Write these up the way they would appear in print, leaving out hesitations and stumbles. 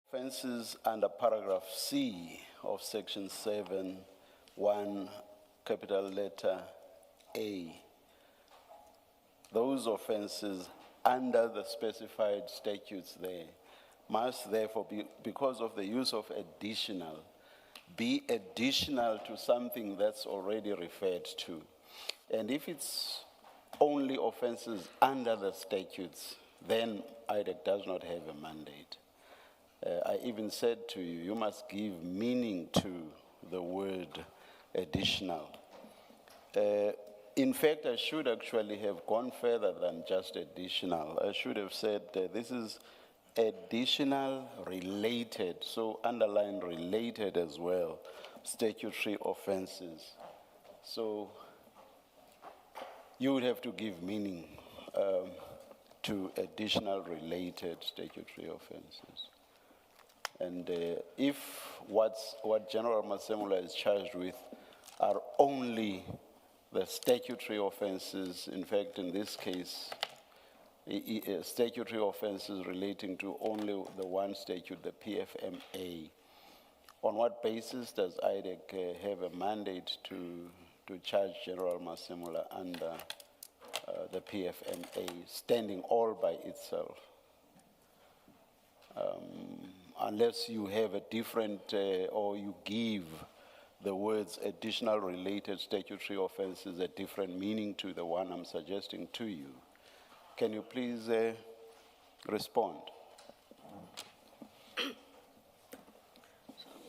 Offences under paragraph C of section 7(1) capital letter A. Those offences under the specified statutes there must therefore be, because of the use of additional, be additional to something that's already referred to. And if it's only offences under the statutes, then IDAC does not have a mandate. I even said to you, you must give meaning to the word additional. In fact, I should actually have gone further than just additional. I should have said this is additional related, so underline related as well, statutory offenses. So you would have to give meaning to additional related statutory offenses. And if what General Masemola is charged with are only the statutory offenses, in fact, in this case, statutory offenses relating to only the one statute, the PFMA, on what basis does IDAC have a mandate to charge General Masemola under the PFMA, standing all by itself? Unless you have a different, or you give the words additional related statutory offenses a different meaning to the one I'm suggesting to you. Can you please respond?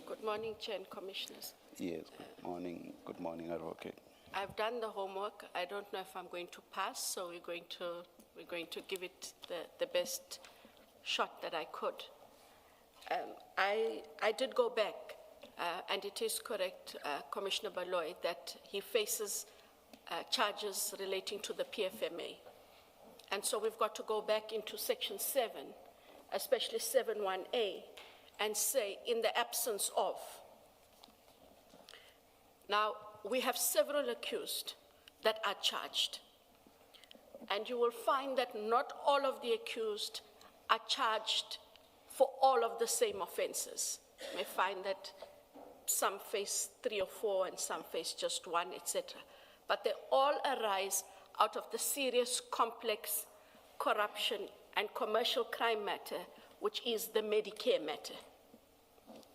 Good morning, Chair and Commissioners. Yes, good morning. Good morning, Advocate. I've done the homework. I don't know if I'm going to pass, so we're going to give it the best shot that I could. I did go back, and it is correct, Commissioner Baloy, that he faces charges relating to the PFMA. And so we've got to go back into Section 7, especially 7(1)A, and say, in the absence of. Now, we have several accused that are charged. And you will find that not all of the accused are charged for all of the same offenses. You may find that some face 3 or 4 and some face just 1, etc. But they all arise out of the serious, complex corruption and commercial crime matter, which is the Medicare matter.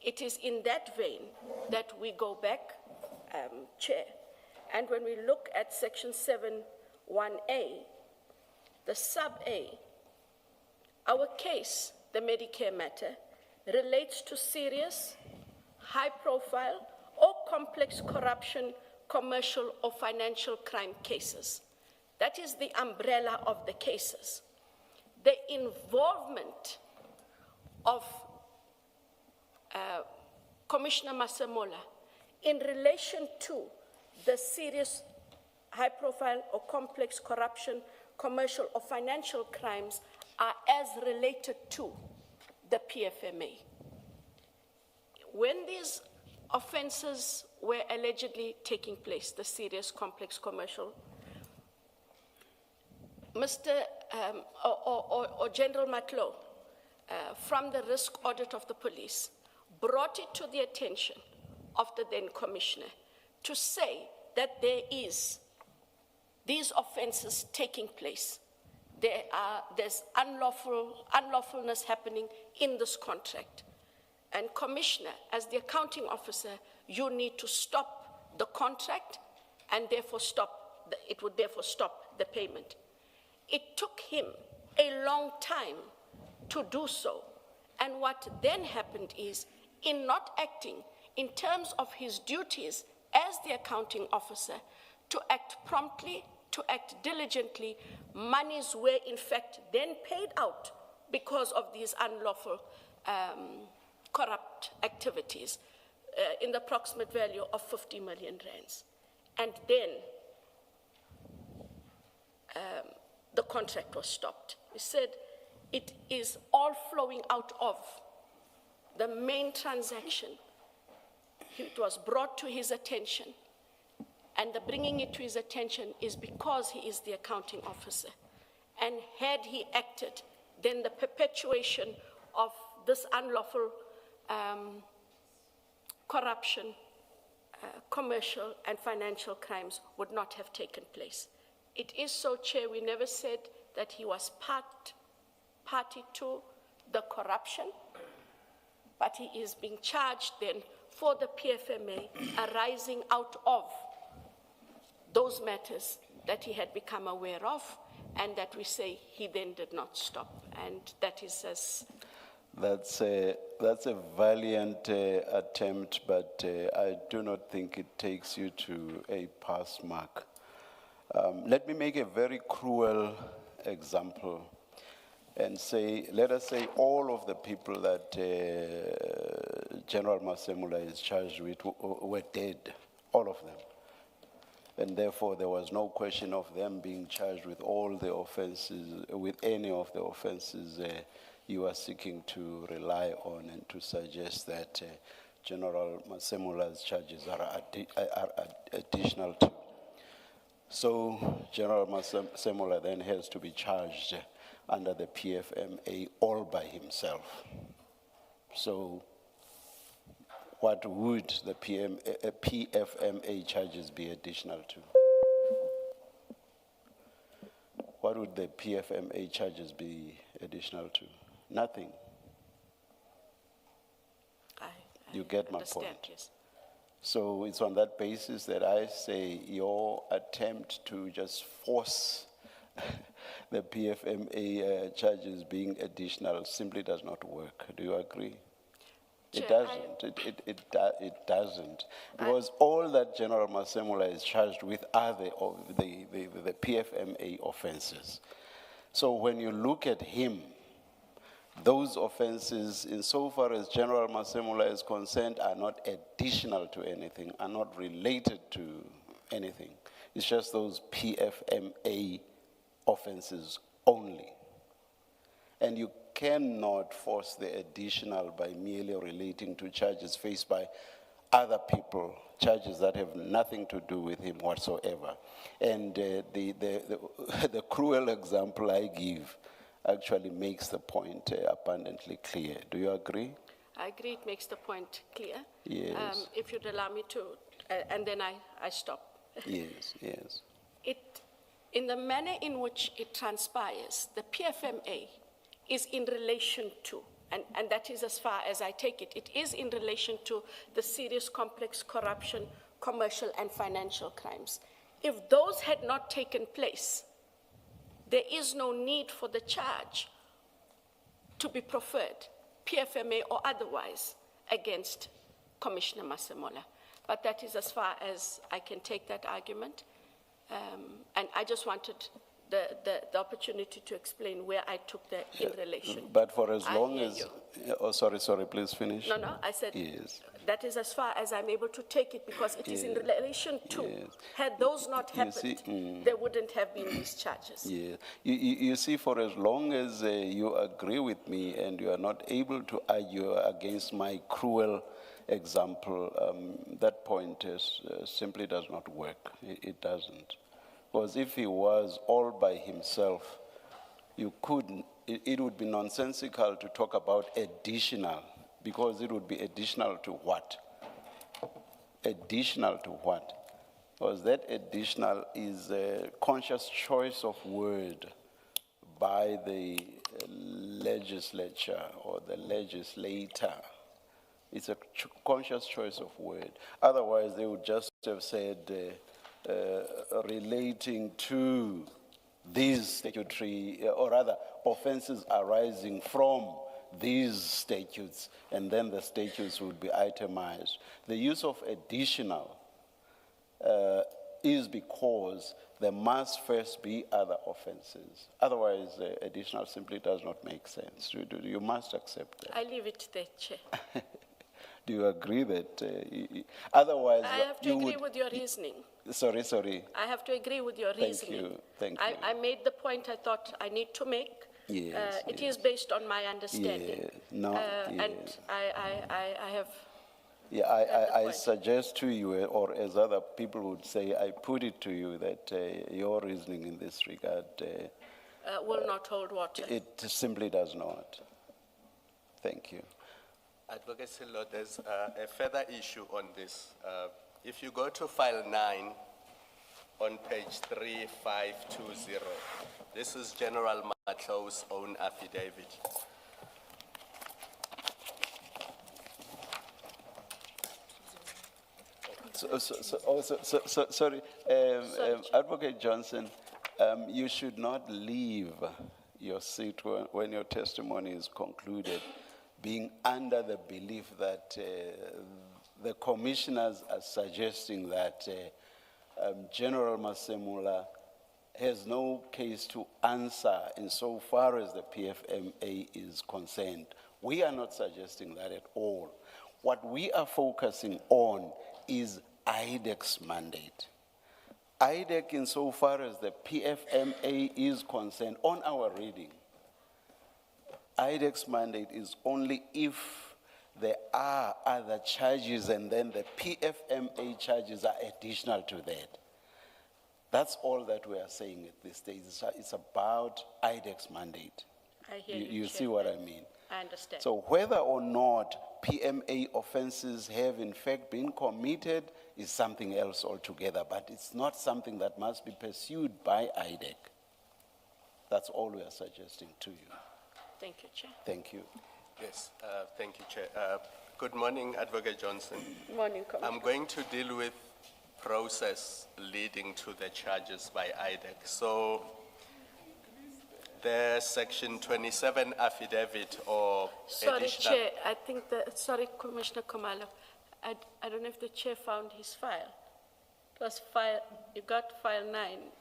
It is in that vein that we go back, Chair, and when we look at Section 7(1)A, the sub-A, our case, the Medicare matter, relates to serious, high-profile, or complex corruption, commercial or financial crime cases. That is the umbrella of the cases. The involvement of Commissioner Masemola in relation to the serious, high-profile or complex corruption, commercial or financial crimes are as related to the PFMA. When these offenses were allegedly taking place, the serious, complex, commercial, General Matlow, from the risk audit of the police, brought it to the attention of the then commissioner to say that there is these offenses taking place. There's unlawfulness happening in this contract. And Commissioner, as the accounting officer, you need to stop the contract and therefore it would therefore stop the payment. It took him a long time to do so. And what then happened is, in not acting in terms of his duties as the accounting officer, to act promptly, to act diligently, monies were in fact then paid out because of these unlawful corrupt activities in the approximate value of 50 million rands. And then the contract was stopped. We said it is all flowing out of the main transaction. It was brought to his attention, and the bringing it to his attention is because he is the accounting officer. And had he acted, then the perpetuation of this unlawful corruption, commercial and financial crimes would not have taken place. It is so, Chair, we never said that he was party to the corruption, but he is being charged then for the PFMA arising out of those matters that he had become aware of, and that we say he then did not stop, and that is as... That's a valiant attempt, but I do not think it takes you to a pass mark. Let me make a very cruel example and say, let us say all of the people that General Masemula is charged with were dead, all of them. And therefore there was no question of them being charged with all the offenses, with any of the offenses you are seeking to rely on, and to suggest that General Masemula's charges are additional to. So General Masemula then has to be charged under the PFMA all by himself. So what would the PFMA charges be additional to? What would the PFMA charges be additional to? Nothing. You get my point. Yes. So it's on that basis that I say your attempt to just force the PFMA charges being additional simply does not work. Do you agree? It doesn't. It doesn't. Because all that General Masemula is charged with are the PFMA offenses. So when you look at him, those offenses, insofar as General Masemula is concerned, are not additional to anything, are not related to anything. It's just those PFMA offenses only. And you cannot force the additional by merely relating to charges faced by other people, charges that have nothing to do with him whatsoever. And the cruel example I give actually makes the point abundantly clear. Do you agree? I agree, it makes the point clear. Yes. If you'd allow me to, and then I stop. Yes, yes. In the manner in which it transpires, the PFMA is in relation to, and that is as far as I take it, it is in relation to the serious complex corruption, commercial and financial crimes. If those had not taken place, there is no need for the charge to be preferred, PFMA or otherwise, against Commissioner Masemola. But that is as far as I can take that argument. And I just wanted the opportunity to explain where I took the in relation. But for as long as, oh, sorry, please finish. No, I said, yes. That is as far as I'm able to take it, because it is in relation to. Yes. Had those not happened, there wouldn't have been these charges. Yeah. You see, for as long as you agree with me and you are not able to argue against my cruel example, that point simply does not work. It doesn't. Because if he was all by himself, you couldn't, it would be nonsensical to talk about additional, because it would be additional to what? Additional to what? Because that additional is a conscious choice of word by the legislature or the legislator. It's a conscious choice of word. Otherwise, they would just have said relating to these statutory, or rather, offenses arising from these statutes, and then the statutes would be itemized. The use of additional is because there must first be other offenses. Otherwise, additional simply does not make sense. You must accept that. I leave it there, Chair. Do you agree that otherwise I have to agree with your reasoning. Sorry. I have to agree with your reasoning. Thank you. I made the point I thought I need to make. Yes, it is based on my understanding. And I have... Yeah, I suggest to you, or as other people would say, I put it to you that your reasoning in this regard... will not hold water. It simply does not. Thank you. Advocate Silo, there's a further issue on this. If you go to file 9 on page 3520, this is General Matlow's own affidavit. Sorry, Advocate Johnson, you should not leave your seat when your testimony is concluded, being under the belief that the commissioners are suggesting that General Masemula has no case to answer insofar as the PFMA is concerned. We are not suggesting that at all. What we are focusing on is IDAC's mandate. IDAC, insofar as the PFMA is concerned, on our reading, IDAC's mandate is only if there are other charges and then the PFMA charges are additional to that. That's all that we are saying at this stage. It's about IDAC's mandate. I hear You Chair. see what I mean? I understand. So whether or not PMA offenses have in fact been committed is something else altogether, but it's not something that must be pursued by IDAC. That's all we are suggesting to you. Thank you, Chair. Thank you. Yes, thank you, Chair. Good morning, Advocate Johnson. Morning, Commissioner. I'm going to deal with process leading to the charges by IDAC. So the section 27 affidavit or Sorry, additional... Chair, I think sorry, Commissioner Khumalo, I don't know if the Chair found his file. It was file, you got file 9.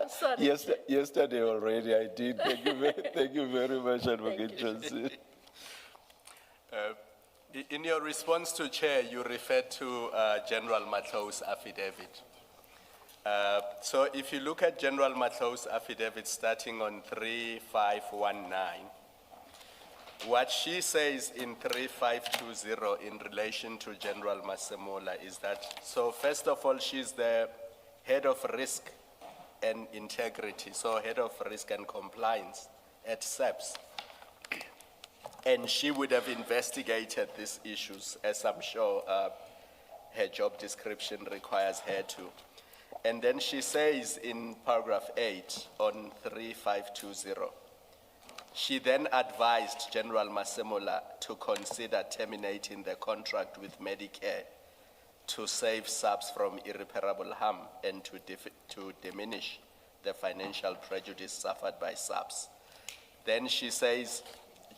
Sorry. Yesterday already I did. Thank you very much, Advocate Johnson. In your response to Chair, you referred to General Matlow's affidavit. So if you look at General Matlow's affidavit starting on 3519, what she says in 3520 in relation to General Masemola is that, so first of all, she's the head of risk and integrity, so head of risk and compliance at SAPS. And she would have investigated these issues, as I'm sure her job description requires her to. And then she says in paragraph 8 on 3520, she then advised General Masemola to consider terminating the contract with Medicare to save SAPS from irreparable harm and to diminish the financial prejudice suffered by SAPS. Then she says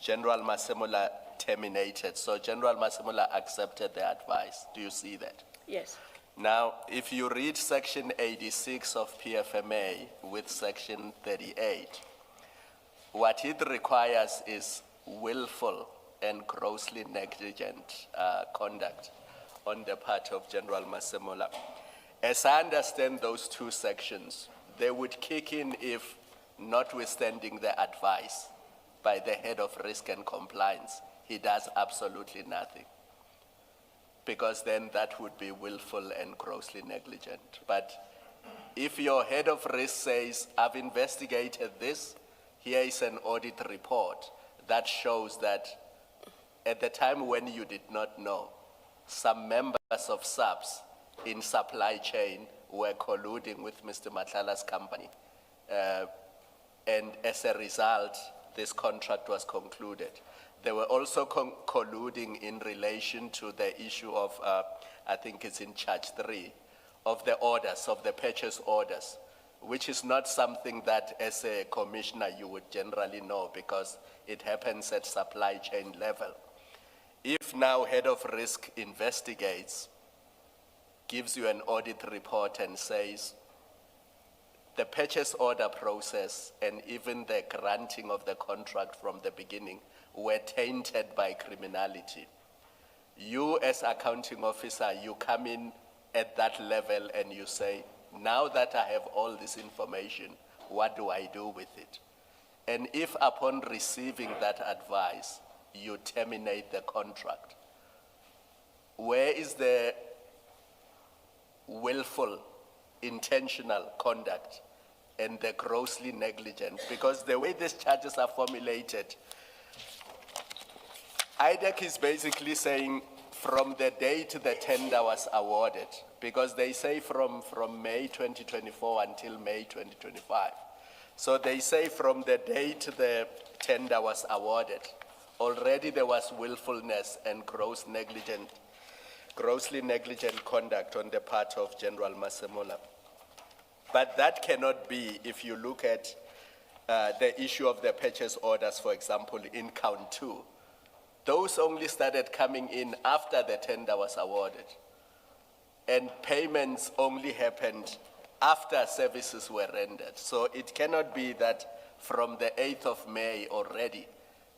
General Masemola terminated. So General Masemola accepted the advice. Do you see that? Yes. Now, if you read section 86 of PFMA with section 38, what it requires is willful and grossly negligent conduct on the part of General Masemola. As I understand those two sections, they would kick in if, notwithstanding the advice by the head of risk and compliance, he does absolutely nothing. Because then that would be willful and grossly negligent. But if your head of risk says, I've investigated this, here is an audit report that shows that at the time when you did not know, some members of SAPS in supply chain were colluding with Mr. Matlala's company. And as a result, this contract was concluded. They were also colluding in relation to the issue of, I think it's in charge 3, of the orders, of the purchase orders, which is not something that as a commissioner you would generally know because it happens at supply chain level. If now head of risk investigates, gives you an audit report and says, the purchase order process and even the granting of the contract from the beginning were tainted by criminality. You as accounting officer, you come in at that level and you say, now that I have all this information, what do I do with it? And if upon receiving that advice, you terminate the contract, where is the willful, intentional conduct and the grossly negligent, because the way these charges are formulated, IDAC is basically saying from the date the tender was awarded, because they say from May 2024 until May 2025. So they say from the date the tender was awarded, already there was willfulness and grossly negligent conduct on the part of General Masemola. But that cannot be if you look at the issue of the purchase orders, for example, in count 2. Those only started coming in after the tender was awarded. And payments only happened after services were rendered. So it cannot be that from the 8th of May already,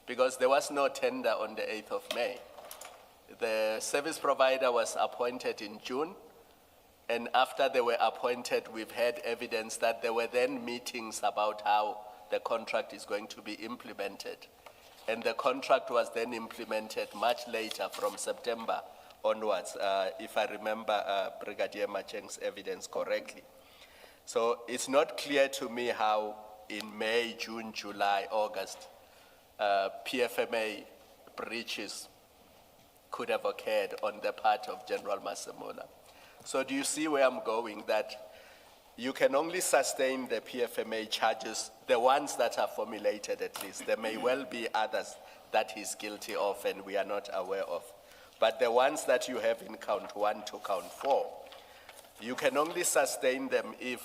because there was no tender on the 8th of May. The service provider was appointed in June, and after they were appointed, we've had evidence that there were then meetings about how the contract is going to be implemented. And the contract was then implemented much later, from September onwards, if I remember Brigadier Macheng's evidence correctly. So it's not clear to me how in May, June, July, August, PFMA breaches could have occurred on the part of General Masemola. So do you see where I'm going? That you can only sustain the PFMA charges, the ones that are formulated at least. There may well be others that he's guilty of and we are not aware of. But the ones that you have in count 1 to count 4, you can only sustain them if,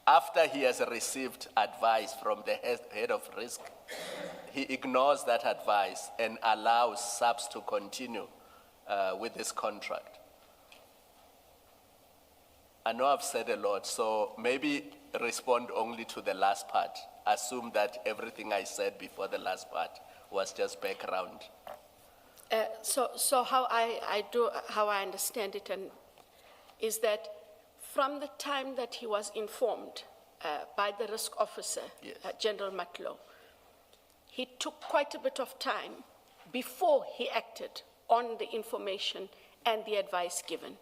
after he has received advice from the head of risk, he ignores that advice and allows SAPS to continue with this contract. I know I've said a lot, so maybe respond only to the last part. Assume that everything I said before the last part was just background. So how I understand it is that from the time that he was informed by the risk officer, Yes. General Matlow, he took quite a bit of time before he acted on the information and the advice given.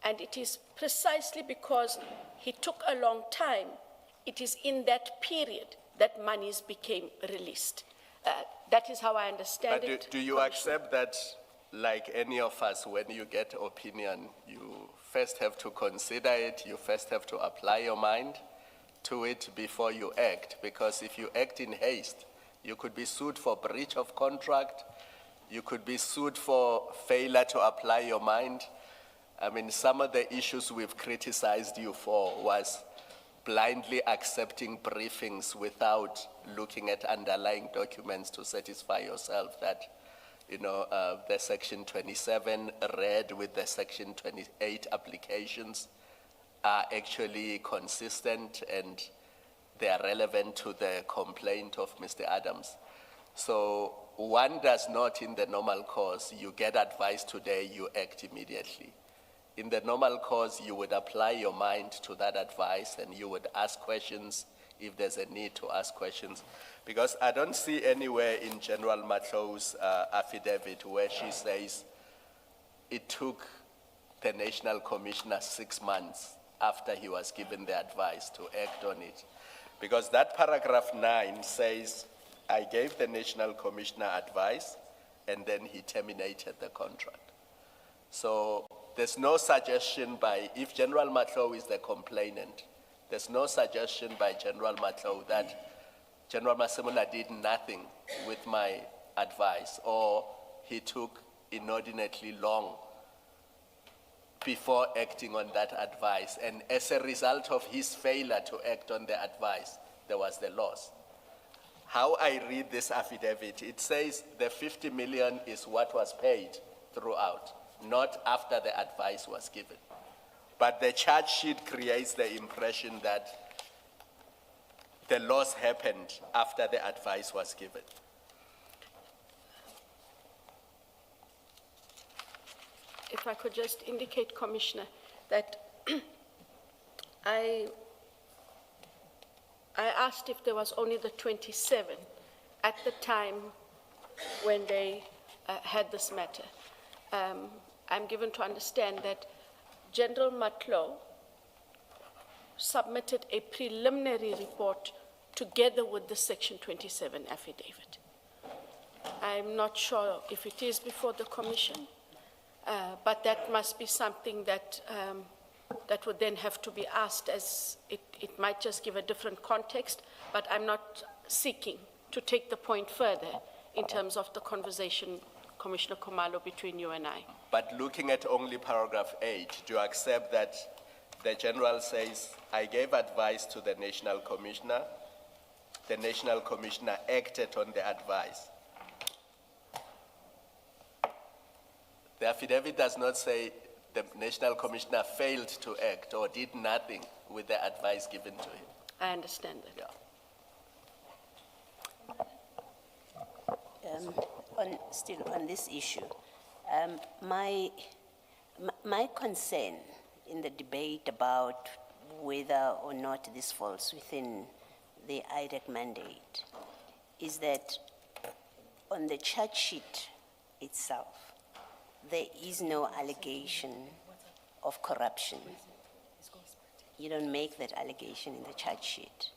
And it is precisely because he took a long time, it is in that period that monies became released. That is how I understand it. But do you accept that, like any of us, when you get opinion, you first have to consider it, you first have to apply your mind to it before you act? Because if you act in haste, you could be sued for breach of contract, you could be sued for failure to apply your mind. I mean, some of the issues we've criticized you for was blindly accepting briefings without looking at underlying documents to satisfy yourself that, you know, the Section 27 read with the Section 28 applications are actually consistent and they are relevant to the complaint of Mr. Adams. So one does not, in the normal course, you get advice today, you act immediately. In the normal course, you would apply your mind to that advice and you would ask questions if there's a need to ask questions. Because I don't see anywhere in General Matlow's affidavit where she says it took the National Commissioner 6 months after he was given the advice to act on it. Because that paragraph 9 says, I gave the National Commissioner advice and then he terminated the contract. So there's no suggestion by, if General Matlow is the complainant, there's no suggestion by General Matlow that General Masemola did nothing with my advice or he took inordinately long before acting on that advice. And as a result of his failure to act on the advice, there was the loss. How I read this affidavit, it says the 50 million is what was paid throughout, not after the advice was given. But the charge sheet creates the impression that the loss happened after the advice was given. If I could just indicate, Commissioner, that I asked if there was only the 27 at the time when they had this matter. I'm given to understand that General Matlow submitted a preliminary report together with the Section 27 affidavit. I'm not sure if it is before the commission, but that must be something that, that would then have to be asked, as it might just give a different context, but I'm not seeking to take the point further in terms of the conversation, Commissioner Khumalo, between you and I. But looking at only paragraph 8, do you accept that the general says, I gave advice to the national commissioner acted on the advice? The affidavit does not say the national commissioner failed to act or did nothing with the advice given to him. I understand that. Yeah. Still on this issue, my concern in the debate about whether or not this falls within the IDAC mandate is that on the charge sheet itself, there is no allegation of corruption. You don't make that allegation in the charge sheet.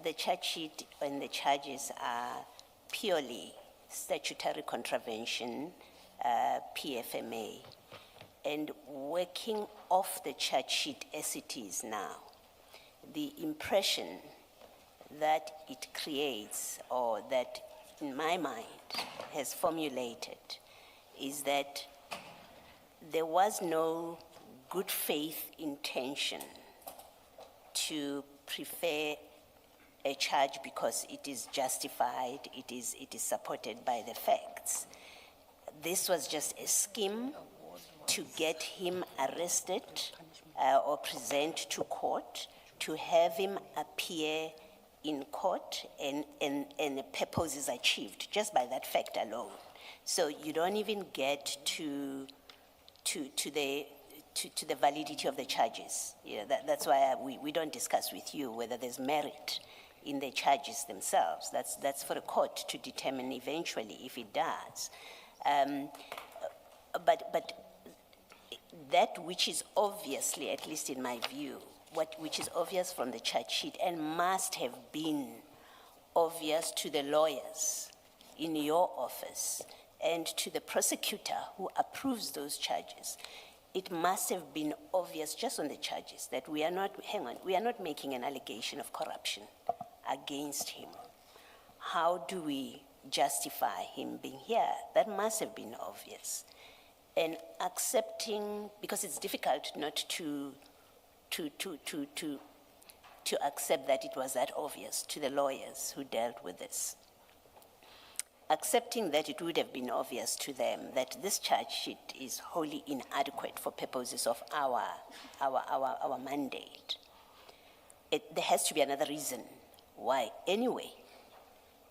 The charge sheet and the charges are purely statutory contravention, PFMA, and working off the charge sheet as it is now, the impression that it creates, or that in my mind has formulated, is that there was no good faith intention to prefer a charge because it is justified, it is supported by the facts. This was just a scheme to get him arrested or present to court, to have him appear in court, and the purpose is achieved just by that fact alone. So you don't even get to the validity of the charges. Yeah, that's why we don't discuss with you whether there's merit in the charges themselves. That's for the court to determine eventually if it does. But that which is obviously, at least in my view, which is obvious from the charge sheet and must have been obvious to the lawyers in your office and to the prosecutor who approves those charges, it must have been obvious just on the charges that we are not making an allegation of corruption against him. How do we justify him being here? That must have been obvious. And accepting, because it's difficult not to accept that it was that obvious to the lawyers who dealt with this. Accepting that it would have been obvious to them that this charge sheet is wholly inadequate for purposes of our mandate. There has to be another reason why. Anyway,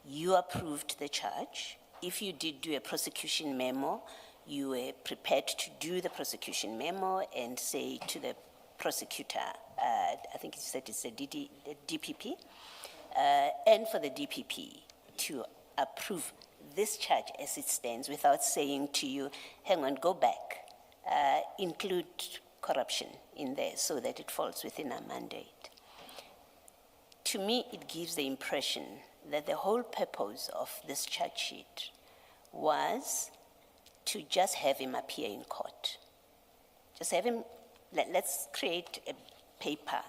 you approved the charge. If you did do a prosecution memo, you were prepared to do the prosecution memo and say to the prosecutor, I think you said it's a DPP, and for the DPP to approve this charge as it stands without saying to you, hang on, go back, include corruption in there so that it falls within our mandate. To me, it gives the impression that the whole purpose of this charge sheet was to just have him appear in court. Just have him, let's create a paper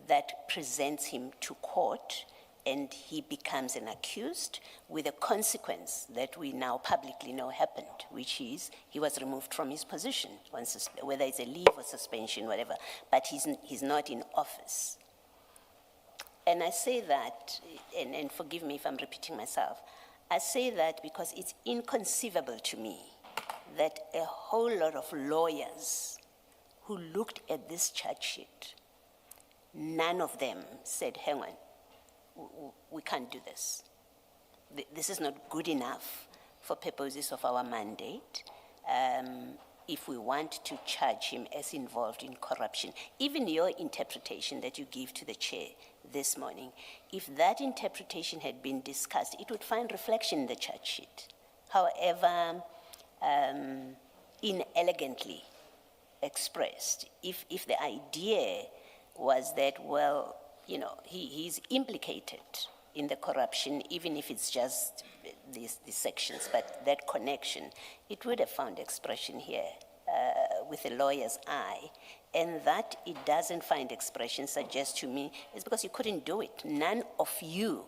that presents him to court and he becomes an accused with a consequence that we now publicly know happened, which is he was removed from his position, whether it's a leave or suspension, whatever, but he's not in office. And I say that, and forgive me if I'm repeating myself, I say that because it's inconceivable to me that a whole lot of lawyers who looked at this charge sheet, none of them said, hang on, we can't do this. This is not good enough for purposes of our mandate. If we want to charge him as involved in corruption, even your interpretation that you give to the chair this morning, if that interpretation had been discussed, it would find reflection in the charge sheet. However, inelegantly expressed, if the idea was that, well, you know, he's implicated in the corruption, even if it's just these sections, but that connection, it would have found expression here with a lawyer's eye. And that it doesn't find expression suggests to me is because you couldn't do it. None of you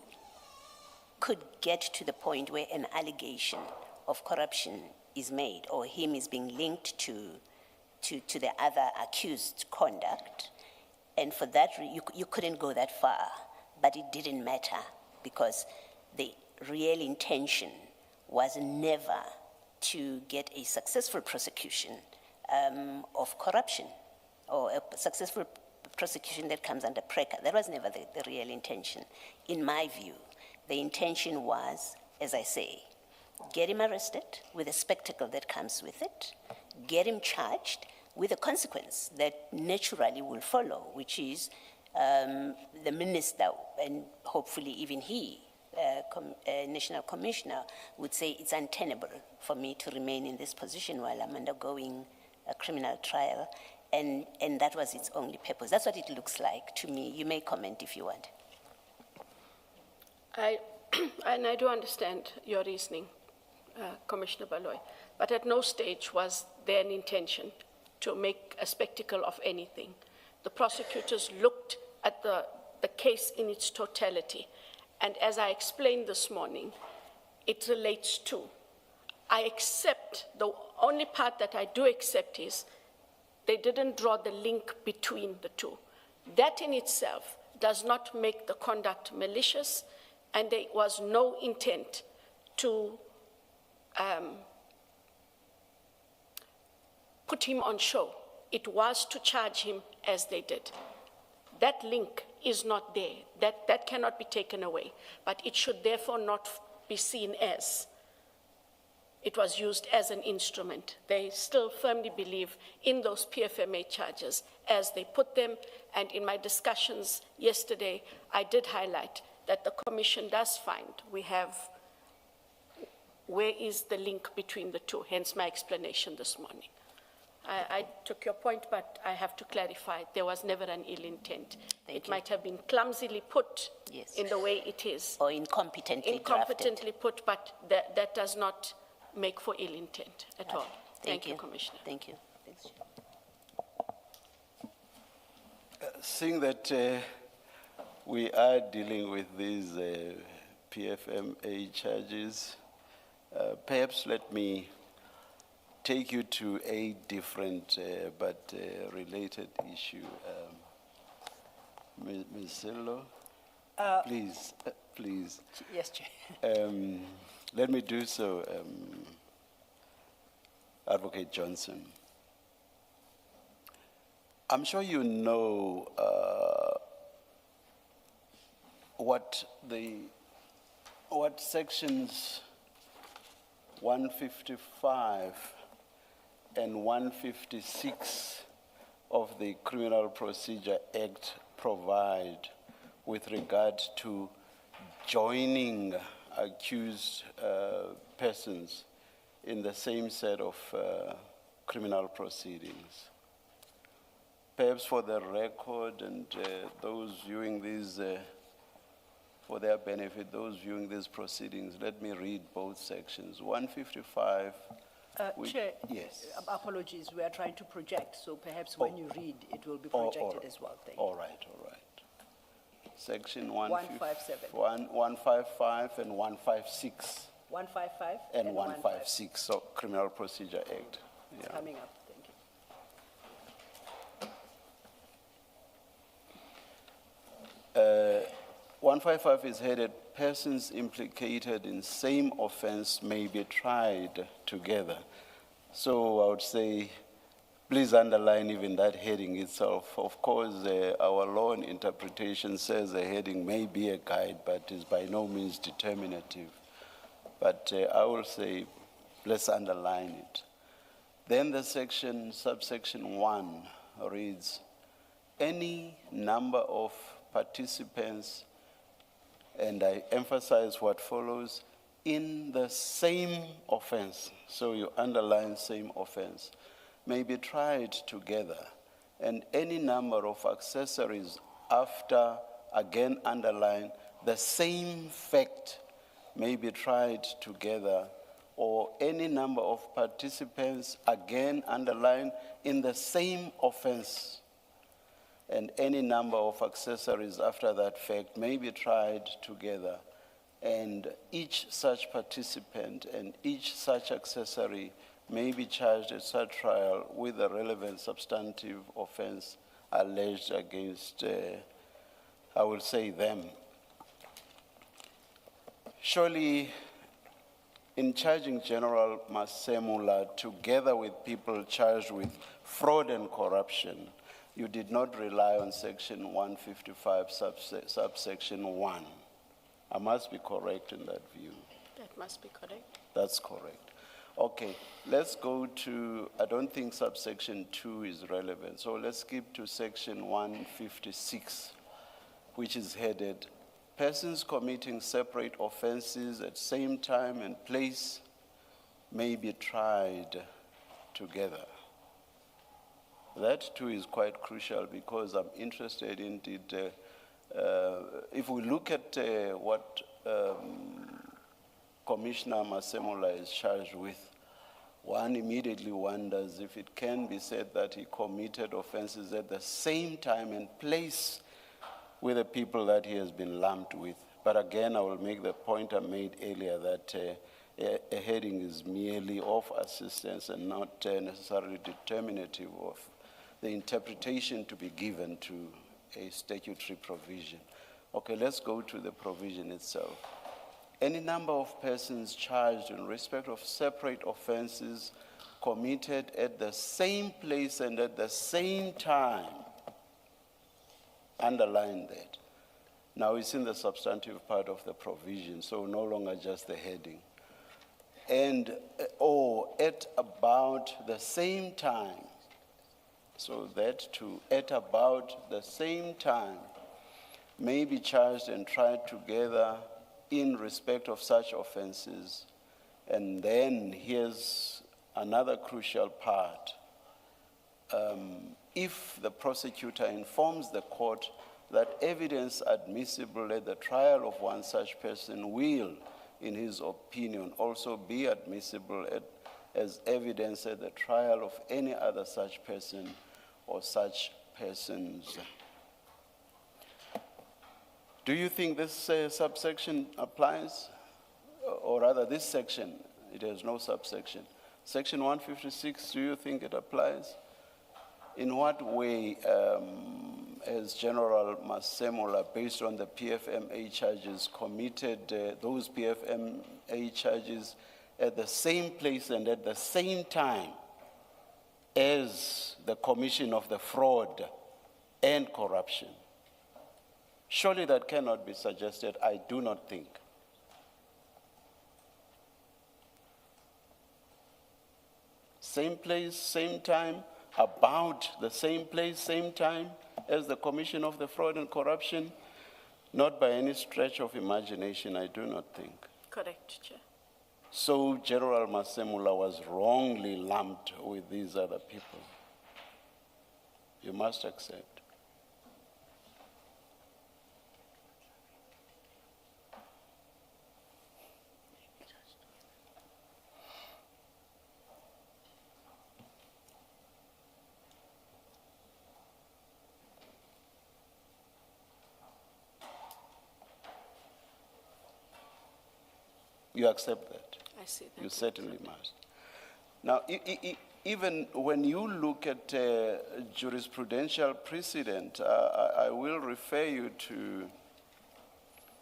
could get to the point where an allegation of corruption is made or him is being linked to the other accused conduct. And for that, you couldn't go that far, but it didn't matter because the real intention was never to get a successful prosecution of corruption or a successful prosecution that comes under PRECA. That was never the real intention. In my view, the intention was, as I say, get him arrested with the spectacle that comes with it, get him charged with a consequence that naturally will follow, which is the minister, and hopefully even he, National Commissioner, would say it's untenable for me to remain in this position while I'm undergoing a criminal trial, and that was its only purpose. That's what it looks like to me. You may comment if you want. And I do understand your reasoning, Commissioner Baloy, but at no stage was there an intention to make a spectacle of anything. The prosecutors looked at the case in its totality, and as I explained this morning, it relates to. I accept, the only part that I do accept is they didn't draw the link between the two. That in itself does not make the conduct malicious, and there was no intent to put him on show. It was to charge him as they did. That link is not there. That cannot be taken away, but it should therefore not be seen as it was used as an instrument. They still firmly believe in those PFMA charges as they put them, and in my discussions yesterday, I did highlight that the Commission does find we have, where is the link between the two, hence my explanation this morning. I took your point, but I have to clarify, there was never an ill intent. It might have been clumsily put in the way it is. Or incompetently drafted. Put, but that does not make for ill intent at all. Thank you, Commissioner. Thank you. Thanks. Seeing that we are dealing with these PFMA charges, perhaps let me take you to a different but related issue. Ms. Sillo, please. Yes, Chair. Let me do so, Advocate Johnson. I'm sure you know what sections 155 and 156 of the Criminal Procedure Act provide with regard to joining accused persons in the same set of criminal proceedings. Perhaps for the record and those viewing these, for their benefit, those viewing these proceedings, let me read both sections. 155. Chair, yes. Apologies, we are trying to project, so perhaps when you read, it will be projected as well. Thank you. All right. Section 157. 155 and 156. 155 and 156, so Criminal Procedure Act. It's coming up, thank you. 155 is headed, persons implicated in same offense may be tried together. So I would say, please underline even that heading itself. Of course, our law and interpretation says a heading may be a guide, but is by no means determinative. But I will say, let's underline it. Then the subsection 1 reads, any number of participants, and I emphasize what follows, in the same offense, so you underline same offense, may be tried together and any number of accessories after, again underline, the same fact may be tried together, or any number of participants, again underline, in the same offense, and any number of accessories after that fact may be tried together, and each such participant and each such accessory may be charged at such trial with the relevant substantive offense alleged against, I will say, them. Surely, in charging General Masemula together with people charged with fraud and corruption, you did not rely on Section 155, subsection 1. I must be correct in that view. That must be correct. That's correct. Okay, let's go to, I don't think subsection 2 is relevant, so let's skip to Section 156, which is headed, persons committing separate offenses at same time and place may be tried together. That too is quite crucial because I'm interested in it. If we look at what Commissioner Masemula is charged with, one immediately wonders if it can be said that he committed offenses at the same time and place with the people that he has been lumped with. But again, I will make the point I made earlier that a heading is merely of assistance and not necessarily determinative of the interpretation to be given to a statutory provision. Okay, let's go to the provision itself. Any number of persons charged in respect of separate offenses committed at the same place and at the same time. Underline that. Now it's in the substantive part of the provision, so no longer just the heading. And, or at about the same time. So that too, at about the same time, may be charged and tried together in respect of such offenses. And then here's another crucial part. If the prosecutor informs the court that evidence admissible at the trial of one such person will, in his opinion, also be admissible as evidence at the trial of any other such person or such persons. Do you think this subsection applies? Or rather, this section, it has no subsection. Section 156, do you think it applies? In what way has General Masemula, based on the PFMA charges, committed those PFMA charges at the same place and at the same time as the commission of the fraud and corruption? Surely that cannot be suggested, I do not think. Same place, same time, about the same place, same time as the commission of the fraud and corruption? Not by any stretch of imagination, I do not think. Correct, Chair. So General Masemula was wrongly lumped with these other people. You must accept. You accept that? I see that. You certainly must. Now, even when you look at jurisprudential precedent, I will refer you to,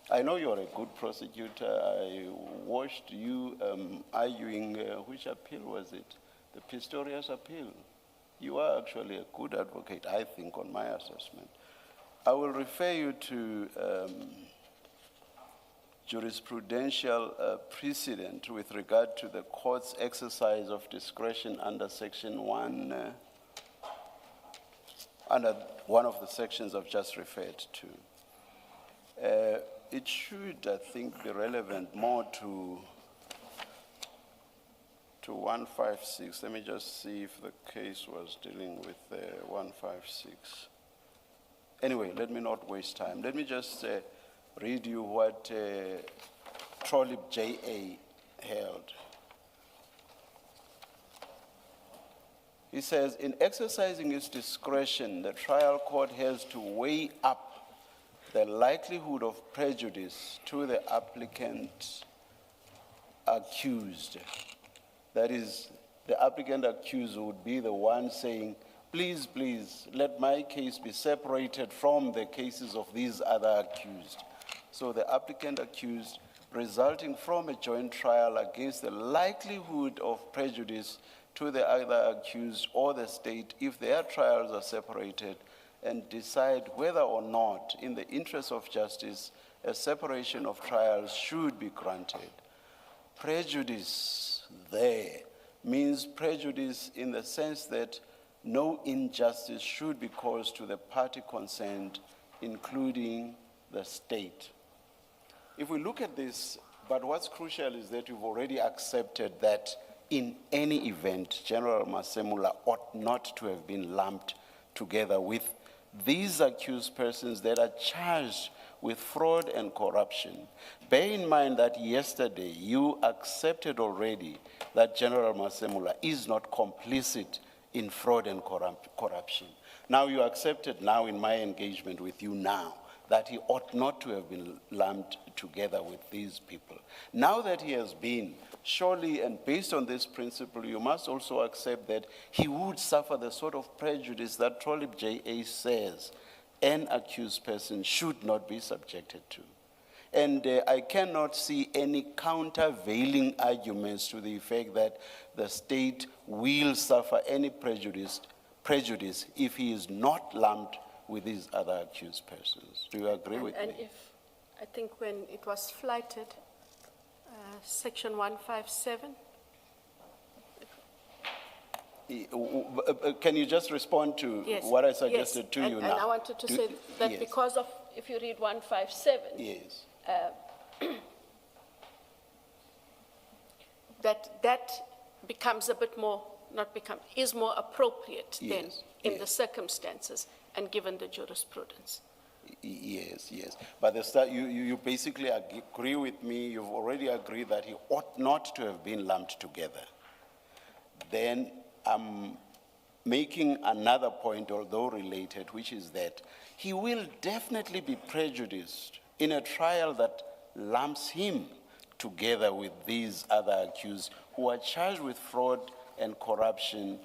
I know you're a good prosecutor. I watched you arguing, which appeal was it? The Pistorius appeal. You are actually a good advocate, I think, on my assessment. I will refer you to jurisprudential precedent with regard to the court's exercise of discretion under Section 1, under one of the sections I've just referred to. It should, I think, be relevant more to to 156. Let me just see if the case was dealing with 156. Anyway, let me not waste time. Let me just read you what Trolip JA held. He says, in exercising its discretion, the trial court has to weigh up the likelihood of prejudice to the applicant accused. That is, the applicant accused would be the one saying, please, please, let my case be separated from the cases of these other accused. So the applicant accused, resulting from a joint trial against the likelihood of prejudice to the other accused or the state if their trials are separated, and decide whether or not, in the interest of justice, a separation of trials should be granted. Prejudice there means prejudice in the sense that no injustice should be caused to the party concerned, including the state. If we look at this, but what's crucial is that we've already accepted that in any event, General Masemula ought not to have been lumped together with these accused persons that are charged with fraud and corruption. Bear in mind that yesterday you accepted already that General Masemula is not complicit in fraud and corruption. Now you accepted now in my engagement with you now that he ought not to have been lumped together with these people. Now that he has been, surely, and based on this principle, you must also accept that he would suffer the sort of prejudice that Trolip JA says an accused person should not be subjected to. And I cannot see any countervailing arguments to the effect that the state will suffer any prejudice if he is not lumped with these other accused persons. Do you agree with And me? if, I think when it was flighted, section 157, Can you just respond to yes. what I suggested yes. to you now? And I wanted to say that yes. because of, if you read 157, Yes. that becomes a bit more, is more appropriate then Yes, in yes. the circumstances and given the jurisprudence. Yes, yes. But you basically agree with me. You've already agreed that he ought not to have been lumped together. Then I'm making another point, although related, which is that he will definitely be prejudiced in a trial that lumps him together with these other accused who are charged with fraud and corruption,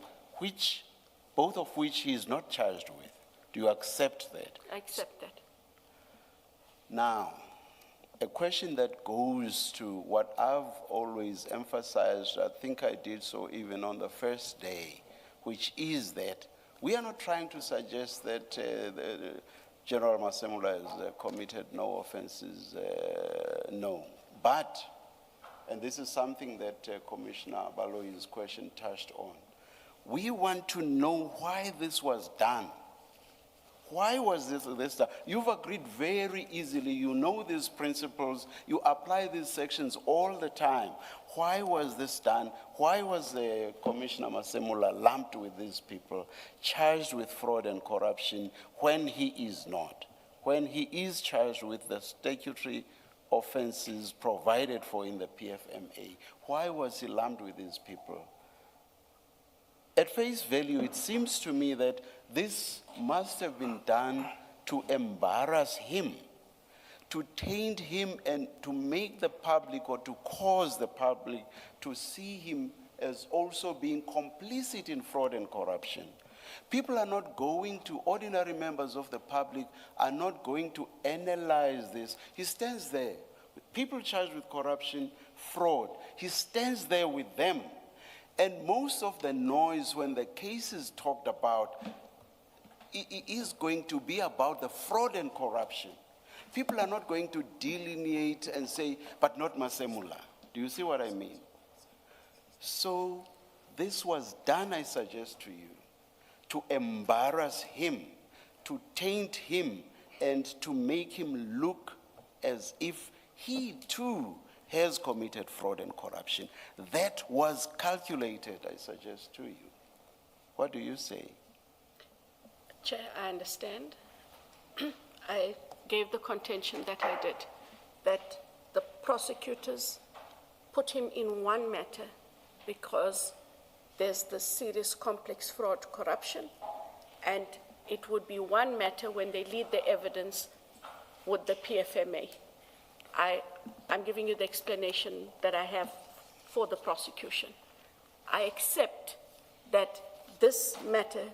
both of which he is not charged with. Do you accept that? I accept that. Now, a question that goes to what I've always emphasized, I think I did so even on the first day, which is that we are not trying to suggest that General Masemula has committed no offenses, no. But, and this is something that Commissioner Baloyi's question touched on, we want to know why this was done. Why was this done? You've agreed very easily. You know these principles. You apply these sections all the time. Why was this done? Why was Commissioner Masemula lumped with these people, charged with fraud and corruption when he is not? When he is charged with the statutory offenses provided for in the PFMA, why was he lumped with these people? At face value, it seems to me that this must have been done to embarrass him, to taint him, and to make the public or to cause the public to see him as also being complicit in fraud and corruption. People are not going to, ordinary members of the public are not going to analyze this. He stands there, people charged with corruption, fraud. He stands there with them. And most of the noise when the case is talked about is going to be about the fraud and corruption. People are not going to delineate and say, but not Masemula. Do you see what I mean? So this was done, I suggest to you, to embarrass him, to taint him, and to make him look as if he too has committed fraud and corruption. That was calculated, I suggest to you. What do you say? Chair, I understand. I gave the contention that I did, that the prosecutors put him in one matter because there's the serious complex fraud corruption, and it would be one matter when they lead the evidence with the PFMA. I'm giving you the explanation that I have for the prosecution. I accept that this matter,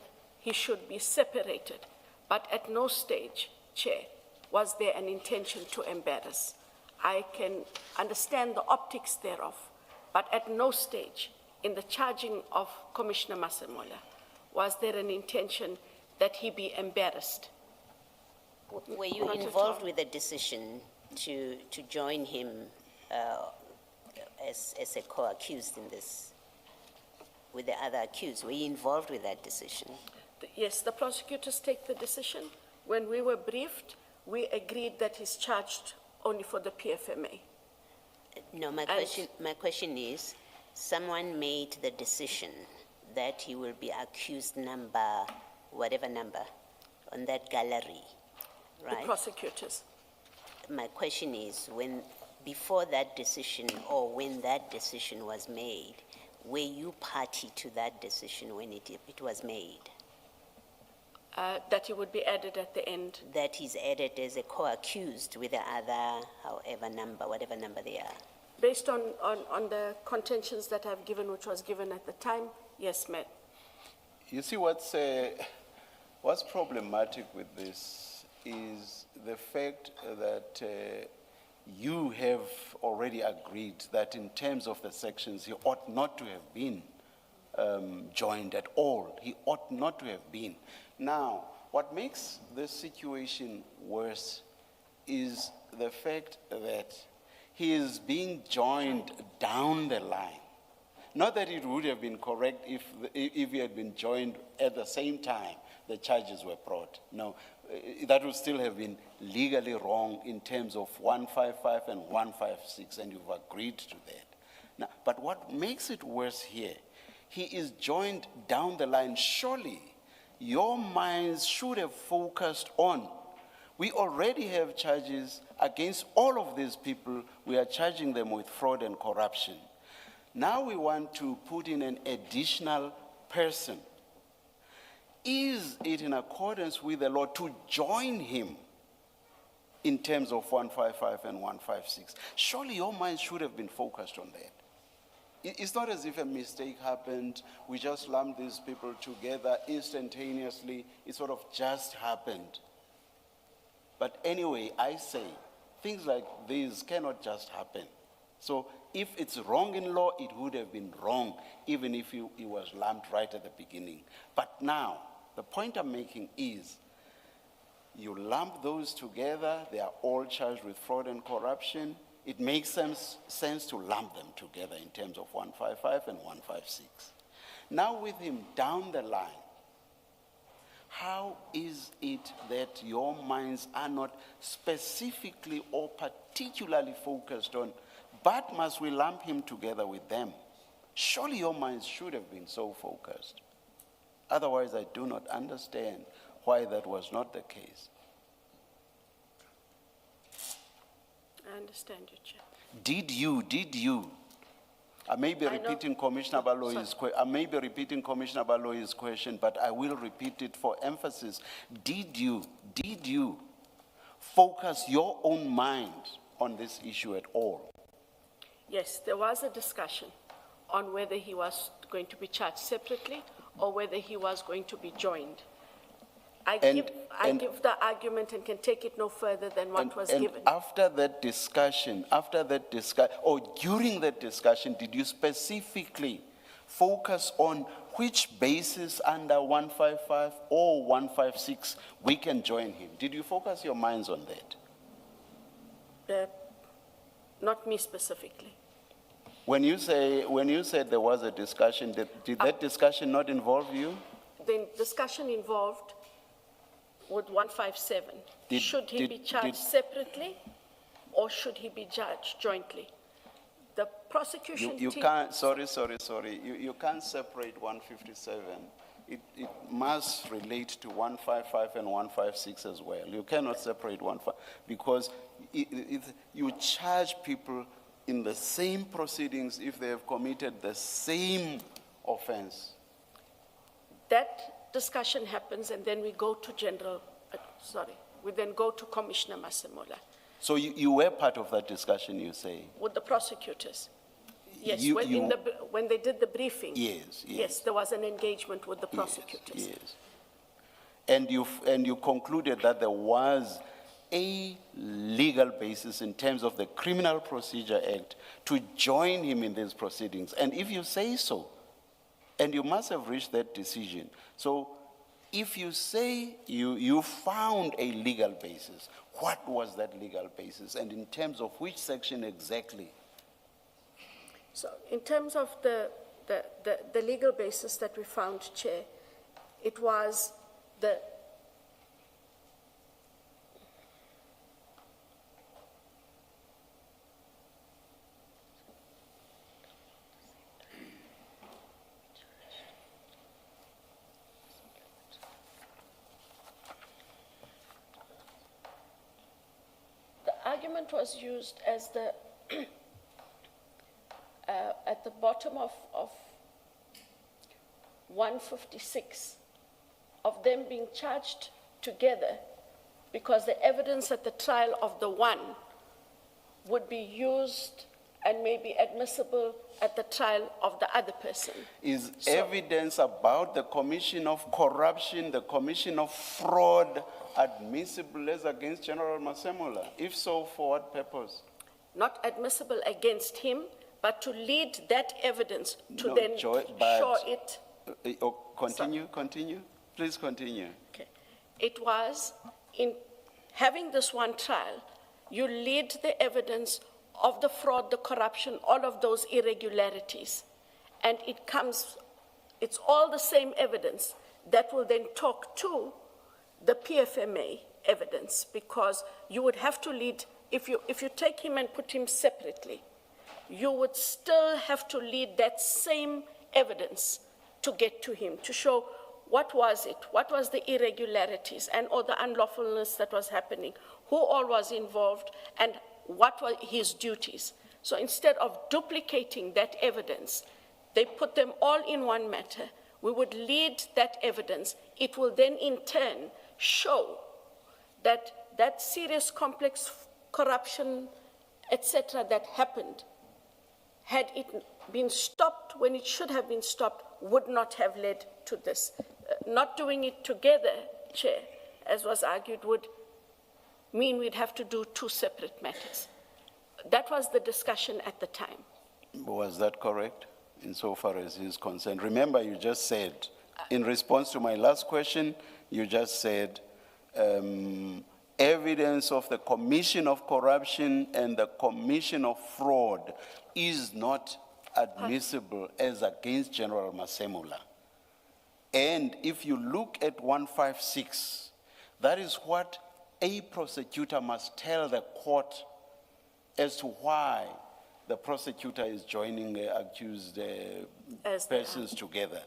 he should be separated, but at no stage, Chair, was there an intention to embarrass. I can understand the optics thereof, but at no stage in the charging of Commissioner Masemola was there an intention that he be embarrassed. Were you Not at involved all. with the decision to join him as a co-accused in this, with the other accused? Were you involved with that decision? Yes, the prosecutors take the decision. When we were briefed, we agreed that he's charged only for the PFMA. No, my question is, someone made the decision that he will be accused number, whatever number, on that gallery, The right? prosecutors. My question is, before that decision or when that decision was made, were you party to that decision when it was made? That he would be added at the end. That he's added as a co-accused with the other, however number, whatever number they are? Based on the contentions that I've given, which was given at the time, yes, ma'am. You see, what's problematic with this is the fact that you have already agreed that in terms of the sections, he ought not to have been joined at all. He ought not to have been. Now, what makes this situation worse is the fact that he is being joined down the line. Not that it would have been correct if he had been joined at the same time the charges were brought. No, that would still have been legally wrong in terms of 155 and 156, and you've agreed to that. Now, but what makes it worse here, he is joined down the line. Surely, your minds should have focused on, we already have charges against all of these people. We are charging them with fraud and corruption. Now we want to put in an additional person. Is it in accordance with the law to join him in terms of 155 and 156? Surely your mind should have been focused on that. It's not as if a mistake happened, we just lumped these people together instantaneously, it sort of just happened. But anyway, I say, things like these cannot just happen. So if it's wrong in law, it would have been wrong, even if it was lumped right at the beginning. But now, the point I'm making is, you lump those together, they are all charged with fraud and corruption. It makes sense to lump them together in terms of 155 and 156. Now with him down the line, how is it that your minds are not specifically or particularly focused on, but must we lump him together with them? Surely your minds should have been so focused. Otherwise, I do not understand why that was not the case. I understand you, Chair. Did you? I may be repeating Commissioner Baloyi's question, but I will repeat it for emphasis. Did you focus your own mind on this issue at all? Yes, there was a discussion on whether he was going to be charged separately or whether he was going to be joined. I give the argument and can take it no further than what was given. After that discussion, or during that discussion, did you specifically focus on which basis under 155 or 156 we can join him? Did you focus your minds on that? Not me specifically. When you said there was a discussion, did that discussion not involve you? The discussion involved with 157. Should he be charged separately or should he be charged jointly? The prosecution You team. can't, sorry. You can't separate 157. It must relate to 155 and 156 as well. You cannot separate 155 because you charge people in the same proceedings if they have committed the same offense. That discussion happens and then we go to we then go to Commissioner Masemola So you were part of that discussion, you say? with the prosecutors. Yes, You- when they did the briefing. Yes. Yes, there was an engagement with the prosecutors. Yes. And you concluded that there was a legal basis in terms of the Criminal Procedure Act to join him in these proceedings. And if you say so, and you must have reached that decision. So if you say you found a legal basis, what was that legal basis? And in terms of which section exactly? So in terms of the legal basis that we found, Chair, it was the argument was used as the at the bottom of 156 of them being charged together because the evidence at the trial of the one would be used and may be admissible at the trial of the other person. Is evidence about the commission of corruption, the commission of fraud, admissible as against General Masemola? If so, for what purpose? Not admissible against him, but to lead that evidence to No, then Joy, but- show it. Continue. Please continue. Okay. It was in having this one trial, you lead the evidence of the fraud, the corruption, all of those irregularities. And it's all the same evidence that will then talk to the PFMA evidence, because you would have to lead, if you take him and put him separately, you would still have to lead that same evidence to get to him, to show what was the irregularities and or the unlawfulness that was happening, who all was involved, and what were his duties. So instead of duplicating that evidence, they put them all in one matter. We would lead that evidence. It will then in turn show that that serious complex corruption, etc., that happened, had it been stopped when it should have been stopped, would not have led to this. Not doing it together, Chair, as was argued, would mean we'd have to do two separate matters. That was the discussion at the time. Was that correct, insofar as he's concerned? Remember, you just said, in response to my last question, you just said, evidence of the commission of corruption and the commission of fraud is not admissible as against General Masemola. And if you look at 156, that is what a prosecutor must tell the court as to why the prosecutor is joining the accused persons together.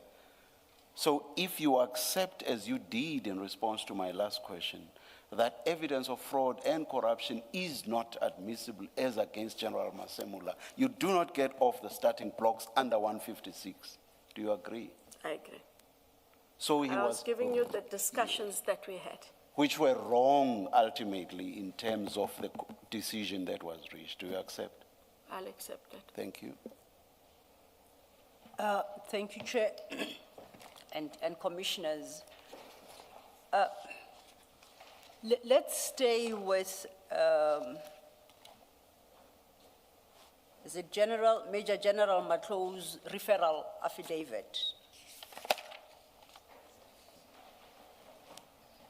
So if you accept, as you did in response to my last question, that evidence of fraud and corruption is not admissible as against General Masemola, you do not get off the starting blocks under 156. Do you agree? I agree. So he I was was giving you the discussions that we had. which were wrong ultimately in terms of the decision that was reached. Do you accept? I'll accept that. Thank you. Thank you, Chair and Commissioners. Let's stay with is it Major General Matlo's referral affidavit.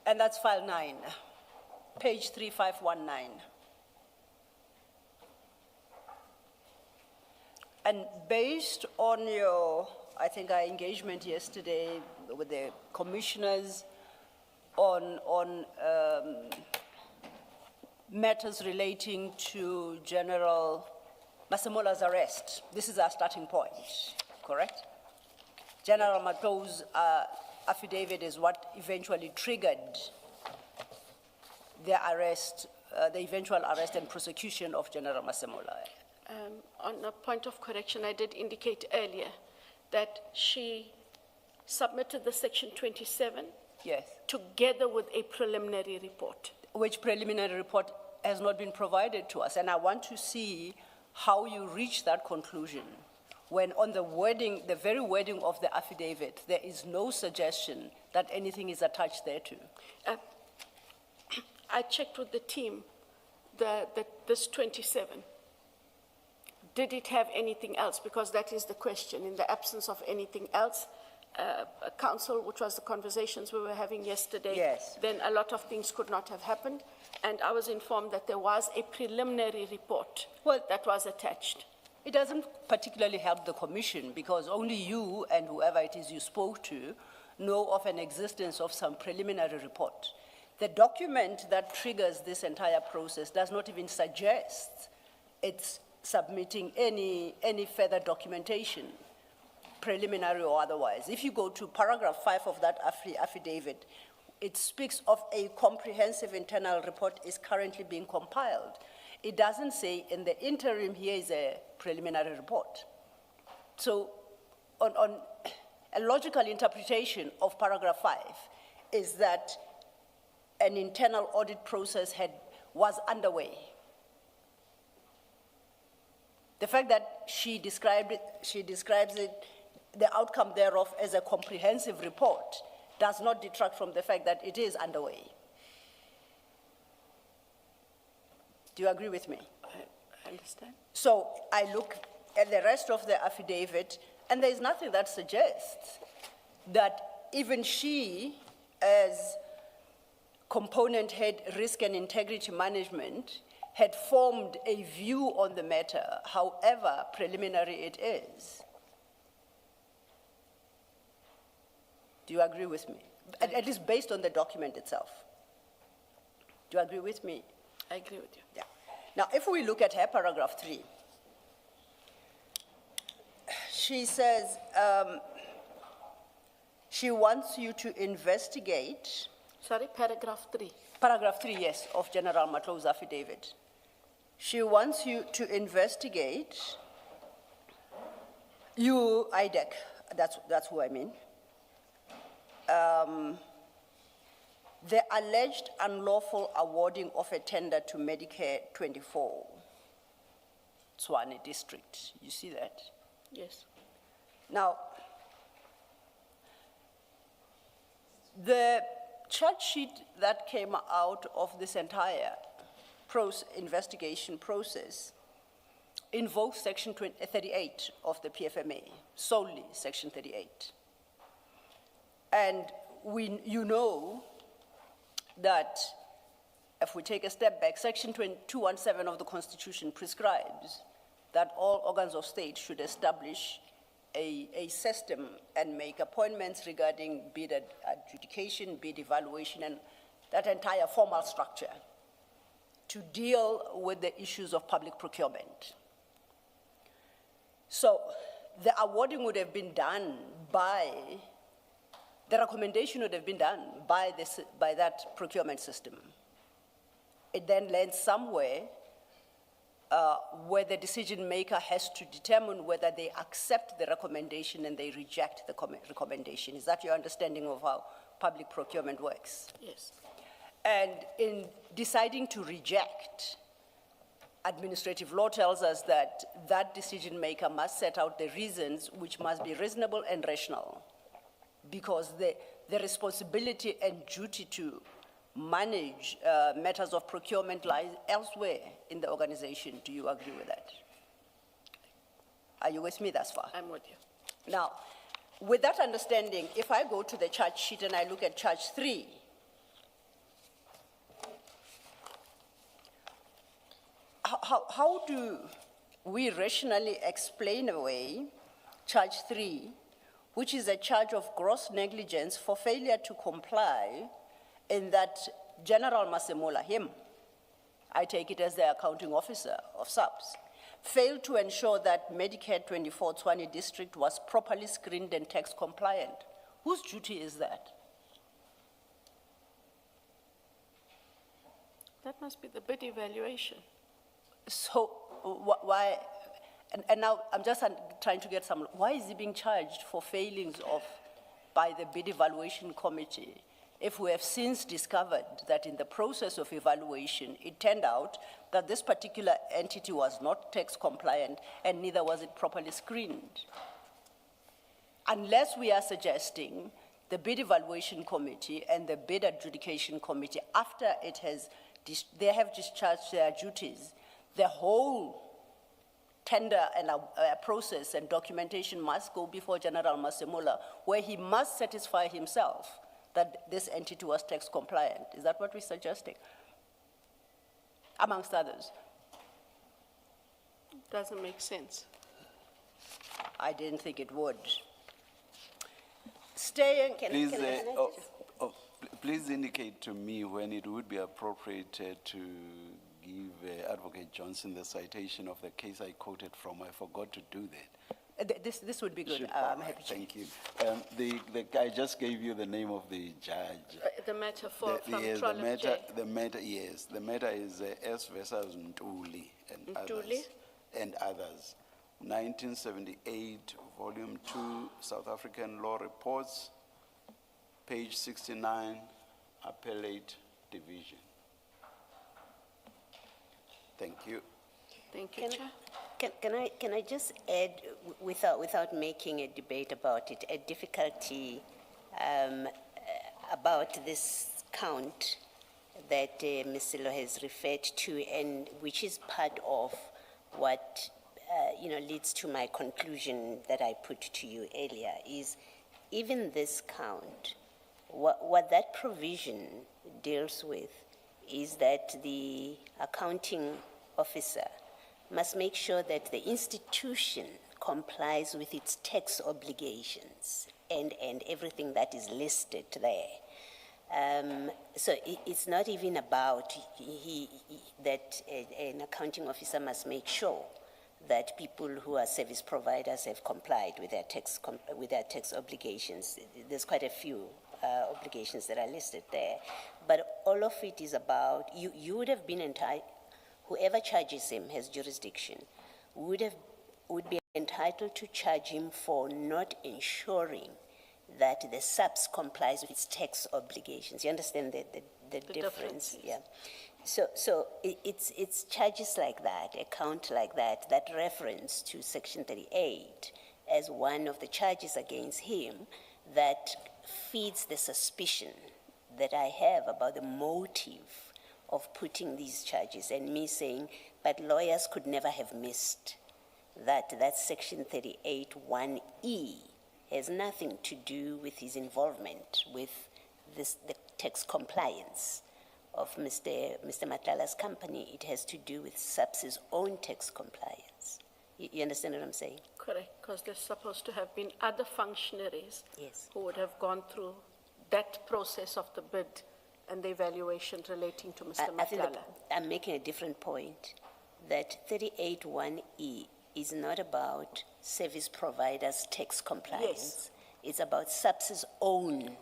And that's file 9, page 3519. And based on your, I think, our engagement yesterday with the commissioners on matters relating to General Masemola's arrest. This is our starting point, correct? General Mato's affidavit is what eventually triggered the arrest, the eventual arrest and prosecution of General Masemola. On a point of correction, I did indicate earlier that she submitted the Section 27 Yes. together with a preliminary report. Which preliminary report has not been provided to us. And I want to see how you reach that conclusion when on the wording, the very wording of the affidavit, there is no suggestion that anything is attached thereto. I checked with the team, this 27. Did it have anything else? Because that is the question. In the absence of anything else, council, which was the conversations we were having yesterday, Yes. then a lot of things could not have happened. And I was informed that there was a preliminary report that was attached. It doesn't particularly help the commission because only you and whoever it is you spoke to know of an existence of some preliminary report. The document that triggers this entire process does not even suggest it's submitting any further documentation, preliminary or otherwise. If you go to paragraph 5 of that affidavit, it speaks of a comprehensive internal report is currently being compiled. It doesn't say in the interim here is a preliminary report. So on a logical interpretation of paragraph 5 is that an internal audit process was underway. The fact that she describes it, the outcome thereof as a comprehensive report does not detract from the fact that it is underway. Do you agree with me? I understand. So I look at the rest of the affidavit, and there's nothing that suggests that even she, as component head risk and integrity management, had formed a view on the matter, however preliminary it is. Do you agree with me? At least based on the document itself. Do you agree with me? I agree with you. Yeah. Now, if we look at her paragraph 3, she says she wants you to investigate. Sorry, paragraph 3. Paragraph 3, yes, of General Matlo's affidavit. She wants you to investigate, you, IDAC, that's who I mean, the alleged unlawful awarding of a tender to Medicare 24, Tshwane district. You see that? Yes. Now, the charge sheet that came out of this entire investigation process invokes Section 38 of the PFMA, solely Section 38. And you know that if we take a step back, Section 217 of the Constitution prescribes that all organs of state should establish a system and make appointments regarding bid adjudication, bid evaluation, and that entire formal structure to deal with the issues of public procurement. So the awarding would have been done the recommendation would have been done by that procurement system. It then lands somewhere where the decision maker has to determine whether they accept the recommendation and they reject the recommendation. Is that your understanding of how public procurement works? Yes. And in deciding to reject, administrative law tells us that that decision maker must set out the reasons which must be reasonable and rational, because the responsibility and duty to manage matters of procurement lies elsewhere in the organization. Do you agree with that? Are you with me thus far? I'm with you. Now, with that understanding, if I go to the charge sheet and I look at charge 3, how do we rationally explain away charge 3, which is a charge of gross negligence for failure to comply, in that General Masemola, him, I take it as the accounting officer of SAPS, failed to ensure that Medicare 24 Tshwane district was properly screened and tax compliant. Whose duty is that? That must be the bid evaluation. So why, and now I'm just trying to get some, why is he being charged for failings by the bid evaluation committee if we have since discovered that in the process of evaluation, it turned out that this particular entity was not tax compliant and neither was it properly screened? Unless we are suggesting the bid evaluation committee and the bid adjudication committee, after they have discharged their duties, the whole tender and process and documentation must go before General Masemola, where he must satisfy himself that this entity was tax compliant. Is that what we're suggesting? Amongst others. Doesn't make sense. I didn't think it would. Staying. Please, please indicate to me when it would be appropriate to give Advocate Johnson the citation of the case I quoted from. I forgot to do that. This would be good. Should- I'm happy to. Thank you. I just gave you the name of the judge. The matter from Yes, Trollop J. the matter, yes. The matter is S versus Ntuli and Ntuli? others. And others. 1978, Volume 2, South African Law Reports, page 69, Appellate Division. Thank you. Thank you, Chair. Can I just add, without making a debate about it, a difficulty about this count that Ms. Silo has referred to, and which is part of what leads to my conclusion that I put to you earlier, is even this count, what that provision deals with is that the accounting officer must make sure that the institution complies with its tax obligations and everything that is listed there. So it's not even about that an accounting officer must make sure that people who are service providers have complied with their tax obligations. There's quite a few obligations that are listed there, but all of it is about you would have been entitled. Whoever charges him has jurisdiction, would be entitled to charge him for not ensuring that the SAPS complies with its tax obligations. You understand the difference? Yeah. So it's charges like that, a count like that reference to Section 38 as one of the charges against him that feeds the suspicion that I have about the motive of putting these charges, and me saying, but lawyers could never have missed that Section 38(1)(e) has nothing to do with his involvement with the tax compliance of Mr. Matlala's company. It has to do with SAPS's own tax compliance. You understand what I'm saying? Correct, because there's supposed to have been other functionaries Yes. who would have gone through that process of the bid and the evaluation relating to Mr. I think Matlala. I'm making a different point, that 38(1)(e) is not about service providers' tax compliance. Yes. It's about SAPS's own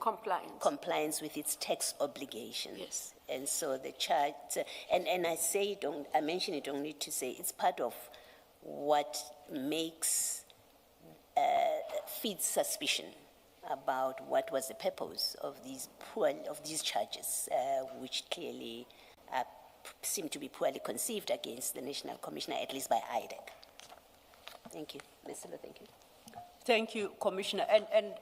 Compliance. with its tax obligations. Yes. And so the charge, and I mention it only to say it's part of what feeds suspicion about what was the purpose of these charges, which clearly seem to be poorly conceived against the National Commissioner, at least by IDAC. Thank you. Ms. Silo, thank you. Thank you, Commissioner. And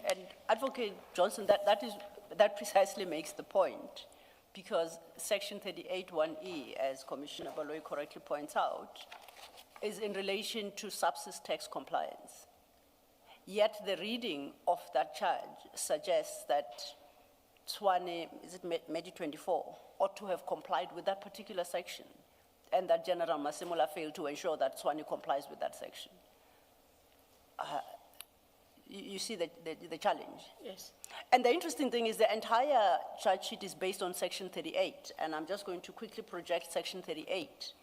Advocate Johnson, that precisely makes the point, because Section 38(1)(e), as Commissioner Baloyi correctly points out, is in relation to SAPS's tax compliance. Yet the reading of that charge suggests that Tshwane, is it Medi 24, ought to have complied with that particular section, and that General Masemola failed to ensure that Tshwane complies with that section. You see the challenge? Yes. And the interesting thing is the entire charge sheet is based on Section 38, and I'm just going to quickly project Section 38.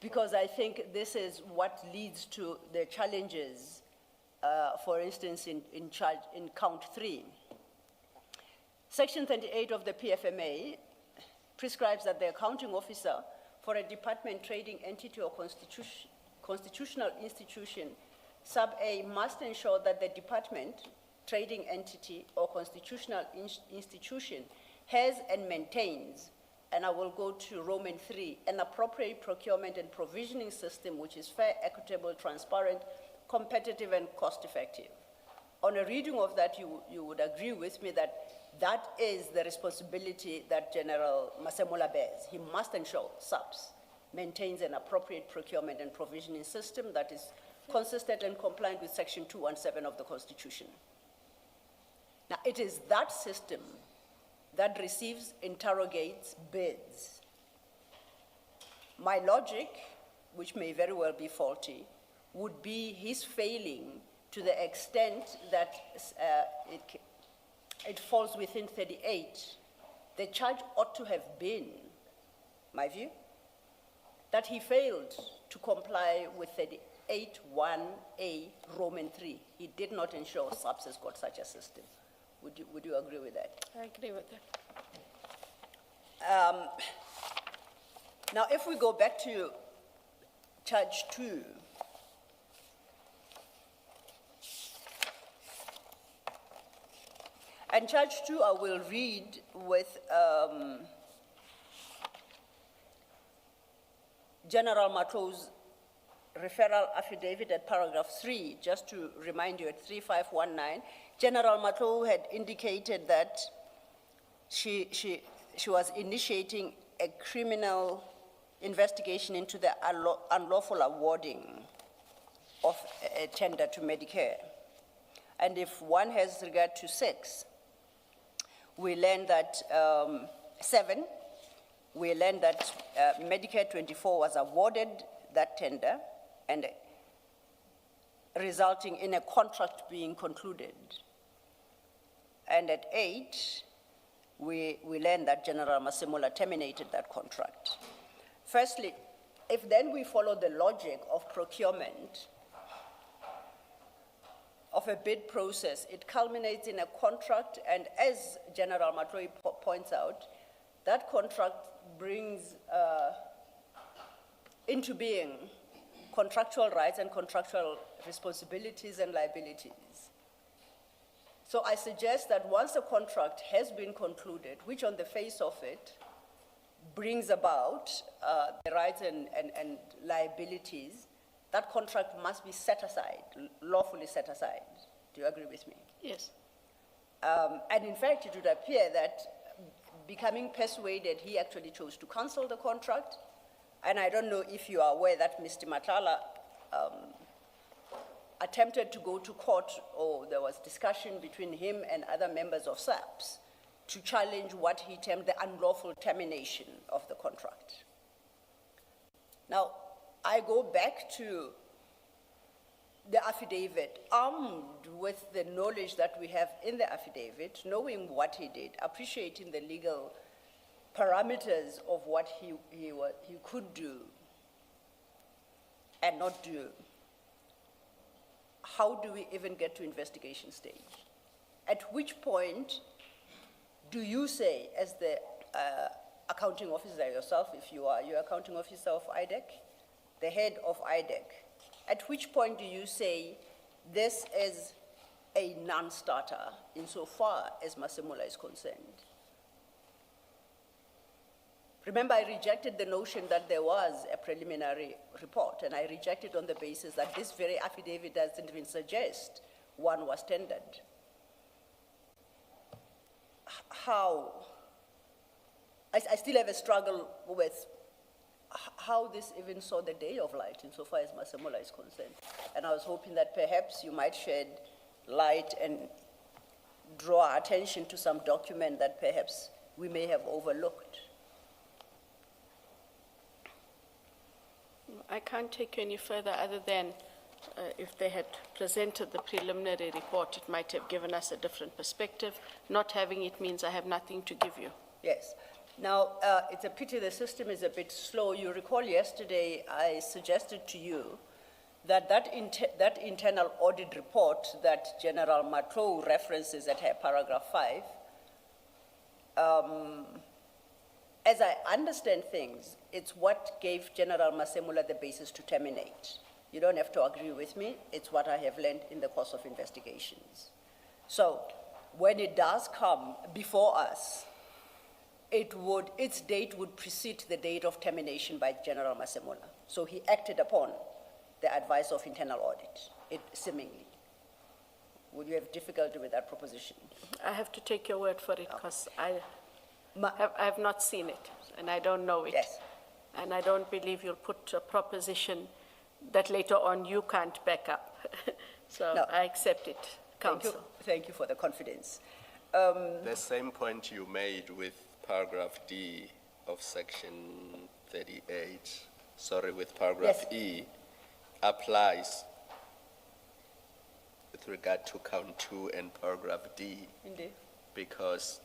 because I think this is what leads to the challenges, for instance, in count 3. Section 38 of the PFMA prescribes that the accounting officer for a department, trading entity, or constitutional institution, sub A, must ensure that the department, trading entity, or constitutional institution has and maintains, and I will go to Roman 3, an appropriate procurement and provisioning system which is fair, equitable, transparent, competitive, and cost-effective. On a reading of that, you would agree with me that that is the responsibility that General Masemola bears. He must ensure SAPS maintains an appropriate procurement and provisioning system that is consistent and compliant with Section 217 of the Constitution. Now, it is that system that receives, interrogates, bids. My logic, which may very well be faulty, would be his failing to the extent that it falls within 38. The charge ought to have been, my view, that he failed to comply with 38(1)(a) Roman 3. He did not ensure SAPS has got such a system. Would you agree with that? I agree with that. Now, if we go back to charge 2, and charge 2 I will read with General Matou's referral affidavit at paragraph 3, just to remind you, at 3519, General Matou had indicated that she was initiating a criminal investigation into the unlawful awarding of a tender to Medicare. And if one has regard to 6, we learned that 7, we learned that Medicare 24 was awarded that tender and resulting in a contract being concluded. And at 8, we learned that General Masemola terminated that contract. Firstly, if then we follow the logic of procurement, of a bid process, it culminates in a contract, and as General Matou points out, that contract brings into being contractual rights and contractual responsibilities and liabilities. So I suggest that once a contract has been concluded, which on the face of it brings about the rights and liabilities, that contract must be set aside, lawfully set aside. Do you agree with me? Yes. And in fact, it would appear that becoming persuaded, he actually chose to cancel the contract. And I don't know if you are aware that Mr. Matlala attempted to go to court, or there was discussion between him and other members of SAPS to challenge what he termed the unlawful termination of the contract. Now, I go back to the affidavit, armed with the knowledge that we have in the affidavit, knowing what he did, appreciating the legal parameters of what he could do and not do. How do we even get to investigation stage? At which point do you say, as the accounting officer yourself, if you are, you're accounting officer of IDAC, the head of IDAC, at which point do you say this is a non-starter insofar as Masemola is concerned? Remember, I rejected the notion that there was a preliminary report, and I rejected on the basis that this very affidavit doesn't even suggest one was tendered. How? I still have a struggle with how this even saw the day of light insofar as Masemola is concerned. And I was hoping that perhaps you might shed light and draw our attention to some document that perhaps we may have overlooked. I can't take you any further other than if they had presented the preliminary report, it might have given us a different perspective. Not having it means I have nothing to give you. Yes. Now, it's a pity the system is a bit slow. You recall yesterday I suggested to you that that internal audit report that General Matlow references at her paragraph 5, as I understand things, it's what gave General Masemula the basis to terminate. You don't have to agree with me. It's what I have learned in the course of investigations. So when it does come before us, its date would precede the date of termination by General Masemula. So he acted upon the advice of internal audit, seemingly. Would you have difficulty with that proposition? I have to take your word for it because I have not seen it and I don't know it. Yes. And I don't believe you'll put a proposition that later on you can't back up. So No. I accept it, Council. Thank you for the confidence. The same point you made with paragraph D of section 38, with paragraph Yes. E, applies with regard to count 2 and paragraph D. Indeed. Because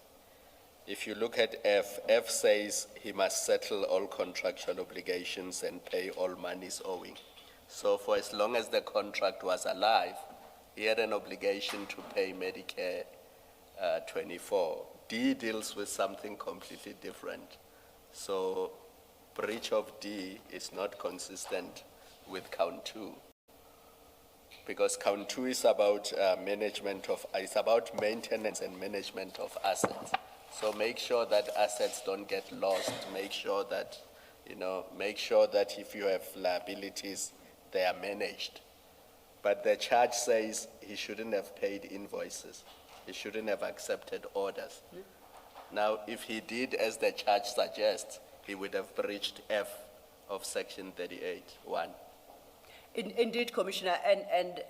if you look at F, F says he must settle all contractual obligations and pay all monies owing. So for as long as the contract was alive, he had an obligation to pay Medicare 24. D deals with something completely different. So breach of D is not consistent with count 2. Because count 2 is about it's about maintenance and management of assets. So make sure that assets don't get lost. Make sure that, if you have liabilities, they are managed. But the charge says he shouldn't have paid invoices. He shouldn't have accepted orders. Now, if he did as the charge suggests, he would have breached F of section 38(1). Indeed, Commissioner, and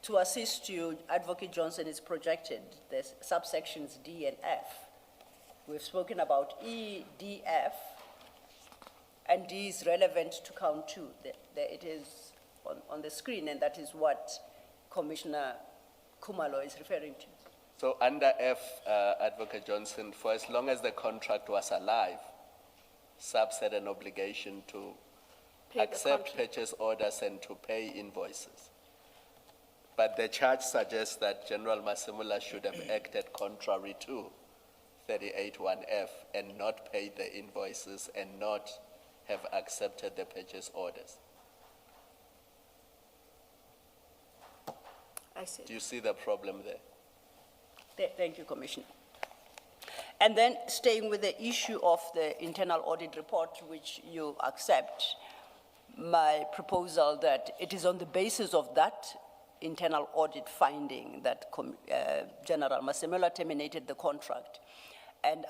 to assist you, Advocate Johnson is projected the subsections D and F. We've spoken about E, D, F, and D is relevant to count 2. It is on the screen, and that is what Commissioner Kumalo is referring to. So under F, Advocate Johnson, for as long as the contract was alive, SAPS had an obligation to Pay the accept contract. purchase orders and to pay invoices. But the charge suggests that General Masemula should have acted contrary to 38(1)F and not paid the invoices and not have accepted the purchase orders. I see. Do you see the problem there? Thank you, Commissioner. And then staying with the issue of the internal audit report, which you accept, my proposal that it is on the basis of that internal audit finding that General Masemula terminated the contract. And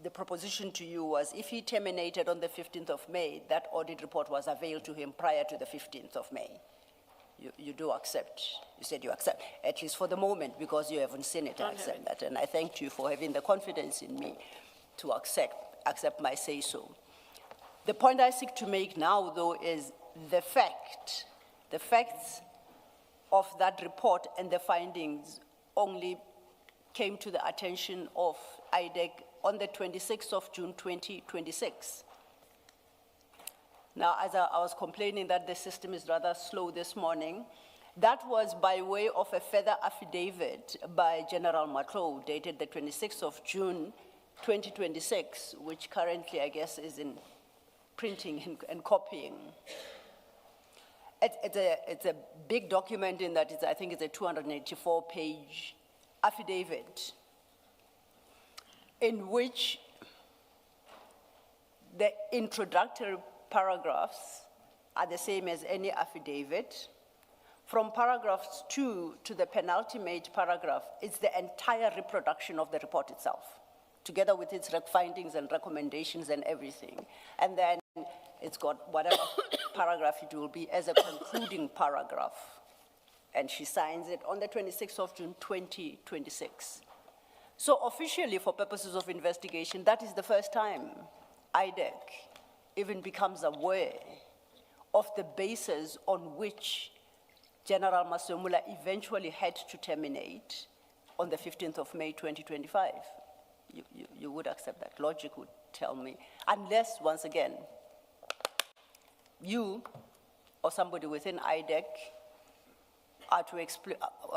the proposition to you was if he terminated on the 15th of May, that audit report was availed to him prior to the 15th of May. You do accept, you said you accept, at least for the moment, because you haven't seen it, I accept that. And I thank you for having the confidence in me to accept my say-so. The point I seek to make now, though, is the facts of that report and the findings only came to the attention of IDAC on the 26th of June, 2026. Now, as I was complaining that the system is rather slow this morning, that was by way of a further affidavit by General Matlow, dated the 26th of June, 2026, which currently, I guess, is in printing and copying. It's a big document in that I think it's a 284-page affidavit in which the introductory paragraphs are the same as any affidavit. From paragraphs 2 to the penultimate paragraph, it's the entire reproduction of the report itself, together with its findings and recommendations and everything. And then it's got whatever paragraph it will be as a concluding paragraph. And she signs it on the 26th of June, 2026. So officially, for purposes of investigation, that is the first time IDAC even becomes aware of the basis on which General Masemula eventually had to terminate on the 15th of May, 2025. you would accept that. Logic would tell me, unless, once again, you or somebody within IDAC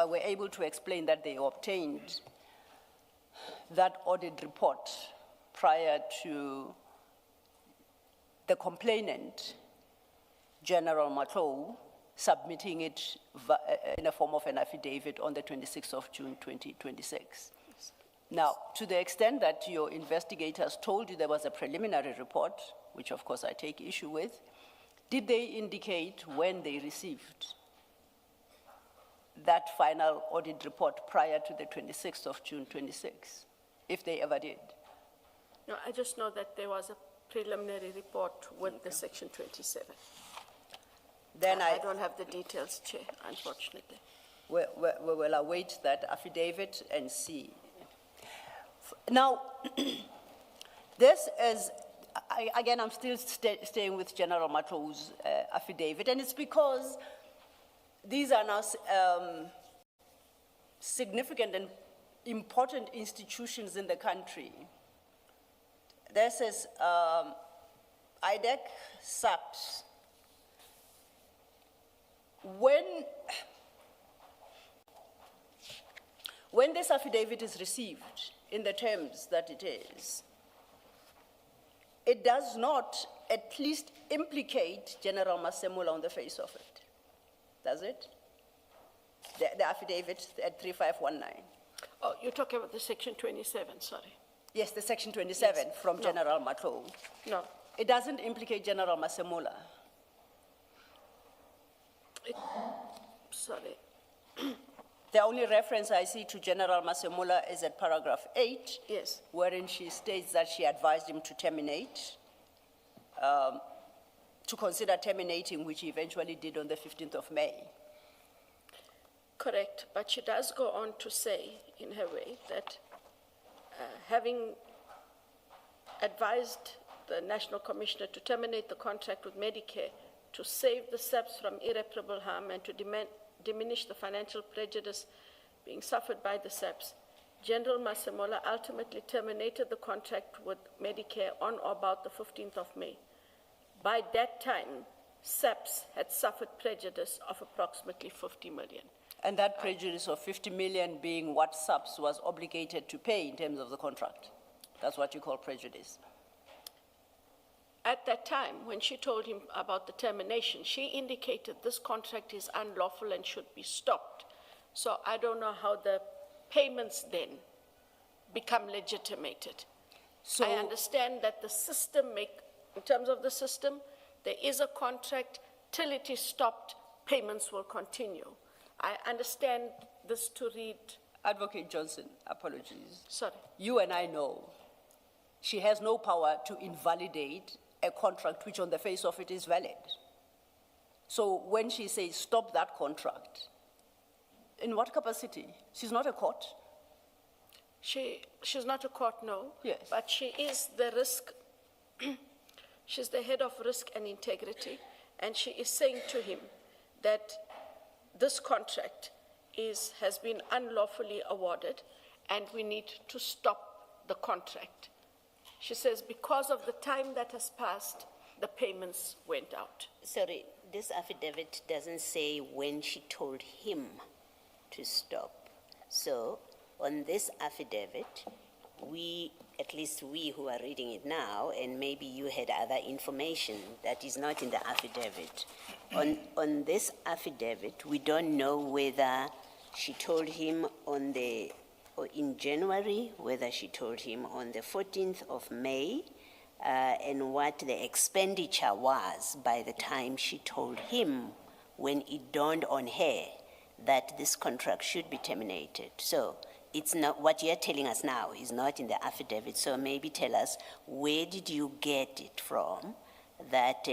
were able to explain that they obtained that audit report prior to the complainant, General Matlow, submitting it in a form of an affidavit on the 26th of June, 2026. Now, to the extent that your investigators told you there was a preliminary report, which of course I take issue with, did they indicate when they received that final audit report prior to the 26th of June, 26, if they ever did? No, I just know that there was a preliminary report with the Section 27. Then I don't have the details, Chair, unfortunately. We will await that affidavit and see. Now, this is, again, I'm still staying with General Matlow's affidavit, and it's because these are now significant and important institutions in the country. This is IDAC, SAPS. When this affidavit is received in the terms that it is, it does not at least implicate General Masemola on the face of it, does it? The affidavit at 3519. Oh, you're talking about the Section 27, sorry. Yes, the Section 27 Yes. from No. General Matlow. No, It doesn't implicate General Masemola. sorry. The only reference I see to General Masemola is at paragraph 8, Yes, wherein she states that she advised him to terminate, to consider terminating, which he eventually did on the 15th of May. correct. But she does go on to say, in her way, that having advised the National Commissioner to terminate the contract with Medicare to save the SAPS from irreparable harm and to diminish the financial prejudice being suffered by the SAPS, General Masemola ultimately terminated the contract with Medicare on or about the 15th of May. By that time, SAPS had suffered prejudice of approximately 50 million. And that prejudice of 50 million being what SAPS was obligated to pay in terms of the contract. That's what you call prejudice. At that time, when she told him about the termination, she indicated this contract is unlawful and should be stopped. So I don't know how the payments then become legitimated. So- I understand that the system in terms of the system, there is a contract, till it is stopped, payments will continue. I understand this to read, Advocate Johnson, apologies. sorry, You and I know she has no power to invalidate a contract which on the face of it is valid. So when she says stop that contract, in what capacity? She's not a court. she's not a court, no. Yes. But she is the risk, she's the head of risk and integrity, and she is saying to him that this contract has been unlawfully awarded and we need to stop the contract. She says because of the time that has passed, the payments went out. Sorry, this affidavit doesn't say when she told him to stop. So on this affidavit, at least we who are reading it now, and maybe you had other information that is not in the affidavit. On this affidavit, we don't know whether she told him in January, whether she told him on the 14th of May, and what the expenditure was by the time she told him when it dawned on her that this contract should be terminated. So it's not, what you're telling us now is not in the affidavit, so maybe tell us, where did you get it from that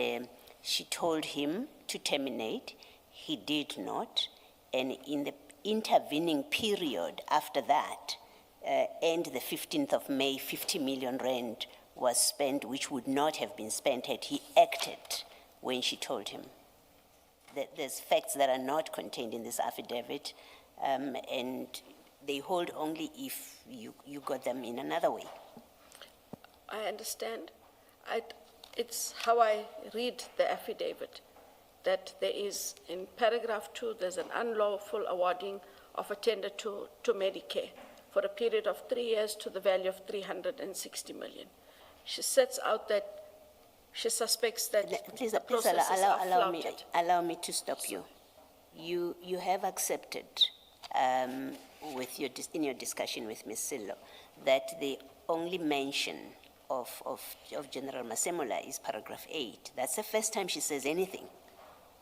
she told him to terminate, he did not, and in the intervening period after that, and the 15th of May, 50 million rand was spent, which would not have been spent had he acted when she told him. There's facts that are not contained in this affidavit, and they hold only if you got them in another way. I understand. It's how I read the affidavit, that there is, in paragraph 2, there's an unlawful awarding of a tender to Medicare for a period of 3 years to the value of 360 million. She sets out that she suspects that Please the processes are flouted. allow me to stop you. You have accepted with in your discussion with Ms. Sillo that the only mention of General Masemola is paragraph 8. That's the first time she says anything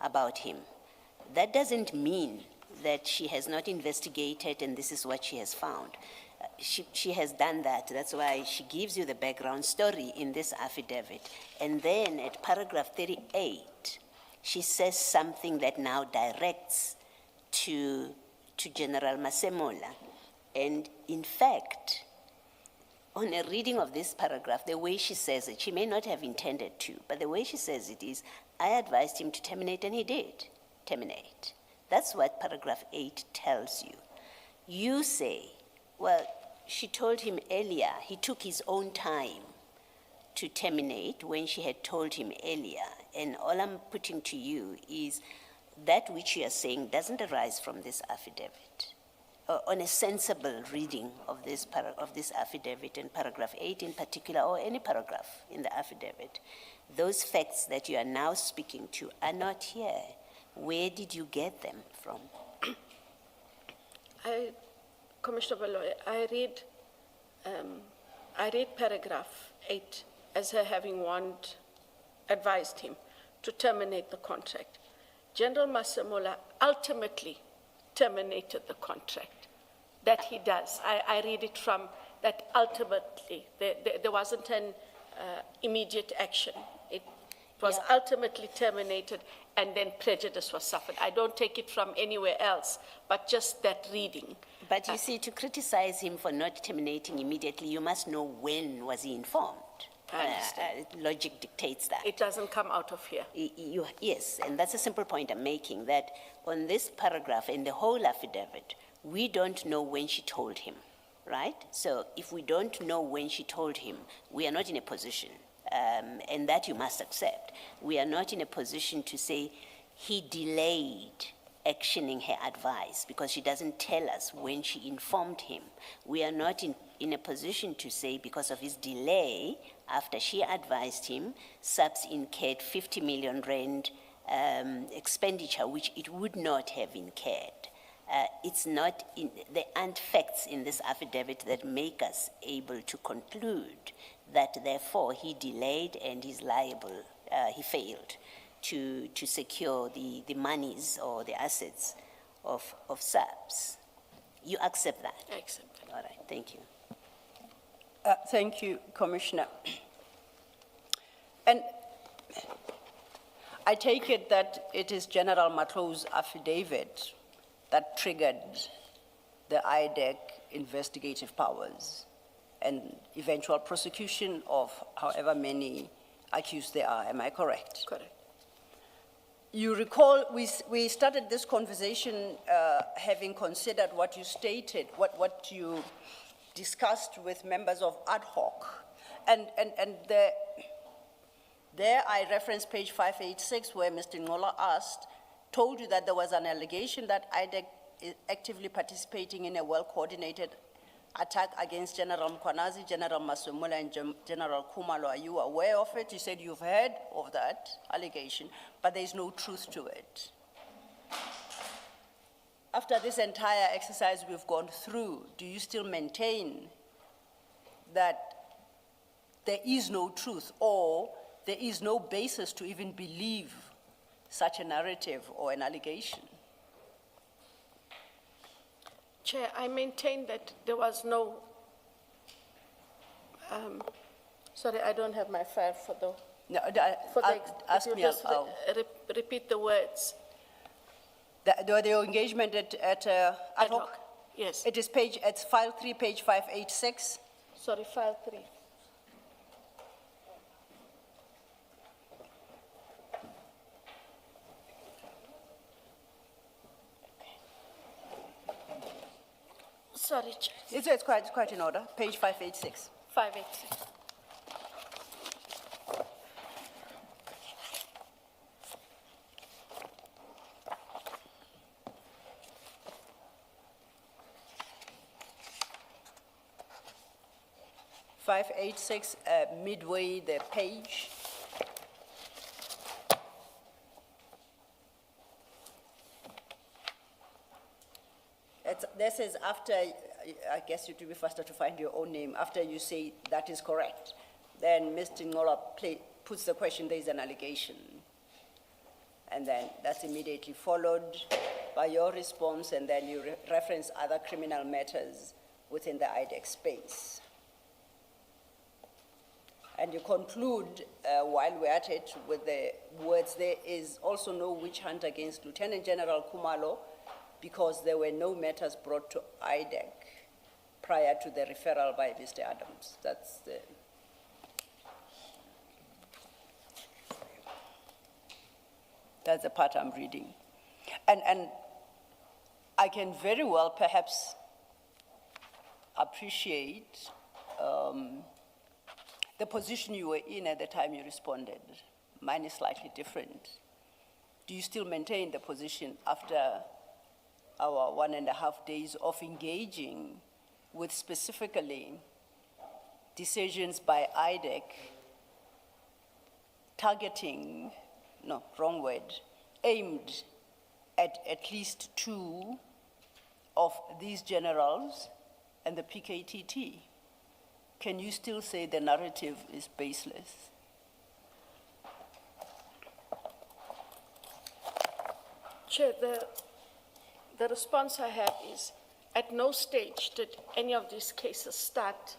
about him. That doesn't mean that she has not investigated and this is what she has found. She has done that. That's why she gives you the background story in this affidavit. And then at paragraph 38, she says something that now directs to General Masemola. And in fact, on a reading of this paragraph, the way she says it, she may not have intended to, but the way she says it is, I advised him to terminate, and he did terminate. That's what paragraph 8 tells you. You say, well, she told him earlier, he took his own time to terminate when she had told him earlier. And all I'm putting to you is that which you are saying doesn't arise from this affidavit. On a sensible reading of this affidavit, and paragraph 8 in particular, or any paragraph in the affidavit, those facts that you are now speaking to are not here. Where did you get them from? Commissioner Baloy, I read paragraph 8 as her having advised him to terminate the contract. General Masemola ultimately terminated the contract. That he does. I read it from that ultimately. There wasn't an immediate action. It was ultimately terminated and then prejudice was suffered. I don't take it from anywhere else, but just that reading. But you see, to criticize him for not terminating immediately, you must know when was he informed. I understand. Logic dictates that. It doesn't come out of here. Yes, and that's a simple point I'm making, that on this paragraph in the whole affidavit, we don't know when she told him, right? So if we don't know when she told him, we are not in a position, and that you must accept. We are not in a position to say he delayed actioning her advice because she doesn't tell us when she informed him. We are not in a position to say because of his delay, after she advised him, SAPS incurred 50 million rand expenditure, which it would not have incurred. There aren't facts in this affidavit that make us able to conclude that therefore he delayed and he's liable, he failed to secure the monies or the assets of SAPS. You accept that? I accept that. All right, thank you. Thank you, Commissioner. And I take it that it is General Matlow's affidavit that triggered the IDAC investigative powers and eventual prosecution of however many accused there are. Am I correct? Correct. You recall we started this conversation having considered what you stated, what you discussed with members of ad hoc. And there I referenced page 586 where Mr. Ngola told you that there was an allegation that IDAC is actively participating in a well-coordinated attack against General Mkhwanazi, General Masemola, and General Khumalo. Are you aware of it? You said you've heard of that allegation, but there's no truth to it. After this entire exercise we've gone through, do you still maintain that there is no truth or there is no basis to even believe such a narrative or an allegation? Chair, I maintain that there was no, sorry, I don't have my file for the, No, if you just repeat the words. The engagement at ad hoc? Yes. It's file 3, page 586. Sorry, file 3. Sorry, Chair. It's quite in order. Page 586. 586. Midway the page. This is after, I guess it will be faster to find your own name, after you say that is correct. Then Mr. Ngola puts the question, there is an allegation. And then that's immediately followed by your response, and then you reference other criminal matters within the IDAC space. And you conclude, while we're at it, with the words, there is also no witch hunt against Lieutenant General Kumalo because there were no matters brought to IDAC prior to the referral by Mr. Adams. That's the part I'm reading. And I can very well perhaps appreciate the position you were in at the time you responded. Mine is slightly different. Do you still maintain the position after our 1.5 days of engaging with specifically decisions by IDAC targeting, no, wrong word, aimed at least 2 of these generals and the PKTT? Can you still say the narrative is baseless? Chair, the response I have is, at no stage did any of these cases start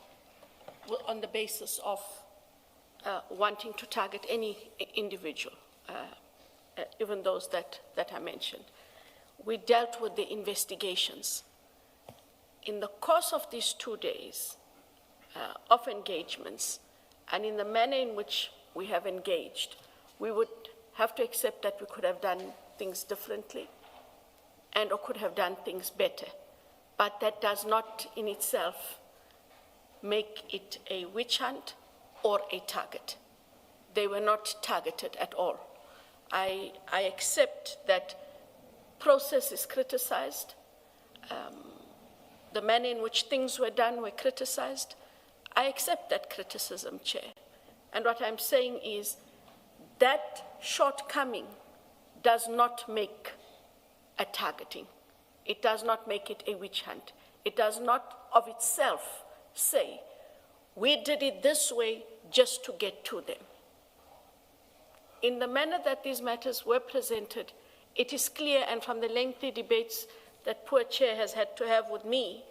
on the basis of wanting to target any individual, even those that I mentioned. We dealt with the investigations. In the course of these 2 days of engagements, and in the manner in which we have engaged, we would have to accept that we could have done things differently and or could have done things better. But that does not in itself make it a witch hunt or a target. They were not targeted at all. I accept that process is criticized. The manner in which things were done were criticized. I accept that criticism, Chair. And what I'm saying is that shortcoming does not make a targeting. It does not make it a witch hunt. It does not of itself say, we did it this way just to get to them. In the manner that these matters were presented, it is clear, and from the lengthy debates that poor Chair has had to have with me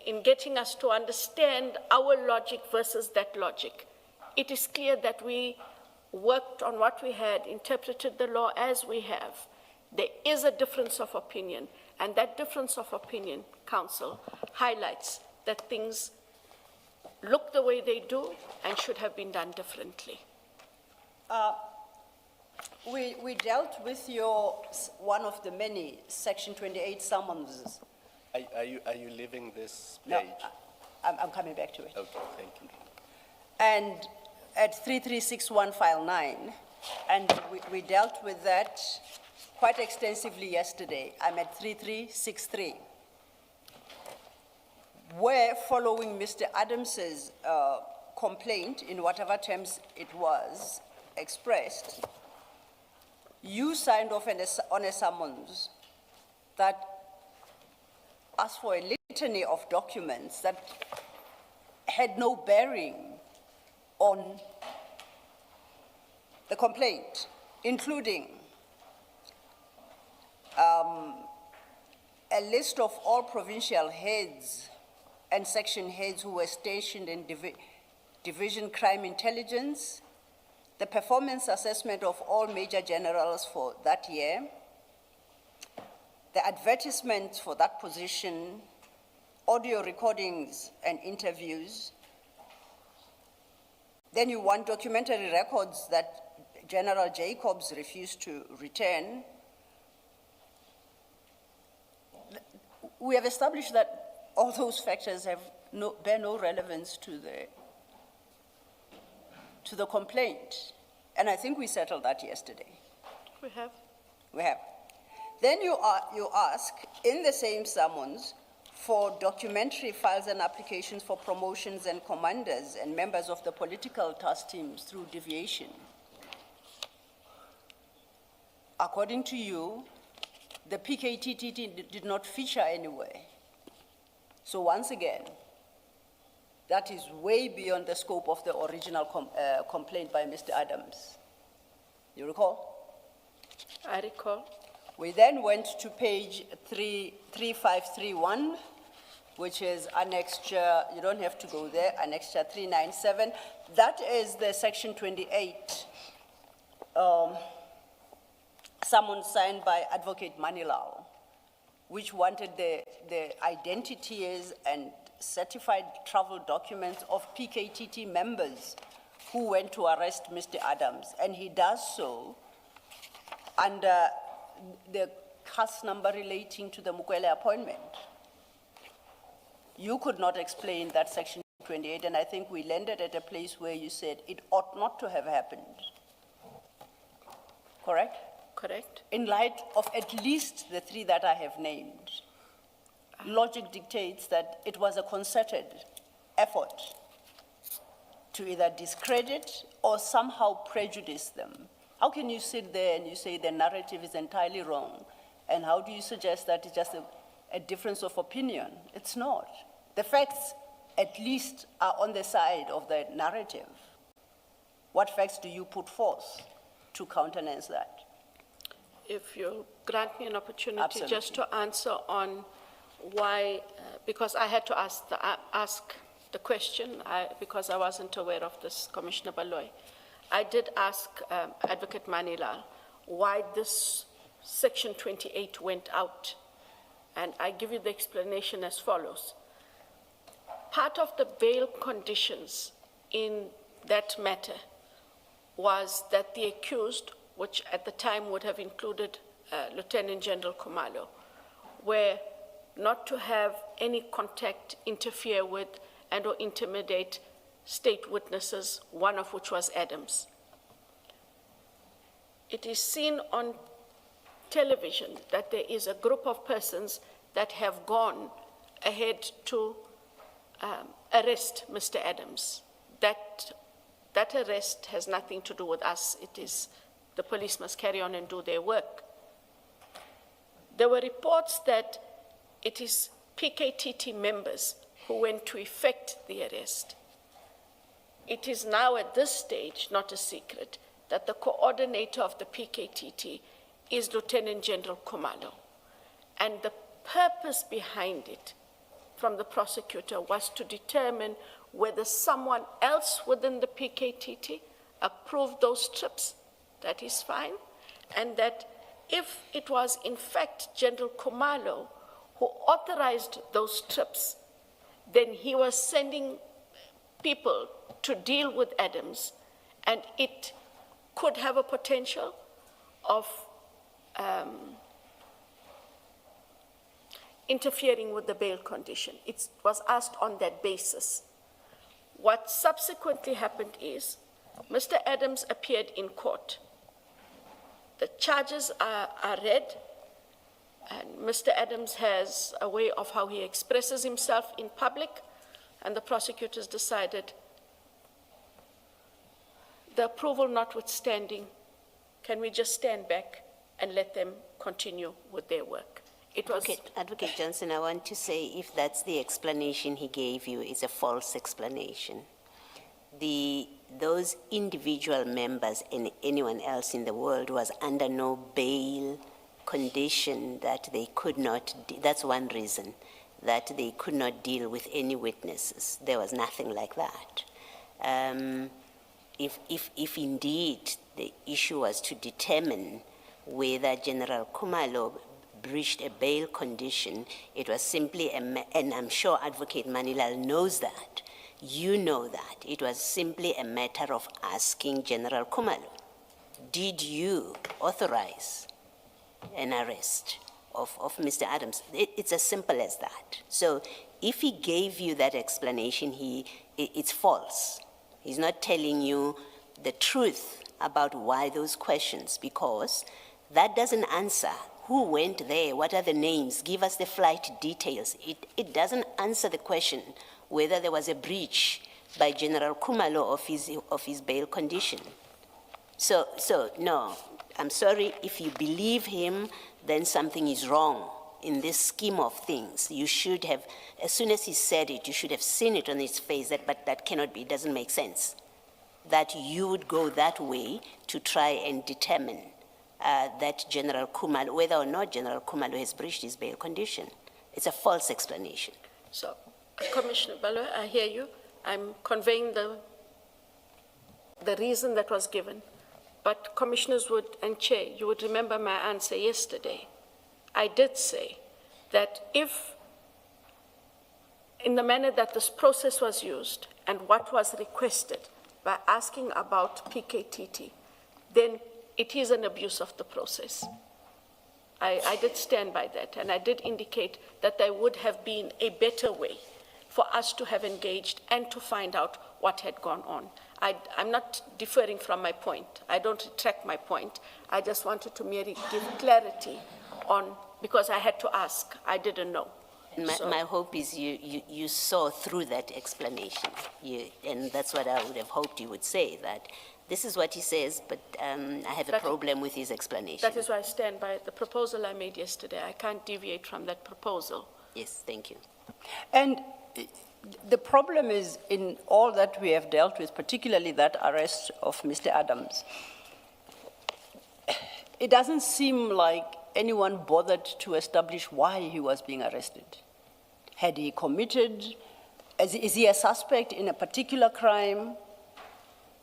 in getting us to understand our logic versus that logic, it is clear that we worked on what we had, interpreted the law as we have. There is a difference of opinion, and that difference of opinion, Council, highlights that things look the way they do and should have been done differently. We dealt with your, one of the many Section 28 summonses. Are you leaving this No, page? I'm coming back to it. Okay, thank you. And at 3361 file 9, and we dealt with that quite extensively yesterday. I'm at 3363. Where, following Mr. Adams's complaint, in whatever terms it was expressed, you signed off on a summons that asked for a litany of documents that had no bearing on the complaint, including a list of all provincial heads and section heads who were stationed in Division Crime Intelligence, the performance assessment of all major generals for that year, the advertisements for that position, audio recordings and interviews. Then you want documentary records that General Jacobs refused to return. We have established that all those factors bear no relevance to the complaint. And I think we settled that yesterday. We have. We have. Then you ask, in the same summons, for documentary files and applications for promotions and commanders and members of the political task teams through deviation. According to you, the PKTT did not feature anywhere. So once again, that is way beyond the scope of the original complaint by Mr. Adams. You recall? I recall. We then went to page 3531, which is annexure, you don't have to go there, annexure 397. That is the section 28, someone signed by Advocate Manilal, which wanted the identities and certified travel documents of PKTT members who went to arrest Mr. Adams. And he does so under the cast number relating to the Mukwele appointment. You could not explain that section 28, and I think we landed at a place where you said it ought not to have happened. Correct? Correct. In light of at least the three that I have named, logic dictates that it was a concerted effort to either discredit or somehow prejudice them. How can you sit there and you say the narrative is entirely wrong? And how do you suggest that it's just a difference of opinion? It's not. The facts, at least, are on the side of the narrative. What facts do you put forth to countenance that? If you grant me an opportunity Absolutely. just to answer on why, because I had to ask the question because I wasn't aware of this, Commissioner Baloy. I did ask Advocate Manilal why this section 28 went out, and I give you the explanation as follows. Part of the bail conditions in that matter was that the accused, which at the time would have included Lieutenant General Khumalo, were not to have any contact, interfere with, and or intimidate state witnesses, one of which was Adams. It is seen on television that there is a group of persons that have gone ahead to arrest Mr. Adams. That arrest has nothing to do with us. It is the police must carry on and do their work. There were reports that it is PKTT members who went to effect the arrest. It is now at this stage not a secret that the coordinator of the PKTT is Lieutenant General Khumalo. And the purpose behind it from the prosecutor was to determine whether someone else within the PKTT approved those trips, that is fine, and that if it was in fact General Khumalo who authorized those trips, then he was sending people to deal with Adams, and it could have a potential of interfering with the bail condition. It was asked on that basis. What subsequently happened is Mr. Adams appeared in court. The charges are read, and Mr. Adams has a way of how he expresses himself in public, and the prosecutors decided, the approval notwithstanding, can we just stand back and let them continue with their work? It was Advocate Johnson, I want to say if that's the explanation he gave you, it's a false explanation. Those individual members and anyone else in the world was under no bail condition that they could not, that's one reason, that they could not deal with any witnesses. There was nothing like that. If indeed the issue was to determine whether General Khumalo breached a bail condition, it was simply, and I'm sure Advocate Manilal knows that, you know that, it was simply a matter of asking General Khumalo, did you authorize an arrest of Mr. Adams. It's as simple as that. So if he gave you that explanation, it's false. He's not telling you the truth about why those questions, because that doesn't answer who went there, what are the names, give us the flight details. It doesn't answer the question whether there was a breach by General Kumalo of his bail condition. So no, I'm sorry, if you believe him, then something is wrong in this scheme of things. You should have, as soon as he said it, you should have seen it on his face, but that cannot be, it doesn't make sense. That you would go that way to try and determine that General Kumalo, whether or not General Kumalo has breached his bail condition. It's a false explanation. So, Commissioner Balwe, I hear you. I'm conveying the reason that was given. But Commissioners would, and Chair, you would remember my answer yesterday. I did say that if, in the manner that this process was used and what was requested by asking about PKTT, then it is an abuse of the process. I did stand by that, and I did indicate that there would have been a better way for us to have engaged and to find out what had gone on. I'm not deferring from my point. I don't retract my point. I just wanted to merely give clarity on, because I had to ask. I didn't know. My hope is you saw through that explanation. And that's what I would have hoped you would say, that this is what he says, but I have a problem with his explanation. That is why I stand by the proposal I made yesterday. I can't deviate from that proposal. Yes, thank you. And the problem is, in all that we have dealt with, particularly that arrest of Mr. Adams, it doesn't seem like anyone bothered to establish why he was being arrested. Had he committed, is he a suspect in a particular crime?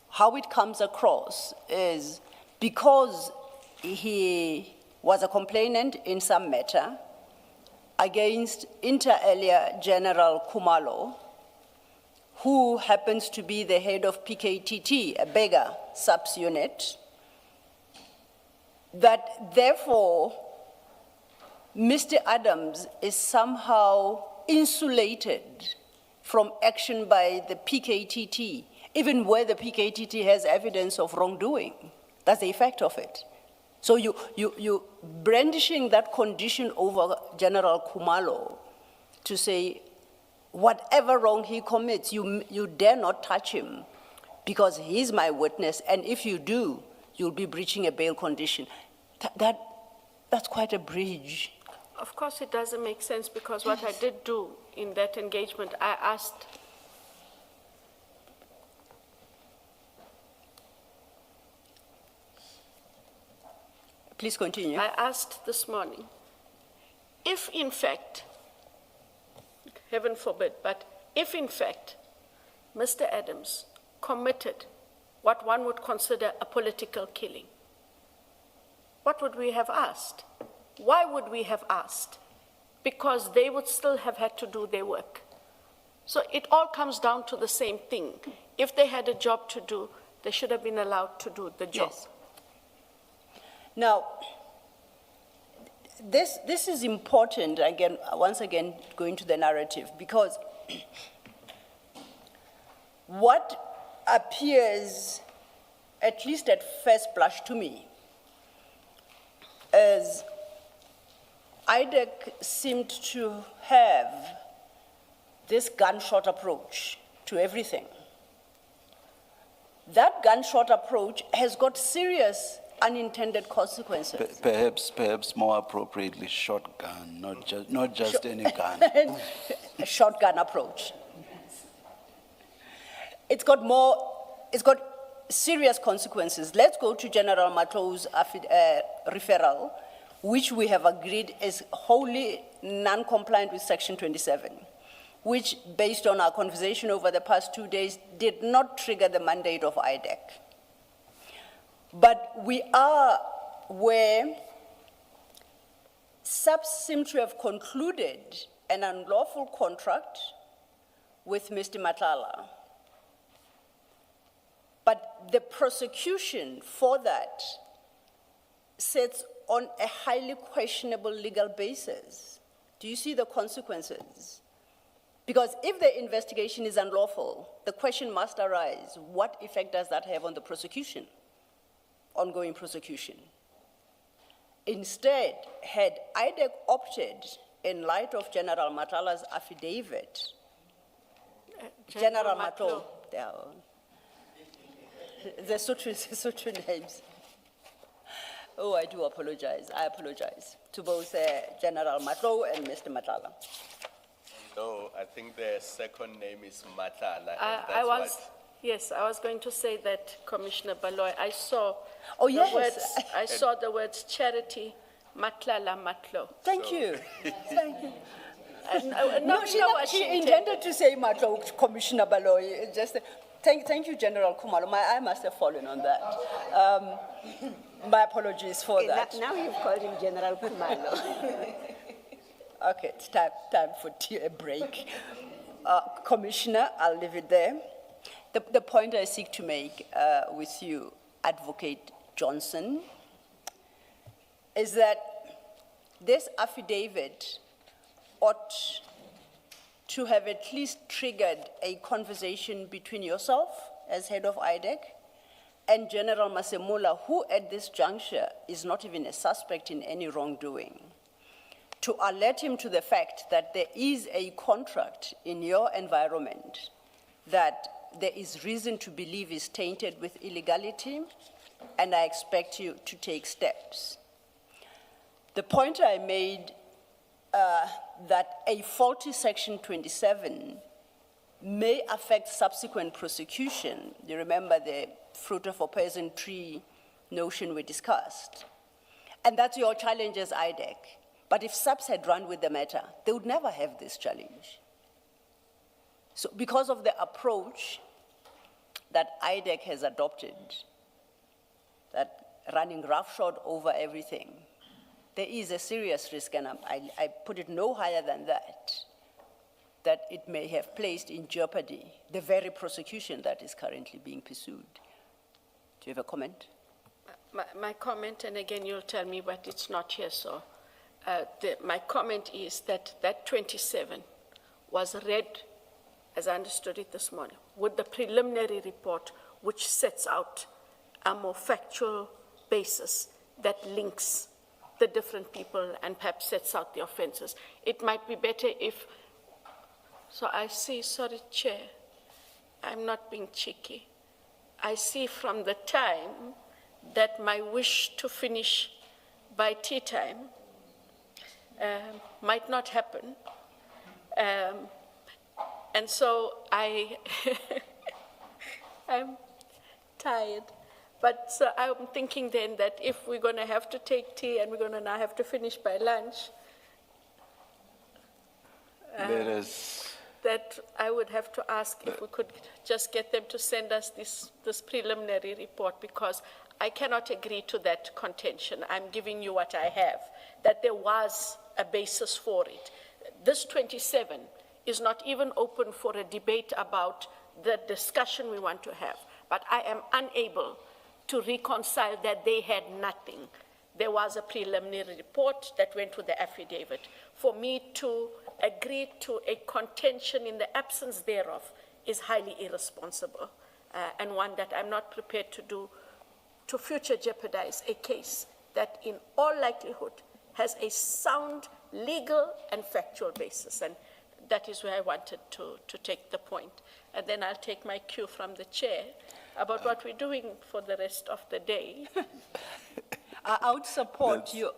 How it comes across is because he was a complainant in some matter against inter alia General Kumalo, who happens to be the head of PKTT, a beggar SAPS unit, that therefore Mr. Adams is somehow insulated from action by the PKTT, even where the PKTT has evidence of wrongdoing. That's the effect of it. So you brandishing that condition over General Kumalo to say, whatever wrong he commits, you dare not touch him because he's my witness, and if you do, you'll be breaching a bail condition. That's quite a bridge. Of course it doesn't make sense, because what I did do in that engagement, I asked Please continue. I asked this morning, if in fact, heaven forbid, but if in fact Mr. Adams committed what one would consider a political killing, what would we have asked? Why would we have asked? Because they would still have had to do their work. So it all comes down to the same thing. If they had a job to do, they should have been allowed to do the job. Yes. Now, this is important, again, once again, going to the narrative, because what appears, at least at first blush to me, is IDAC seemed to have this gunshot approach to everything. That gunshot approach has got serious unintended consequences. Perhaps more appropriately, shotgun, not just any gun. A shotgun approach. It's got serious consequences. Let's go to General Matlou's referral, which we have agreed is wholly non-compliant with Section 27, which, based on our conversation over the past 2 days, did not trigger the mandate of IDAC. But we are where SAPS seem to have concluded an unlawful contract with Mr. Madlanga. But the prosecution for that sets on a highly questionable legal basis. Do you see the consequences? Because if the investigation is unlawful, the question must arise, what effect does that have on the prosecution, ongoing prosecution? Instead, had IDAC opted, in light of General Matlala's affidavit, General Matlo, the Sotho names. Oh, I do apologize. I apologize to both General Matlo and Mr. Matlala. No, I think the second name is Matlala. Yes, I was going to say that, Commissioner Baloy, I saw Oh, the yes. words, I saw the words Charity Matlala Matlo. Thank you. Thank you. No, she intended to say Matlo, Commissioner Baloy. Just thank you, General Kumalo. I must have fallen on that. My apologies for that. Now you've called him General Kumalo. Okay, it's time for a break. Commissioner, I'll leave it there. The point I seek to make with you, Advocate Johnson, is that this affidavit ought to have at least triggered a conversation between yourself as head of IDAC and General Masemula, who at this juncture is not even a suspect in any wrongdoing, to alert him to the fact that there is a contract in your environment that there is reason to believe is tainted with illegality, and I expect you to take steps. The point I made that a faulty Section 27 may affect subsequent prosecution. You remember the fruit of a poison tree notion we discussed. And that's your challenge as IDAC. But if SAPS had run with the matter, they would never have this challenge. So because of the approach that IDAC has adopted, that running roughshod over everything, there is a serious risk, and I put it no higher than that it may have placed in jeopardy the very prosecution that is currently being pursued. Do you have a comment? My comment, and again, you'll tell me, but it's not here, so my comment is that that 27 was read, as I understood it this morning, with the preliminary report, which sets out a more factual basis that links the different people and perhaps sets out the offenses. It might be better if, so I see, sorry, Chair, I'm not being cheeky. I see from the time that my wish to finish by tea time might not happen. And so I'm tired. But so I'm thinking then that if we're going to have to take tea and we're going to now have to finish by lunch, that I would have to ask if we could just get them to send us this preliminary report, because I cannot agree to that contention. I'm giving you what I have, that there was a basis for it. This 27 is not even open for a debate about the discussion we want to have, but I am unable to reconcile that they had nothing. There was a preliminary report that went with the affidavit. For me to agree to a contention in the absence thereof is highly irresponsible, and one that I'm not prepared to do to future jeopardize a case that in all likelihood has a sound legal and factual basis. And that is where I wanted to take the point. And then I'll take my cue from the chair about what we're doing for the rest of the day. I would support you.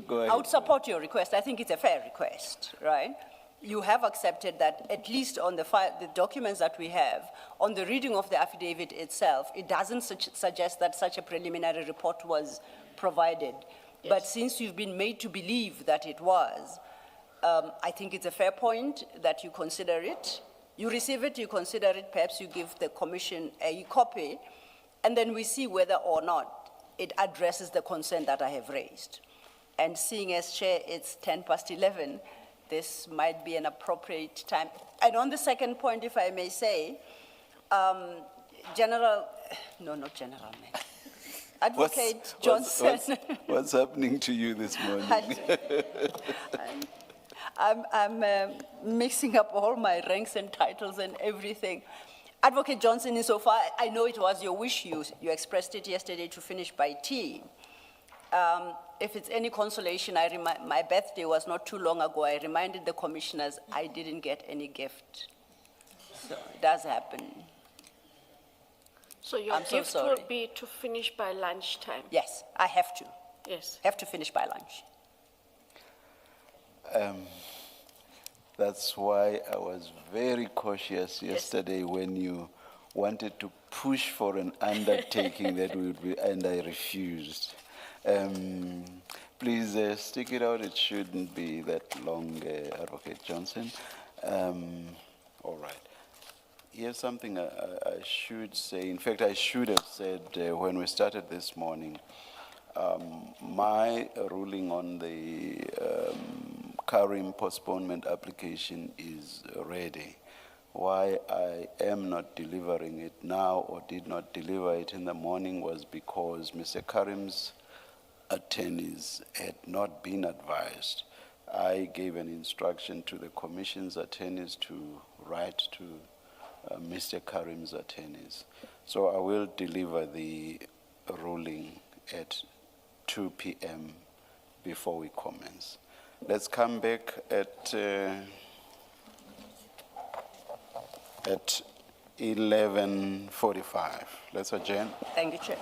Go ahead. I would support your request. I think it's a fair request, right? You have accepted that, at least on the documents that we have, on the reading of the affidavit itself, it doesn't suggest that such a preliminary report was provided. Yes. But since you've been made to believe that it was, I think it's a fair point that you consider it. You receive it, you consider it, perhaps you give the commission a copy, and then we see whether or not it addresses the concern that I have raised. And seeing as chair, it's 11:10, this might be an appropriate time. And on the second point, if I may say, not General, man. Advocate Johnson. What's happening to you this morning? I'm mixing up all my ranks and titles and everything. Advocate Johnson, insofar, I know it was your wish, you expressed it yesterday to finish by tea. If it's any consolation, my birthday was not too long ago. I reminded the commissioners I didn't get any gift. So it does happen. So your I'm so gift will sorry. be to finish by lunchtime? Yes, I have to. Yes. Have to finish by lunch. That's why I was very cautious yesterday when you wanted to push for an undertaking that would be, and I refused. Please stick it out. It shouldn't be that long, Advocate Johnson. All right. Here's something I should say. In fact, I should have said when we started this morning, my ruling on the Karim postponement application is ready. Why I am not delivering it now or did not deliver it in the morning was because Mr. Karim's attorneys had not been advised. I gave an instruction to the Commission's attorneys to write to Mr. Karim's attorneys. So I will deliver the ruling at 2 p.m. before we commence. Let's come back at 11:45. Let's adjourn. Thank you, Chair.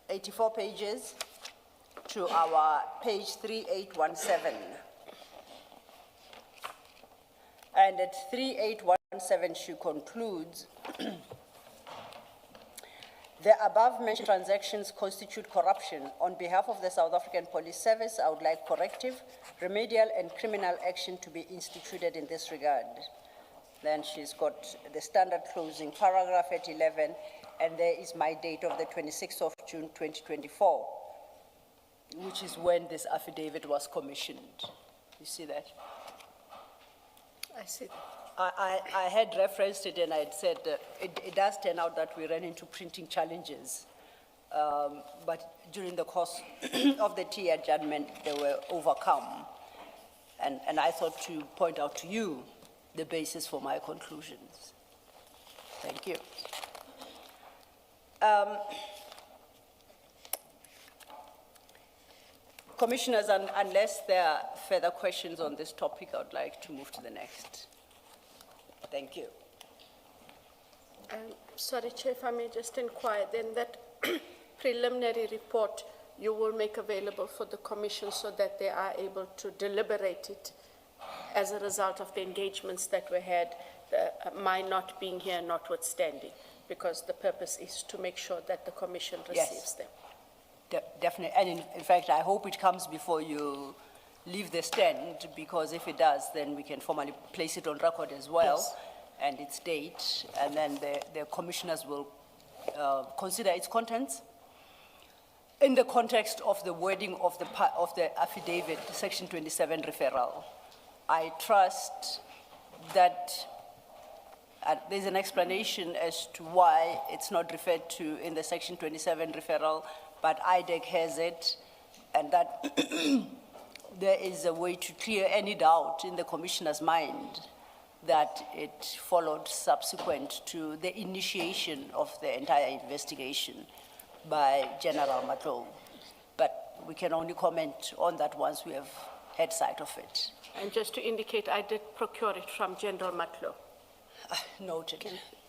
84 pages to our page 3817. And at 3817, she concludes, the above-mentioned transactions constitute corruption. On behalf of the South African Police Service, I would like corrective, remedial, and criminal action to be instituted in this regard. Then she's got the standard closing paragraph at 11, and there is my date of the 26th of June, 2024, which is when this affidavit was commissioned. You see that? I see. I had referenced it and I had said it does turn out that we ran into printing challenges. But during the course of the tea adjournment, they were overcome. And I thought to point out to you the basis for my conclusions. Thank you. Commissioners, unless there are further questions on this topic, I would like to move to the next. Thank you. Sorry, Chair, if I may just inquire, then that preliminary report you will make available for the Commission so that they are able to deliberate it as a result of the engagements that we had, my not being here notwithstanding, because the purpose is to make sure that the Commission receives them. Definitely, and in fact, I hope it comes before you leave the stand, because if it does, then we can formally place it on record as well, Yes. and its date, and then the commissioners will consider its contents in the context of the wording of the affidavit, Section 27 referral. I trust that there's an explanation as to why it's not referred to in the Section 27 referral, but IDAC has it, and that there is a way to clear any doubt in the commissioner's mind that it followed subsequent to the initiation of the entire investigation by General Matlow. But we can only comment on that once we have had sight of it. And just to indicate, I did procure it from General Matlow. Noted.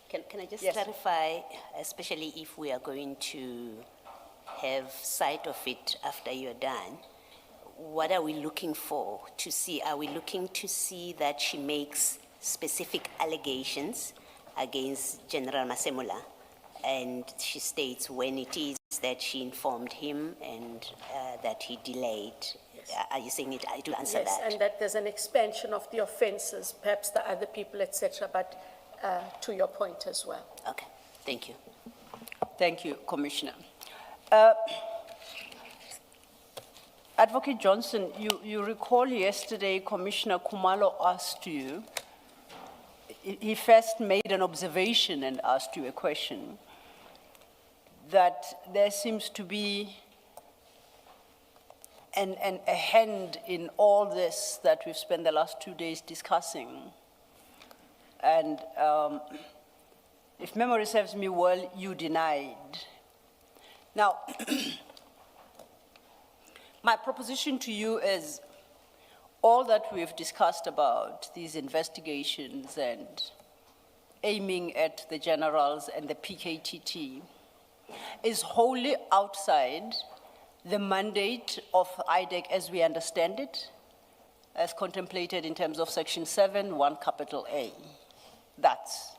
Can I just Yes. clarify, especially if we are going to have sight of it after you're done, what are we looking for to see? Are we looking to see that she makes specific allegations against General Masemula, and she states when it is that she informed him and that he delayed? Are you saying it? I do answer Yes, that. and that there's an expansion of the offences, perhaps the other people, etc., but to your point as well. Okay, thank you. Thank you, Commissioner. Advocate Johnson, you recall yesterday Commissioner Kumalo asked you, he first made an observation and asked you a question, that there seems to be a hand in all this that we've spent the last 2 days discussing. And if memory serves me well, you denied. Now, my proposition to you is all that we've discussed about these investigations and aiming at the generals and the PKTT is wholly outside the mandate of IDAC as we understand it, as contemplated in terms of Section 7, 1 capital A. That's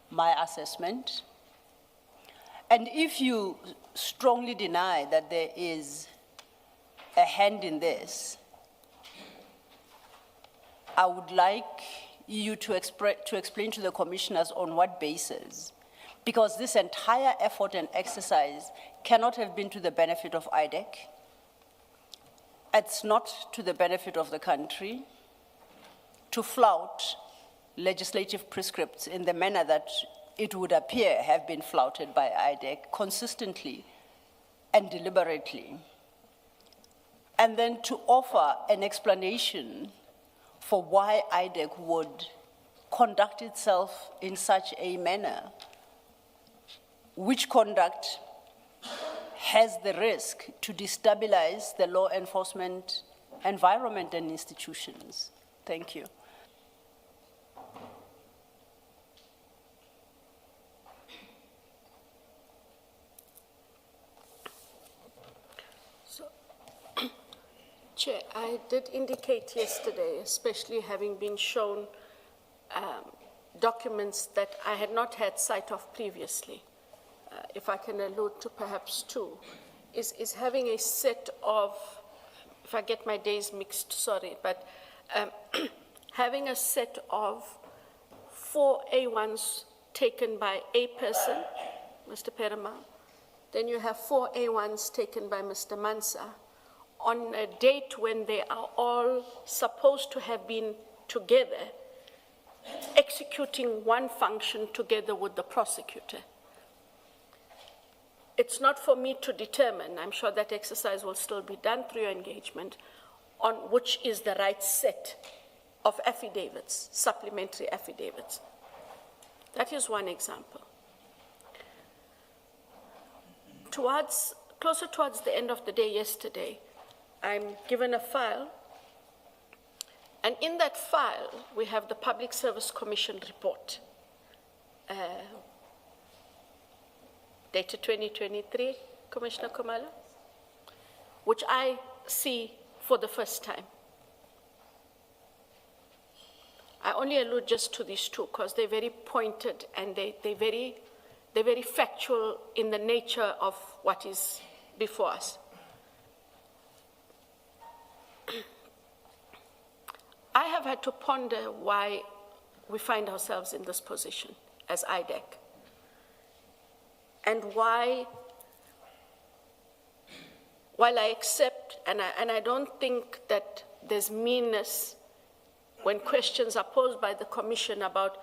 my assessment. And if you strongly deny that there is a hand in this, I would like you to explain to the commissioners on what basis, because this entire effort and exercise cannot have been to the benefit of IDAC. It's not to the benefit of the country to flout legislative prescripts in the manner that it would appear have been flouted by IDAC consistently and deliberately, and then to offer an explanation for why IDAC would conduct itself in such a manner, which conduct has the risk to destabilize the law enforcement environment and institutions. Thank you. Chair, I did indicate yesterday, especially having been shown documents that I had not had sight of previously, if I can allude to perhaps two, is having a set of, if I get my days mixed, sorry, but having a set of 4 A1s taken by a person, Mr. Perama, then you have 4 A1s taken by Mr. Mansa, on a date when they are all supposed to have been together, executing one function together with the prosecutor. It's not for me to determine, I'm sure that exercise will still be done through your engagement, on which is the right set of affidavits, supplementary affidavits. That is one example. Closer towards the end of the day yesterday, I'm given a file, and in that file, we have the Public Service Commission report, dated 2023, Commissioner Kumalo, which I see for the first time. I only allude just to these two because they're very pointed and they're very factual in the nature of what is before us. I have had to ponder why we find ourselves in this position as IDAC, and why, while I accept, and I don't think that there's meanness when questions are posed by the Commission about,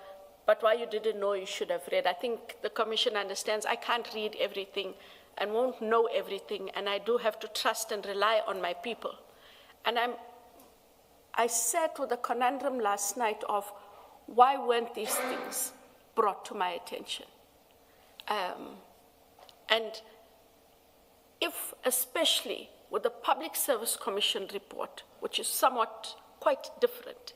but why you didn't know, you should have read. I think the Commission understands I can't read everything and won't know everything, and I do have to trust and rely on my people. And I sat with a conundrum last night of why weren't these things brought to my attention? And if, especially with the Public Service Commission report, which is somewhat quite different,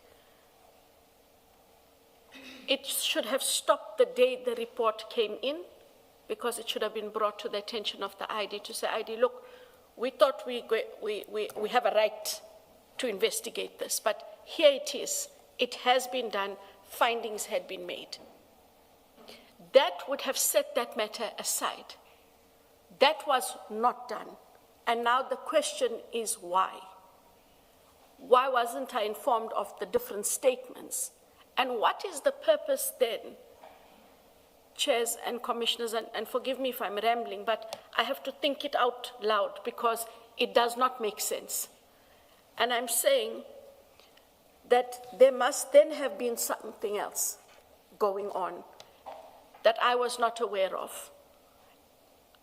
it should have stopped the day the report came in, because it should have been brought to the attention of the ID to say, ID, look, we thought we have a right to investigate this, but here it is. It has been done, findings had been made. That would have set that matter aside. That was not done. And now the question is why? Why wasn't I informed of the different statements? And what is the purpose then, chairs and commissioners, and forgive me if I'm rambling, but I have to think it out loud because it does not make sense. And I'm saying that there must then have been something else going on that I was not aware of.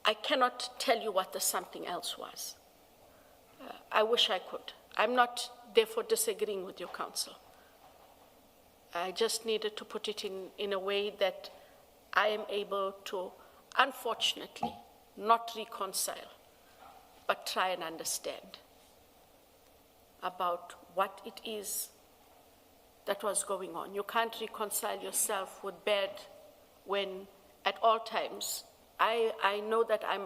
I cannot tell you what the something else was. I wish I could. I'm not therefore disagreeing with your counsel. I just needed to put it in a way that I am able to, unfortunately, not reconcile, but try and understand about what it is that was going on. You can't reconcile yourself with bad when at all times, I know that I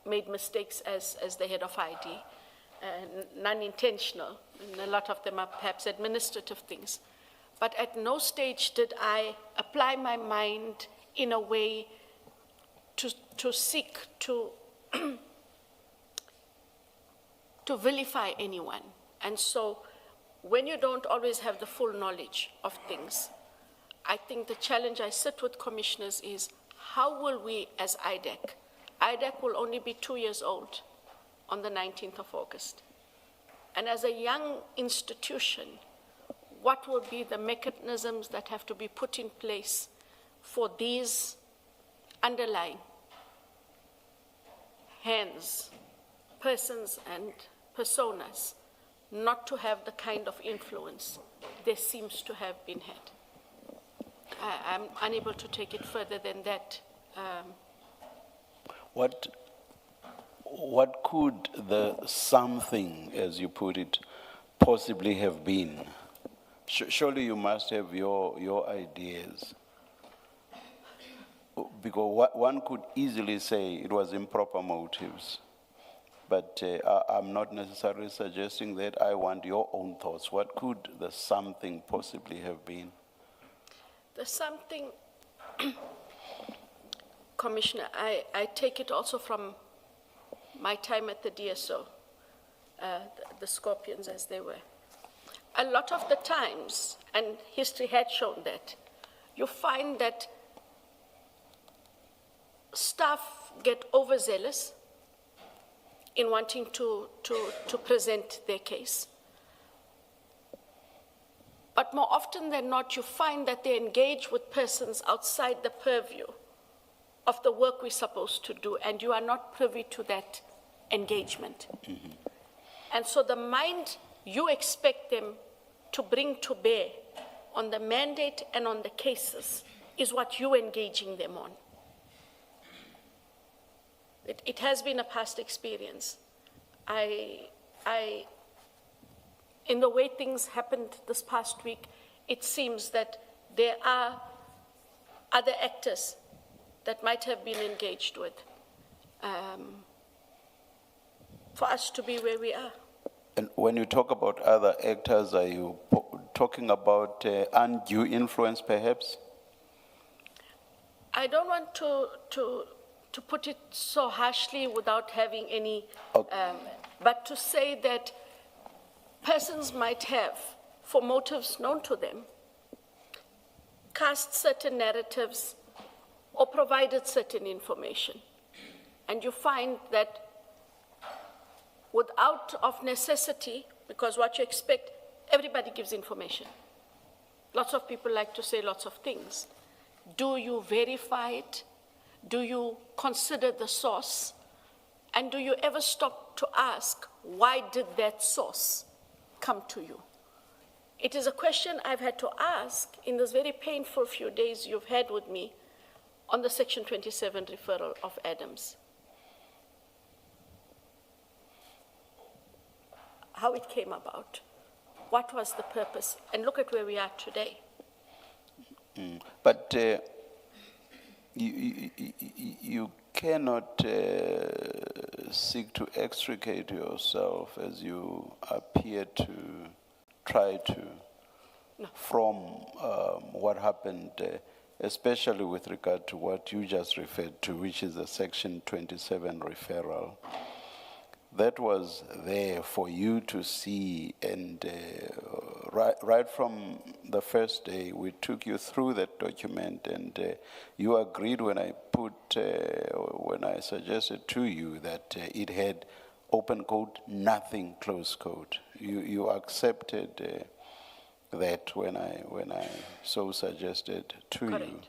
made mistakes as the head of ID, non-intentional, and a lot of them are perhaps administrative things. But at no stage did I apply my mind in a way to seek to to vilify anyone. And so when you don't always have the full knowledge of things, I think the challenge I sit with commissioners is how will we as IDAC will only be 2 years old on the 19th of August. And as a young institution, what will be the mechanisms that have to be put in place for these underlying hands, persons and personas not to have the kind of influence there seems to have been had? I'm unable to take it further than that. What could the something, as you put it, possibly have been? Surely you must have your ideas. Because one could easily say it was improper motives. But I'm not necessarily suggesting that. I want your own thoughts. What could the something possibly have been? There's something, Commissioner, I take it also from my time at the DSO, the Scorpions as they were. A lot of the times, and history had shown that, you find that staff get overzealous in wanting to present their case. But more often than not, you find that they engage with persons outside the purview of the work we're supposed to do, and you are not privy to that engagement. Mm-hmm. And so the mind you expect them to bring to bear on the mandate and on the cases is what you're engaging them on. It has been a past experience. In the way things happened this past week, it seems that there are other actors that might have been engaged with for us to be where we are. And when you talk about other actors, are you talking about undue influence, perhaps? I don't want to put it so harshly without having any, but to say that persons might have, for motives known to them, cast certain narratives or provided certain information. And you find that without of necessity, because what you expect, everybody gives information. Lots of people like to say lots of things. Do you verify it? Do you consider the source? And do you ever stop to ask, why did that source come to you? It is a question I've had to ask in this very painful few days you've had with me on the Section 27 referral of Adams. How it came about, what was the purpose, and look at where we are today. But you cannot seek to extricate yourself as you appear to try to from what happened, especially with regard to what you just referred to, which is the Section 27 referral. That was there for you to see, and right from the first day, we took you through that document, and you agreed when I suggested to you that it had open quote, nothing, close quote. You accepted that when I so suggested to Correct. you.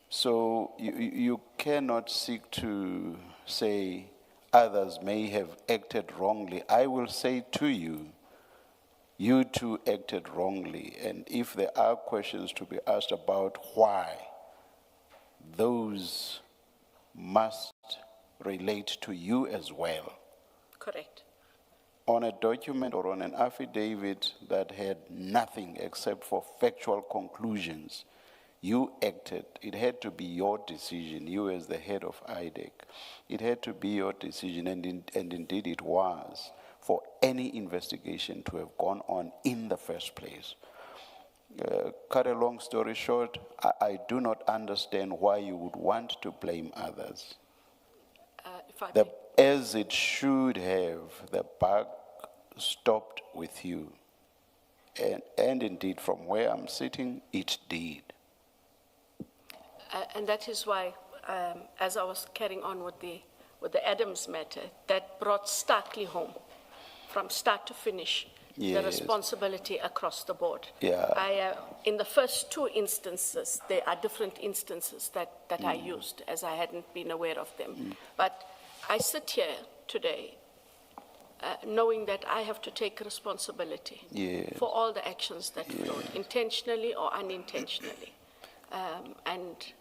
So you cannot seek to say others may have acted wrongly. I will say to you, you too acted wrongly. And if there are questions to be asked about why, those must relate to you as well. Correct. On a document or on an affidavit that had nothing except for factual conclusions, you acted. It had to be your decision, you as the head of IDAC. It had to be your decision, and indeed it was, for any investigation to have gone on in the first place. Cut a long story short, I do not understand why you would want to blame others. If I may. As it should have, the buck stopped with you. And indeed, from where I'm sitting, it did. And that is why, as I was carrying on with the Adams matter, that brought starkly home, from start to finish, Yes. the responsibility across the board. Yeah. In the first two instances, there are different instances that I used, as I hadn't been aware of them. But I sit here today knowing that I have to take responsibility Yes. for all the actions that flowed, intentionally or unintentionally. And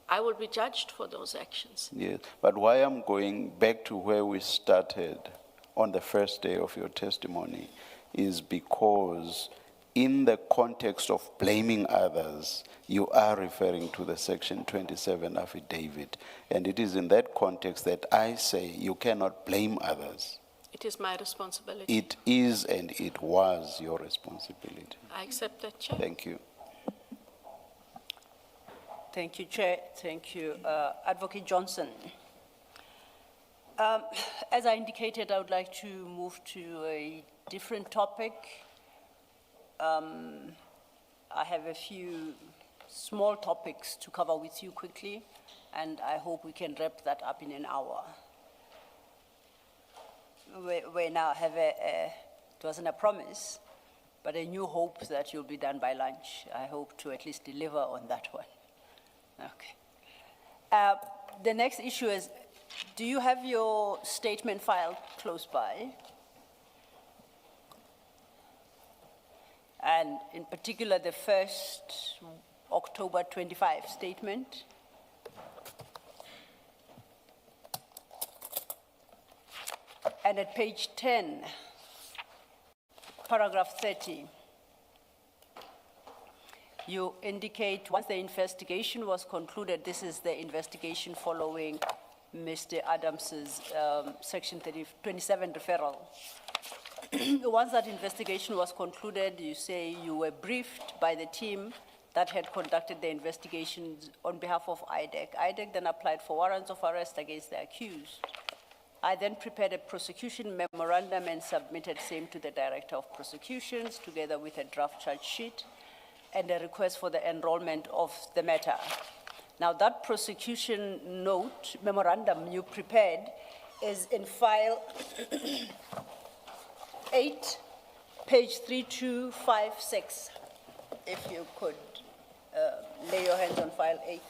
I will be judged for those actions. Yes, but why I'm going back to where we started on the first day of your testimony is because in the context of blaming others, you are referring to the Section 27 affidavit. And it is in that context that I say you cannot blame others. It is my responsibility. It is and it was your responsibility. I accept that, Chair. Thank you. Thank you, Chair. Thank you. Advocate Johnson. As I indicated, I would like to move to a different topic. I have a few small topics to cover with you quickly, and I hope we can wrap that up in an hour. We now have it wasn't a promise, but a new hope that you'll be done by lunch. I hope to at least deliver on that one. Okay. The next issue is, do you have your statement file close by? And in particular, the first October 25 statement. And at page 10, paragraph 30, you indicate once the investigation was concluded, this is the investigation following Mr. Adams's Section 27 referral. Once that investigation was concluded, you say you were briefed by the team that had conducted the investigations on behalf of IDAC. IDAC then applied for warrants of arrest against the accused. I then prepared a prosecution memorandum and submitted same to the Director of Prosecutions together with a draft charge sheet and a request for the enrollment of the matter. Now that prosecution note, memorandum you prepared is in file 8, page 3256. If you could lay your hands on file 8.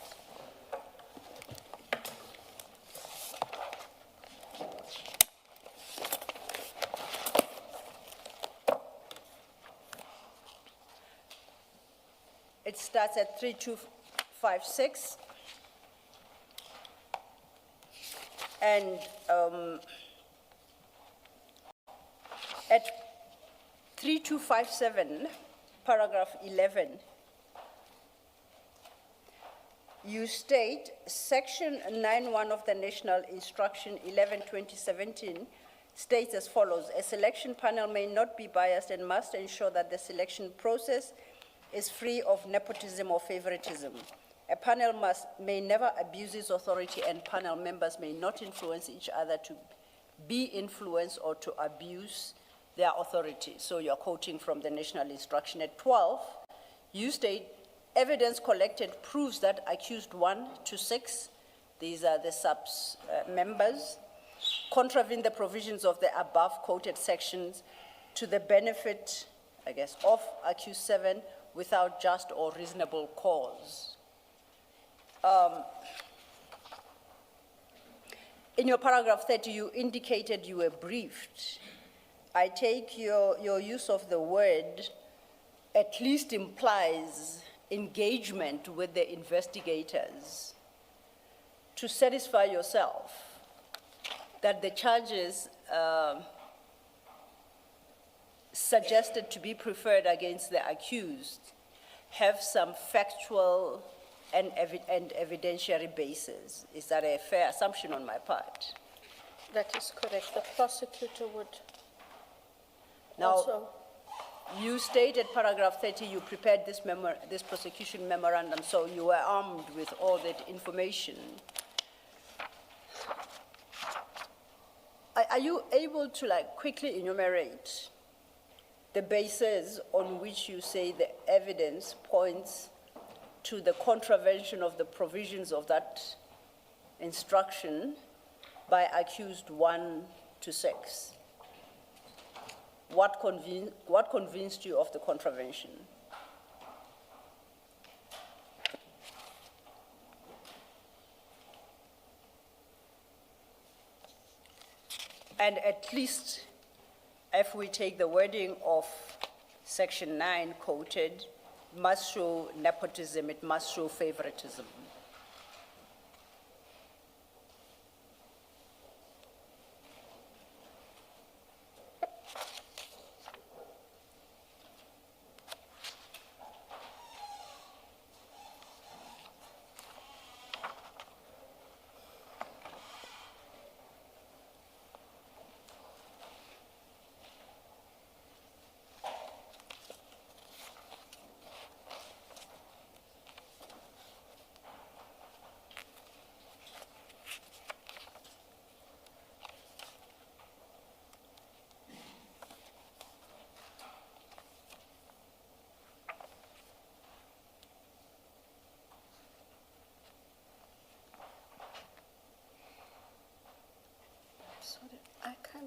It starts at 3256. And at 3257, paragraph 11, you state section 9.1 of the National Instruction 11/2017 states as follows: a selection panel may not be biased and must ensure that the selection process is free of nepotism or favoritism. A panel may never abuse its authority, and panel members may not influence each other to be influenced or to abuse their authority. So you're quoting from the National Instruction. At 12, you state, evidence collected proves that accused 1 to 6, these are the SAPS members, contravene the provisions of the above quoted sections to the benefit, I guess, of accused 7 without just or reasonable cause. In your paragraph 30, you indicated you were briefed. I take your use of the word at least implies engagement with the investigators to satisfy yourself that the charges suggested to be preferred against the accused have some factual and evidentiary basis. Is that a fair assumption on my part? That is correct. The prosecutor would Now, also. you stated paragraph 30, you prepared this prosecution memorandum, so you were armed with all that information. Are you able to quickly enumerate the basis on which you say the evidence points to the contravention of the provisions of that instruction by accused 1 to 6? What convinced you of the contravention? And at least, if we take the wording of section 9 quoted, must show nepotism, it must show favoritism.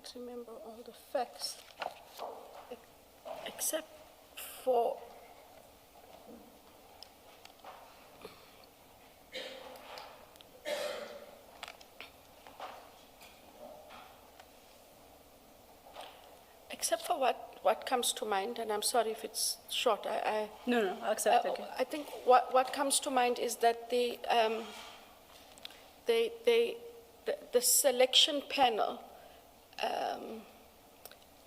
can't remember all the facts, except for what comes to mind, and I'm sorry if it's short. No, accept, okay. I think what comes to mind is that the selection panel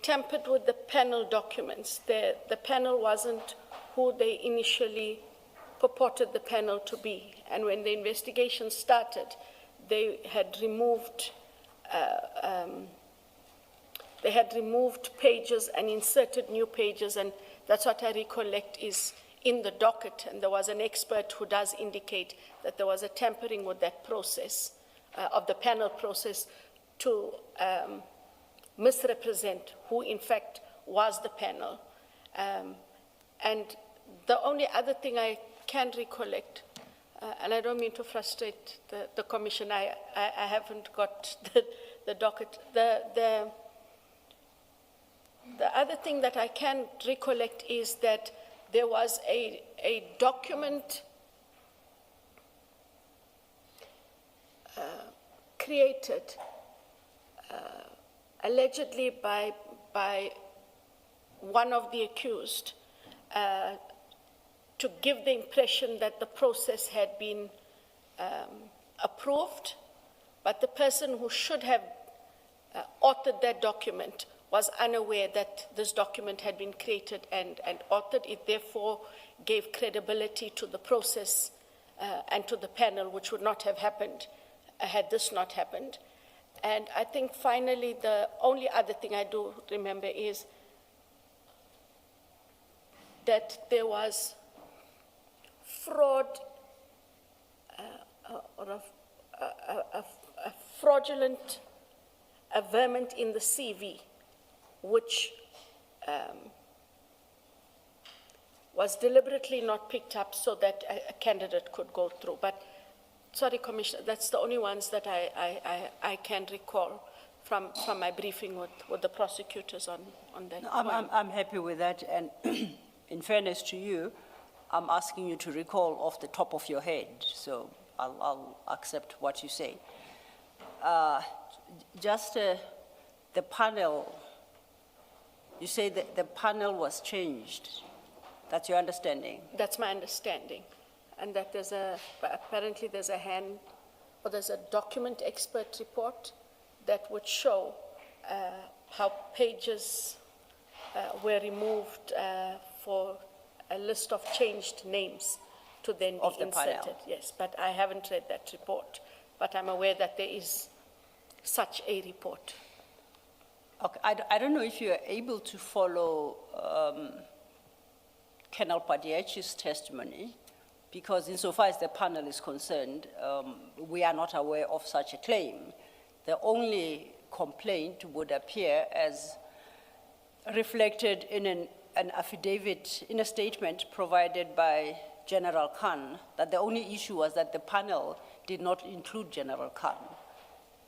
tampered with the panel documents. The panel wasn't who they initially purported the panel to be. And when the investigation started, they had removed pages and inserted new pages, and that's what I recollect is in the docket. And there was an expert who does indicate that there was a tampering with that process, of the panel process, to misrepresent who in fact was the panel. And the only other thing I can recollect, and I don't mean to frustrate the commission, I haven't got the docket. The other thing that I can recollect is that there was a document created allegedly by one of the accused to give the impression that the process had been approved, but the person who should have authored that document was unaware that this document had been created and authored. It therefore gave credibility to the process and to the panel, which would not have happened had this not happened. And I think finally the only other thing I do remember is that there was fraud or a fraudulent averment in the CV, which was deliberately not picked up so that a candidate could go through. But, sorry, Commissioner, that's the only ones that I can recall from my briefing with the prosecutors on that point. I'm happy with that, and in fairness to you, I'm asking you to recall off the top of your head, so I'll accept what you say. The panel, you say that the panel was changed. That's your understanding? That's my understanding. And that apparently there's a document expert report that would show how pages were removed for a list of changed names to then be inserted. Panel. Yes, but I haven't read that report. But I'm aware that there is such a report. Okay, I don't know if you are able to follow Colonel Padiachi's testimony, because insofar as the panel is concerned, we are not aware of such a claim. The only complaint would appear as reflected in an affidavit, in a statement provided by General Khan, that the only issue was that the panel did not include General Khan.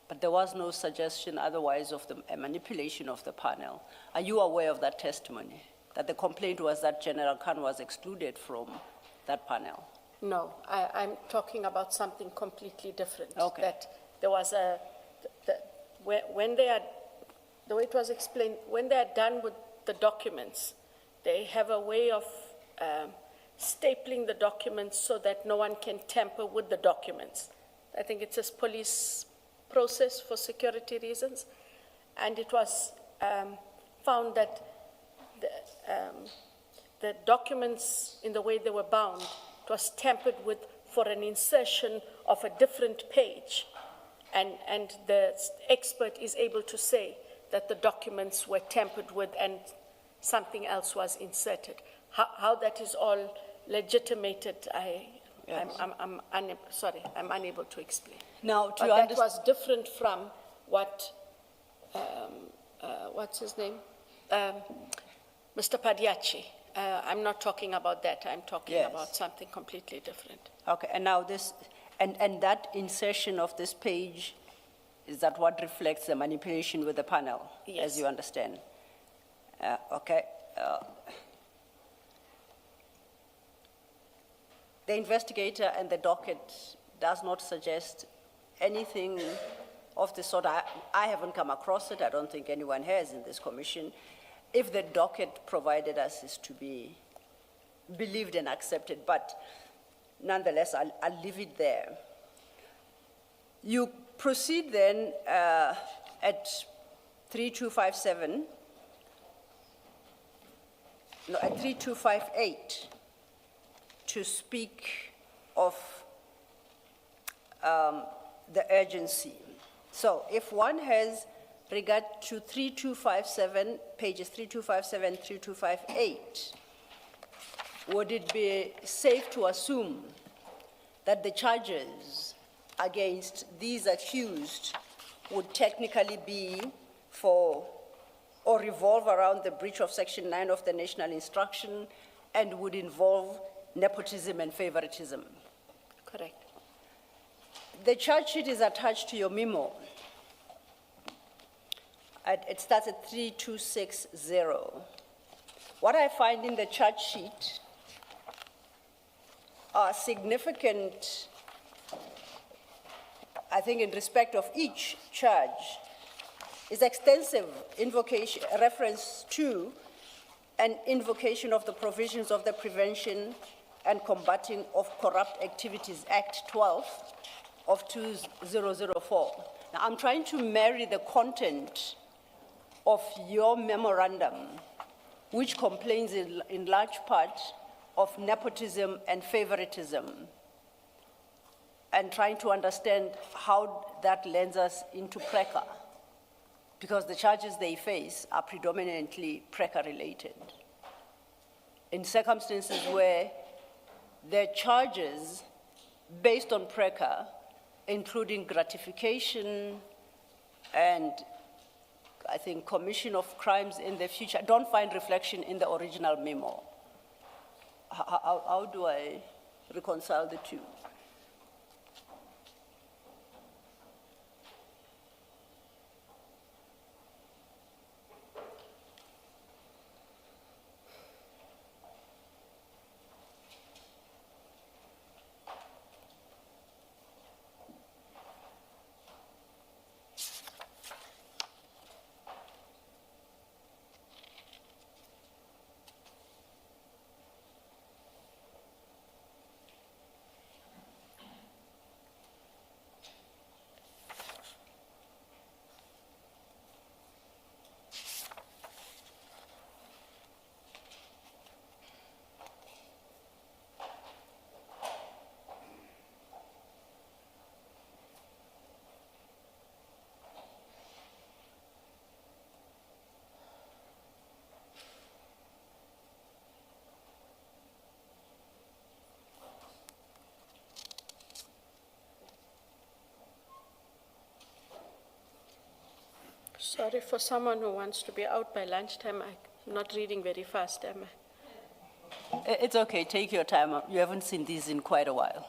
But there was no suggestion otherwise of a manipulation of the panel. Are you aware of that testimony, that the complaint was that General Khan was excluded from that panel? No, I'm talking about something completely different. Okay. That there was when they are, the way it was explained, when they are done with the documents, they have a way of stapling the documents so that no one can tamper with the documents. I think it's a police process for security reasons, and it was found that the documents, in the way they were bound, it was tampered with for an insertion of a different page, and the expert is able to say that the documents were tampered with and something else was inserted. How that is all legitimated, I'm unable to explain. Now, But that was different from what, what's his name? Mr. Padiachi. I'm not talking about that. I'm talking about something completely different. Okay, and now this, and that insertion of this page Is that what reflects the manipulation with the panel, Yes. as you understand? Okay. The investigator and the docket does not suggest anything of the sort. I haven't come across it. I don't think anyone has in this commission. If the docket provided us is to be believed and accepted, but nonetheless, I'll leave it there. You proceed then at 3257, no, at 3258 to speak of the urgency. So if one has regard to 3257, pages 3257, 3258, would it be safe to assume that the charges against these accused would technically be for or revolve around the breach of Section 9 of the National Instruction and would involve nepotism and favoritism? Correct. The charge sheet is attached to your memo. It starts at 3260. What I find in the charge sheet are significant, I think in respect of each charge, is extensive invocation, reference to an invocation of the provisions of the Prevention and Combating of Corrupt Activities Act 12 of 2004. Now, I'm trying to marry the content of your memorandum, which complains in large part of nepotism and favoritism, and trying to understand how that lends us into PRECA, because the charges they face are predominantly PRECA-related. In circumstances where their charges based on PRECA, including gratification and I think commission of crimes in the future, don't find reflection in the original memo. How do I reconcile the two? Sorry, for someone who wants to be out by lunchtime, I'm not reading very fast, am I? It's okay, take your time. You haven't seen these in quite a while.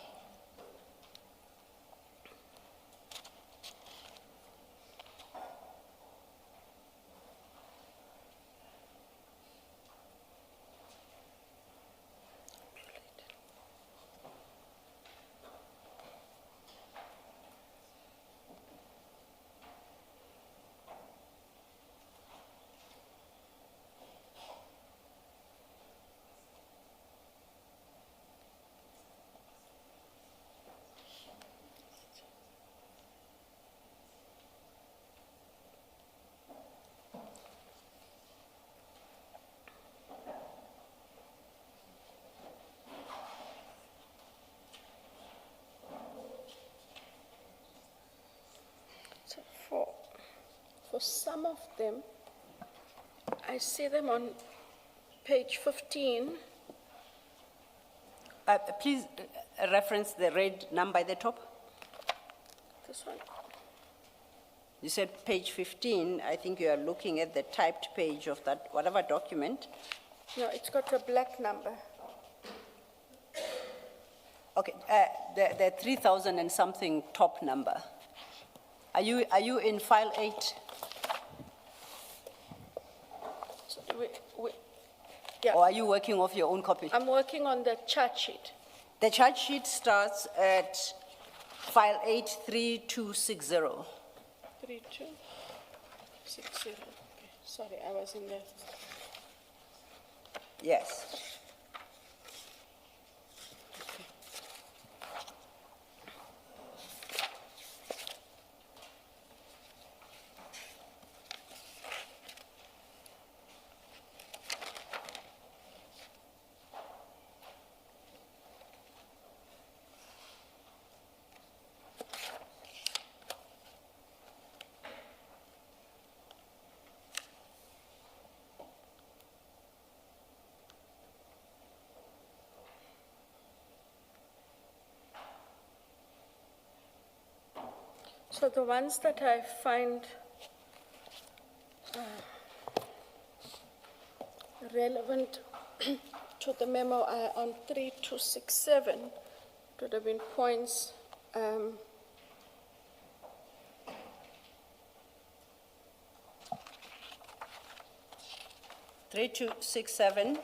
So for some of them, I see them on page 15. Please reference the red number at the top. This one. You said page 15. I think you are looking at the typed page of that, whatever document. No, it's got a black number. Okay, the 3,000 and something top number. Are you in file 8? So yeah, Or are you working off your own copy? I'm working on the charge sheet. The charge sheet starts at file 83260. 3260. Okay, sorry, I was in there. Yes. So the ones that I find relevant to the memo are on 3267. It would have been points 3267.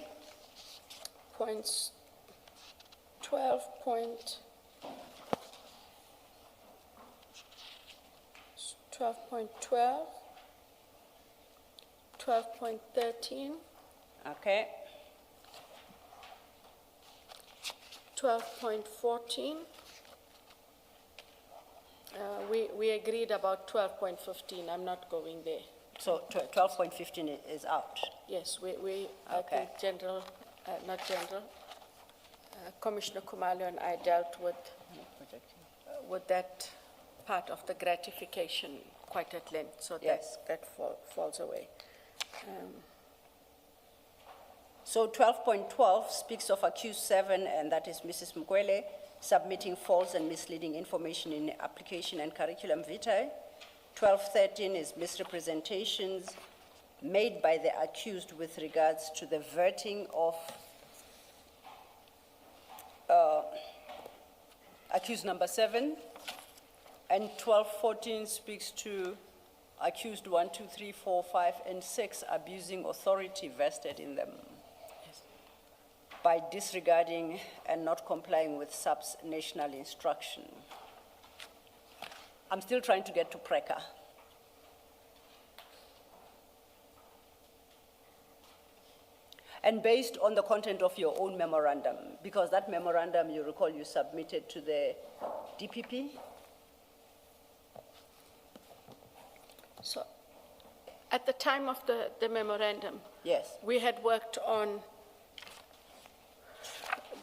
points 12 point 12.12, 12.13, Okay. 12.14. We agreed about 12.15. I'm not going there. So 12.15 is out. Yes, I Okay. think Commissioner Khumalo and I dealt with that part of the gratification quite at length, so Yes. that falls away. So 12.12 speaks of accused 7, and that is Mrs. Mkwele, submitting false and misleading information in application and curriculum vitae. 12.13 is misrepresentations made by the accused with regards to the verting of accused number 7. And 12.14 speaks to accused 1, 2, 3, 4, 5, and 6 abusing authority vested in them by disregarding and not complying with SAPS national instruction. I'm still trying to get to PRECA. And based on the content of your own memorandum, because that memorandum, you recall, you submitted to the DPP. So at the time of the memorandum, Yes. we had worked on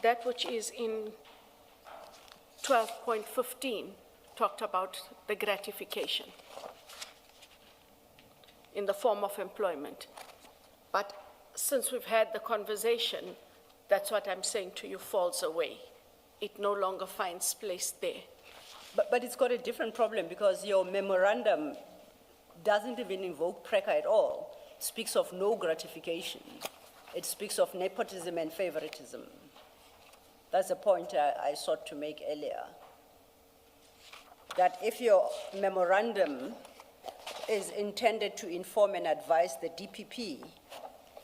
that which is in 12.15, talked about the gratification in the form of employment. But since we've had the conversation, that's what I'm saying to you, falls away. It no longer finds place there. But it's got a different problem because your memorandum doesn't even invoke PRECA at all. It speaks of no gratification. It speaks of nepotism and favoritism. That's the point I sought to make earlier. That if your memorandum is intended to inform and advise the DPP,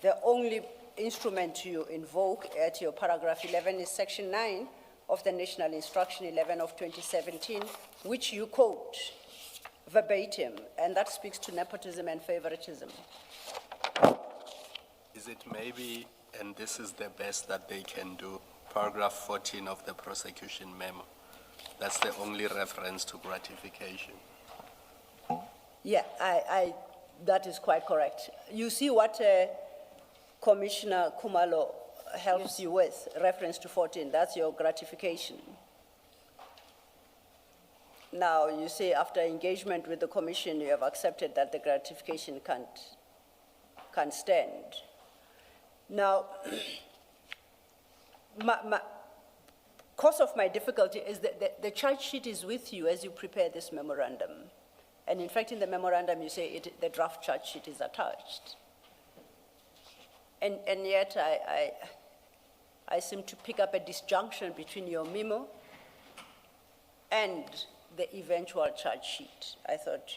the only instrument you invoke at your paragraph 11 is section 9 of the National Instruction 11 of 2017, which you quote verbatim, and that speaks to nepotism and favoritism. Is it maybe, and this is the best that they can do, paragraph 14 of the prosecution memo? That's the only reference to gratification. Yeah, that is quite correct. You see what Commissioner Khumalo helps you with, reference to 14, that's your gratification. Now, you say after engagement with the commission, you have accepted that the gratification can't stand. Now, cause of my difficulty is that the charge sheet is with you as you prepare this memorandum. And in fact, in the memorandum, you say the draft charge sheet is attached. And yet, I seem to pick up a disjunction between your memo and the eventual charge sheet. I thought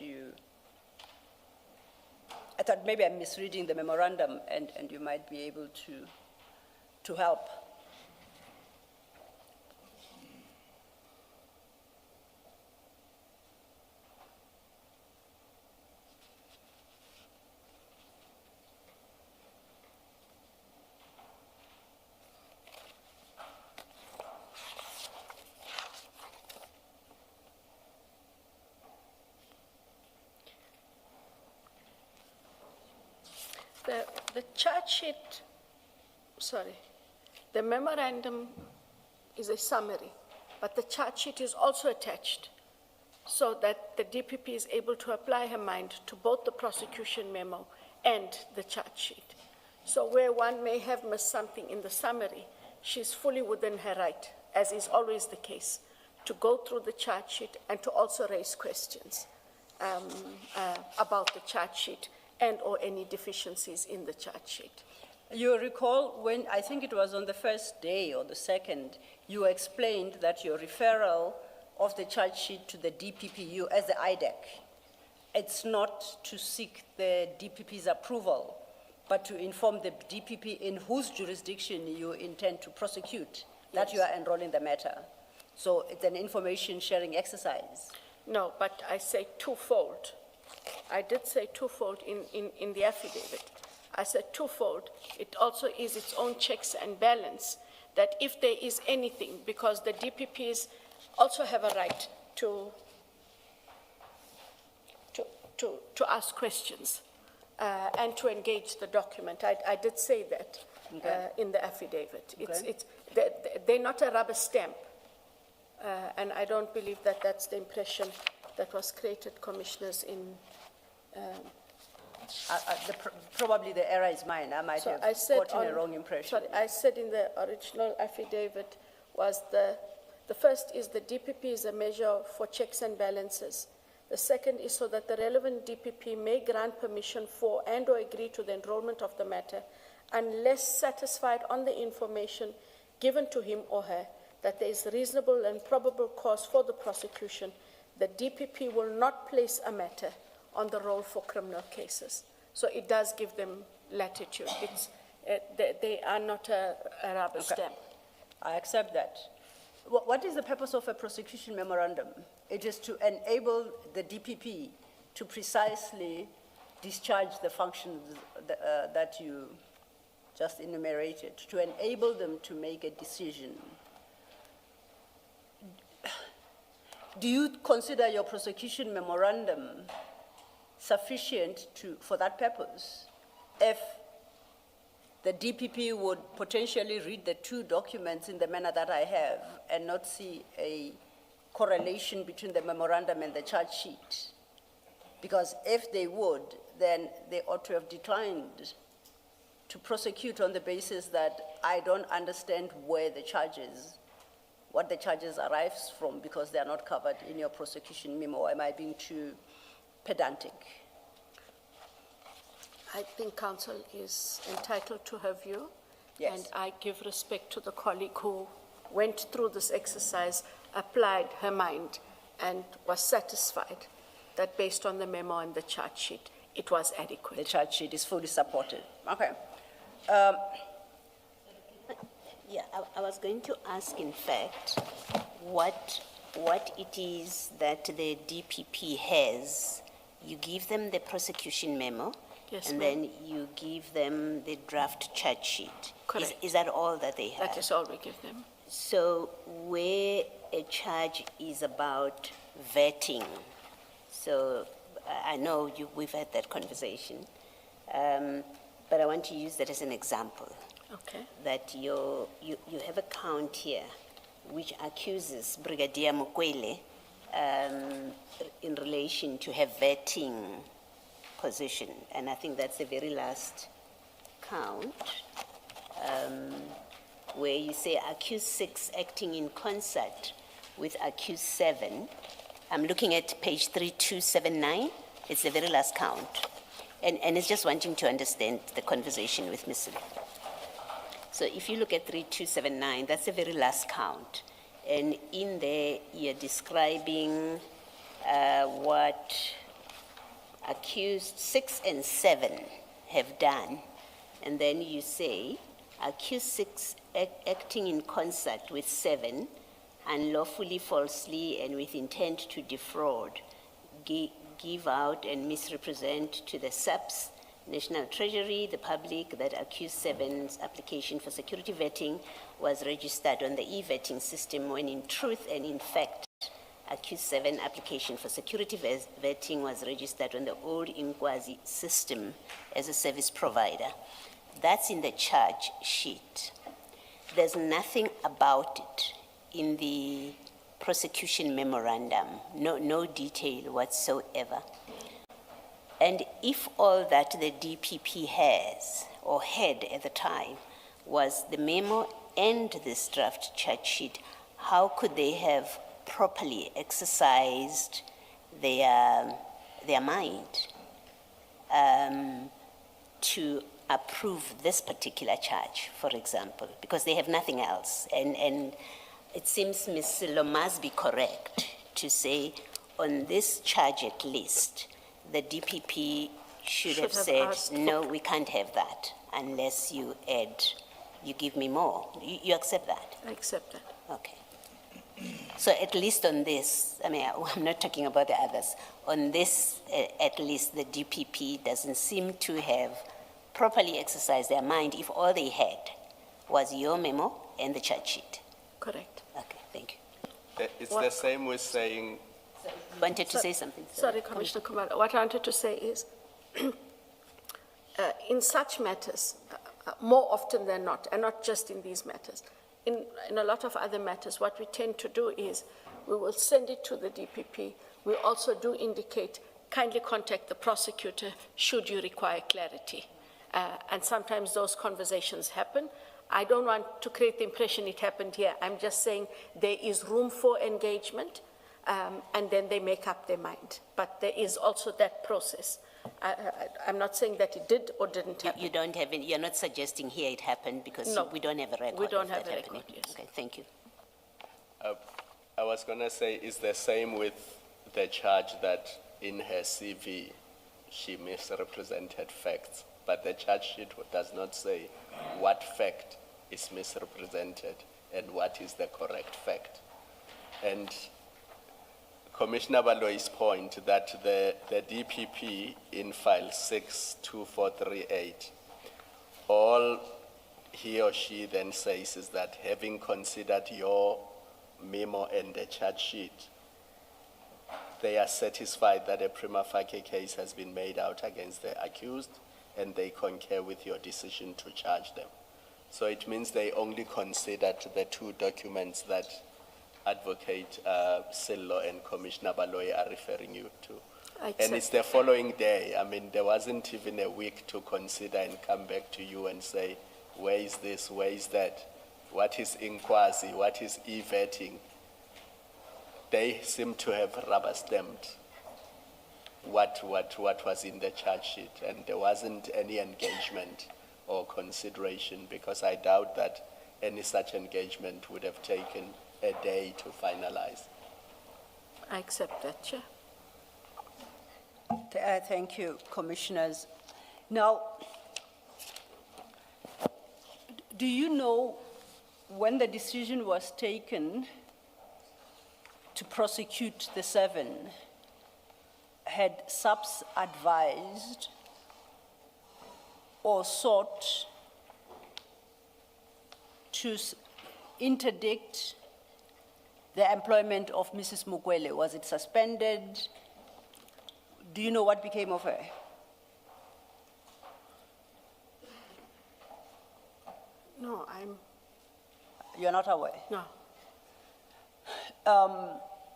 maybe I'm misreading the memorandum and you might be able to help. The charge sheet, the memorandum is a summary, but the charge sheet is also attached so that the DPP is able to apply her mind to both the prosecution memo and the charge sheet. So where one may have missed something in the summary, she's fully within her right, as is always the case, to go through the charge sheet and to also raise questions about the charge sheet and or any deficiencies in the charge sheet. You recall when, I think it was on the first day or the second, you explained that your referral of the charge sheet to the DPPU as the IDAC, it's not to seek the DPP's approval, but to inform the DPP in whose jurisdiction you intend to prosecute, that Yes. you are enrolling the matter. So it's an information sharing exercise. No, but I say twofold. I did say twofold in the affidavit. I said twofold. It also is its own checks and balance that if there is anything, because the DPPs also have a right to ask questions and to engage the document. I did say that in the affidavit. Okay. They're not a rubber stamp. And I don't believe that that's the impression that was created, commissioners, in. Probably the error is mine. I might So have I said gotten a wrong impression. Sorry, I said in the original affidavit was the first is the DPP is a measure for checks and balances. The second is so that the relevant DPP may grant permission for and or agree to the enrollment of the matter unless satisfied on the information given to him or her that there is reasonable and probable cause for the prosecution. The DPP will not place a matter on the roll for criminal cases. So it does give them latitude. They are not a rubber stamp. I accept that. What is the purpose of a prosecution memorandum? It is to enable the DPP to precisely discharge the functions that you just enumerated, to enable them to make a decision. Do you consider your prosecution memorandum sufficient for that purpose? If the DPP would potentially read the two documents in the manner that I have and not see a correlation between the memorandum and the charge sheet. Because if they would, then they ought to have declined to prosecute on the basis that I don't understand where the charges, what the charges arise from, because they are not covered in your prosecution memo. Am I being too pedantic? I think counsel is entitled to her view. Yes. And I give respect to the colleague who went through this exercise, applied her mind, and was satisfied that based on the memo and the charge sheet, it was adequate. The charge sheet is fully supported. Okay. Yeah, I was going to ask, in fact, what it is that the DPP has. You give them the prosecution memo, Yes, and ma'am. then you give them the draft charge sheet. Correct. Is that all that they have? That is all we give them. So where a charge is about vetting, so I know we've had that conversation, but I want to use that as an example. Okay. That you have a count here which accuses Brigadier Mukwele in relation to her vetting position. And I think that's the very last count, where you say accused 6 acting in concert with accused 7. I'm looking at page 3279. It's the very last count. And it's just wanting to understand the conversation with Ms. So if you look at 3279, that's the very last count. And in there, you're describing what accused 6 and 7 have done. And then you say, accused 6 acting in concert with 7, unlawfully, falsely, and with intent to defraud, give out and misrepresent to the SAPS, National Treasury, the public, that accused 7's application for security vetting was registered on the e-vetting system when in truth and in fact, accused 7 application for security vetting was registered on the old Inkwazi system as a service provider. That's in the charge sheet. There's nothing about it in the prosecution memorandum, no detail whatsoever. And if all that the DPP has or had at the time was the memo and this draft charge sheet, how could they have properly exercised their mind to approve this particular charge, for example, because they have nothing else? And it seems Ms. Silo must be correct to say on this charge at least, the DPP should have said, asked no, we can't have that unless you add, you give me more. You accept that? I accept that. Okay. So at least on this, I mean, I'm not talking about the others. On this, at least the DPP doesn't seem to have properly exercised their mind if all they had was your memo and the charge sheet. Correct. Okay, thank you. It's the same with saying, You wanted to say something? Sorry, Commissioner Kumar. What I wanted to say is, in such matters, more often than not, and not just in these matters, in a lot of other matters, what we tend to do is we will send it to the DPP. We also do indicate, kindly contact the prosecutor should you require clarity. And sometimes those conversations happen. I don't want to create the impression it happened here. I'm just saying there is room for engagement, and then they make up their mind. But there is also that process. I'm not saying that it did or didn't happen. You don't have any, you're not suggesting here it happened because No. we don't have a record We don't of have that a happening. record, yes. Okay, thank you. I was going to say, it's the same with the charge that in her CV, she misrepresented facts, but the charge sheet does not say what fact is misrepresented and what is the correct fact. And Commissioner Baloy's point that the DPP in file 62438, all he or she then says is that having considered your memo and the charge sheet, they are satisfied that a prima facie case has been made out against the accused, and they concur with your decision to charge them. So it means they only considered the two documents that Advocate Sillo and Commissioner Baloy are referring you to. And it's the following day. I mean, there wasn't even a week to consider and come back to you and say, where is this, where is that? What is Inkwazi, what is e-vetting? They seem to have rubber-stamped what was in the charge sheet, and there wasn't any engagement or consideration, because I doubt that any such engagement would have taken a day to finalize. I accept that, Chair. Thank you, Commissioners. Now, do you know when the decision was taken to prosecute the 7, had SAPS advised or sought to interdict the employment of Mrs. Mukwele? Was it suspended? Do you know what became of her? No, You're not aware? no.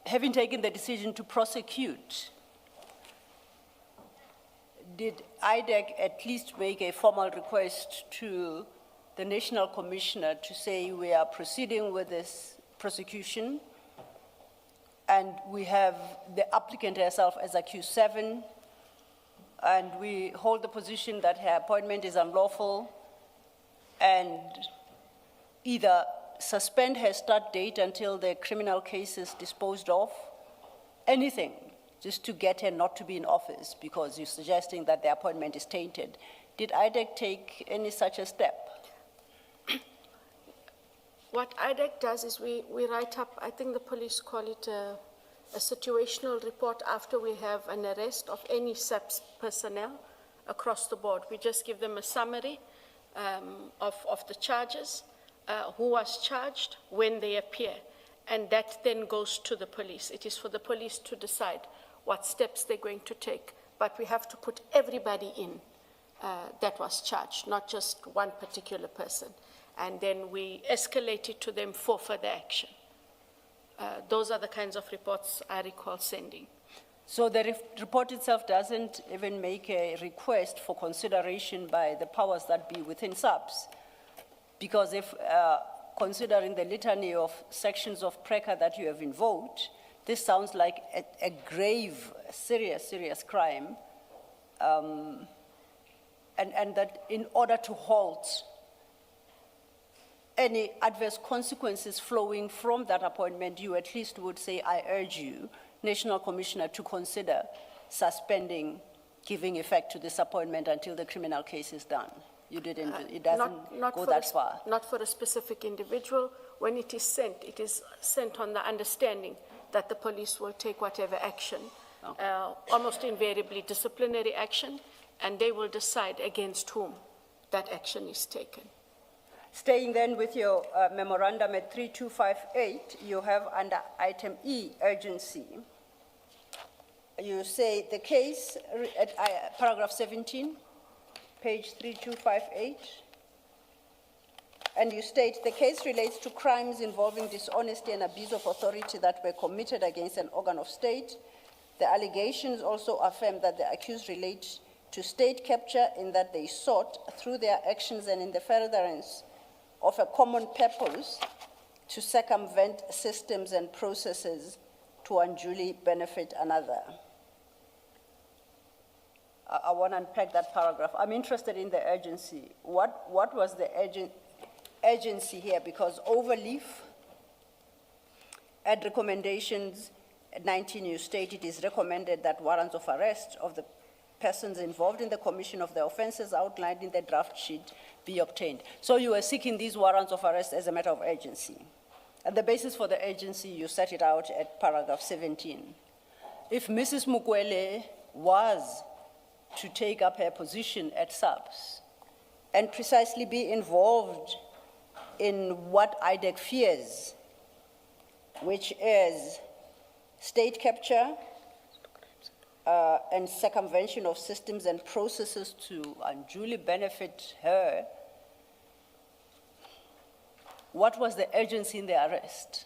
Having taken the decision to prosecute, did IDAC at least make a formal request to the National Commissioner to say we are proceeding with this prosecution, and we have the applicant herself as accused 7, and we hold the position that her appointment is unlawful, and either suspend her start date until the criminal case is disposed of? Anything, just to get her not to be in office, because you're suggesting that the appointment is tainted. Did IDAC take any such a step? What IDAC does is we write up, I think the police call it a situational report after we have an arrest of any SAPS personnel across the board. We just give them a summary of the charges, who was charged, when they appear, and that then goes to the police. It is for the police to decide what steps they're going to take, but we have to put everybody in that was charged, not just one particular person. And then we escalate it to them for further action. Those are the kinds of reports I recall sending. So the report itself doesn't even make a request for consideration by the powers that be within SAPS? Because if, considering the litany of sections of PRECA that you have invoked, this sounds like a grave, serious crime, and that in order to halt any adverse consequences flowing from that appointment, you at least would say, I urge you, National Commissioner, to consider suspending, giving effect to this appointment until the criminal case is done. You didn't, it doesn't go that far. Not for a specific individual. When it is sent on the understanding that the police will take whatever action, almost invariably disciplinary action, and they will decide against whom that action is taken. Staying then with your memorandum at 3258, you have under item E, urgency. You say the case, at paragraph 17, page 3258, and you state the case relates to crimes involving dishonesty and abuse of authority that were committed against an organ of state. The allegations also affirm that the accused relate to state capture in that they sought, through their actions and in the furtherance of a common purpose, to circumvent systems and processes to unduly benefit another. I want to unpack that paragraph. I'm interested in the urgency. What was the urgency here? Because overleaf at recommendations 19, you state it is recommended that warrants of arrest of the persons involved in the commission of the offenses outlined in the draft sheet be obtained. So you were seeking these warrants of arrest as a matter of urgency. And the basis for the urgency, you set it out at paragraph 17. If Mrs. Mukwele was to take up her position at SAPS and precisely be involved in what IDAC fears, which is state capture and circumvention of systems and processes to unduly benefit her, what was the urgency in the arrest?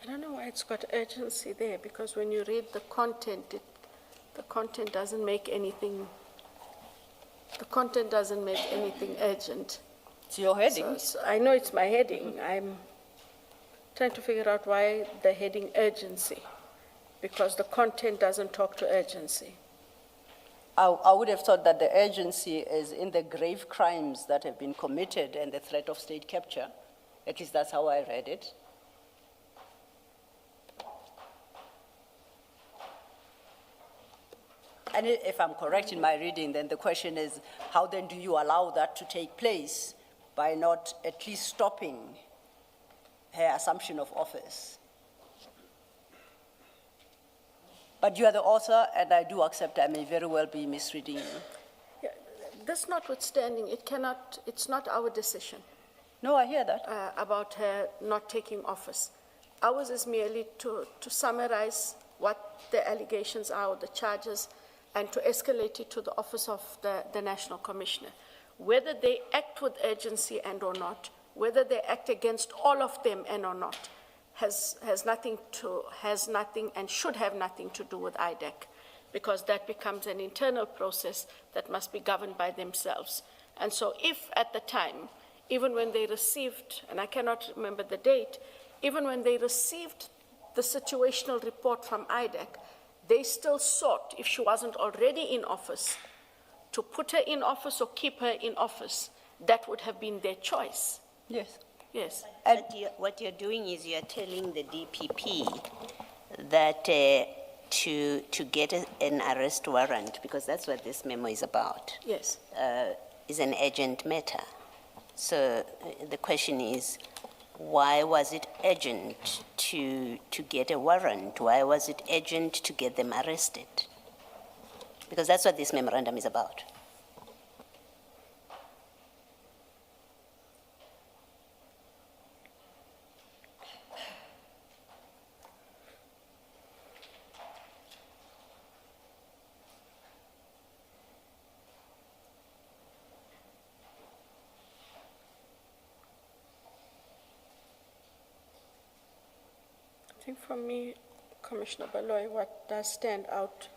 I don't know why it's got urgency there, because when you read the content, the content doesn't make anything, urgent. It's your heading. So I know it's my heading. I'm trying to figure out why the heading urgency, because the content doesn't talk to urgency. I would have thought that the urgency is in the grave crimes that have been committed and the threat of state capture. At least that's how I read it. And if I'm correct in my reading, then the question is, how then do you allow that to take place by not at least stopping her assumption of office? But you are the author, and I do accept I may very well be misreading you. Yeah, this notwithstanding, it's not our decision. No, I hear that. About her not taking office. Ours is merely to summarize what the allegations are, or the charges, and to escalate it to the office of the National Commissioner. Whether they act with urgency and or not, whether they act against all of them and or not, has nothing and should have nothing to do with IDAC, because that becomes an internal process that must be governed by themselves. And so if at the time, even when they received, and I cannot remember the date, even when they received the situational report from IDAC, they still sought, if she wasn't already in office, to put her in office or keep her in office. That would have been their choice. Yes. Yes. What you're doing is you're telling the DPP that to get an arrest warrant, because that's what this memo is about, Yes. is an urgent matter. So the question is, why was it urgent to get a warrant? Why was it urgent to get them arrested? Because that's what this memorandum is about. I think for me, Commissioner Baloy, what does stand out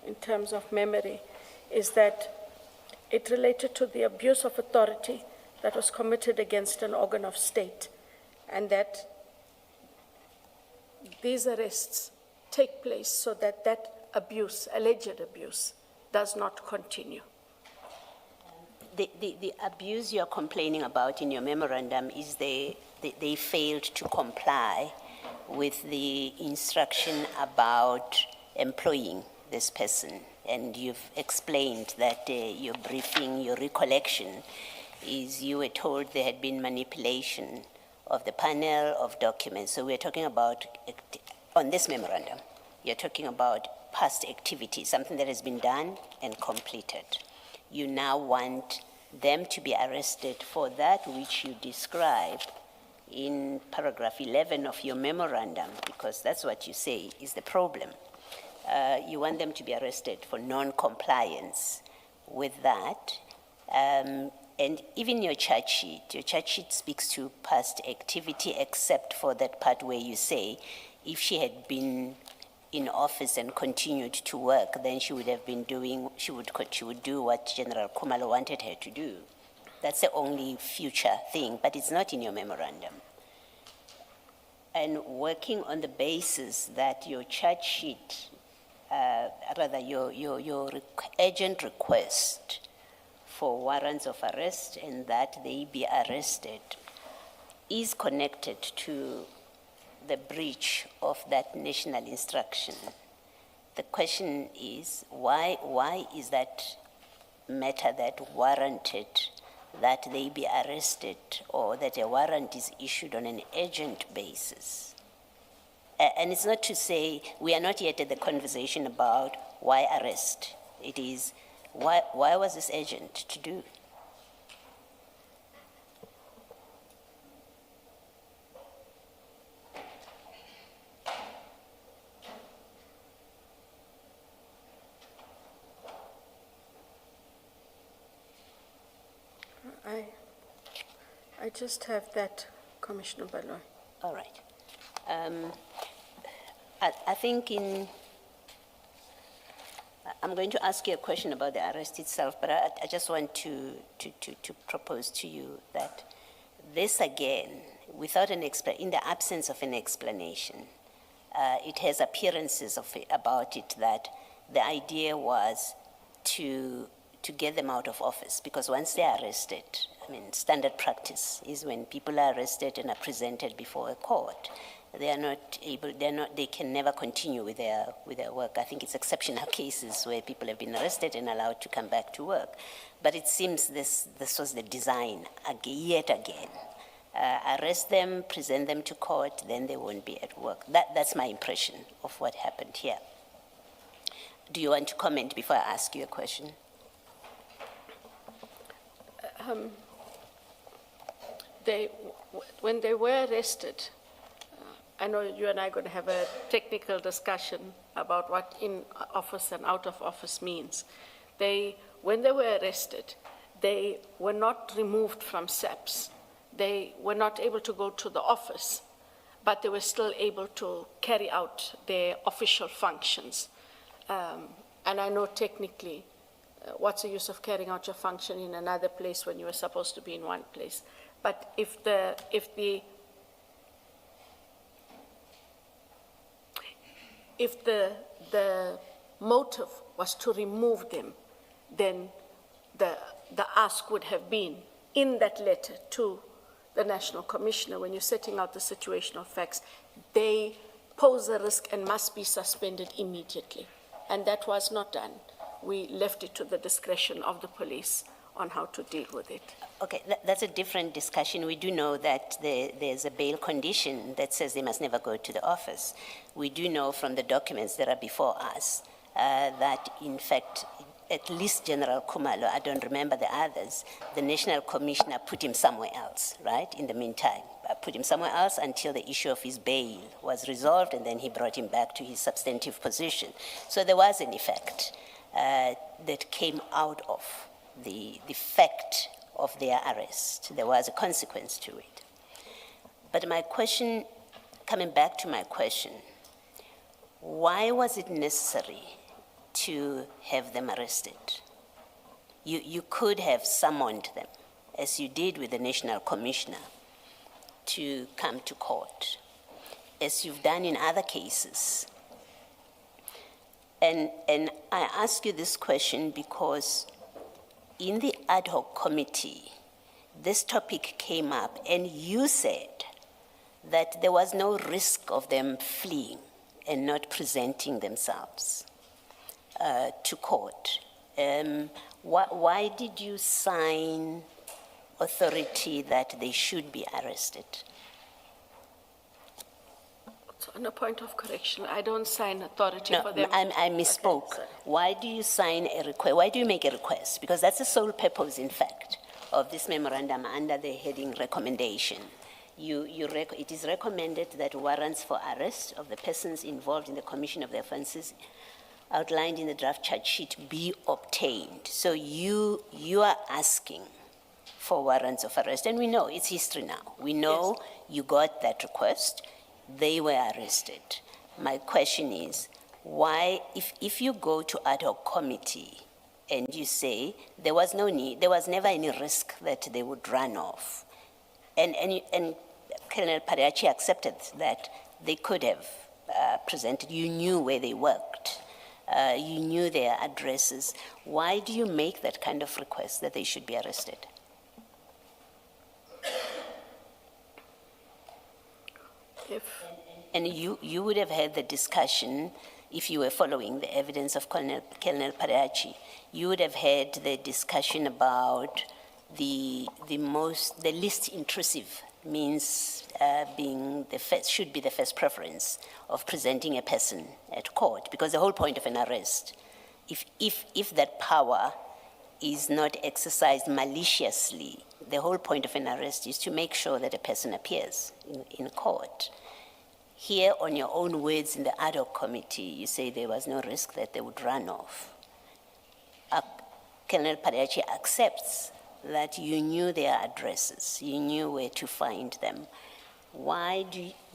in terms of memory is that it related to the abuse of authority that was committed against an organ of state, and that these arrests take place so that that abuse, alleged abuse, does not continue. The abuse you're complaining about in your memorandum is they failed to comply with the instruction about employing this person. And you've explained that your briefing, your recollection, is you were told there had been manipulation of the panel of documents. So we're talking about, on this memorandum, you're talking about past activity, something that has been done and completed. You now want them to be arrested for that which you describe in paragraph 11 of your memorandum, because that's what you say is the problem. You want them to be arrested for non-compliance with that. And even your charge sheet speaks to past activity, except for that part where you say if she had been in office and continued to work, then she would have been doing, she would do what General Khumalo wanted her to do. That's the only future thing, but it's not in your memorandum. And working on the basis that your charge sheet, rather your urgent request for warrants of arrest and that they be arrested is connected to the breach of that national instruction. The question is, why is that matter that warranted that they be arrested or that a warrant is issued on an urgent basis? And it's not to say, we are not yet at the conversation about why arrest. It is, why was this urgent to do? I just have that, Commissioner Baloy. All right. I think I'm going to ask you a question about the arrest itself, but I just want to propose to you that this again, without in the absence of an explanation, it has appearances about it that the idea was to get them out of office, because once they're arrested, I mean, standard practice is when people are arrested and are presented before a court, they can never continue with their work. I think it's exceptional cases where people have been arrested and allowed to come back to work. But it seems this was the design, yet again. Arrest them, present them to court, then they won't be at work. That's my impression of what happened here. Do you want to comment before I ask you a question? When they were arrested, I know you and I are going to have a technical discussion about what in office and out of office means. When they were arrested, they were not removed from SAPS. They were not able to go to the office but they were still able to carry out their official functions. And I know technically, what's the use of carrying out your function in another place when you were supposed to be in one place? But if the motive was to remove them, then the ask would have been in that letter to the National Commissioner, when you're setting out the situational facts, they pose a risk and must be suspended immediately. And that was not done. We left it to the discretion of the police on how to deal with it. Okay, that's a different discussion. We do know that there's a bail condition that says they must never go to the office. We do know from the documents that are before us that, in fact, at least General Kumalo, I don't remember the others, the National Commissioner put him somewhere else, right, in the meantime. Put him somewhere else until the issue of his bail was resolved, and then he brought him back to his substantive position. So there was an effect that came out of the fact of their arrest. There was a consequence to it. But my question, coming back to my question, why was it necessary to have them arrested? You could have summoned them, as you did with the National Commissioner, to come to court, as you've done in other cases. And I ask you this question because in the ad hoc committee, this topic came up, and you said that there was no risk of them fleeing and not presenting themselves to court. Why did you sign authority that they should be arrested? So on a point of correction, I don't sign authority No, for them. I misspoke. Okay, sorry. Why do you sign a request? Why do you make a request? Because that's the sole purpose, in fact, of this memorandum under the heading recommendation. It is recommended that warrants for arrest of the persons involved in the commission of the offenses outlined in the draft charge sheet be obtained. So you are asking for warrants of arrest, and we know it's history now. We know Yes. You got that request. They were arrested. My question is, why, if you go to ad hoc committee and you say there was no need, there was never any risk that they would run off, and Colonel Pariachi accepted that they could have presented, you knew where they worked, you knew their addresses, why do you make that kind of request that they should be arrested? And you would have had the discussion, if you were following the evidence of Colonel Pariachi, you would have had the discussion about the least intrusive means being the first, should be the first preference of presenting a person at court, because the whole point of an arrest, if that power is not exercised maliciously, the whole point of an arrest is to make sure that a person appears in court. Here, on your own words in the ad hoc committee, you say there was no risk that they would run off. Colonel Pariachi accepts that you knew their addresses, you knew where to find them. Why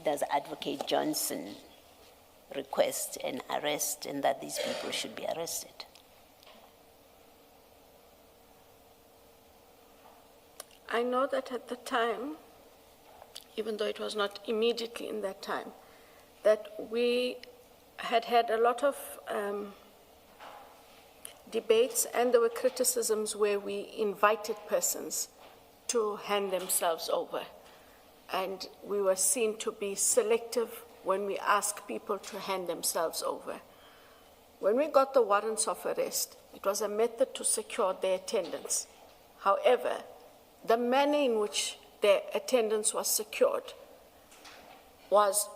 does Advocate Johnson request an arrest and that these people should be arrested? I know that at the time, even though it was not immediately in that time, that we had a lot of debates, and there were criticisms where we invited persons to hand themselves over. And we were seen to be selective when we asked people to hand themselves over. When we got the warrants of arrest, it was a method to secure their attendance. However, the manner in which their attendance was secured was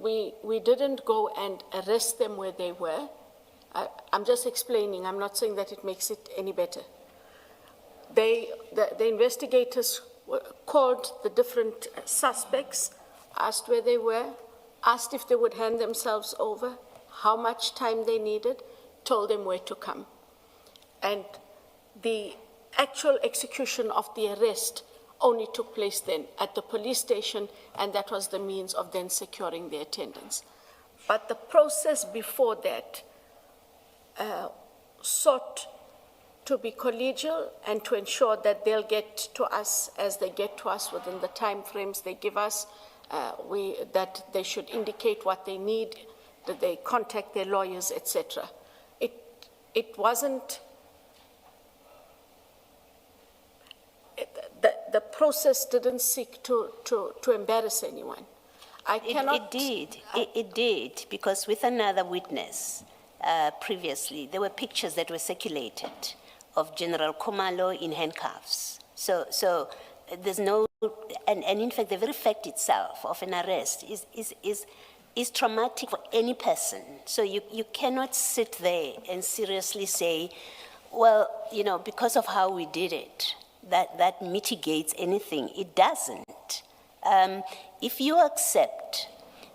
we didn't go and arrest them where they were. I'm just explaining, I'm not saying that it makes it any better. The investigators called the different suspects, asked where they were, asked if they would hand themselves over, how much time they needed, told them where to come. And the actual execution of the arrest only took place then at the police station, and that was the means of then securing their attendance. But the process before that sought to be collegial and to ensure that they'll get to us as they get to us within the time frames they give us, that they should indicate what they need, that they contact their lawyers, etc. It wasn't, the process didn't seek to embarrass anyone. It did, because with another witness previously, there were pictures that were circulated of General Khumalo in handcuffs. So there's no, and in fact, the very fact itself of an arrest is traumatic for any person. So you cannot sit there and seriously say, well, you know, because of how we did it, that mitigates anything. It doesn't. If you accept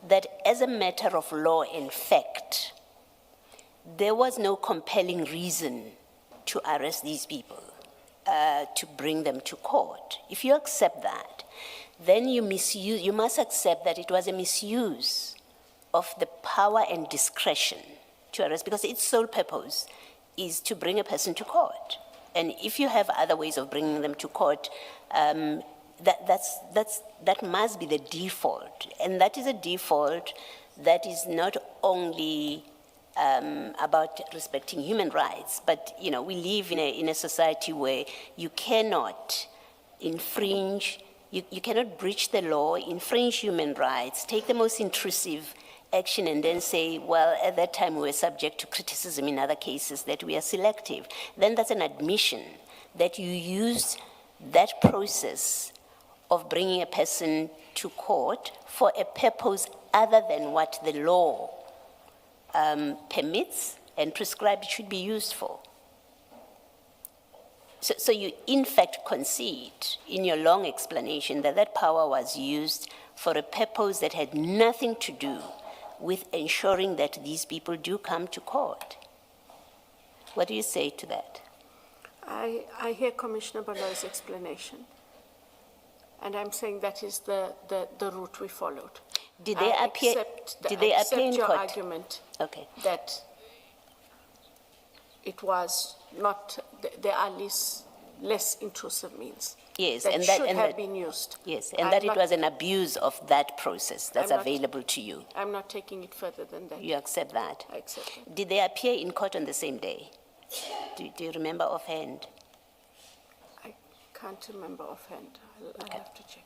that as a matter of law and fact, there was no compelling reason to arrest these people, to bring them to court. If you accept that, then you must accept that it was a misuse of the power and discretion to arrest, because its sole purpose is to bring a person to court. And if you have other ways of bringing them to court, that must be the default. And that is a default that is not only about respecting human rights, but you know, we live in a society where you cannot infringe, you cannot breach the law, infringe human rights, take the most intrusive action and then say, well, at that time we were subject to criticism in other cases that we are selective. Then that's an admission that you used that process of bringing a person to court for a purpose other than what the law permits and prescribed it should be used for. So you in fact concede in your long explanation that that power was used for a purpose that had nothing to do with ensuring that these people do come to court. What do you say to that? I hear Commissioner Baloy's explanation, and I'm saying that is the route we followed. Did they appear in your court? Argument Okay. that it was not, there are less intrusive means. Yes, that and that should and have that, been used. Yes, and that it was an abuse of that process that's available to you. I'm not taking it further than that. You accept that? I accept it. Did they appear in court on the same day? Do you remember offhand? I can't remember offhand. I'll have to check.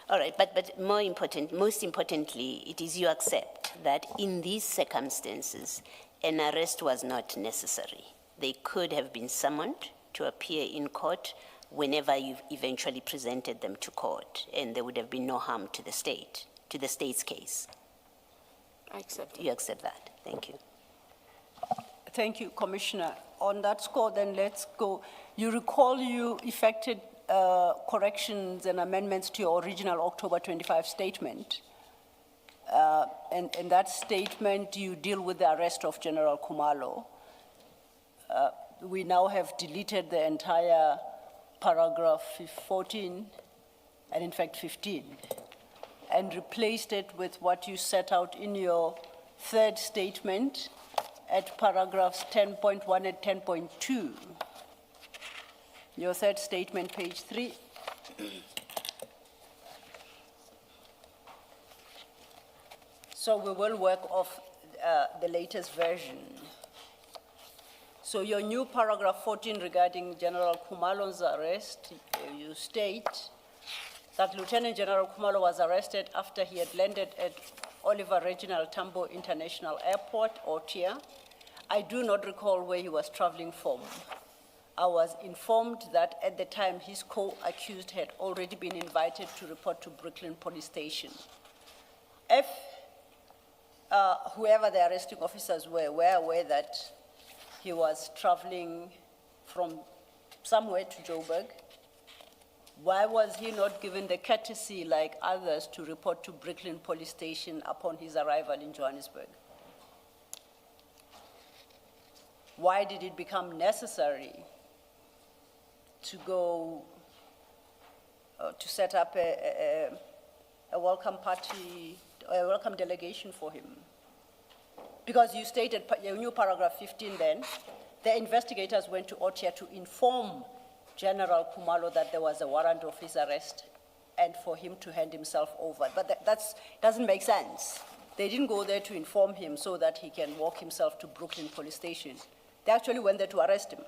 All right, but most importantly, it is you accept that in these circumstances, an arrest was not necessary. They could have been summoned to appear in court whenever you eventually presented them to court, and there would have been no harm to the state, to the state's case. I accept it. You accept that. Thank you. Thank you, Commissioner. On that score, then let's go. You recall you effected corrections and amendments to your original October 25 statement. And in that statement, you deal with the arrest of General Khumalo. We now have deleted the entire paragraph 14, and in fact 15, and replaced it with what you set out in your third statement at paragraphs 10.1 and 10.2. Your third statement, page 3. So we will work off the latest version. So your new paragraph 14 regarding General Khumalo's arrest, you state that Lieutenant General Khumalo was arrested after he had landed at Oliver Reginald Tambo International Airport, OTIA. I do not recall where he was traveling from. I was informed that at the time his co-accused had already been invited to report to Brooklyn Police Station. If whoever the arresting officers were aware that he was traveling from somewhere to Joburg, why was he not given the courtesy like others to report to Brooklyn Police Station upon his arrival in Johannesburg? Why did it become necessary to go to set up a welcome party, a welcome delegation for him. Because you stated, you knew paragraph 15 then, the investigators went to Otia to inform General Kumalo that there was a warrant of his arrest and for him to hand himself over. But that doesn't make sense. They didn't go there to inform him so that he can walk himself to Brooklyn Police Station. They actually went there to arrest him.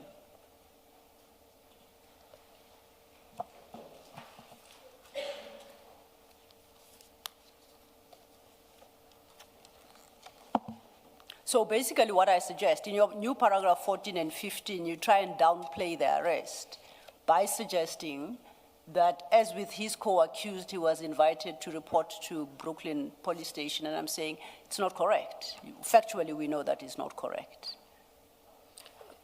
So basically what I suggest, in your new paragraph 14 and 15, you try and downplay the arrest by suggesting that as with his co-accused, he was invited to report to Brooklyn Police Station, and I'm saying it's not correct. Factually, we know that is not correct.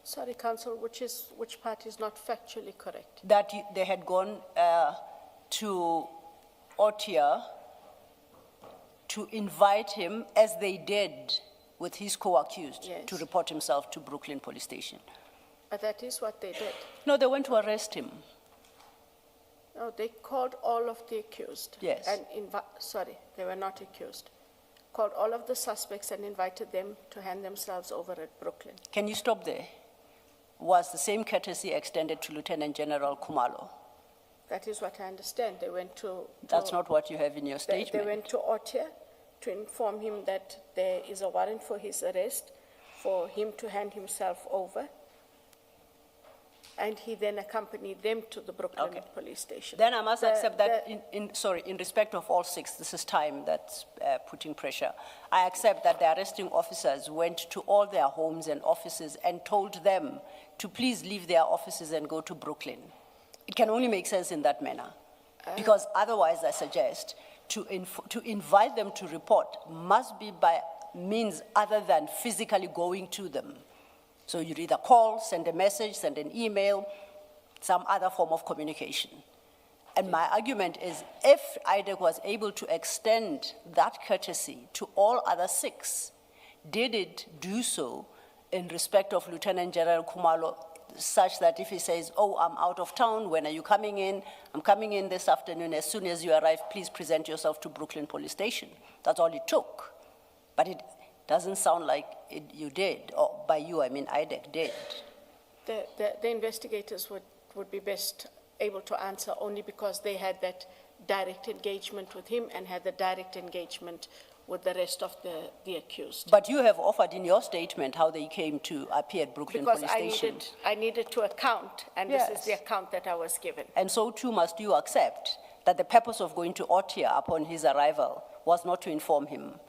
Sorry, Counsel, which part is not factually correct? That they had gone to Otia to invite him, as they did with his co-accused, Yes. to report himself to Brooklyn Police Station. But that is what they did. No, they went to arrest him. No, they called all of the accused. Yes. And sorry, they were not accused. Called all of the suspects and invited them to hand themselves over at Brooklyn. Can you stop there? Was the same courtesy extended to Lieutenant General Kumalo? That is what I understand. They went to... That's not what you have in your They statement. went to Otia to inform him that there is a warrant for his arrest, for him to hand himself over. And he then accompanied them to the Brooklyn Okay. Police Station. Then I must accept that, the- in respect of all six, this is time that's putting pressure. I accept that the arresting officers went to all their homes and offices and told them to please leave their offices and go to Brooklyn. It can only make sense in that manner. Because otherwise, I suggest, to invite them to report must be by means other than physically going to them. So you either call, send a message, send an email, some other form of communication. And my argument is, if IDAC was able to extend that courtesy to all other six, did it do so in respect of Lieutenant General Kumalo, such that if he says, oh, I'm out of town, when are you coming in? I'm coming in this afternoon. As soon as you arrive, please present yourself to Brooklyn Police Station. That's all it took. But it doesn't sound like you did, or by you, I mean IDAC did. The investigators would be best able to answer only because they had that direct engagement with him and had the direct engagement with the rest of the accused. But you have offered in your statement how they came to appear at Brooklyn Because Police Station. I needed to account, and this Yes. is the account that I was given. And so too must you accept that the purpose of going to Otia upon his arrival was not to inform him.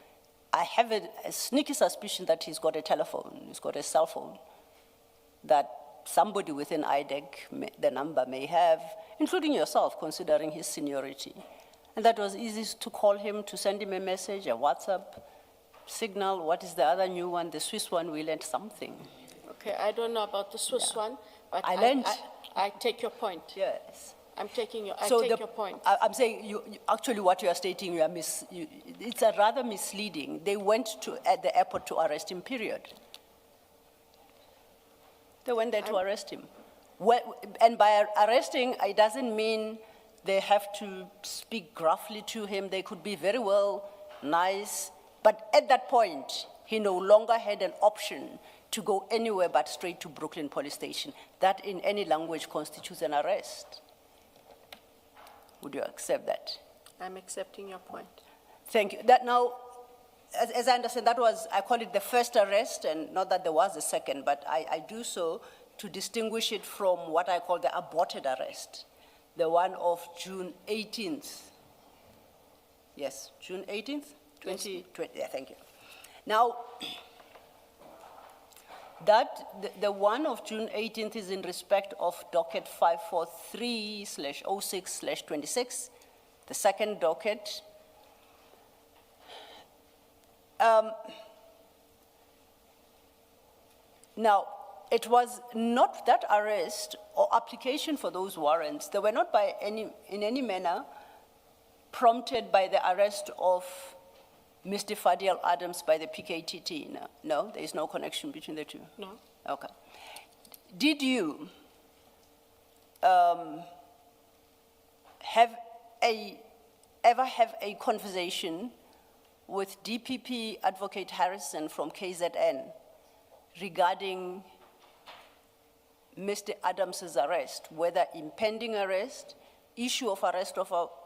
I have a sneaky suspicion that he's got a telephone, he's got a cell phone, that somebody within IDAC, the number may have, including yourself, considering his seniority. And that was easy to call him, to send him a message, a WhatsApp, Signal, what is the other new one? The Swiss one, we learned something. Okay, I don't know about the Swiss one, but I learned. I take your point. Yes. I take your point. I'm saying, actually what you are stating, it's a rather misleading. They went at the airport to arrest him, period. They went there to arrest him. And by arresting, it doesn't mean they have to speak gruffly to him. They could be very well nice. But at that point, he no longer had an option to go anywhere but straight to Brooklyn Police Station. That in any language constitutes an arrest. Would you accept that? I'm accepting your point. Thank you. That now, as I understand, that was, I call it the first arrest, and not that there was a second, but I do so to distinguish it from what I call the aborted arrest, the one of June 18th. Yes, June 18th, 2020, yeah, thank you. Now, the one of June 18th is in respect of docket 543/06/26, the second docket. Now, it was not that arrest or application for those warrants. They were not in any manner prompted by the arrest of Mr. Fadiel Adams by the PKTT. No, there is no connection between the two. No? Okay. Did you ever have a conversation with DPP Advocate Harrison from KZN regarding Mr. Adams's arrest, whether impending arrest, issue of arrest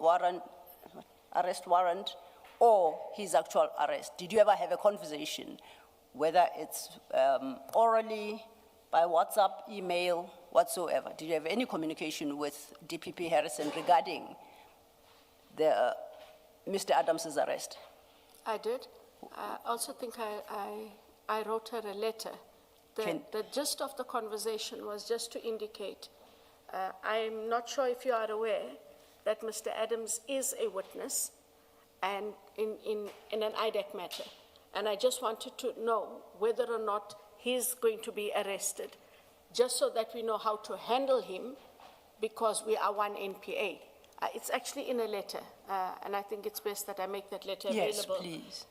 warrant, or his actual arrest? Did you ever have a conversation, whether it's orally, by WhatsApp, email, whatsoever? Did you have any communication with DPP Harrison regarding Mr. Adams's arrest? I did. I also think I wrote her a letter. The gist of the conversation was just to indicate, I'm not sure if you are aware that Mr. Adams is a witness and in an IDAC matter. And I just wanted to know whether or not he's going to be arrested, just so that we know how to handle him, because we are one NPA. It's actually in a letter, and I think it's best that I make that letter available. Yes, please.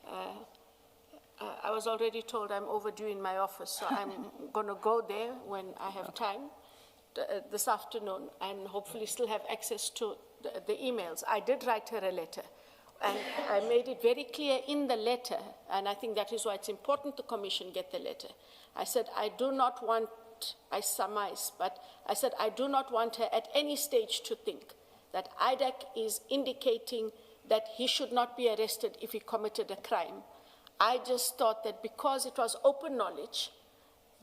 I was already told I'm overdue in my office, so I'm going to go there when I have time this afternoon, and hopefully still have access to the emails. I did write her a letter, and I made it very clear in the letter, and I think that is why it's important the Commission get the letter. I said, I do not want, I surmise, but I said, I do not want her at any stage to think that IDAC is indicating that he should not be arrested if he committed a crime. I just thought that because it was open knowledge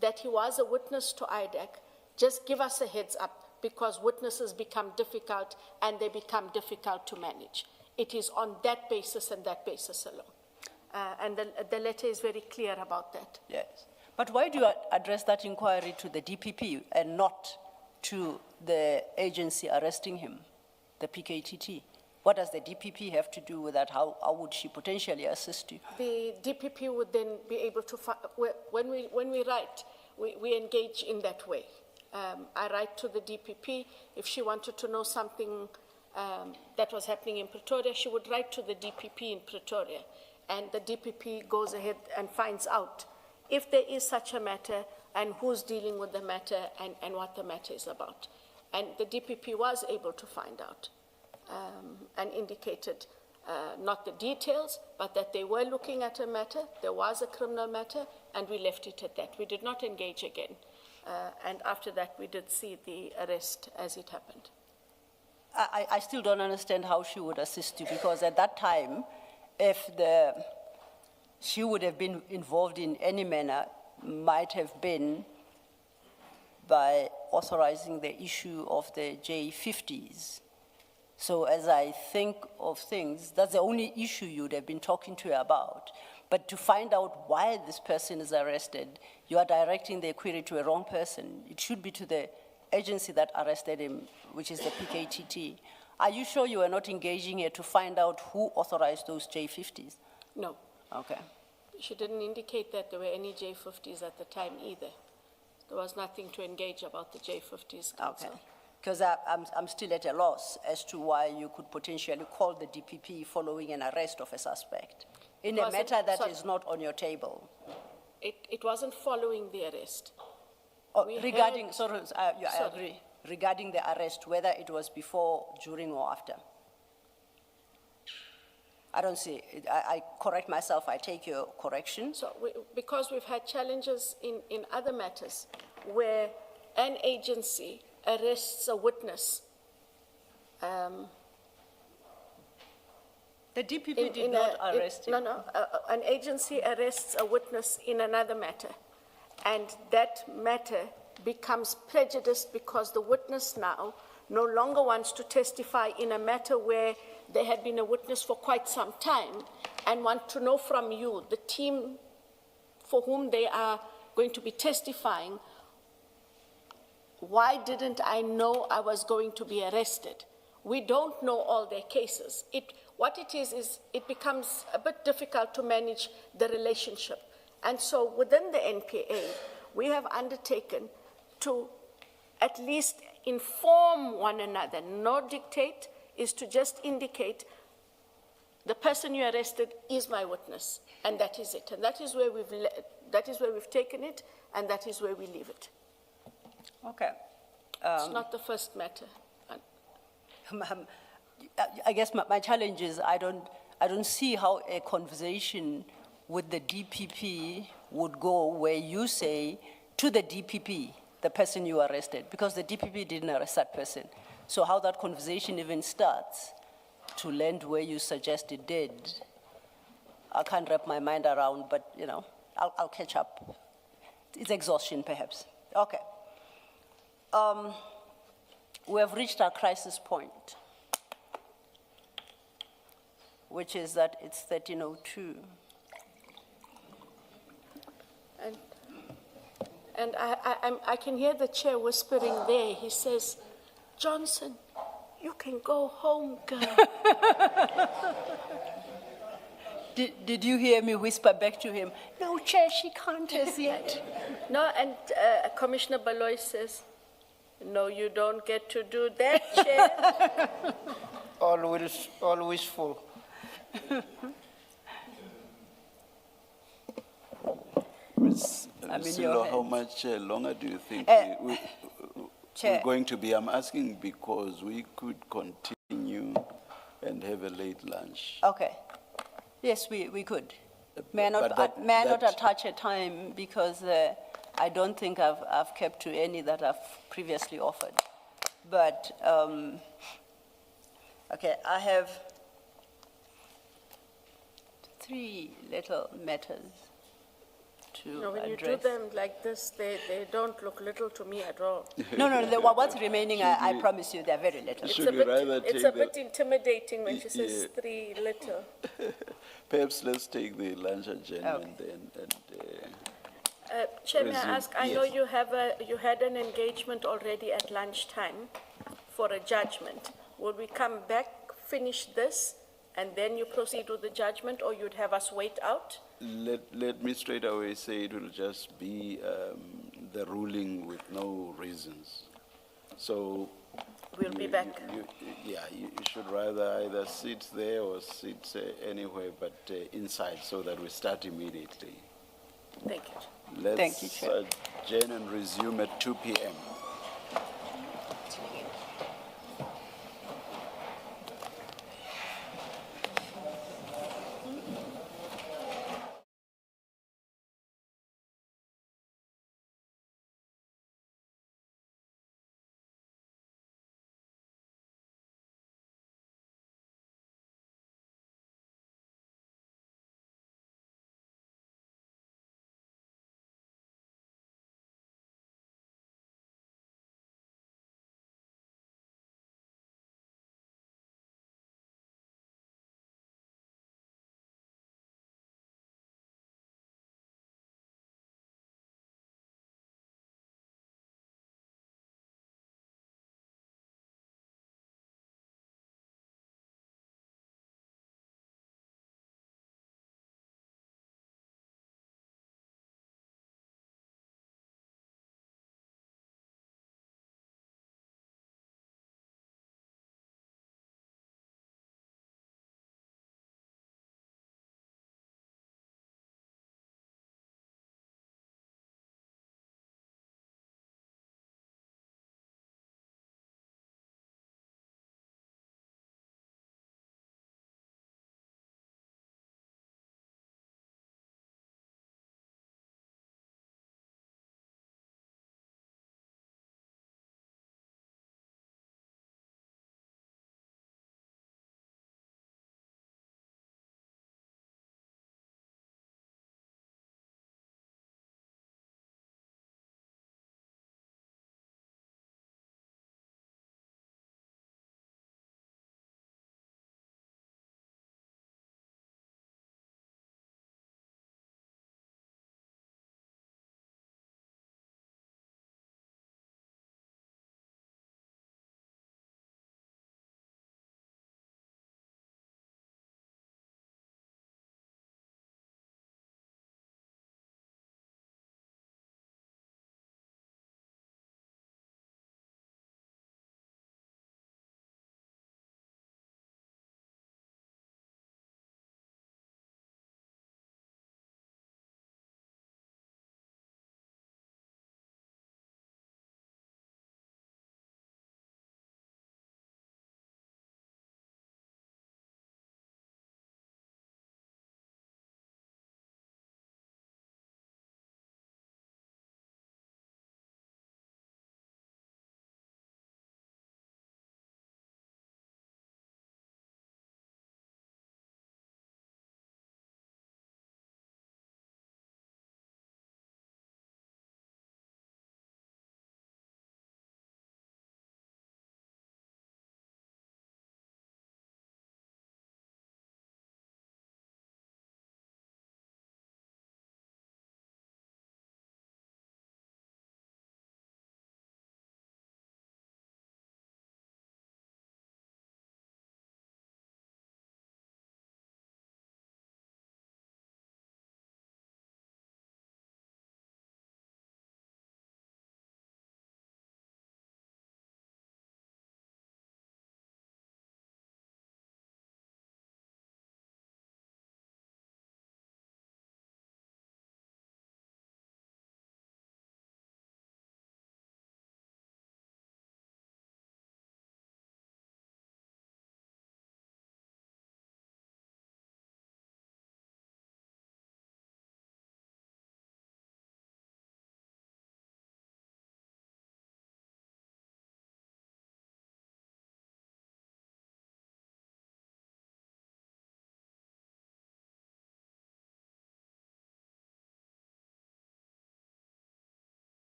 that he was a witness to IDAC, just give us a heads up, because witnesses become difficult and they become difficult to manage. It is on that basis and that basis alone. And the letter is very clear about that. Yes. But why do you address that inquiry to the DPP and not to the agency arresting him, the PKTT? What does the DPP have to do with that? How would she potentially assist you? The DPP would then be able to, when we write, we engage in that way. I write to the DPP. If she wanted to know something that was happening in Pretoria, she would write to the DPP in Pretoria, and the DPP goes ahead and finds out if there is such a matter and who's dealing with the matter and what the matter is about. And the DPP was able to find out and indicated not the details, but that they were looking at a matter, there was a criminal matter, and we left it at that. We did not engage again. And after that, we did see the arrest as it happened. I still don't understand how she would assist you, because at that time, if she would have been involved in any manner, might have been by authorizing the issue of the J50s. So as I think of things, that's the only issue you would have been talking to her about. But to find out why this person is arrested, you are directing the query to a wrong person. It should be to the agency that arrested him, which is the PKTT. Are you sure you are not engaging here to find out who authorized those J50s? No. Okay. She didn't indicate that there were any J50s at the time either. There was nothing to engage about the J50s. Council. Okay. Because I'm still at a loss as to why you could potentially call the DPP following an arrest of a suspect in a matter that is not on your table. It wasn't following the arrest. Oh, regarding, I agree. Regarding the arrest, whether it was before, during, or after. I don't see it. I correct myself, I take your correction. So because we've had challenges in other matters where an agency arrests a witness. The DPP did not arrest him. No, an agency arrests a witness in another matter, and that matter becomes prejudiced because the witness now no longer wants to testify in a matter where they had been a witness for quite some time and want to know from you, the team for whom they are going to be testifying, why didn't I know I was going to be arrested? We don't know all their cases. What it is it becomes a bit difficult to manage the relationship. And so within the NPA, we have undertaken to at least inform one another, not dictate, is to just indicate the person you arrested is my witness, and that is it. And that is where we've taken it, and that is where we leave it. Okay. It's not the first matter. I guess my challenge is I don't see how a conversation with the DPP would go where you say to the DPP, the person you arrested, because the DPP didn't arrest that person. So how that conversation even starts to land where you suggest it did, I can't wrap my mind around, but you know, I'll catch up. It's exhaustion perhaps. Okay. We have reached our crisis point, which is that it's 13:02. And I can hear the chair whispering there. He says, Johnson, you can go home, girl. Did you hear me whisper back to him, no, Chair, she can't as yet? No, and Commissioner Baloy says, no, you don't get to do that, Chair. All wishful. Ms. I'm in your Silo, how hands. much longer do you think we're Chair. going to be? I'm asking because we could continue and have a late lunch. Okay. Yes, we could. May I not attach a time because I don't think I've kept to any that I've previously offered. But, okay, I have 3 little matters to No, when you address. do them like this, they don't look little to me at all. No, what's remaining, I promise you, they're very little. Should we rather It's take a the- bit intimidating when she says Yeah. 3 little. Perhaps let's take the lunch agenda Okay. and Chair, may I Resume. ask, I know Yes. you had an engagement already at lunchtime for a judgment. Will we come back, finish this, and then you proceed with the judgment, or you'd have us wait out? let me straight away say it will just be the ruling with no reasons. So We'll be back. you should rather either sit there or sit anywhere but inside so that we start immediately. Thank you. Thank you, Let's Chair. adjourn and resume at 2 p.m.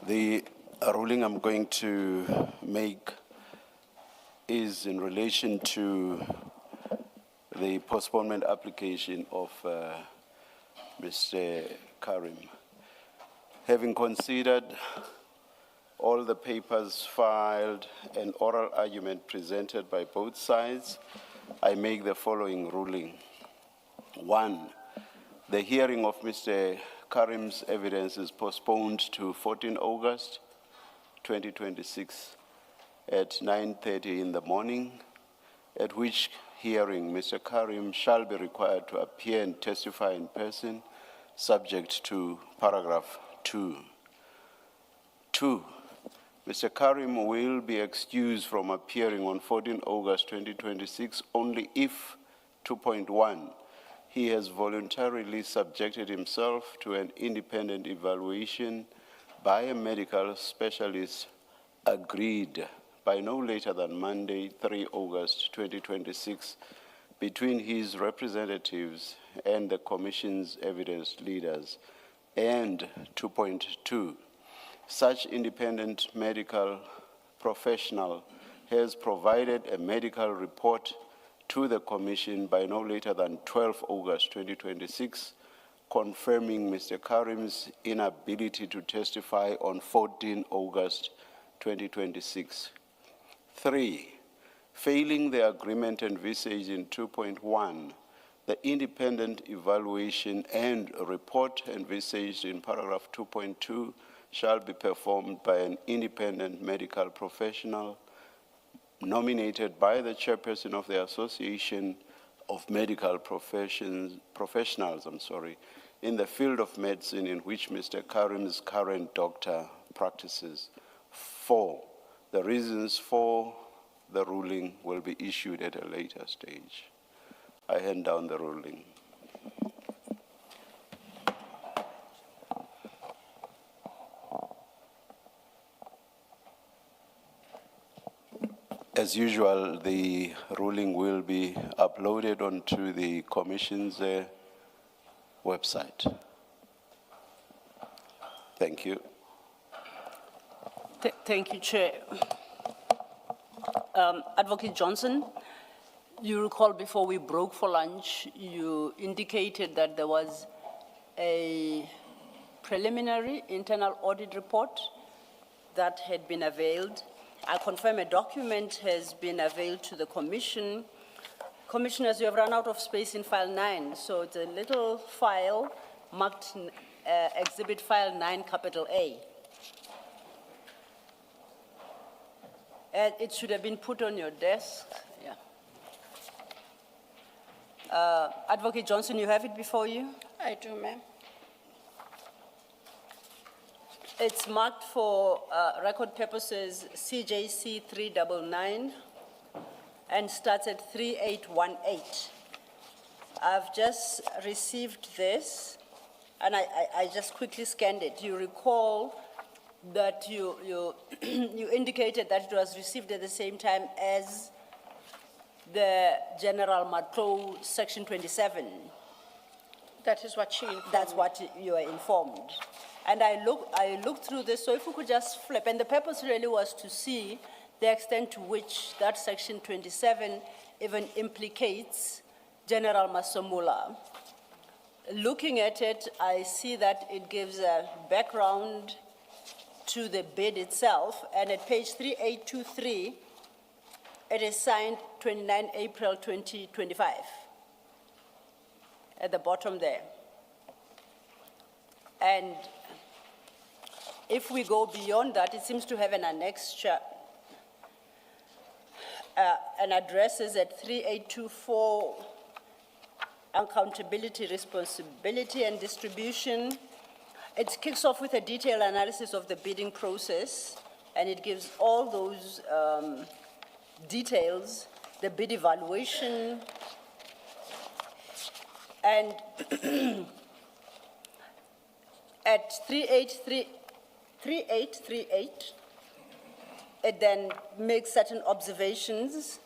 The ruling I'm going to make is in relation to the postponement application of Mr. Karim. Having considered all the papers filed and oral argument presented by both sides, I make the following ruling. 1, the hearing of Mr. Karim's evidence is postponed to 14 August 2026 at 9:30 in the morning, at which hearing Mr. Karim shall be required to appear and testify in person, subject to paragraph 2. 2, Mr. Karim will be excused from appearing on 14 August 2026 only if, 2.1, he has voluntarily subjected himself to an independent evaluation by a medical specialist agreed by no later than Monday, 3 August 2026, between his representatives and the Commission's evidence leaders. And 2.2, such independent medical professional has provided a medical report to the Commission by no later than 12 August 2026, confirming Mr. Karim's inability to testify on 14 August 2026. 3, failing the agreement envisaged in 2.1, the independent evaluation and report envisaged in paragraph 2.2 shall be performed by an independent medical professional nominated by the chairperson of the Association of Medical Professionals, in the field of medicine in which Mr. Karim's current doctor practices. 4, the reasons for the ruling will be issued at a later stage. I hand down the ruling. As usual, the ruling will be uploaded onto the Commission's website. Thank you. Thank you, Chair. Advocate Johnson, you recall before we broke for lunch, you indicated that there was a preliminary internal audit report that had been availed. I confirm a document has been availed to the Commission. Commissioners, you have run out of space in file 9, so it's a little file marked Exhibit File 9, capital A. It should have been put on your desk. Yeah. Advocate Johnson, you have it before you? I do, ma'am. It's marked for record purposes CJC 399 and starts at 3818. I've just received this and I just quickly scanned it. You recall that you you indicated that it was received at the same time as the General Matlo Section 27. That is what she informed That's me. what you are informed. And I looked through this, so if we could just flip, and the purpose really was to see the extent to which that Section 27 even implicates General Masomula. Looking at it, I see that it gives a background to the bid itself, and at page 3823, it is signed 29 April 2025, at the bottom there. And if we go beyond that, it seems to have an annexure and addresses at 3824, accountability, responsibility, and distribution. It kicks off with a detailed analysis of the bidding process, and it gives all those details, the bid evaluation, and at 3838, it then makes certain observations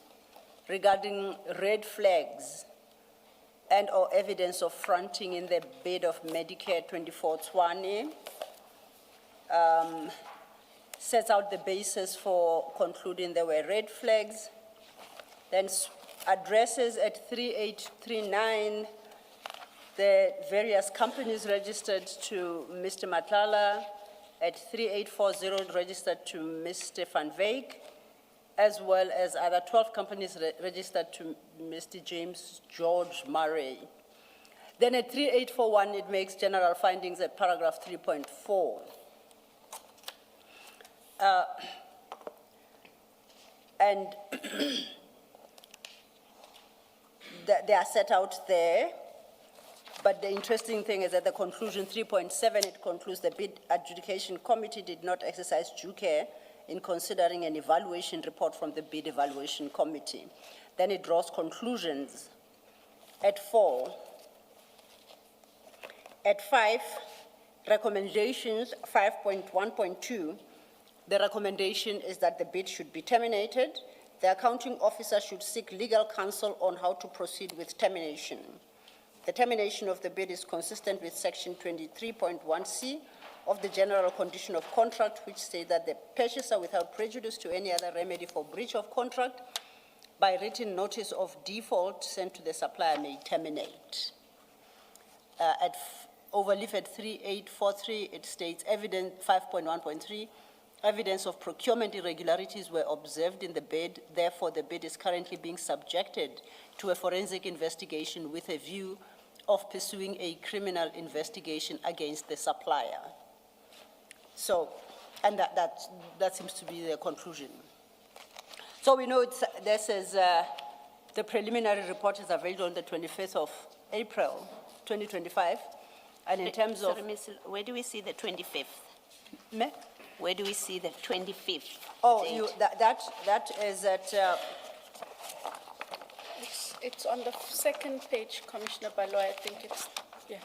regarding red flags and or evidence of fronting in the bid of Medicare 2420. sets out the basis for concluding there were red flags, then addresses at 3839 the various companies registered to Mr. Matlala, at 3840 registered to Mr. Van Wyk, as well as other 12 companies registered to Mr. James George Murray. Then at 3841, it makes general findings at paragraph 3.4. And they are set out there, but the interesting thing is that the conclusion 3.7, it concludes the bid adjudication committee did not exercise due care in considering an evaluation report from the bid evaluation committee. Then it draws conclusions at 4. At 5, recommendations 5.1.2, the recommendation is that the bid should be terminated. The accounting officer should seek legal counsel on how to proceed with termination. The termination of the bid is consistent with section 23.1C of the general condition of contract, which states that the purchaser, without prejudice to any other remedy for breach of contract, by written notice of default sent to the supplier, may terminate. Overleaf at 3843, it states evidence 5.1.3, evidence of procurement irregularities were observed in the bid. Therefore, the bid is currently being subjected to a forensic investigation with a view of pursuing a criminal investigation against the supplier. So, and that seems to be the conclusion. So we know this says the preliminary report is available on the 25th of April, 2025. And in terms of... Sorry, Ms. Where do we see the 25th? Me? Where do we see the 25th? Oh, date? that is at... It's on the second page, Commissioner Baloy, I think it's, yeah.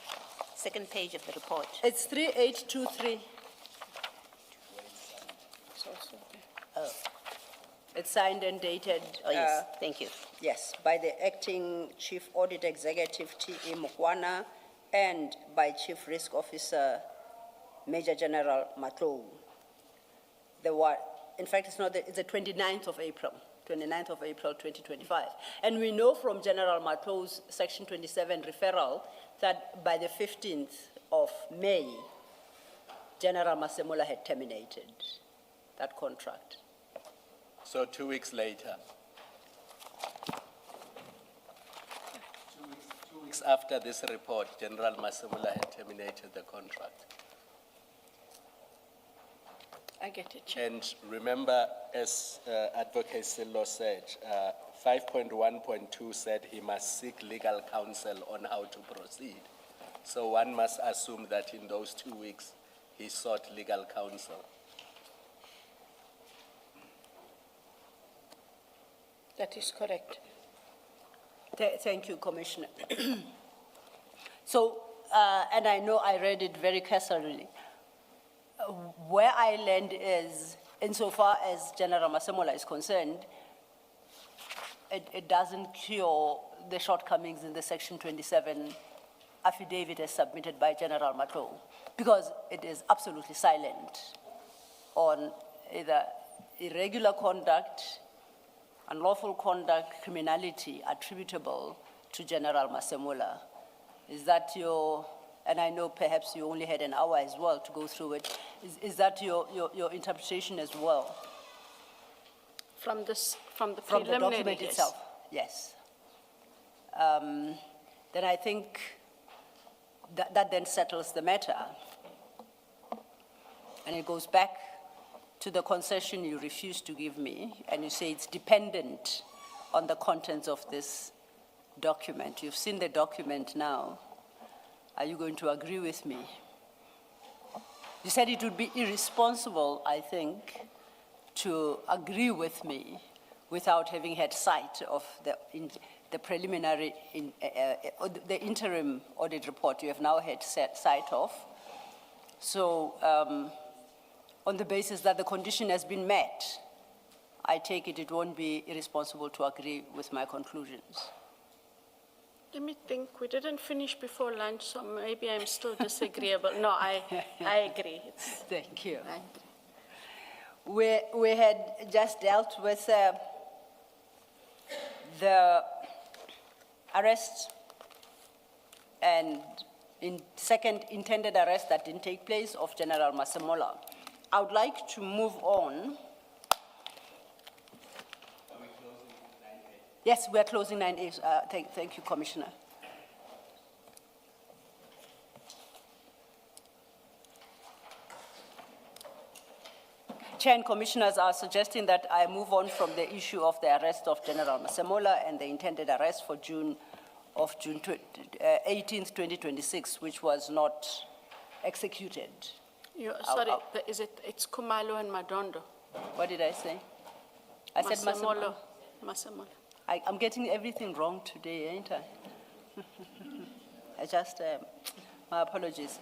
Second page of the report. It's 3823. It's also there. Oh, It's signed and dated. yes, thank you. Yes, by the acting Chief Audit Executive T.E. Mukwana and by Chief Risk Officer Major General Matlou. In fact, it's the 29th of April. 29th of April, 2025. And we know from General Matlou's Section 27 referral that by the 15th of May, General Masemola had terminated that contract. So 2 weeks later. 2 weeks after this report, General Masemola had terminated the contract. I get it, Chair. And remember, as Advocate Sillo said, 5.1.2 said he must seek legal counsel on how to proceed. So one must assume that in those 2 weeks, he sought legal counsel. That is correct. Thank you, Commissioner. So, and I know I read it very carefully. Where I land is, insofar as General Masemola is concerned, it doesn't cure the shortcomings in the Section 27 affidavit as submitted by General Matlou, because it is absolutely silent on either irregular conduct, unlawful conduct, criminality attributable to General Masemola. Is that your... And I know perhaps you only had an hour as well to go through it. Is that your interpretation as well? From the From the preliminary document list. itself, yes. Then I think that then settles the matter. And it goes back to the concession you refused to give me, and you say it's dependent on the contents of this document. You've seen the document now. Are you going to agree with me? You said it would be irresponsible, I think, to agree with me without having had sight of the preliminary, the interim audit report you have now had sight of. So on the basis that the condition has been met, I take it won't be irresponsible to agree with my conclusions. Let me think, we didn't finish before lunch, so maybe I'm still disagreeable. No, I agree. Thank you. I agree. We had just dealt with the arrest and second intended arrest that didn't take place of General Masemola. I would like to move on. Yes, we are closing 9A. Thank you, Commissioner. Chair and Commissioners are suggesting that I move on from the issue of the arrest of General Masemola and the intended arrest for June 18th, 2026, which was not executed. Sorry, it's Kumalo and Madondo. What did I say? I said Masemola. Masemola. I'm getting everything wrong today, ain't I? My apologies.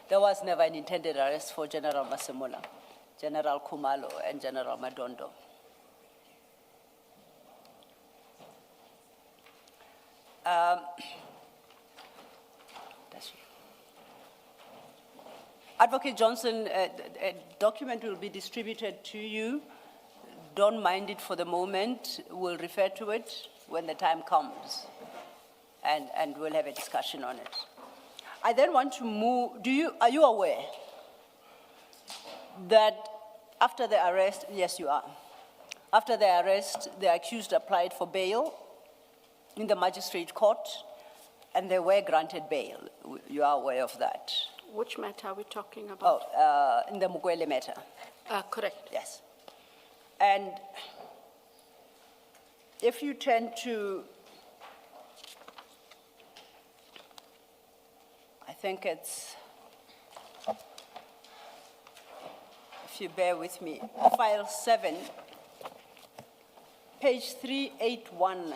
There was never an intended arrest for General Masemola, General Kumalo, and General Madondo. Advocate Johnson, a document will be distributed to you. Don't mind it for the moment. We'll refer to it when the time comes, and we'll have a discussion on it. I then want to move, are you aware that after the arrest, yes you are, after the arrest, the accused applied for bail in the magistrate court, and they were granted bail. You are aware of that? Which matter are we talking about? In the Mugwele matter. Correct. Yes. And if you turn to, I think it's, if you bear with me, file 7, page 381.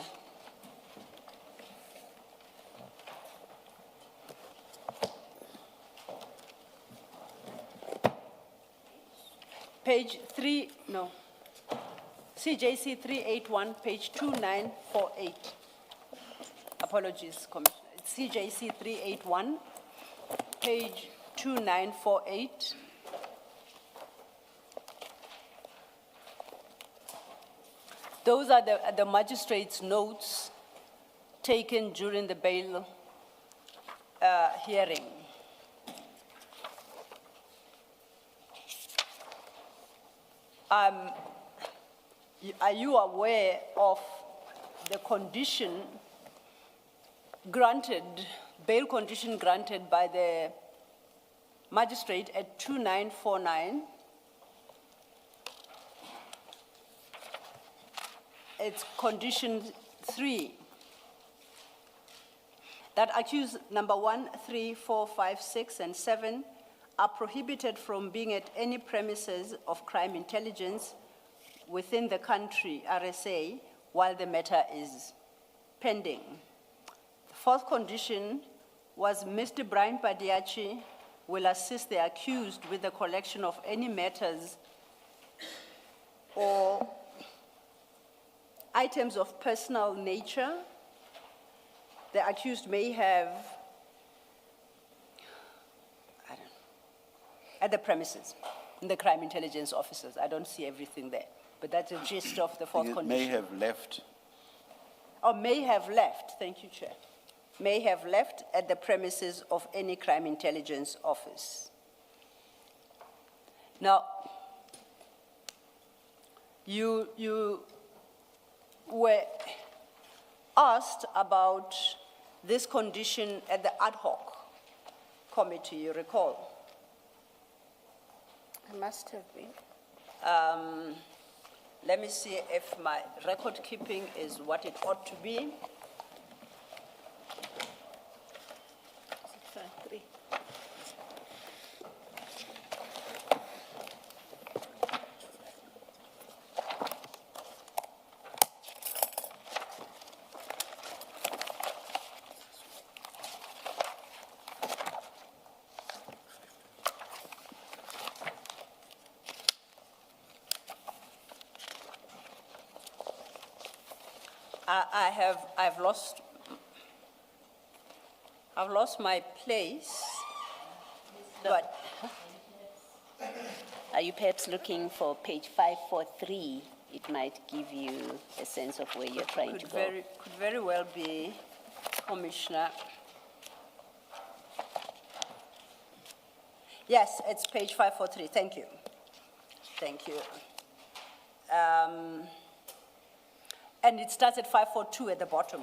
Page 3, no. CJC 381, page 2948. Apologies, Commissioner. It's CJC 381, page 2948. Those are the magistrate's notes taken during the bail hearing. Are you aware of the condition granted, bail condition granted by the magistrate at 2949? It's condition 3. That accused number 1, 3, 4, 5, 6, and 7 are prohibited from being at any premises of crime intelligence within the country, RSA, while the matter is pending. The fourth condition was Mr. Brian Padiachi will assist the accused with the collection of any matters or items of personal nature the accused may have at the premises, in the crime intelligence officers. I don't see everything there, but that's the gist of the fourth condition. May have left. Or may have left, thank you, Chair. May have left at the premises of any crime intelligence office. Now, you were asked about this condition at the ad hoc committee, you recall? I must have been. Let me see if my record keeping is what it ought to be. I've lost I've lost my place, but Are you perhaps looking for page 543? It might give you a sense of where you're trying to go. could very well be, Commissioner. Yes, it's page 543, thank you. Thank you. And it starts at 542 at the bottom.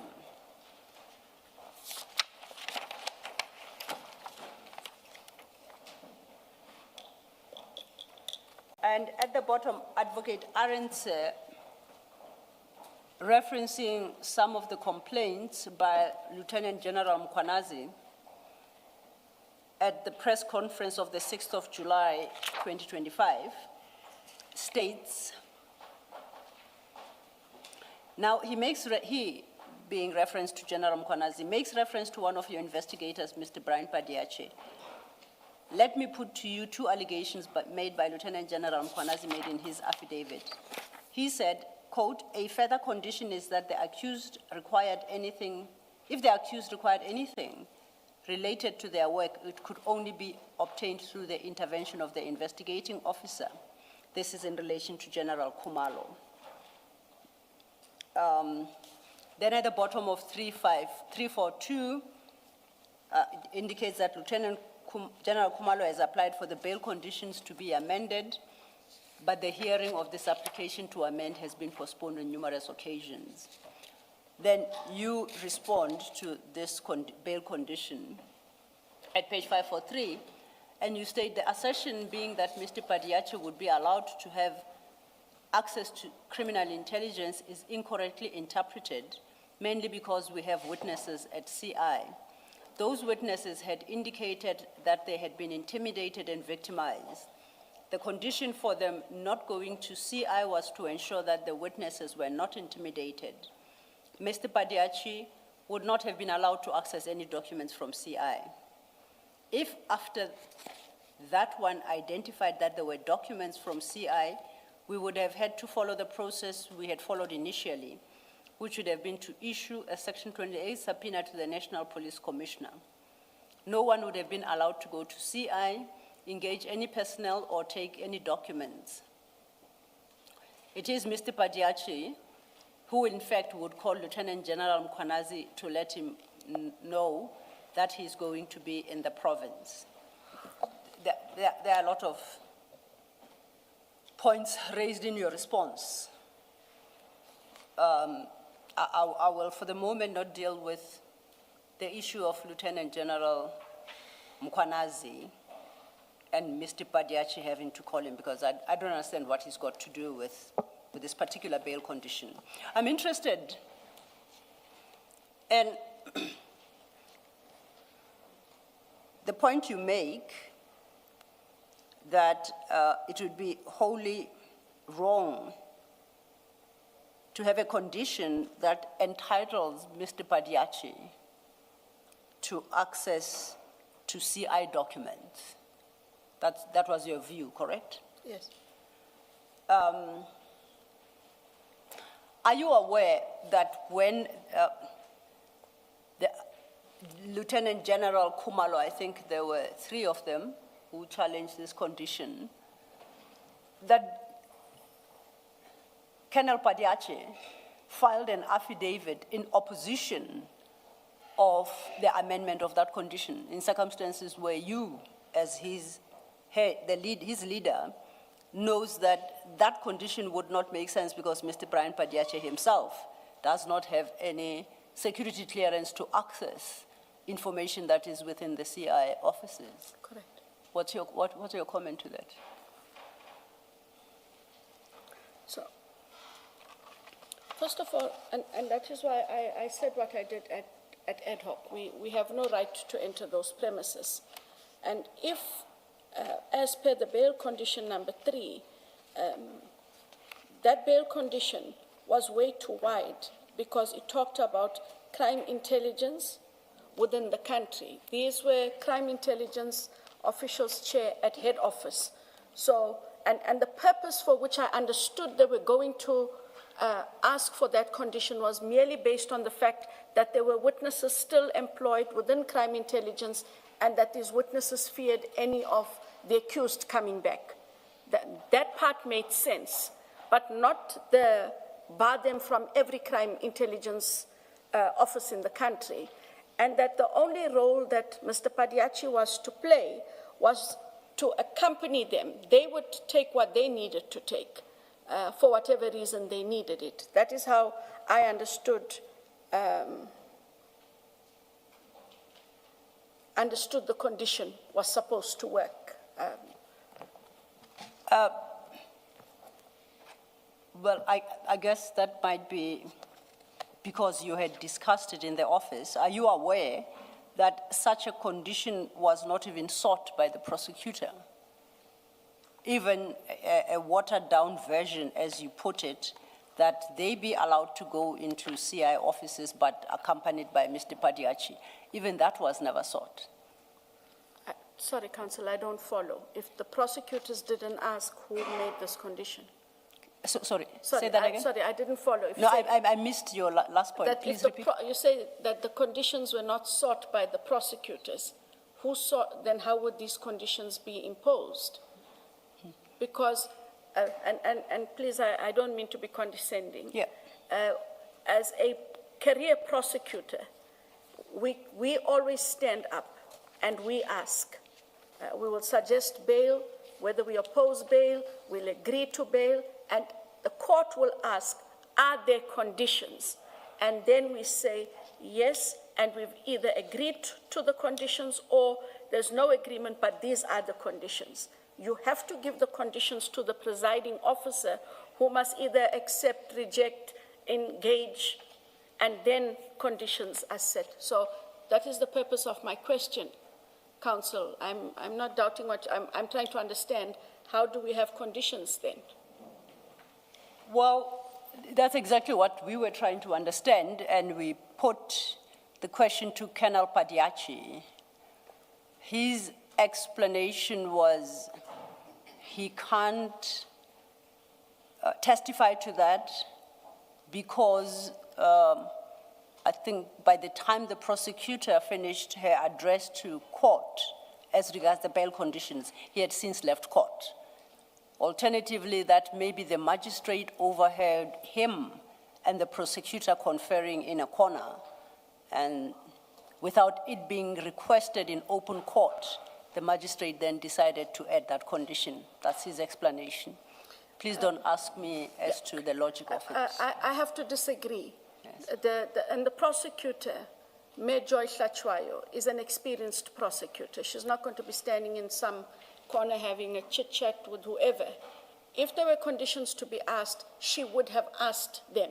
And at the bottom, Advocate Arendse, referencing some of the complaints by Lieutenant General Mkhwanazi at the press conference of the 6th of July, 2025, states, now he being referenced to General Mkhwanazi, makes reference to one of your investigators, Mr. Brian Padiache. Let me put to you two allegations made by Lieutenant General Mkhwanazi made in his affidavit. He said, quote, a further condition is that the accused required anything, if the accused required anything related to their work, it could only be obtained through the intervention of the investigating officer. This is in relation to General Khumalo. Then at the bottom of 342, it indicates that General Khumalo has applied for the bail conditions to be amended, but the hearing of this application to amend has been postponed on numerous occasions. Then you respond to this bail condition at page 543, and you state the assertion being that Mr. Padiache would be allowed to have access to criminal intelligence is incorrectly interpreted, mainly because we have witnesses at CI. Those witnesses had indicated that they had been intimidated and victimized. The condition for them not going to CI was to ensure that the witnesses were not intimidated. Mr. Padiache would not have been allowed to access any documents from CI. If after that one identified that there were documents from CI, we would have had to follow the process we had followed initially, which would have been to issue a Section 28 subpoena to the National Police Commissioner. No one would have been allowed to go to CI, engage any personnel, or take any documents. It is Mr. Padiache who, in fact, would call Lieutenant General Mkhwanazi to let him know that he's going to be in the province. There are a lot of points raised in your response. I will, for the moment, not deal with the issue of Lieutenant General Mkhwanazi and Mr. Padiache having to call him, because I don't understand what he's got to do with this particular bail condition. I'm interested in the point you make that it would be wholly wrong to have a condition that entitles Mr. Padiache to access to CI documents. That was your view, correct? Yes. Are you aware that when the Lieutenant General Khumalo, I think there were 3 of them who challenged this condition, that Colonel Padiache filed an affidavit in opposition of the amendment of that condition in circumstances where you, as his leader, knows that that condition would not make sense because Mr. Brian Padiache himself does not have any security clearance to access information that is within the CI offices. Correct. What's your comment to that? So, first of all, and that is why I said what I did at ad hoc. We have no right to enter those premises. And if, as per the bail condition number 3, that bail condition was way too wide because it talked about crime intelligence within the country. These were crime intelligence officials chair at head office. So, and the purpose for which I understood they were going to ask for that condition was merely based on the fact that there were witnesses still employed within crime intelligence and that these witnesses feared any of the accused coming back. That part made sense, but not bar them from every crime intelligence office in the country, and that the only role that Mr. Padiachi was to play was to accompany them. They would take what they needed to take for whatever reason they needed it. That is how I understood the condition was supposed to work. Well, I guess that might be because you had discussed it in the office. Are you aware that such a condition was not even sought by the prosecutor? Even a watered-down version, as you put it, that they be allowed to go into CI offices but accompanied by Mr. Padiachi. Even that was never sought. Sorry, Counsel, I don't follow. If the prosecutors didn't ask, who made this condition? Sorry, say that again? Sorry, I didn't follow. If No, you said I missed your last point. that Please if repeat. you say that the conditions were not sought by the prosecutors. Who sought, then how would these conditions be imposed? Because, and please, I don't mean to be condescending. Yeah. As a career prosecutor, we always stand up and we ask. We will suggest bail, whether we oppose bail, we'll agree to bail, and the court will ask, are there conditions? And then we say, yes, and we've either agreed to the conditions or there's no agreement, but these are the conditions. You have to give the conditions to the presiding officer, who must either accept, reject, engage, and then conditions are set. So that is the purpose of my question, Counsel. I'm not doubting what, I'm trying to understand, how do we have conditions then? Well, that's exactly what we were trying to understand, and we put the question to Colonel Padiachi. His explanation was he can't testify to that because I think by the time the prosecutor finished her address to court as regards the bail conditions, he had since left court. Alternatively, that maybe the magistrate overheard him and the prosecutor conferring in a corner, and without it being requested in open court, the magistrate then decided to add that condition. That's his explanation. Please don't ask me as to the logic of it. I have to disagree. Yes. And the prosecutor, Mayor Joy Hlachwayo, is an experienced prosecutor. She's not going to be standing in some corner having a chit-chat with whoever. If there were conditions to be asked, she would have asked them.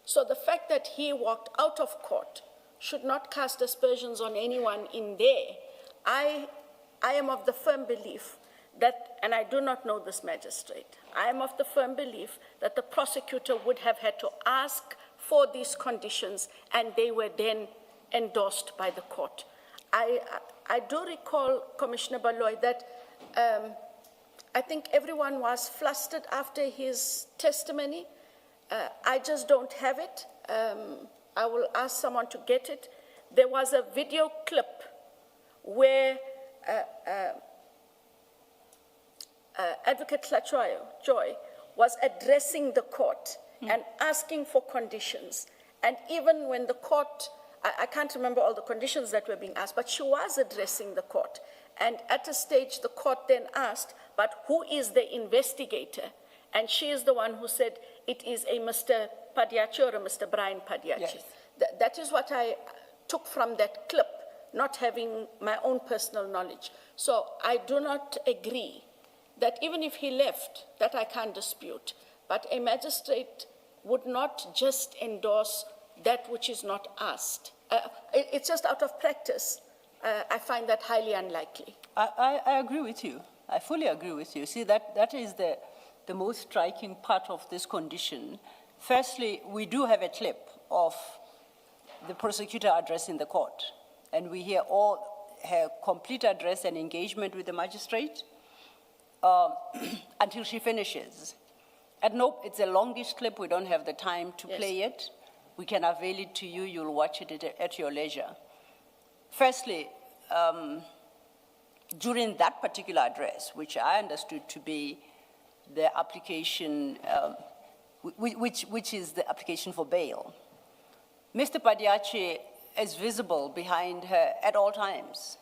So the fact that he walked out of court should not cast aspersions on anyone in there. I am of the firm belief that, and I do not know this magistrate, I am of the firm belief that the prosecutor would have had to ask for these conditions, and they were then endorsed by the court. I do recall, Commissioner Baloy, that I think everyone was flustered after his testimony. I just don't have it. I will ask someone to get it. There was a video clip where Advocate Joy was addressing the court and asking for conditions. And even when the court, I can't remember all the conditions that were being asked, but she was addressing the court. And at a stage, the court then asked, but who is the investigator? And she is the one who said, it is a Mr. Padiachi or a Mr. Brian Padiachi. Yes. That is what I took from that clip, not having my own personal knowledge. So I do not agree that even if he left, that I can't dispute, but a magistrate would not just endorse that which is not asked. It's just out of practice. I find that highly unlikely. I agree with you. I fully agree with you. See, that is the most striking part of this condition. Firstly, we do have a clip of the prosecutor addressing the court, and we hear all her complete address and engagement with the magistrate until she finishes. Nope, it's a longish clip. We don't have the time to Yes. play it. We can avail it to you. You'll watch it at your leisure. Firstly, during that particular address, which I understood to be the application, which is the application for bail, Mr. Padiachi is visible behind her at all times.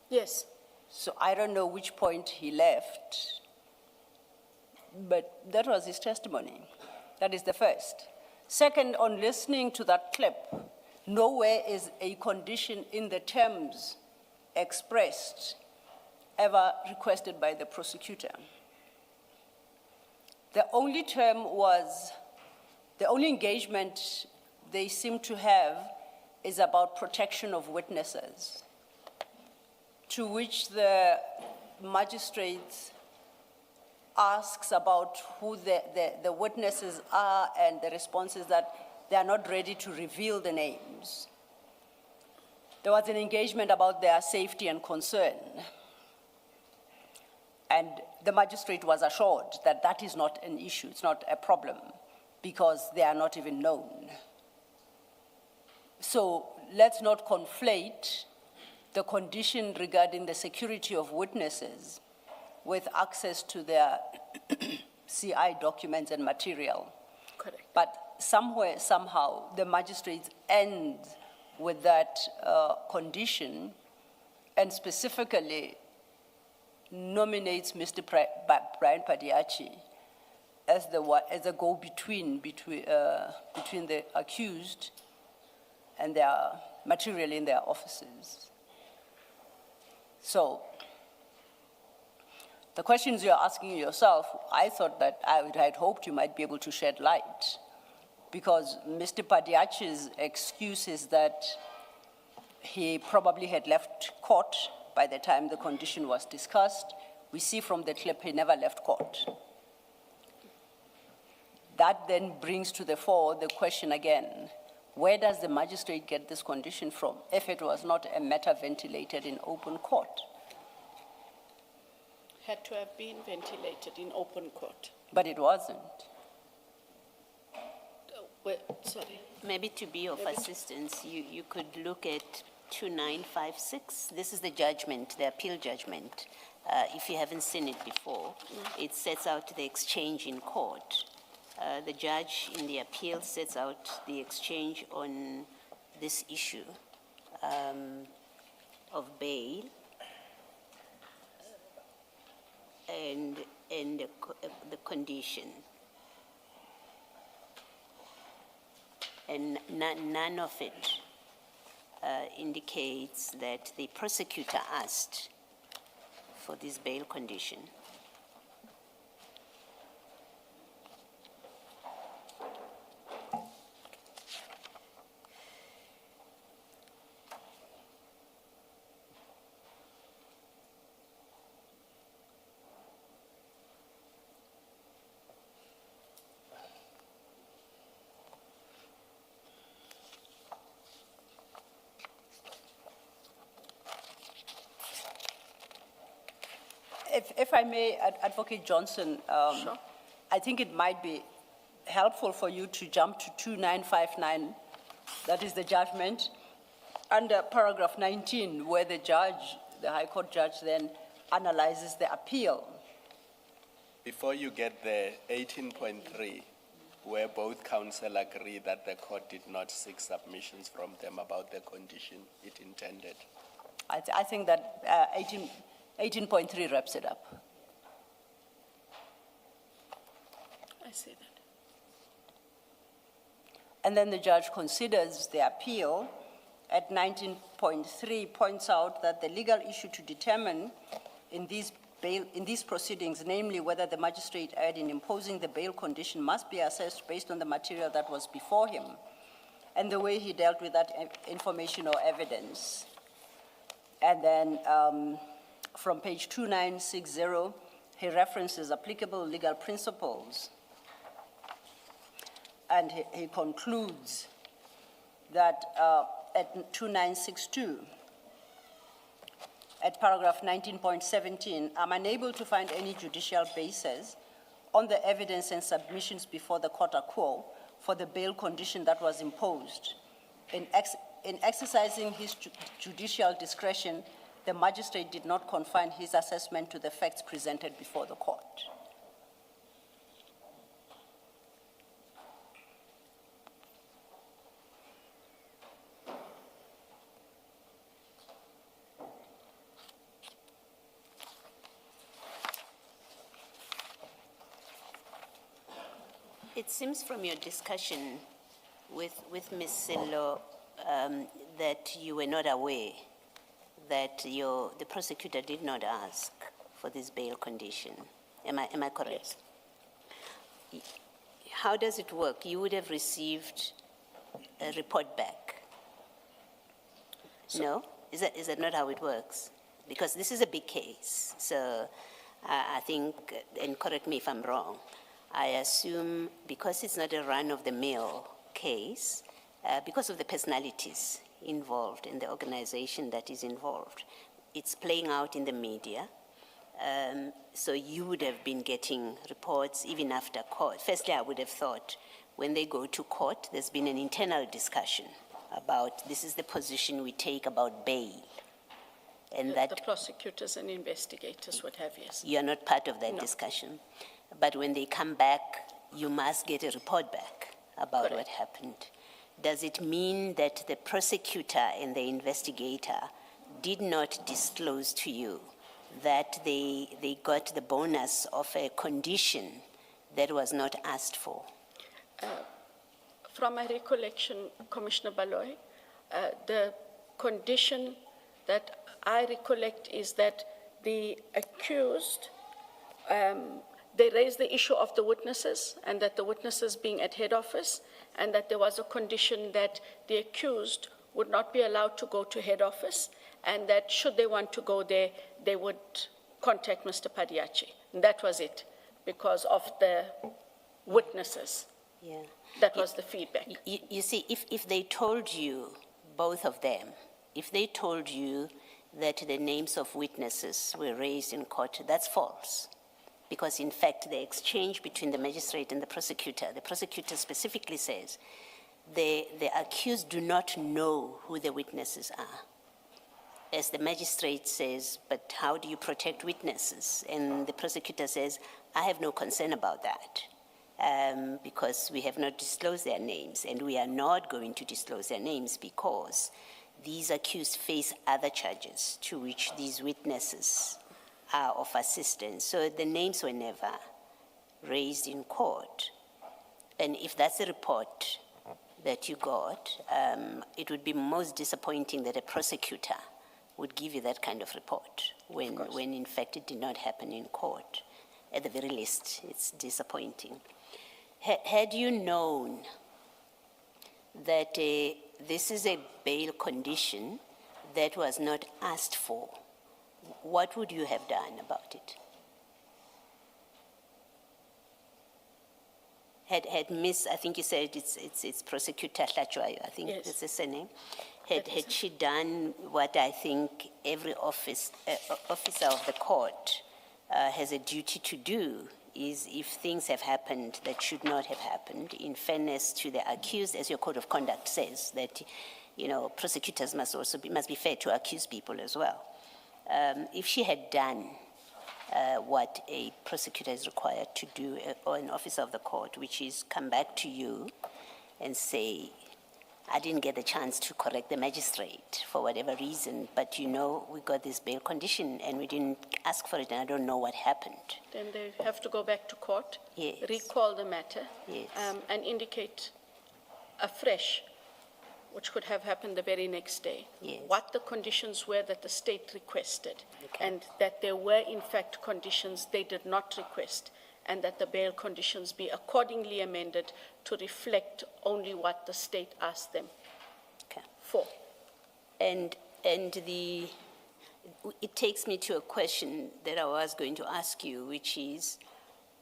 Yes. So I don't know which point he left, but that was his testimony. That is the first. Second, on listening to that clip, nowhere is a condition in the terms expressed ever requested by the prosecutor. The only term was, the only engagement they seem to have is about protection of witnesses, to which the magistrate asks about who the witnesses are, and the response is that they are not ready to reveal the names. There was an engagement about their safety and concern. And the magistrate was assured that that is not an issue, it's not a problem, because they are not even known. So let's not conflate the condition regarding the security of witnesses with access to their CI documents and material. Correct. But somewhere, somehow, the magistrates end with that condition, and specifically nominates Mr. Brian Padiachi as a go-between between the accused and their material in their offices. So, the questions you're asking yourself, I thought that I had hoped you might be able to shed light, because Mr. Padiachi's excuse is that he probably had left court by the time the condition was discussed. We see from the clip he never left court. That then brings to the fore the question again, where does the magistrate get this condition from if it was not a matter ventilated in open court? Had to have been ventilated in open court. But it wasn't. Sorry. Maybe to be of assistance, you could look at 2956. This is the judgment, the appeal judgment. If you haven't seen it before, it sets out the exchange in court. The judge in the appeal sets out the exchange on this issue of bail and the condition. And none of it indicates that the prosecutor asked for this bail condition. If I may, Advocate Johnson, Sure. I think it might be helpful for you to jump to 2959, that is the judgment, under paragraph 19, where the judge, the High Court judge, then analyzes the appeal. Before you get there, 18.3, where both counsel agree that the court did not seek submissions from them about the condition it intended. I think that 18.3 wraps it up. I see that. And then the judge considers the appeal at 19.3, points out that the legal issue to determine in these proceedings, namely whether the magistrate erred in imposing the bail condition, must be assessed based on the material that was before him and the way he dealt with that information or evidence. And then from page 2960, he references applicable legal principles. And he concludes that at 2962, at paragraph 19.17, I'm unable to find any judicial basis on the evidence and submissions before the court are quo for the bail condition that was imposed. In exercising his judicial discretion, the magistrate did not confine his assessment to the facts presented before the court. It seems from your discussion with Ms. Sello that you were not aware that the prosecutor did not ask for this bail condition. Am I correct? Yes. How does it work? You would have received a report back. No? Is that not how it works? Because this is a big case. So I think, and correct me if I'm wrong, I assume because it's not a run-of-the-mill case, because of the personalities involved in the organization that is involved, it's playing out in the media. So you would have been getting reports even after court. Firstly, I would have thought when they go to court, there's been an internal discussion about this is the position we take about bail. And The prosecutors and investigators would have, yes. You are not part of that No. discussion. But when they come back, you must get a report back about Correct. what happened. Does it mean that the prosecutor and the investigator did not disclose to you that they got the bonus of a condition that was not asked for? From my recollection, Commissioner Baloy, the condition that I recollect is that the accused, they raised the issue of the witnesses and that the witnesses being at head office and that there was a condition that the accused would not be allowed to go to head office and that should they want to go there, they would contact Mr. Padiachi. And that was it, because of the witnesses. Yeah. That was the feedback. You see, if they told you, both of them, if they told you that the names of witnesses were raised in court, that's false. Because in fact, the exchange between the magistrate and the prosecutor specifically says the accused do not know who the witnesses are. As the magistrate says, but how do you protect witnesses? And the prosecutor says, I have no concern about that because we have not disclosed their names and we are not going to disclose their names because these accused face other charges to which these witnesses are of assistance. So the names were never raised in court. And if that's the report that you got, it would be most disappointing that a prosecutor would give you that kind of report when in fact it did not happen in court. At the very least, it's disappointing. Had you known that this is a bail condition that was not asked for, what would you have done about it? Had Miss, I think you said it's Prosecutor Hlachwayo, I think Yes. that's the surname. Had she done what I think every officer of the court has a duty to do, is if things have happened that should not have happened, in fairness to the accused, as your code of conduct says, that prosecutors must be fair to accused people as well. If she had done what a prosecutor is required to do, or an officer of the court, which is come back to you and say, I didn't get the chance to correct the magistrate for whatever reason, but we got this bail condition and we didn't ask for it and I don't know what happened. Then they have to go back to court, Yes. recall the matter, Yes. and indicate afresh, which could have happened the very next day, Yes. what the conditions were that the state requested, Okay. and that there were in fact conditions they did not request, and that the bail conditions be accordingly amended to reflect only what the state asked them Okay. for. And it takes me to a question that I was going to ask you, which is,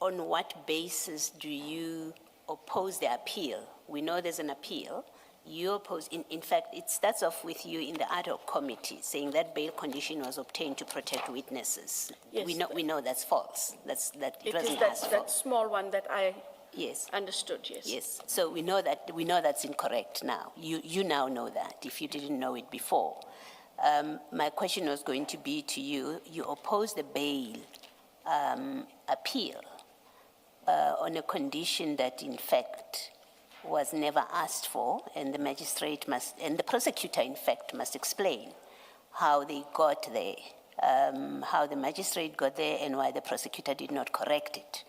on what basis do you oppose the appeal? We know there's an appeal, You oppose, in fact, it starts off with you in the ad hoc committee saying that bail condition was obtained to protect witnesses. Yes, We know that's false. It It wasn't is asked for. that small one that I Yes. understood, yes. Yes, so we know that's incorrect now. You now know that, if you didn't know it before. My question was going to be to you, you oppose the bail appeal on a condition that in fact was never asked for, and the magistrate and the prosecutor in fact must explain how they got there, how the magistrate got there and why the prosecutor did not correct it.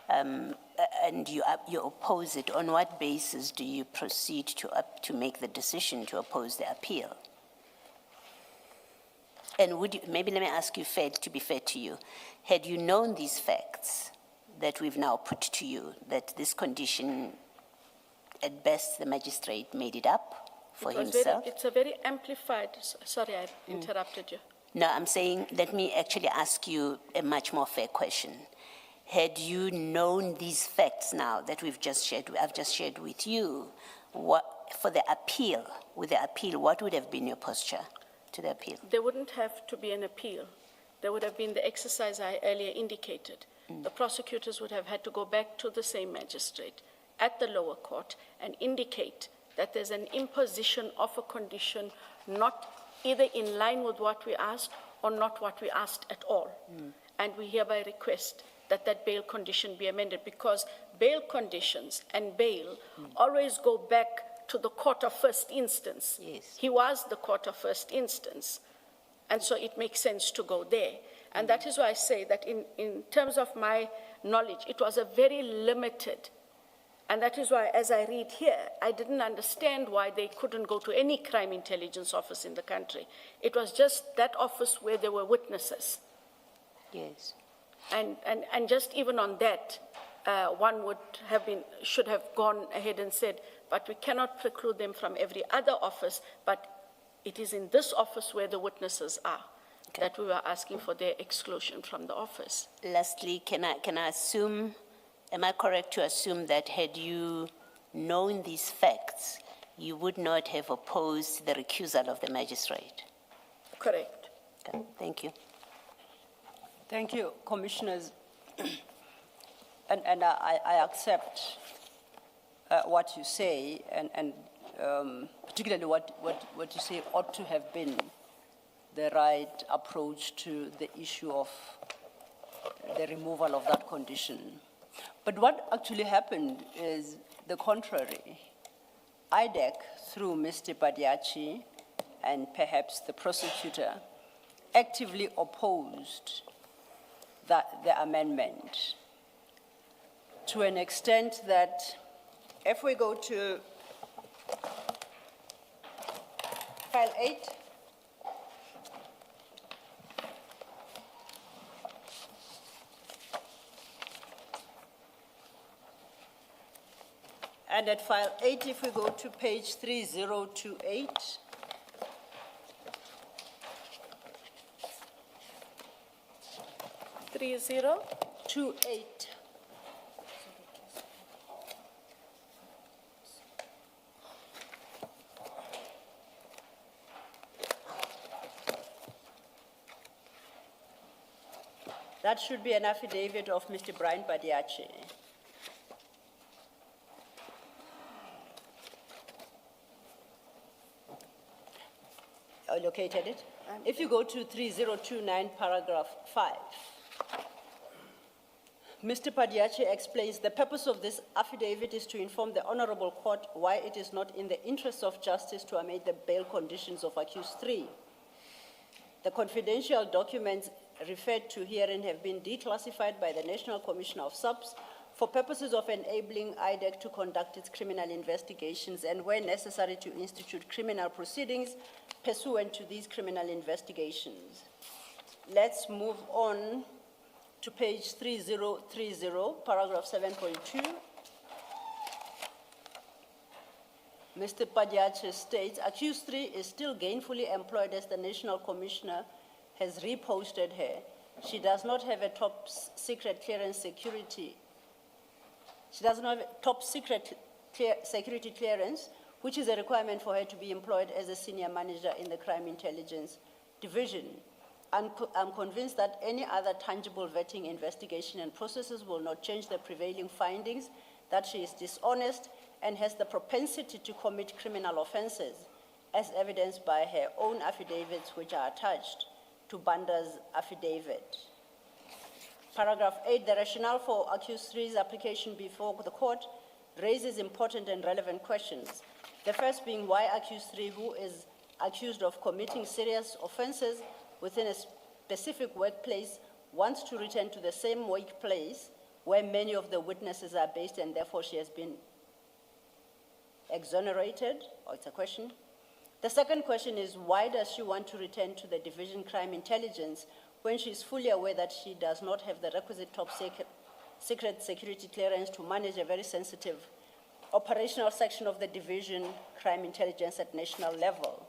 And you oppose it. On what basis do you proceed to make the decision to oppose the appeal? And maybe let me ask you to be fair to you, had you known these facts that we've now put to you, that this condition, at best, the magistrate made it up for himself? It's a very amplified, sorry, I interrupted you. No, I'm saying, let me actually ask you a much more fair question. Had you known these facts now that I've just shared with you, for the appeal, what would have been your posture to the appeal? There wouldn't have to be an appeal. There would have been the exercise I earlier indicated. The prosecutors would have had to go back to the same magistrate at the lower court and indicate that there's an imposition of a condition not either in line with what we asked or not what we asked at all. And we hereby request that bail condition be amended, because bail conditions and bail always go back to the court of first instance. Yes. He was the court of first instance, and so it makes sense to go there. And that is why I say that in terms of my knowledge, it was a very limited, and that is why, as I read here, I didn't understand why they couldn't go to any crime intelligence office in the country. It was just that office where there were witnesses. Yes. And just even on that, one should have gone ahead and said, but we cannot preclude them from every other office, but it is in this office where the witnesses are, that we were asking for their exclusion from the office. Lastly, can I assume, am I correct to assume that had you known these facts, you would not have opposed the recusal of the magistrate? Correct. Okay, thank you. Thank you, commissioners. And I accept what you say, and particularly what you say ought to have been the right approach to the issue of the removal of that condition. But what actually happened is the contrary. IDAC, through Mr. Badiachi and perhaps the prosecutor, actively opposed the amendment to an extent that if we go to file 8, and at file 8, if we go to page 3028, to 8. That should be an affidavit of Mr. Brian Badiachi. I located it. If you go to 3029, paragraph 5, Mr. Badiachi explains the purpose of this affidavit is to inform the Honorable Court why it is not in the interest of justice to amend the bail conditions of accused 3. The confidential documents referred to herein have been declassified by the National Commission of SAPS for purposes of enabling IDAC to conduct its criminal investigations and, where necessary, to institute criminal proceedings pursuant to these criminal investigations. Let's move on to page 3030, paragraph 7.2. Mr. Badiachi states, accused 3 is still gainfully employed as the National Commissioner has reposted her. She does not have a top secret clearance security. She does not have a top secret security clearance, which is a requirement for her to be employed as a senior manager in the Crime Intelligence Division. I'm convinced that any other tangible vetting, investigation, and processes will not change the prevailing findings that she is dishonest and has the propensity to commit criminal offenses, as evidenced by her own affidavits, which are attached to Banda's affidavit. Paragraph 8, the rationale for accused 3's application before the court raises important and relevant questions. The first being why accused 3, who is accused of committing serious offenses within a specific workplace, wants to return to the same workplace where many of the witnesses are based, and therefore she has been exonerated, or it's a question. The second question is, why does she want to return to the Division Crime Intelligence when she is fully aware that she does not have the requisite top secret security clearance to manage a very sensitive operational section of the Division Crime Intelligence at national level?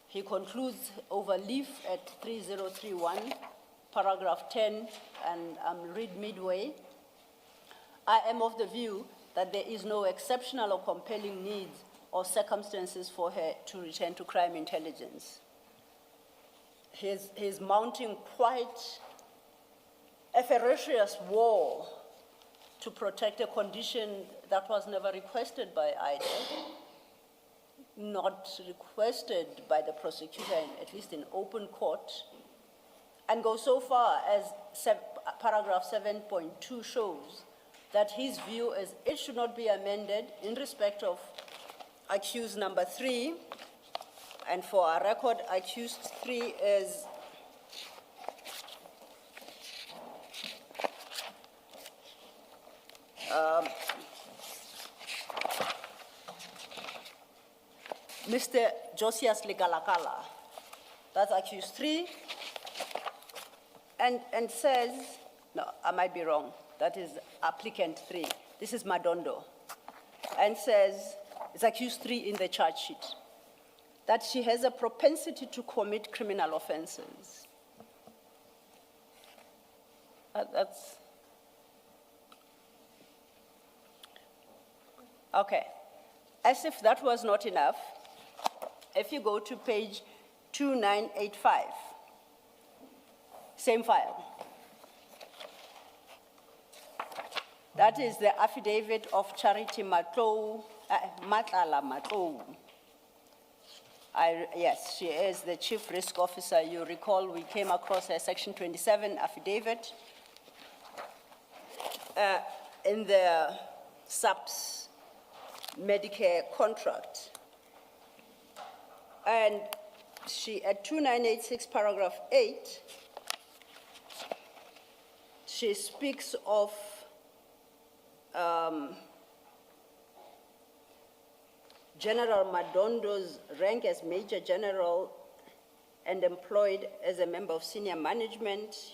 He concludes over leaf at 3031, paragraph 10, and read midway. I am of the view that there is no exceptional or compelling need or circumstances for her to return to crime intelligence. He's mounting quite a ferocious war to protect a condition that was never requested by IDAC, not requested by the prosecutor, at least in open court, and go so far as paragraph 7.2 shows that his view is it should not be amended in respect of accused number 3, and for our record, accused 3 is Mr. Josias Legalakala. That's accused 3, and says, no, I might be wrong, that is applicant 3. This is Madondo, and says, it's accused 3 in the charge sheet, that she has a propensity to commit criminal offenses. That's, okay. As if that was not enough, if you go to page 2985, same file. That is the affidavit of Charity Matlala Matlou. Yes, she is the Chief Risk Officer. You recall we came across her Section 27 affidavit in the SAPS Medicare contract. And she, at 2986 paragraph 8, she speaks of General Madondo's rank as Major General and employed as a member of senior management.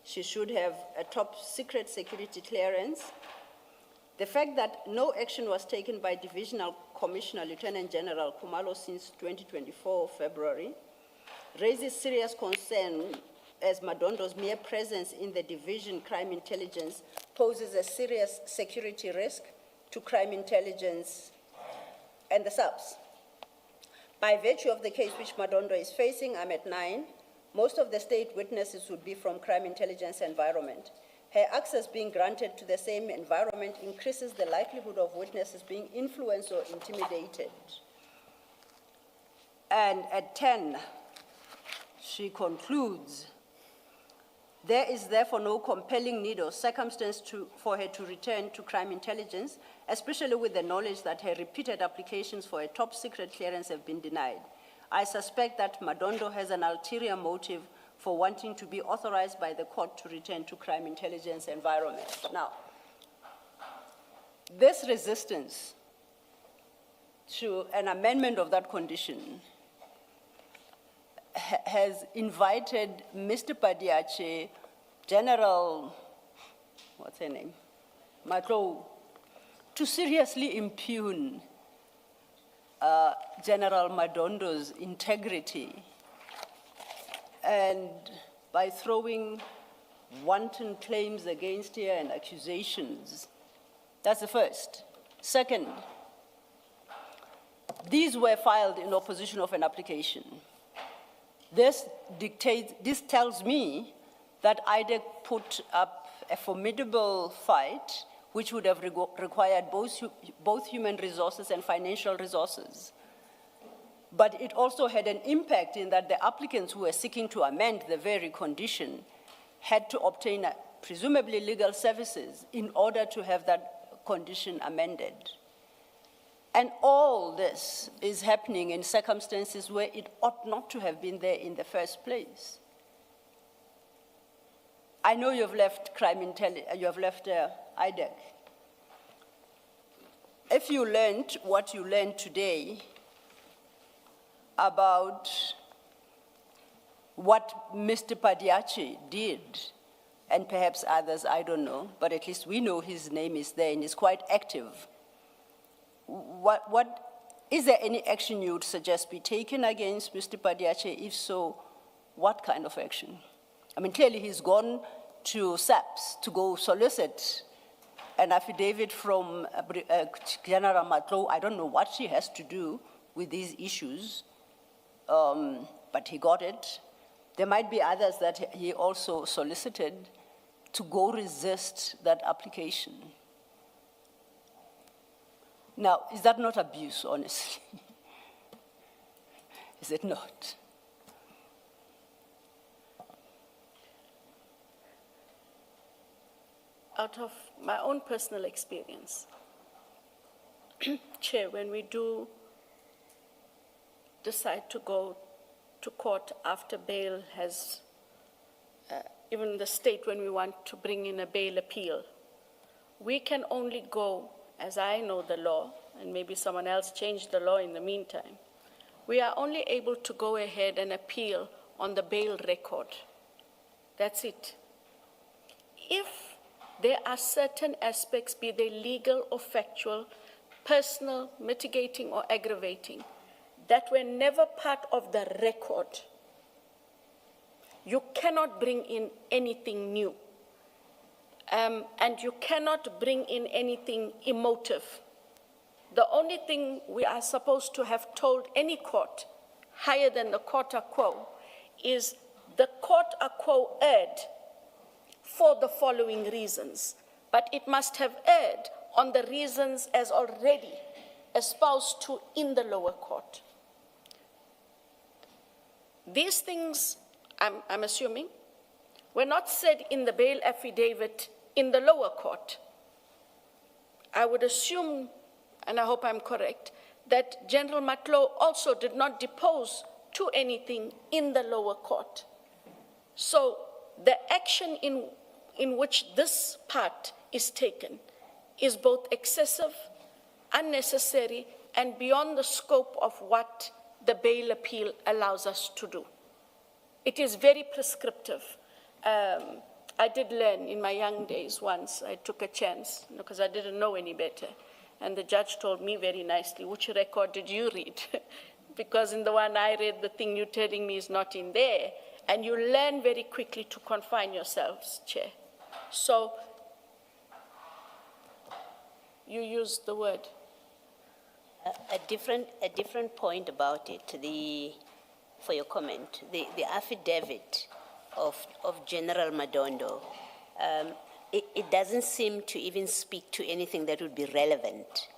She should have a top secret security clearance. The fact that no action was taken by Divisional Commissioner Lieutenant General Kumalo since 2024 February raises serious concern, as Madondo's mere presence in the Division Crime Intelligence poses a serious security risk to crime intelligence and the SAPS. By virtue of the case which Madondo is facing, I'm at 9, most of the state witnesses would be from crime intelligence environment. Her access being granted to the same environment increases the likelihood of witnesses being influenced or intimidated. And at 10, she concludes, there is therefore no compelling need or circumstance for her to return to crime intelligence, especially with the knowledge that her repeated applications for a top secret clearance have been denied. I suspect that Madondo has an ulterior motive for wanting to be authorized by the court to return to crime intelligence environment. Now, this resistance to an amendment of that condition has invited Mr. Padiache, General, what's her name, Matlou, to seriously impugn General Madondo's integrity, and by throwing wanton claims against her and accusations. That's the first. Second, these were filed in opposition of an application. This tells me that IDAC put up a formidable fight which would have required both human resources and financial resources. But it also had an impact in that the applicants who were seeking to amend the very condition had to obtain presumably legal services in order to have that condition amended. And all this is happening in circumstances where it ought not to have been there in the first place. I know you've left IDAC. If you learned what you learned today about what Mr. Padiachi did, and perhaps others, I don't know, but at least we know his name is there and is quite active. Is there any action you would suggest be taken against Mr. Padiachi? If so, what kind of action? I mean, clearly he's gone to SAPS to go solicit an affidavit from General Matlo. I don't know what she has to do with these issues, but he got it. There might be others that he also solicited to go resist that application. Now, is that not abuse, honestly? Is it not? Out of my own personal experience, Chair, when we do decide to go to court after bail has, even the state when we want to bring in a bail appeal, we can only go, as I know the law, and maybe someone else changed the law in the meantime, we are only able to go ahead and appeal on the bail record. That's it. If there are certain aspects, be they legal or factual, personal, mitigating or aggravating, that were never part of the record, you cannot bring in anything new. And you cannot bring in anything emotive. The only thing we are supposed to have told any court, higher than the quota quo, is the quota quo erred for the following reasons, but it must have erred on the reasons as already espoused to in the lower court. These things, I'm assuming, were not said in the bail affidavit in the lower court. I would assume, and I hope I'm correct, that General Matlo also did not depose to anything in the lower court. So the action in which this part is taken is both excessive, unnecessary, and beyond the scope of what the bail appeal allows us to do. It is very prescriptive. I did learn in my young days once, I took a chance, because I didn't know any better. And the judge told me very nicely, which record did you read? Because in the one I read, the thing you're telling me is not in there. And you learn very quickly to confine yourselves, Chair. So, you used the word. A different point about it, for your comment, the affidavit of General Madondo, it doesn't seem to even speak to anything that would be relevant,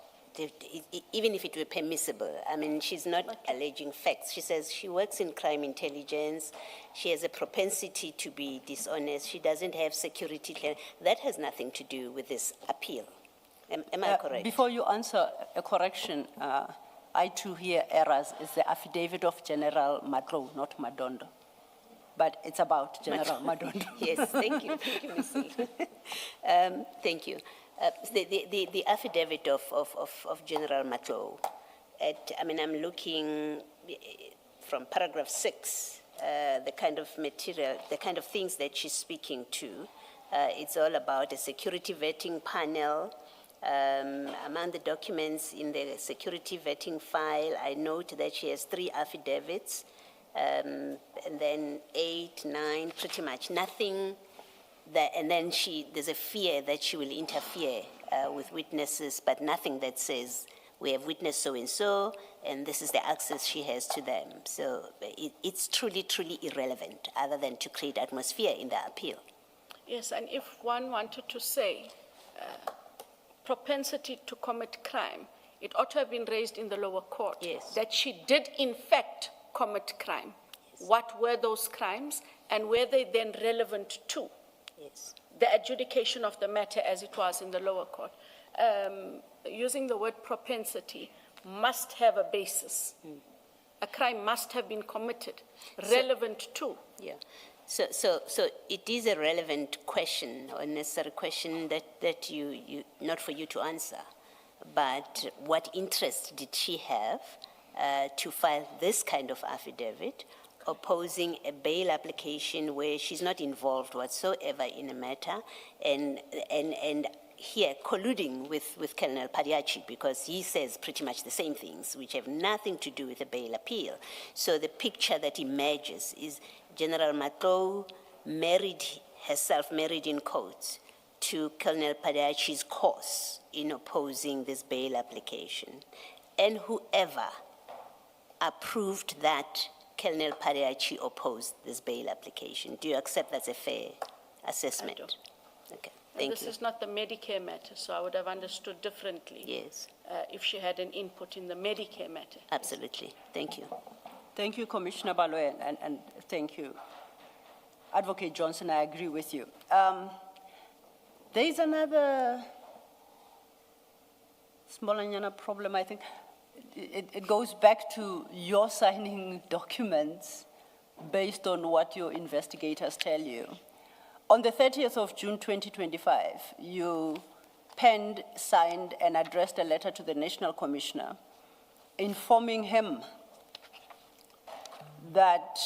even if it were permissible. I mean, she's not alleging facts. She says she works in crime intelligence. She has a propensity to be dishonest. She doesn't have security clearance. That has nothing to do with this appeal. Am I correct? Before you answer, a correction. I too hear errors. It's the affidavit of General Matlo, not Madondo. But it's about General Madondo. Yes, thank you. Thank you, Ms. Thank you. The affidavit of General Matlo, I'm looking from paragraph 6, the kind of material, the kind of things that she's speaking to. It's all about a security vetting panel. Among the documents in the security vetting file, I note that she has 3 affidavits, and then 8, 9, pretty much nothing. And then there's a fear that she will interfere with witnesses, but nothing that says we have witnessed so-and-so, and this is the access she has to them. So it's truly, truly irrelevant, other than to create atmosphere in the appeal. Yes, and if one wanted to say propensity to commit crime, it ought to have been raised in the lower court. Yes. That she did in fact commit crime. Yes. What were those crimes and were they then relevant to Yes. the adjudication of the matter as it was in the lower court? Using the word propensity must have a basis. A crime must have been committed, relevant to. Yeah. So it is a relevant question, or necessary question that you not for you to answer, but what interest did she have to file this kind of affidavit, opposing a bail application where she's not involved whatsoever in a matter, and here colluding with Colonel Padiachi, because he says pretty much the same things which have nothing to do with the bail appeal. So the picture that emerges is General Matou married in quotes, to Colonel Padiachi's cause in opposing this bail application. And whoever approved that Colonel Padiachi opposed this bail application. Do you accept that's a fair assessment? I do. Okay, And thank this you. is not the Medicare matter, so I would have understood differently. Yes, If she had an input in the Medicare matter. absolutely. Thank you. Thank you, Commissioner Baloy, and thank you. Advocate Johnson, I agree with you. There is another small problem, I think. It goes back to your signing documents based on what your investigators tell you. On the 30th of June 2025, you penned, signed, and addressed a letter to the National Commissioner informing him that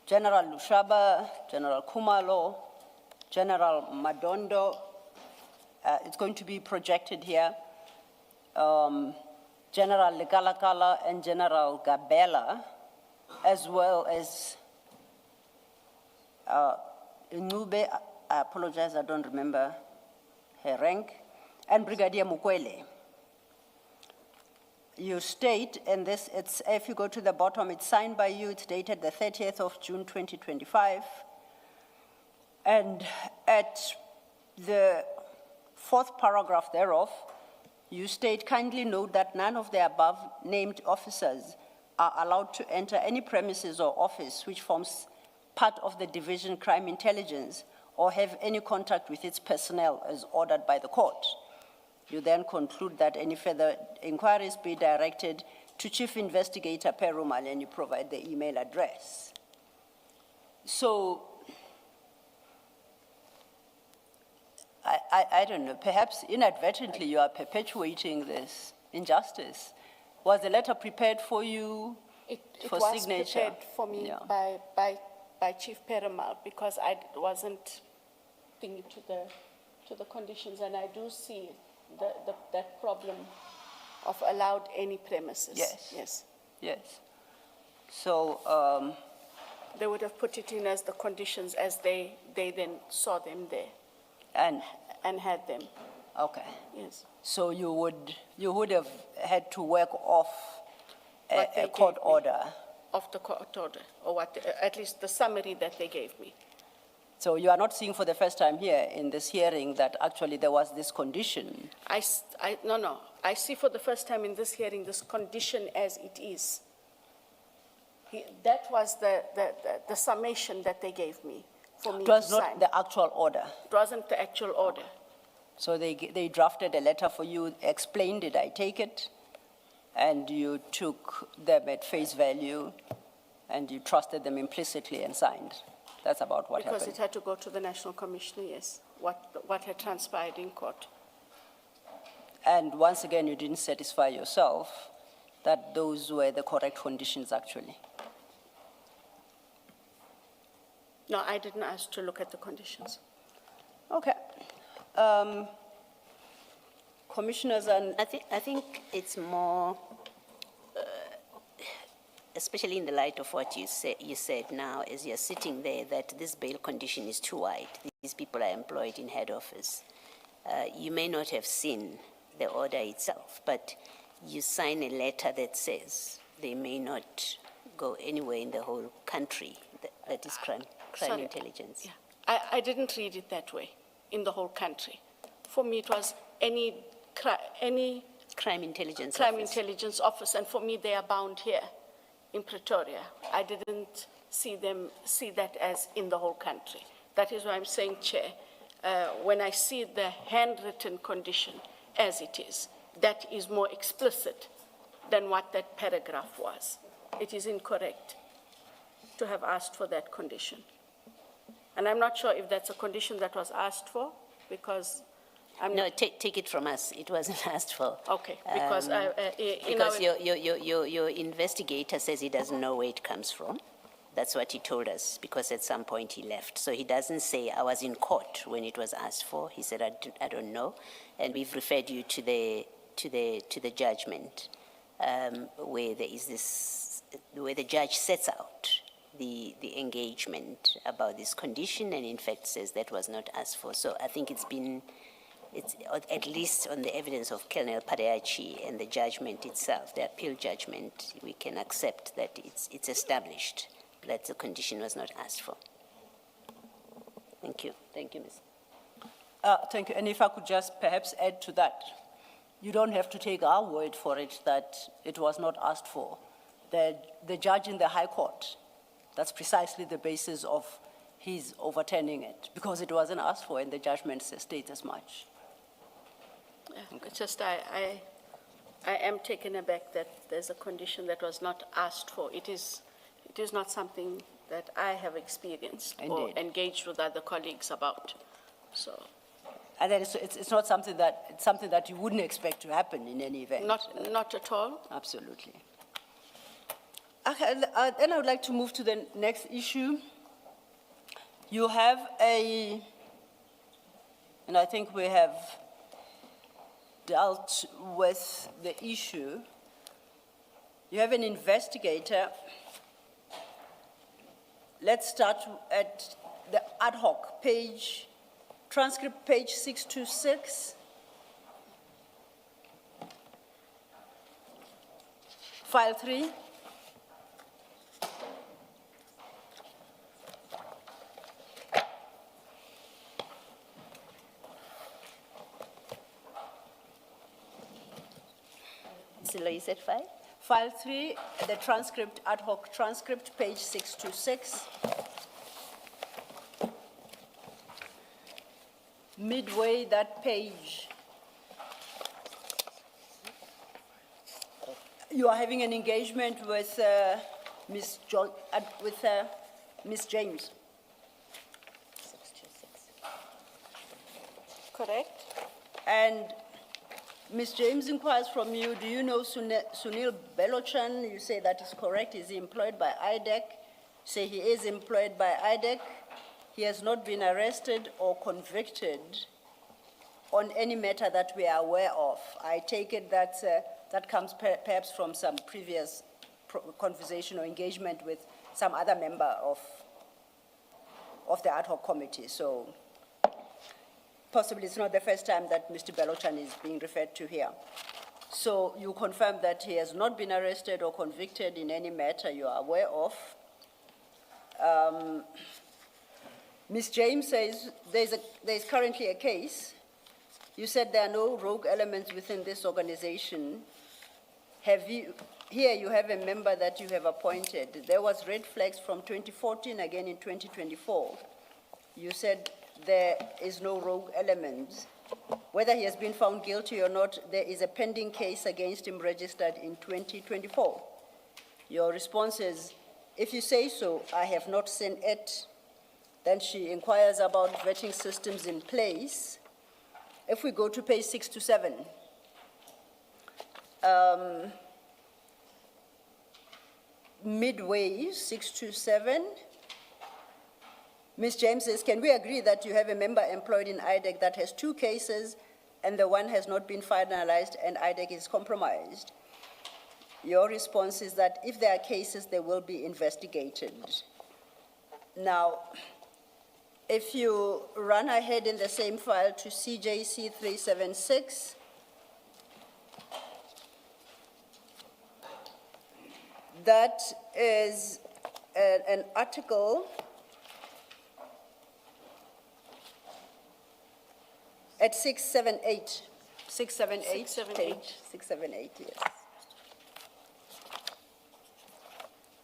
General Lushaba, General Kumalo, General Madondo, it's going to be projected here, General Lekalakala and General Gabela, as well as Nube, I apologize, I don't remember her rank, and Brigadier Mukwele. You state, and this, it's, if you go to the bottom, it's signed by you, it's dated the 30th of June 2025, and at the fourth paragraph thereof, you state, kindly note that none of the above named officers are allowed to enter any premises or office which forms part of the Division Crime Intelligence or have any contact with its personnel as ordered by the court. You then conclude that any further inquiries be directed to Chief Investigator Perumal, and you provide the email address. So, I don't know, perhaps inadvertently you are perpetuating this injustice. Was the letter prepared for you for signature? It was prepared for me by Chief Perumal, because I wasn't thinking to the conditions, and I do see that problem of allowed any premises. Yes. Yes. Yes. So, They would have put it in as the conditions as they then saw them there and had them. okay. Yes. So you would have had to work off What they a court gave me. order. Of the court order, or what, at least the summary that they gave me. So you are not seeing for the first time here in this hearing that actually there was this condition. No. I see for the first time in this hearing this condition as it is. That was the summation that they gave me for me It was to not sign. the actual order. It wasn't the actual order. So they drafted a letter for you, explained it, I take it, and you took them at face value and you trusted them implicitly and signed. That's about what Because happened. it had to go to the National Commissioner, yes, what had transpired in court. And once again, you didn't satisfy yourself that those were the correct conditions actually. No, I didn't ask to look at the conditions. Okay. Commissioners and I think it's more, especially in the light of what you said now as you're sitting there, that this bail condition is too wide. These people are employed in head office. You may not have seen the order itself, but you sign a letter that says they may not go anywhere in the whole country. That is crime Sorry. intelligence. Yeah, I didn't read it that way, in the whole country. For me, it was any Crime intelligence crime office. intelligence office, and for me, they are bound here in Pretoria. I didn't see that as in the whole country. That is why I'm saying, Chair, when I see the handwritten condition as it is, that is more explicit than what that paragraph was. It is incorrect to have asked for that condition. And I'm not sure if that's a condition that was asked for, because I'm No, take it from us. It wasn't asked for. okay, because Because your investigator says he doesn't know where it comes from. That's what he told us, because at some point he left. So he doesn't say, I was in court when it was asked for. He said, I don't know. And we've referred you to the judgment, where there is this, where the judge sets out the engagement about this condition, and in fact says that was not asked for. So I think it's at least on the evidence of Colonel Pareachi and the judgment itself, the appeal judgment, we can accept that it's established that the condition was not asked for. Thank you. Thank you, Ms. Thank you. And if I could just perhaps add to that, you don't have to take our word for it that it was not asked for. The judge in the High Court, that's precisely the basis of his overturning it, because it wasn't asked for and the judgment states as much. Yeah, it's just I am taken aback that there's a condition that was not asked for. It is not something that I have experienced or Indeed. engaged with other colleagues about. So And then it's not something that you wouldn't expect to happen in any event. not at all. Absolutely. Okay, then I would like to move to the next issue. You have and I think we have dealt with the issue. You have an investigator. Let's start at the ad hoc page, transcript page 626. File 3. Silo, you said 5? File 3, the transcript, ad hoc transcript, page 626. Midway that page, you are having an engagement with Ms. James. 626. Correct? And Ms. James inquires from you, do you know Sunil Belochan? You say that is correct. Is he employed by IDAC? Say he is employed by IDAC. He has not been arrested or convicted on any matter that we are aware of. I take it that that comes perhaps from some previous conversation or engagement with some other member of the ad hoc committee. So possibly it's not the first time that Mr. Belochan is being referred to here. So you confirm that he has not been arrested or convicted in any matter you are aware of. Ms. James says there's currently a case. You said there are no rogue elements within this organization. Here you have a member that you have appointed. There was red flags from 2014, again in 2024. You said there is no rogue element. Whether he has been found guilty or not, there is a pending case against him registered in 2024. Your response is, if you say so, I have not seen it. Then she inquires about vetting systems in place. If we go to page 627, midway, 627, Ms. James says, can we agree that you have a member employed in IDAC that has 2 cases and the one has not been finalized and IDAC is compromised? Your response is that if there are cases, they will be investigated. Now, if you run ahead in the same file to CJC 376, That is an article at 678. 678. 678. Page 678, yes.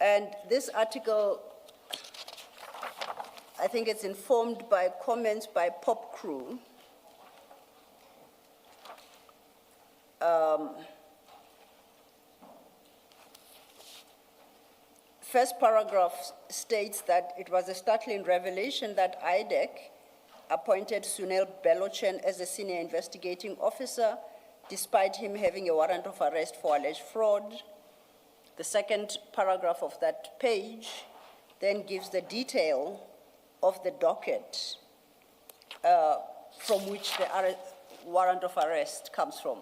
And this article, I think it's informed by comments by Pop Crew. First paragraph states that it was a startling revelation that IDAC appointed Sunil Belochan as a senior investigating officer, despite him having a warrant of arrest for alleged fraud. The second paragraph of that page then gives the detail of the docket from which the warrant of arrest comes from.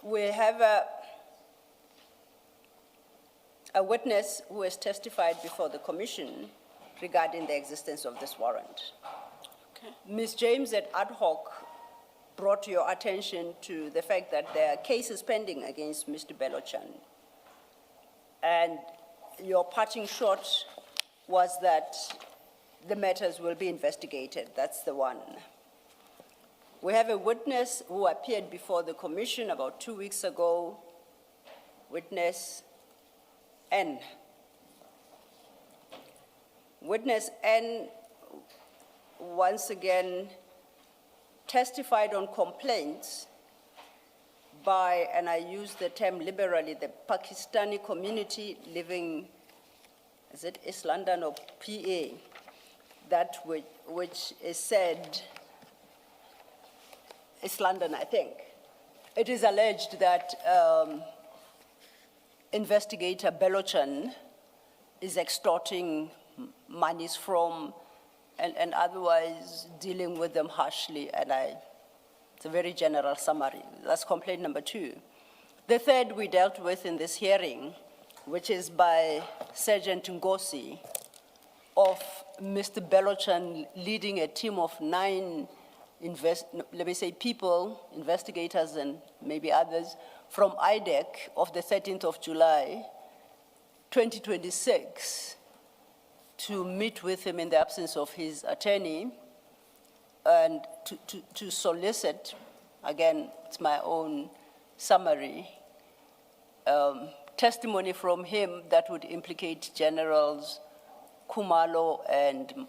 We have a witness who has testified before the commission regarding the existence of this warrant. Okay. Ms. James at ad hoc brought your attention to the fact that there are cases pending against Mr. Belochan. And your parting shot was that the matters will be investigated. That's the one. We have a witness who appeared before the commission about 2 weeks ago, witness N. Witness N, once again, testified on complaints by, and I use the term liberally, the Pakistani community living, is it East London or PA, that which is said, East London, I think. It is alleged that investigator Belochan is extorting monies from and otherwise dealing with them harshly, and it's a very general summary. That's complaint number 2. The third we dealt with in this hearing, which is by Sergeant Ngosi, of Mr. Belochan leading a team of 9 people, investigators and maybe others, from IDAC of the 13th of July, 2026, to meet with him in the absence of his attorney and to solicit, again, it's my own summary, testimony from him that would implicate Generals Kumalo and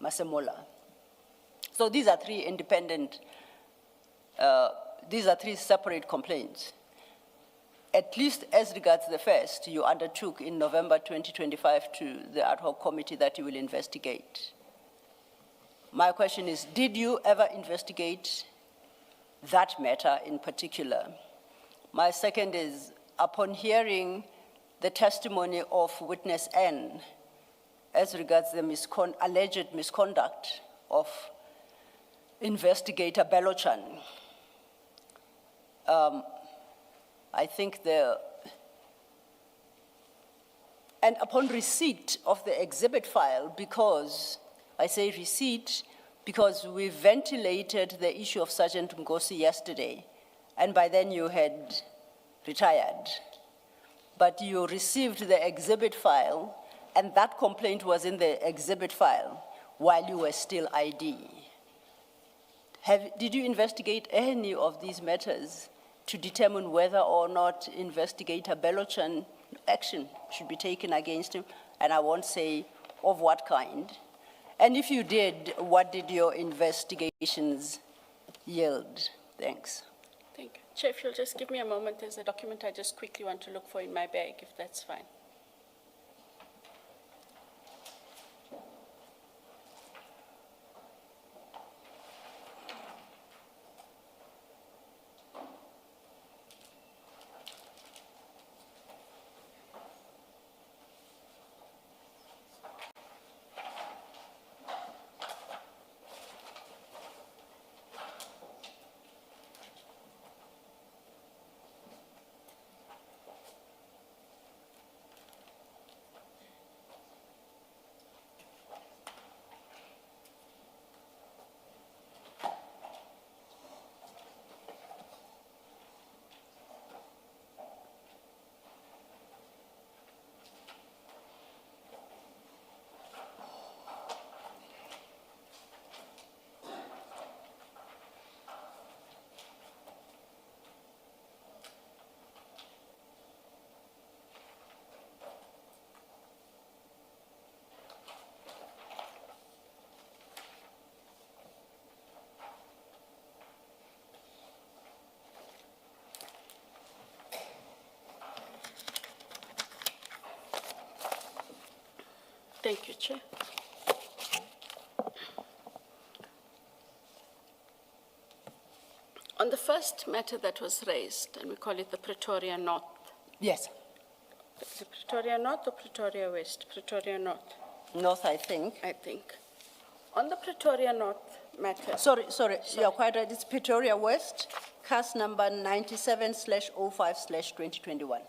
Masemola. So these are 3 independent, these are 3 separate complaints. At least as regards the first, you undertook in November 2025 to the ad hoc committee that you will investigate. My question is, did you ever investigate that matter in particular? My second is, upon hearing the testimony of witness N as regards the alleged misconduct of investigator Belochan, I think and upon receipt of the exhibit file, because, I say receipt, because we ventilated the issue of Sergeant Ngosi yesterday, and by then you had retired. But you received the exhibit file, and that complaint was in the exhibit file while you were still ID. Did you investigate any of these matters to determine whether or not investigator Belochan action should be taken against him? And I won't say of what kind. And if you did, what did your investigations yield? Thanks. Thank you. Chair, if you'll just give me a moment, there's a document I just quickly want to look for in my bag, if that's fine. Thank you, Chair. On the first matter that was raised, and we call it the Pretoria North. Yes, Is it Pretoria North or Pretoria West? Pretoria North, North, I think. I think. On the Pretoria North matter. Sorry, you're quite right. It's Pretoria West, cast number 97/05/2021.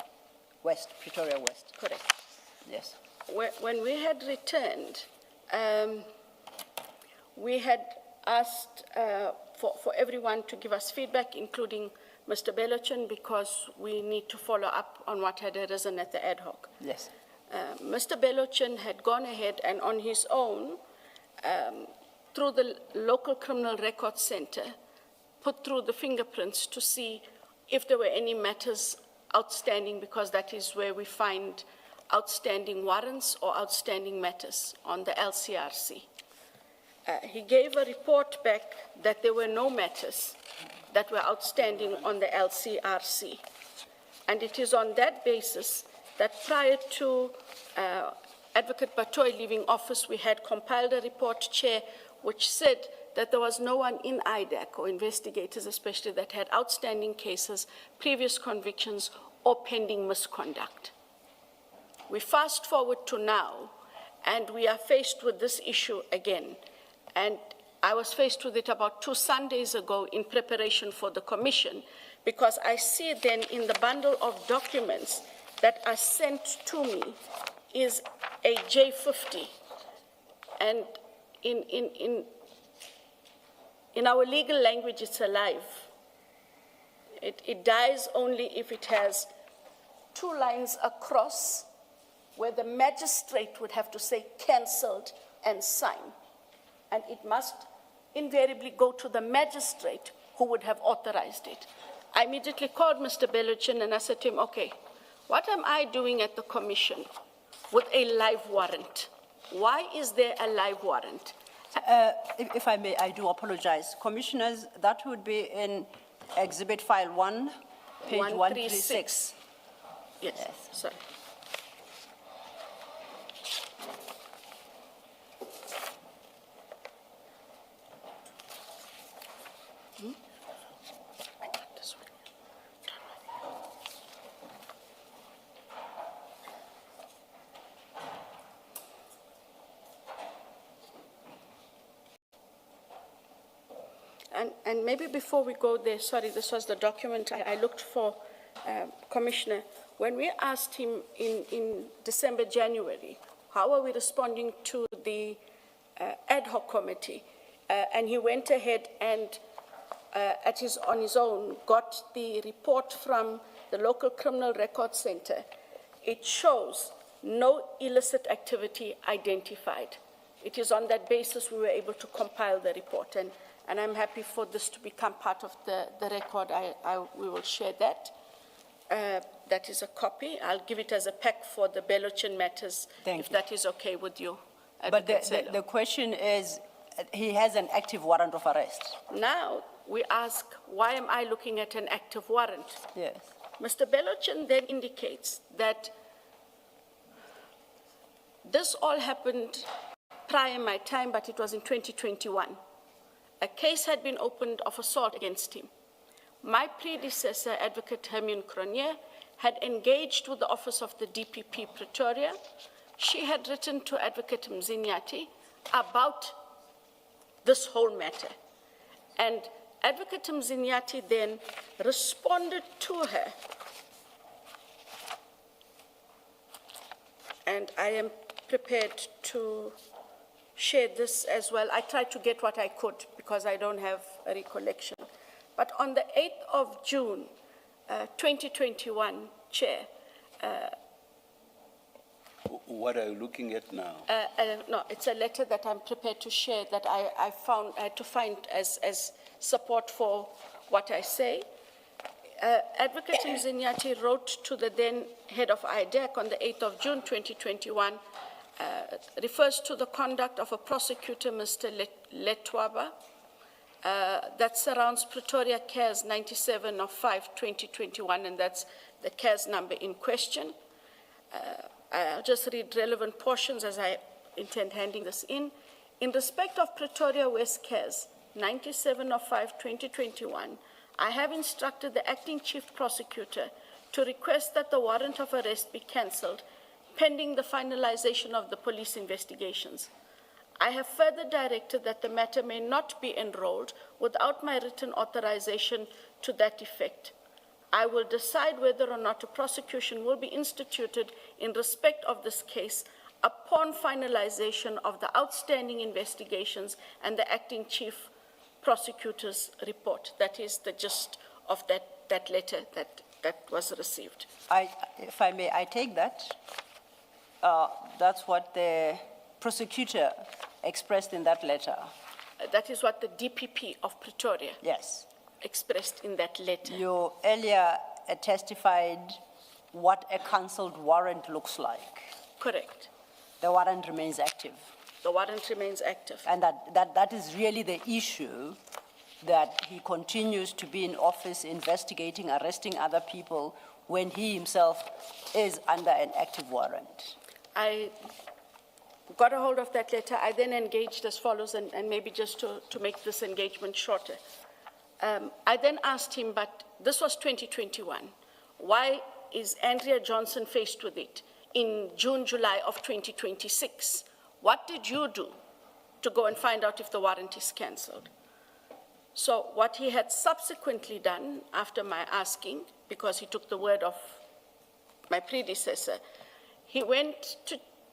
West, Pretoria West. Correct. Yes. When we had returned, we had asked for everyone to give us feedback, including Mr. Belochin, because we need to follow up on what had arisen at the ad hoc. Yes. Mr. Belochin had gone ahead and on his own, through the local criminal record center, put through the fingerprints to see if there were any matters outstanding, because that is where we find outstanding warrants or outstanding matters on the LCRC. He gave a report back that there were no matters that were outstanding on the LCRC. And it is on that basis that prior to Advocate Batoy leaving office, we had compiled a report, Chair, which said that there was no one in IDAC, or investigators especially, that had outstanding cases, previous convictions, or pending misconduct. We fast forward to now, and we are faced with this issue again. And I was faced with it about 2 Sundays ago in preparation for the commission, because I see then in the bundle of documents that are sent to me is a J50. And in our legal language, it's alive. It dies only if it has 2 lines across, where the magistrate would have to say cancelled and sign. And it must invariably go to the magistrate who would have authorized it. I immediately called Mr. Belochin and I said to him, okay, what am I doing at the commission with a live warrant? Why is there a live warrant? If I may, I do apologize. Commissioners, that would be in Exhibit File 1, page 136. Yes, sorry. And maybe before we go there, sorry, this was the document I looked for, Commissioner. When we asked him in December, January, how are we responding to the ad hoc committee? And he went ahead and on his own got the report from the local criminal record center. It shows no illicit activity identified. It is on that basis we were able to compile the report. And I'm happy for this to become part of the record. We will share that. That is a copy. I'll give it as a pack for the Belochin matters, if that is okay with you. But the question is, he has an active warrant of arrest. Now, we ask, why am I looking at an active warrant? Yes. Mr. Belochin then indicates that this all happened prior my time, but it was in 2021. A case had been opened of assault against him. My predecessor, Advocate Hermione Cronje, had engaged with the Office of the DPP Pretoria. She had written to Advocate Mzinyati about this whole matter. And Advocate Mzinyati then responded to her. And I am prepared to share this as well. I tried to get what I could because I don't have a recollection. But on the 8th of June, 2021, Chair. What are you looking at now? No, it's a letter that I'm prepared to share that I had to find as support for what I say. Advocate Mzinyati wrote to the then head of IDAC on the 8th of June, 2021, refers to the conduct of a prosecutor, Mr. Letwaba, that surrounds Pretoria CARES 97 of 5/2021, and that's the CARES number in question. I'll just read relevant portions as I intend handing this in. In respect of Pretoria West Cares, 97/5/2021, I have instructed the acting chief prosecutor to request that the warrant of arrest be cancelled pending the finalization of the police investigations. I have further directed that the matter may not be enrolled without my written authorization to that effect. I will decide whether or not a prosecution will be instituted in respect of this case upon finalization of the outstanding investigations and the acting chief prosecutor's report. That is the gist of that letter that was received. If I may, I take that. That's what the prosecutor expressed in that letter. That is what the DPP of Pretoria Yes. expressed in that letter. You earlier testified what a cancelled warrant looks like. Correct. The warrant remains active. The warrant remains active. And that is really the issue, that he continues to be in office investigating, arresting other people when he himself is under an active warrant. I got a hold of that letter. I then engaged as follows, and maybe just to make this engagement shorter. I then asked him, but this was 2021. Why is Andrea Johnson faced with it in June, July of 2026? What did you do to go and find out if the warrant is cancelled? So what he had subsequently done after my asking, because he took the word of my predecessor, he went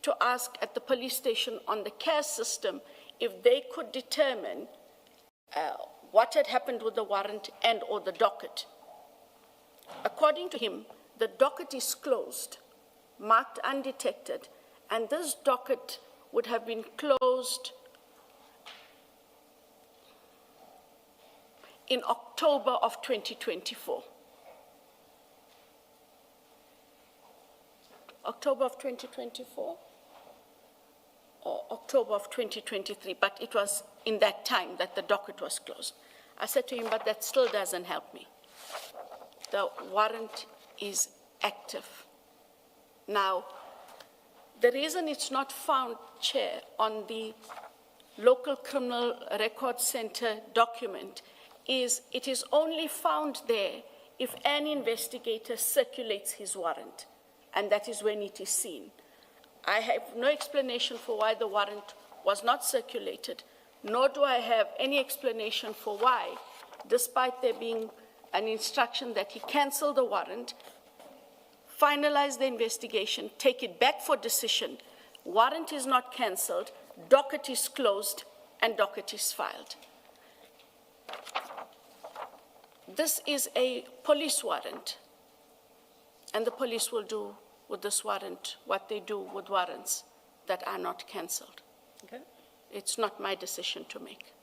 to ask at the police station on the care system if they could determine what had happened with the warrant and or the docket. According to him, the docket is closed, marked undetected, and this docket would have been closed in October of 2024. October of 2024 or October of 2023, but it was in that time that the docket was closed. I said to him, but that still doesn't help me. The warrant is active. Now, the reason it's not found, Chair, on the local criminal record center document is it is only found there if an investigator circulates his warrant, and that is when it is seen. I have no explanation for why the warrant was not circulated, nor do I have any explanation for why, despite there being an instruction that he cancel the warrant, finalize the investigation, take it back for decision, warrant is not cancelled, docket is closed, and docket is filed. This is a police warrant, and the police will do with this warrant what they do with warrants that are not cancelled. Okay. It's not my decision to make.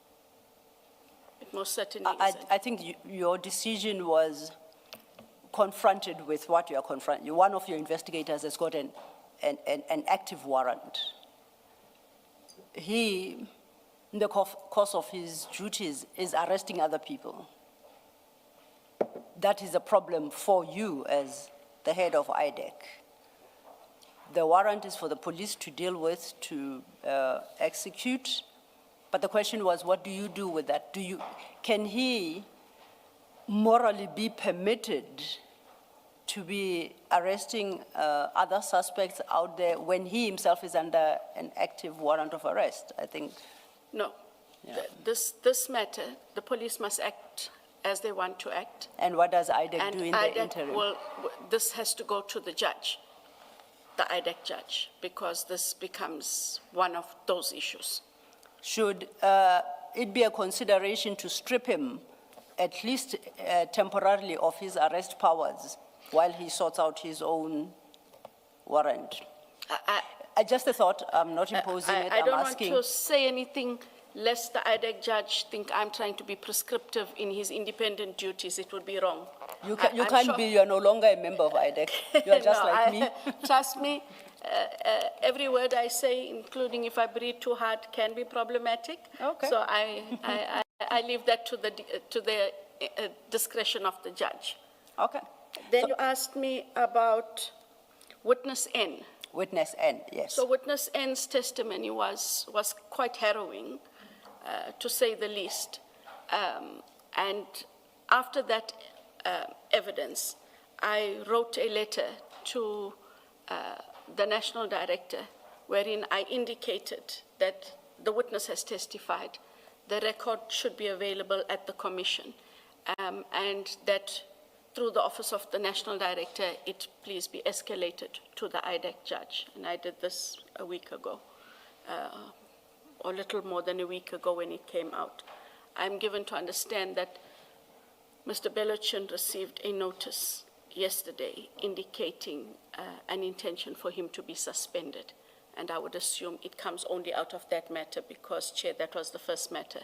It most certainly isn't. I think your decision was confronted with what you are confronted. One of your investigators has got an active warrant. He, in the course of his duties, is arresting other people. That is a problem for you as the head of IDAC. The warrant is for the police to deal with, to execute. But the question was, what do you do with that? Can he morally be permitted to be arresting other suspects out there when he himself is under an active warrant of arrest? I think. No. Yeah. This matter, the police must act as they want to act. And what does IDAC do in the IDAC interim? this has to go to the judge, the IDAC judge, because this becomes one of those issues. Should it be a consideration to strip him, at least temporarily, of his arrest powers while he sorts out his own warrant? I just a thought, I'm not imposing it, I I'm don't asking. want to say anything lest the IDAC judge think I'm trying to be prescriptive in his independent duties. It would be wrong. You I'm can't sure- be, you're no longer a member of IDAC. You're just No, like me. Trust me, every word I say, including if I breathe too hard, can be problematic. Okay. So I leave that to the discretion of the judge. Okay. Then you asked me about witness N. Witness N, yes. So witness N's testimony was quite harrowing, to say the least. And after that evidence, I wrote a letter to the national director wherein I indicated that the witness has testified, the record should be available at the commission, and that through the office of the national director, it please be escalated to the IDAC judge. And I did this a week ago, or a little more than a week ago when it came out. I'm given to understand that Mr. Belochin received a notice yesterday indicating an intention for him to be suspended. And I would assume it comes only out of that matter because, Chair, that was the first matter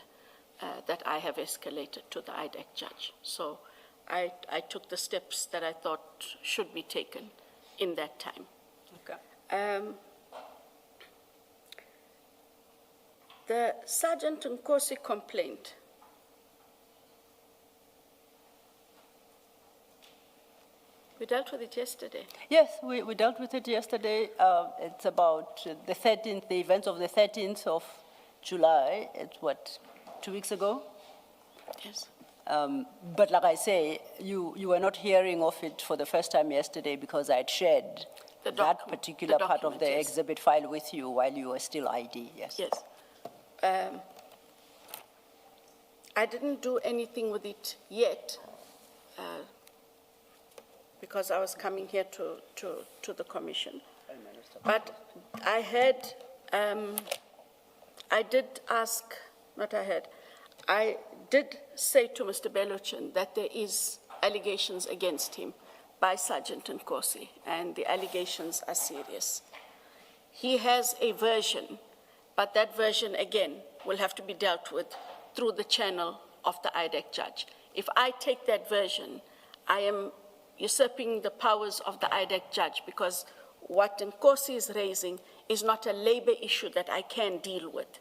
that I have escalated to the IDAC judge. So I took the steps that I thought should be taken in that time. Okay. The Sergeant Nkosi complaint, we dealt with it yesterday. Yes, we dealt with it yesterday. It's about the 13th, the events of the 13th of July. It's what, 2 weeks ago? Yes. But like I say, you were not hearing of it for the first time yesterday because I had shared that particular part of the yes. exhibit file with you while you were still ID, yes. Yes. I didn't do anything with it yet because I was coming here to the commission. But I had, I did ask, I did say to Mr. Belochin that there is allegations against him by Sergeant Nkosi, and the allegations are serious. He has a version, but that version, again, will have to be dealt with through the channel of the IDAC judge. If I take that version, I am usurping the powers of the IDAC judge because what Nkosi is raising is not a labor issue that I can deal with.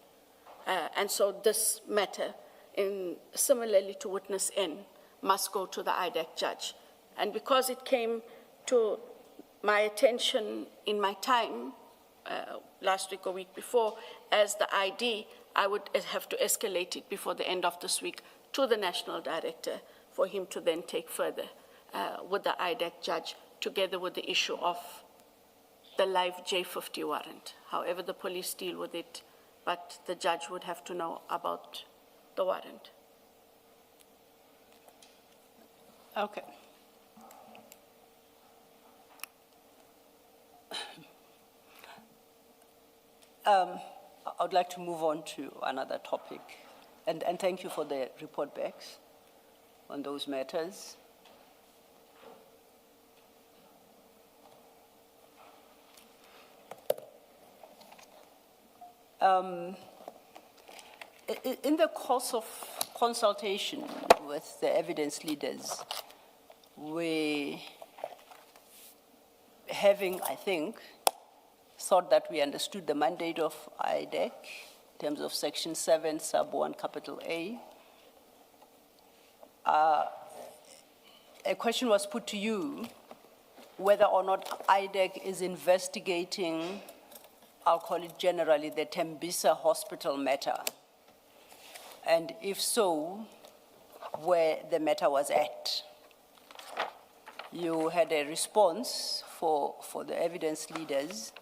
And so this matter, similarly to witness N, must go to the IDAC judge. And because it came to my attention in my time, last week or week before, as the ID, I would have to escalate it before the end of this week to the national director for him to then take further with the IDAC judge, together with the issue of the live J50 warrant. However the police deal with it, but the judge would have to know about the warrant. Okay. I'd like to move on to another topic, and thank you for the report backs on those matters. In the course of consultation with the evidence leaders, we having, I think, thought that we understood the mandate of IDAC in terms of Section 7, Sub 1, capital A. A question was put to you whether or not IDAC is investigating, I'll call it generally, the Tembisa Hospital matter, and if so, where the matter was at. You had a response for the evidence leaders,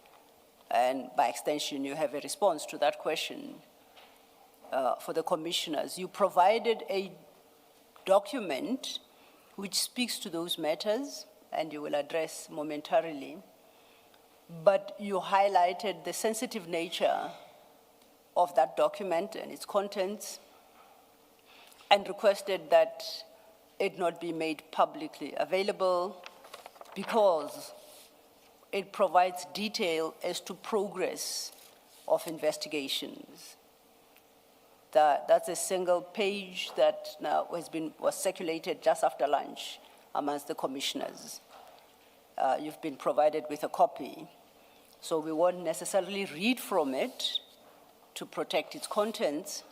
and by extension, you have a response to that question for the commissioners. You provided a document which speaks to those matters, and you will address momentarily, but you highlighted the sensitive nature of that document and its contents, and requested that it not be made publicly available because it provides detail as to progress of investigations. That's a single page that now was circulated just after lunch amongst the commissioners. You've been provided with a copy, so we won't necessarily read from it to protect its contents,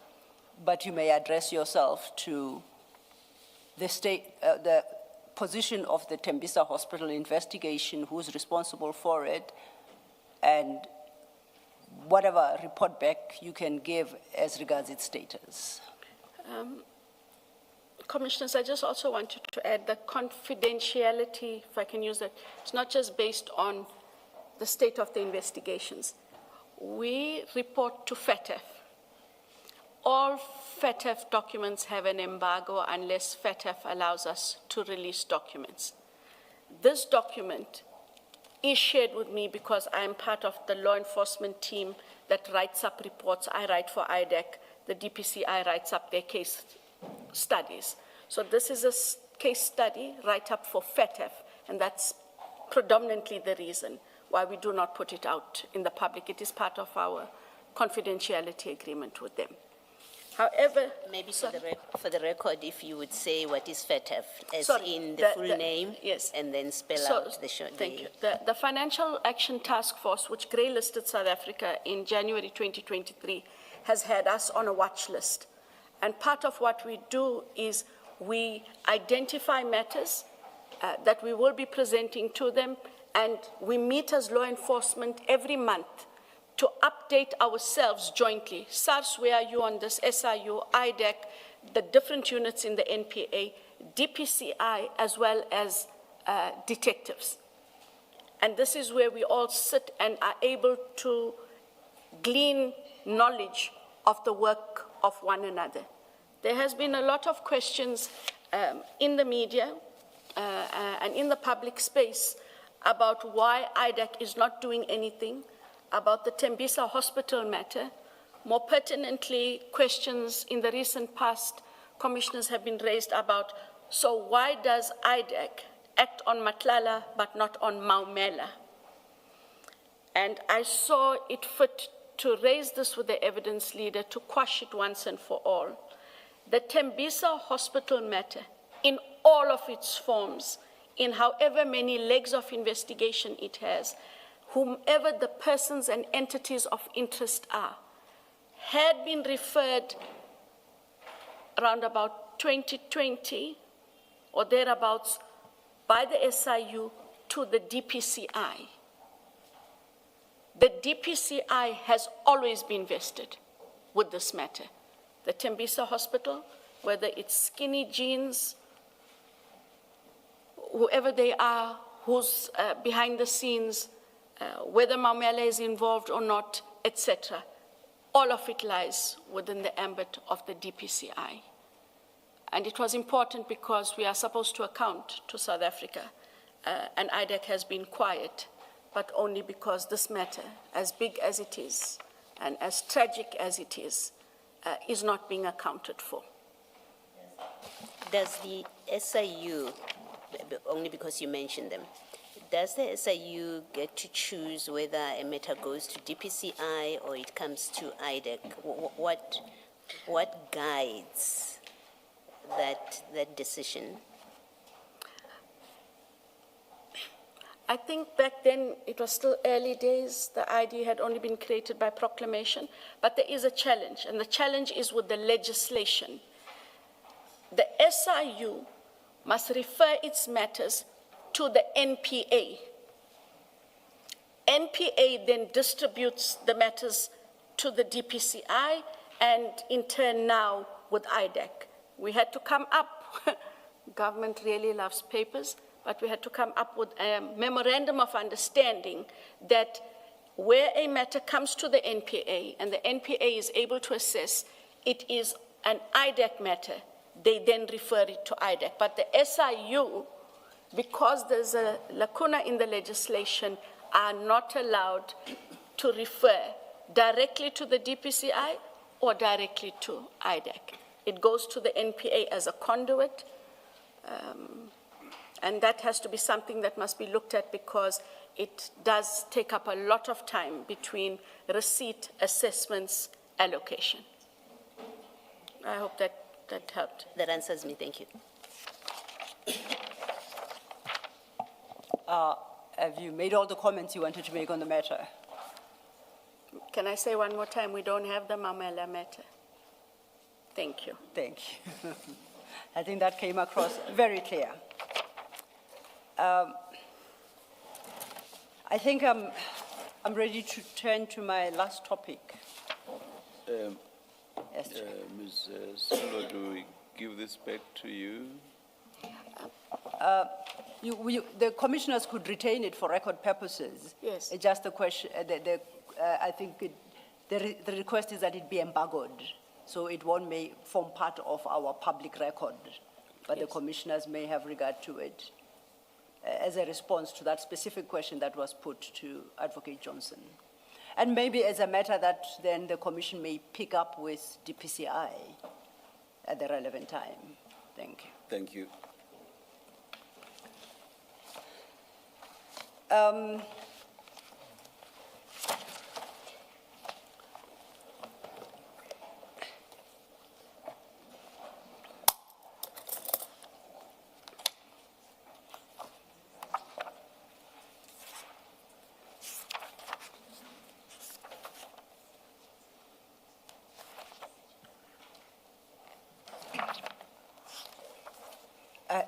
but you may address yourself to the position of the Tembisa Hospital investigation, who's responsible for it, and whatever report back you can give as regards its status. Commissioners, I just also wanted to add that confidentiality, if I can use that, it's not just based on the state of the investigations. We report to FATF. All FATF documents have an embargo unless FATF allows us to release documents. This document is shared with me because I am part of the law enforcement team that writes up reports. I write for IDAC, the DPCI writes up their case studies. So this is a case study write-up for FATF, and that's predominantly the reason why we do not put it out in the public. It is part of our confidentiality agreement with them. However, Maybe for the record, if you would say what is FATF, as Sorry, in the full name, yes. and then spell So, out the short. Thank you. The Financial Action Task Force, which grey-listed South Africa in January 2023, has had us on a watch list. And part of what we do is we identify matters that we will be presenting to them, and we meet as law enforcement every month to update ourselves jointly. SAPS, where are you on this? SIU, IDAC, the different units in the NPA, DPCI, as well as detectives. And this is where we all sit and are able to glean knowledge of the work of one another. There has been a lot of questions in the media and in the public space about why IDAC is not doing anything about the Tembisa Hospital matter. More pertinently, questions in the recent past, commissioners have been raised about, so why does IDAC act on Matlala but not on Maumela? And I saw it fit to raise this with the evidence leader to quash it once and for all. The Tembisa Hospital matter, in all of its forms, in however many legs of investigation it has, whomever the persons and entities of interest are, had been referred around about 2020 or thereabouts by the SIU to the DPCI. The DPCI has always been vested with this matter. The Tembisa Hospital, whether it's Skinny Jeans, whoever they are, who's behind the scenes, whether Maumela is involved or not, etc. All of it lies within the ambit of the DPCI. And it was important because we are supposed to account to South Africa, and IDAC has been quiet, but only because this matter, as big as it is, and as tragic as it is not being accounted for. Does the SIU, only because you mentioned them, does the SIU get to choose whether a matter goes to DPCI or it comes to IDAC? What guides that decision? I think back then it was still early days. The ID had only been created by proclamation, but there is a challenge, and the challenge is with the legislation. The SIU must refer its matters to the NPA. NPA then distributes the matters to the DPCI and in turn now with IDAC. We had to come up, government really loves papers, but we had to come up with a memorandum of understanding that where a matter comes to the NPA and the NPA is able to assess it is an IDAC matter, they then refer it to IDAC. But the SIU, because there's a lacuna in the legislation, are not allowed to refer directly to the DPCI or directly to IDAC. It goes to the NPA as a conduit, and that has to be something that must be looked at because it does take up a lot of time between receipt, assessments, allocation. I hope that helped. That answers me, thank you. Have you made all the comments you wanted to make on the matter? Can I say one more time, we don't have the Maumela matter. Thank you. Thank you. I think that came across very clear. I think I'm ready to turn to my last topic. Yes, Chair. Ms. Solo, do we give this back to you? The commissioners could retain it for record purposes. Yes. It's just the question, I think the request is that it be embargoed, so it won't may form part of our public record, but the Yes. commissioners may have regard to it as a response to that specific question that was put to Advocate Johnson. And maybe as a matter that then the commission may pick up with DPCI at the relevant time. Thank you. Thank you.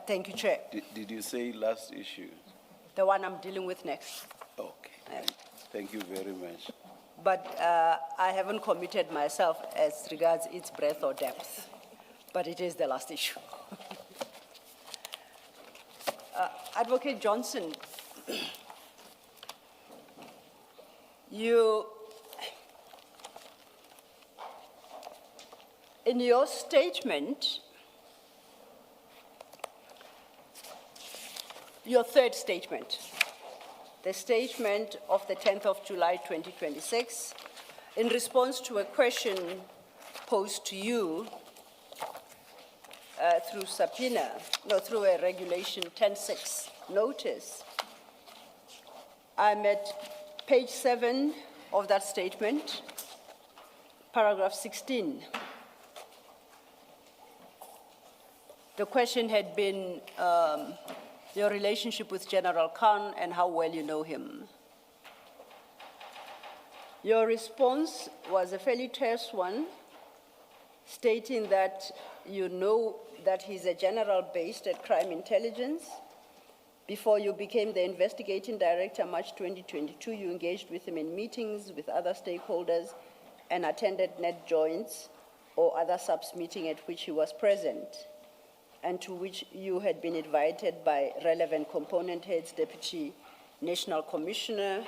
Thank you, Chair. Did you say last issue? The one I'm dealing with next. Okay. Thank you very much. But I haven't committed myself as regards its breadth or depth, but it is the last issue. Advocate Johnson, in your statement, your third statement, the statement of the 10th of July 2026, in response to a question posed to you through a regulation 10.6 notice. I'm at page 7 of that statement, paragraph 16. The question had been your relationship with General Khan and how well you know him. Your response was a fairly terse one, stating that you know that he's a general based at Crime Intelligence. Before you became the investigating director, March 2022, you engaged with him in meetings with other stakeholders and attended net joints or other SAPS meeting at which he was present, and to which you had been invited by relevant component heads, Deputy National Commissioner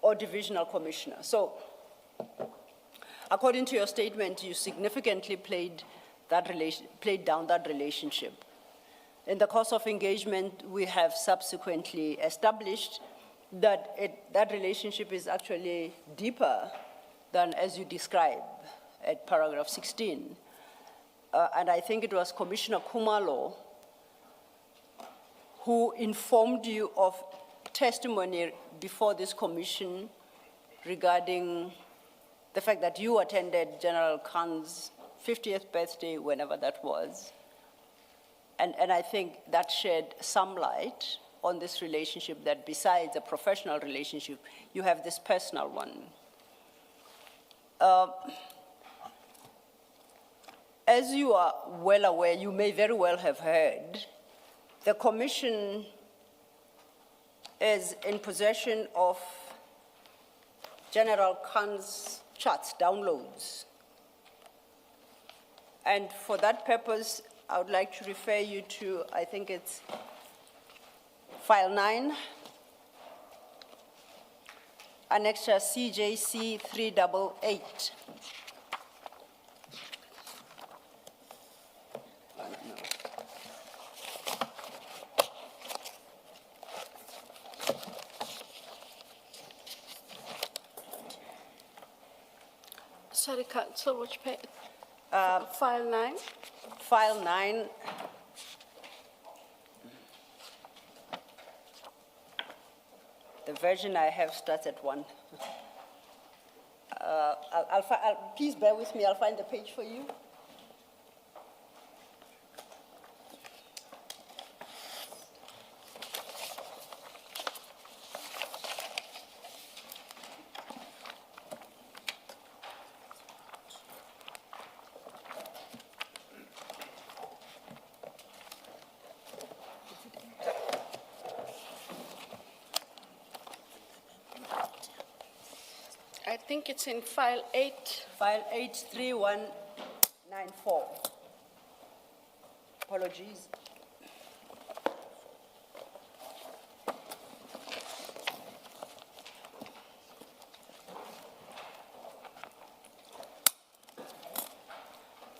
or Divisional Commissioner. So, according to your statement, you significantly played down that relationship. In the course of engagement, we have subsequently established that that relationship is actually deeper than as you describe at paragraph 16. And I think it was Commissioner Kumalo who informed you of testimony before this commission regarding the fact that you attended General Khan's 50th birthday, whenever that was. And I think that shed some light on this relationship, that besides a professional relationship, you have this personal one. As you are well aware, you may very well have heard, the commission is in possession of General Khan's charts, downloads. And for that purpose, I would like to refer you to, I think it's file 9, annexure CJC 388. Sorry, Council, which page? File 9? File 9. The version I have starts at 1. Please bear with me, I'll find the page for you. I think it's in file 8. File 83194. Apologies.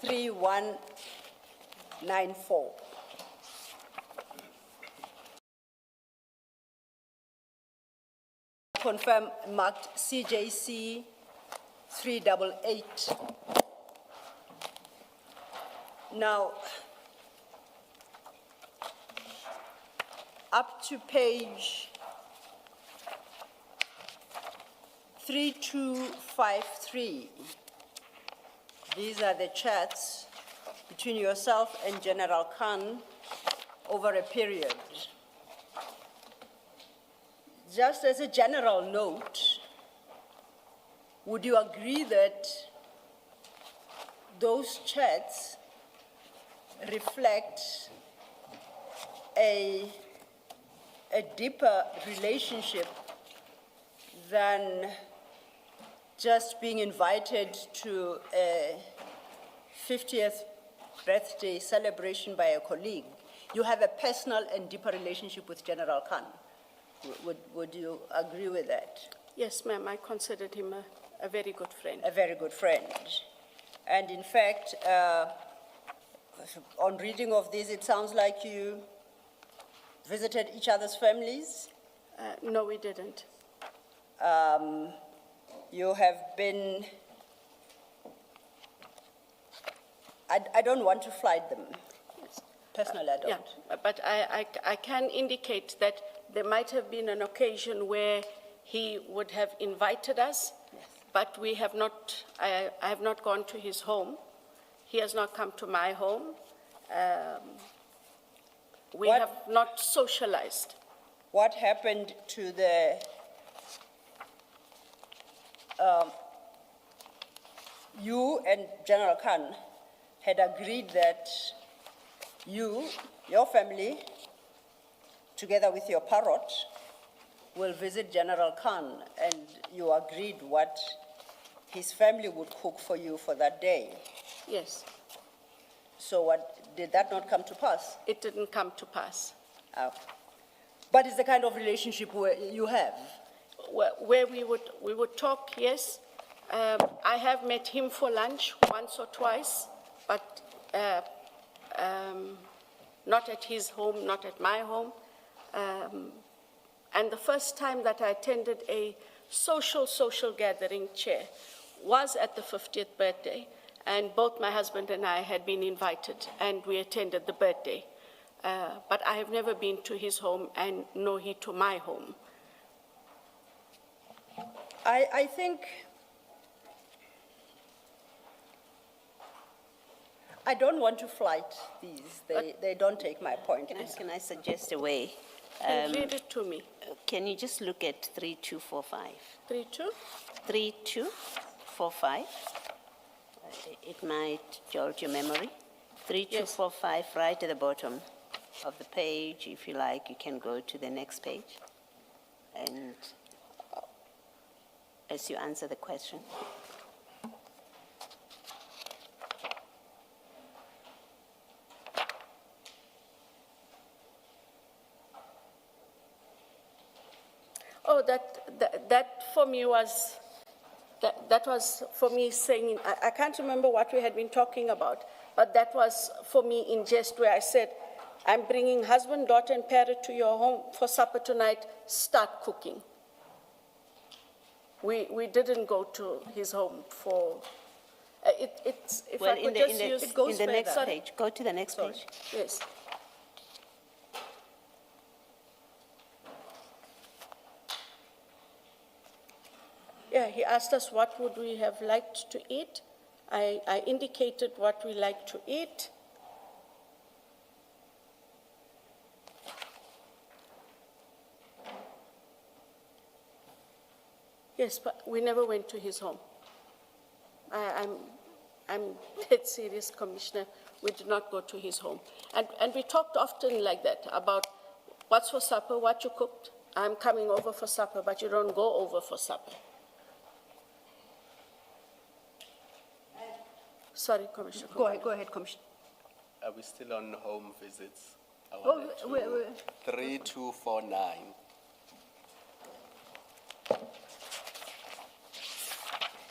Three one 94. Confirm marked CJC 388. Now, up to page 3253. These are the chats between yourself and General Khan over a period. Just as a general note, would you agree that those chats reflect a deeper relationship than just being invited to a 50th birthday celebration by a colleague? You have a personal and deeper relationship with General Khan. Would you agree with that? Yes, ma'am, I considered him a very good friend. A very good friend. And in fact, on reading of this, it sounds like you visited each other's families. No, we didn't. You have been, I don't want to flight them. Personally, I don't. Yeah, but I can indicate that there might have been an occasion where he would have invited us, but we have not, I have not gone to his home. He has not come to my home. We What- have not socialized. What happened to the, you and General Khan had agreed that you, your family, together with your parrot, will visit General Khan, and you agreed what his family would cook for you for that day. Yes, So what, did that not come to pass? it didn't come to pass. But it's the kind of relationship where you have. Where we would talk, yes. I have met him for lunch once or twice, but not at his home, not at my home. And the first time that I attended a social gathering, Chair, was at the 50th birthday, and both my husband and I had been invited, and we attended the birthday. But I have never been to his home, and nor he to my home. I think, I don't want to flight these. They don't take my point. Can I suggest a way? Read it to me. Can you just look at 3245? 3-2? 3245. It might jog your memory. 3245, right at the bottom of the page. If you like, you can go to the next page. And as you answer the question. Oh, that for me was, that was for me saying, I can't remember what we had been talking about, but that was for me in jest where I said, I'm bringing husband, daughter, and parrot to your home for supper tonight, start cooking. We didn't go to his home for, it's, if I could just use. It goes in the next further. page. Go to the next Sorry, page. yes. Yeah, he asked us what would we have liked to eat. I indicated what we like to eat. Yes, but we never went to his home. I'm dead serious, Commissioner. We did not go to his home. And we talked often like that about what's for supper, what you cooked. I'm coming over for supper, but you don't go over for supper. Sorry, Commissioner. Go ahead, Commissioner. Are we still on home visits? I Oh, wanted to- wait. 3249.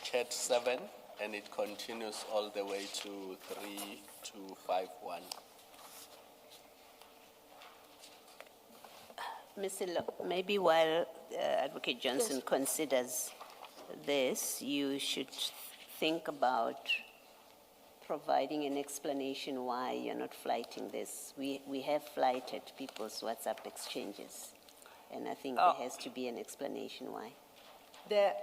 Chat 7, and it continues all the way to 3251. Mr. Maybe while Advocate Johnson Yes. considers this, you should think about providing an explanation why you're not flighting this. We have flighted people's WhatsApp exchanges, and I think there has to be an explanation why. There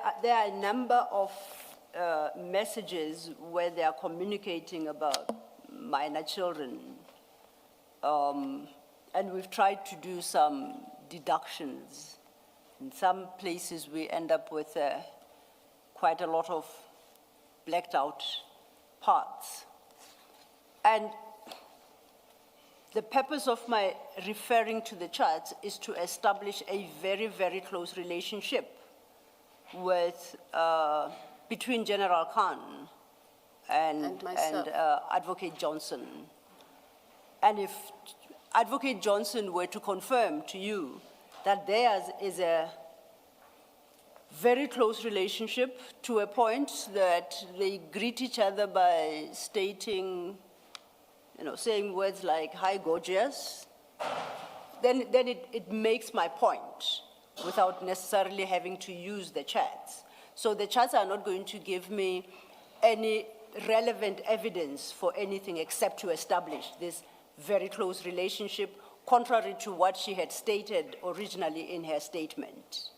are a number of messages where they are communicating about minor children. And we've tried to do some deductions. In some places, we end up with quite a lot of blacked out parts. And the purpose of my referring to the charts is to establish a very, very close relationship with, between General Khan And myself. Advocate Johnson. And if Advocate Johnson were to confirm to you that theirs is a very close relationship to a point that they greet each other by stating, saying words like, "Hi, gorgeous," then it makes my point without necessarily having to use the chats. So the chats are not going to give me any relevant evidence for anything except to establish this very close relationship, contrary to what she had stated originally in her statement.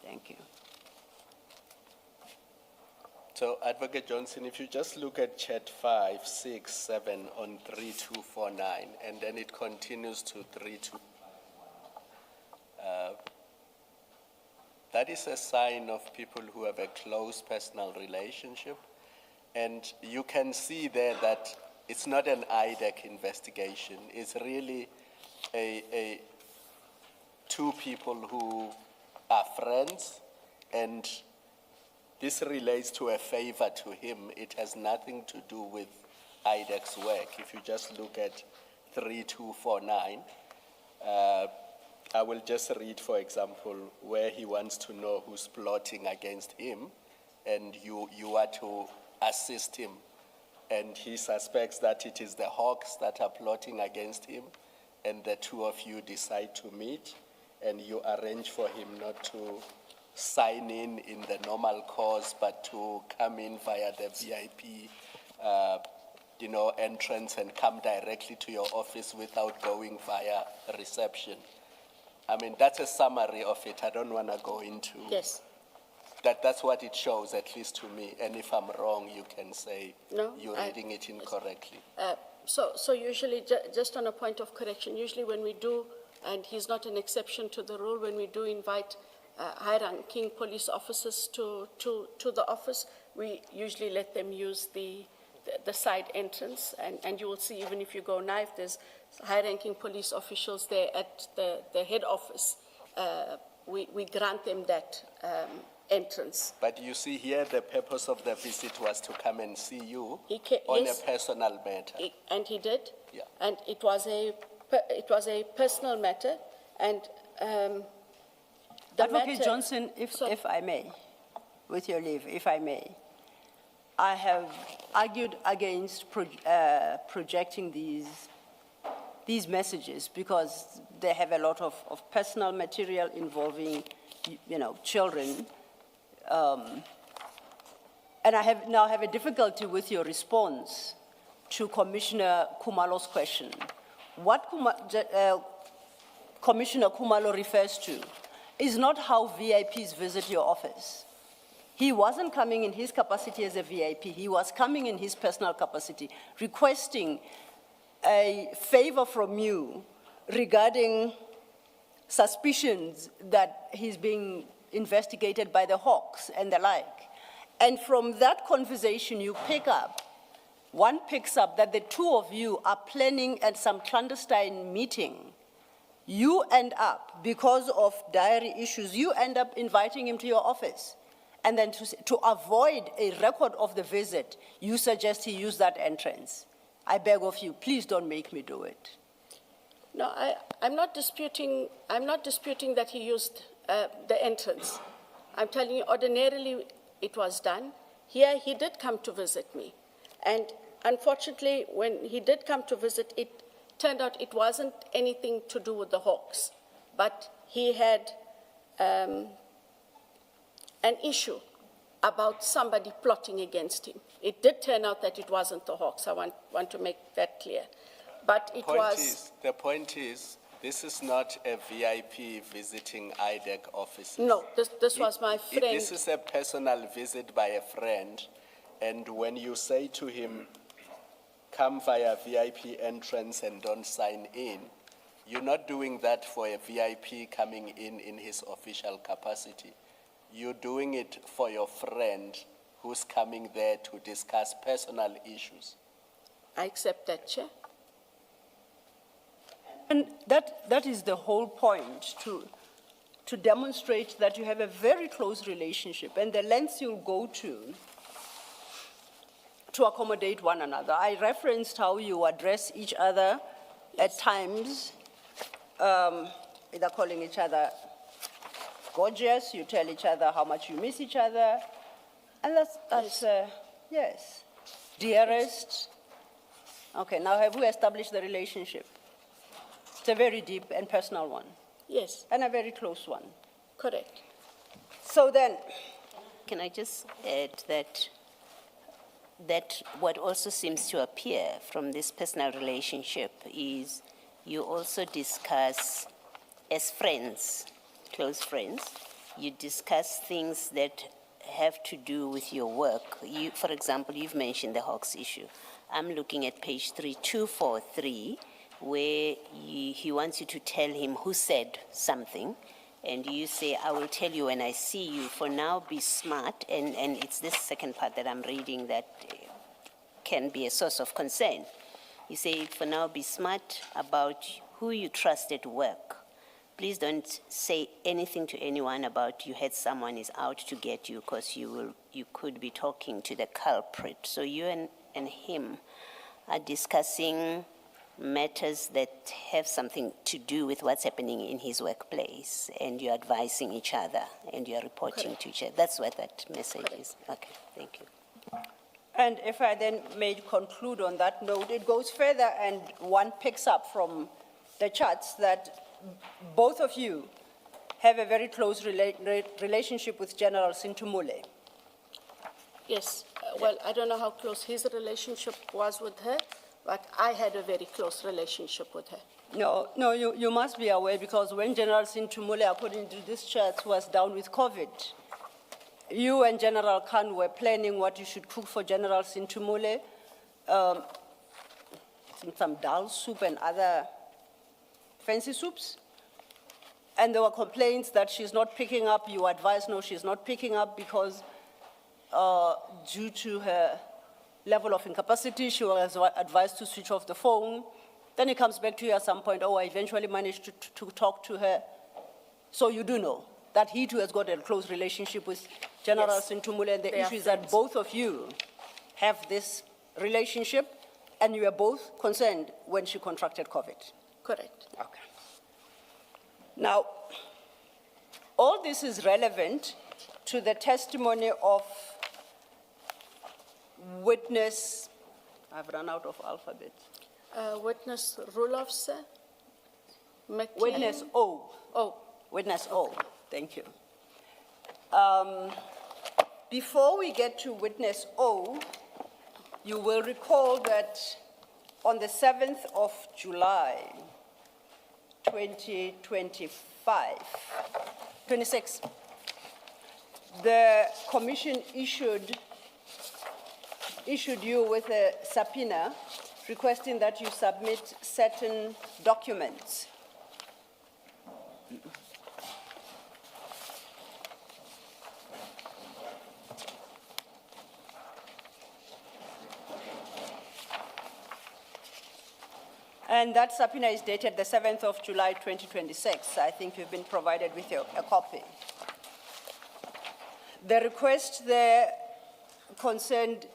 Thank you. So Advocate Johnson, if you just look at chat 5, 6, 7 on 3249, and then it continues to 32. That is a sign of people who have a close personal relationship. And you can see there that it's not an IDAC investigation. It's really two people who are friends, and this relates to a favor to him. It has nothing to do with IDAC's work. If you just look at 3249, I will just read, for example, where he wants to know who's plotting against him, and you are to assist him. And he suspects that it is the Hawks that are plotting against him, and the two of you decide to meet, and you arrange for him not to sign in the normal course, but to come in via the VIP, entrance and come directly to your office without going via reception. I mean, that's a summary of it. I don't want to go into. Yes. That's what it shows, at least to me. And if I'm wrong, you can say No, you're reading it incorrectly. So usually, just on a point of correction, usually when we do, and he's not an exception to the rule, when we do invite high-ranking police officers to the office, we usually let them use the side entrance, and you will see, even if you go now, if there's high-ranking police officials there at the head office, we grant them that entrance. But you see here, the purpose of the visit was to come and see you Yes. a personal matter. And he did. Yeah. And it was a personal matter, and the Advocate matter- Johnson, if I may, with your leave, if I may, I have argued against projecting these messages because they have a lot of personal material involving, children. And I now have a difficulty with your response to Commissioner Kumalo's question. What Commissioner Kumalo refers to is not how VIPs visit your office. He wasn't coming in his capacity as a VIP. He was coming in his personal capacity, requesting a favor from you regarding suspicions that he's being investigated by the Hawks and the like. And from that conversation, one picks up that the two of you are planning at some clandestine meeting. You end up, because of diary issues, you end up inviting him to your office. And then to avoid a record of the visit, you suggest he use that entrance. I beg of you, please don't make me do it. No, I'm not disputing that he used the entrance. I'm telling you, ordinarily it was done. Here, he did come to visit me. And unfortunately, when he did come to visit, it turned out it wasn't anything to do with the Hawks, but he had an issue about somebody plotting against him. It did turn out that it wasn't the Hawks. I want to make that clear. But it was... The point is, this is not a VIP visiting IDAC office. No, this was my friend. This is a personal visit by a friend, and when you say to him, come via VIP entrance and don't sign in, you're not doing that for a VIP coming in his official capacity. You're doing it for your friend who's coming there to discuss personal issues. I accept that, Chair. And that is the whole point, to demonstrate that you have a very close relationship and the lengths you'll go to accommodate one another. I referenced how you address each other at times, either calling each other gorgeous, you tell each other how much you miss each other, and that's yes, dearest. Okay, now have we established the relationship? It's a very deep and personal one. Yes, And a very close one. correct. So then, Can I just add that what also seems to appear from this personal relationship is you also discuss, as friends, close friends, you discuss things that have to do with your work. For example, you've mentioned the Hawks issue. I'm looking at page 3243, where he wants you to tell him who said something, and you say, I will tell you when I see you. For now, be smart, and it's this second part that I'm reading that can be a source of concern. You say, for now, be smart about who you trust at work. Please don't say anything to anyone about you had someone is out to get you, because you could be talking to the culprit. So you and him are discussing matters that have something to do with what's happening in his workplace, and you're advising each other, and you're reporting to each other. That's what that message is. Okay, thank you. and if I then may conclude on that note, it goes further and one picks up from the charts that both of you have a very close relationship with General Sintumule. Yes, well, I don't know how close his relationship was with her, but I had a very close relationship with her. No, you must be aware, because when General Sintumule, according to this chart, was down with COVID, you and General Khan were planning what you should cook for General Sintumule, some dal soup and other fancy soups. And there were complaints that she's not picking up. You advised, no, she's not picking up because due to her level of incapacity, she was advised to switch off the phone. Then he comes back to you at some point, I eventually managed to talk to her. So you do know that he too has got a close relationship with General Sintumule, and the issue is that both of you have this relationship, and you are both concerned when she contracted COVID. Correct. Okay. Now, all this is relevant to the testimony of witness, I've run out of alphabet. Witness Ruloff, sir? McLean? Witness O. Oh, Witness O, thank you. Before we get to witness O, you will recall that on the 7th of July, 26, the commission issued you with a subpoena requesting that you submit certain documents. And that subpoena is dated the 7th of July, 2026. I think you've been provided with a copy. The request there concerned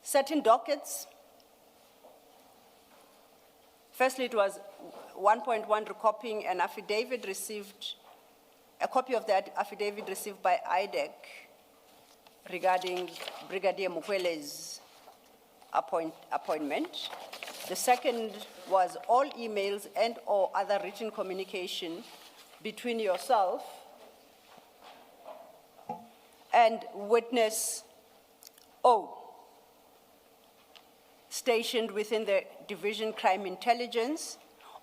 certain dockets. Firstly, it was 1.1 recopying an affidavit received, a copy of that affidavit received by IDAC regarding Brigadier Mukwele's appointment. The second was all emails and or other written communication between yourself and witness O, stationed within the Division Crime Intelligence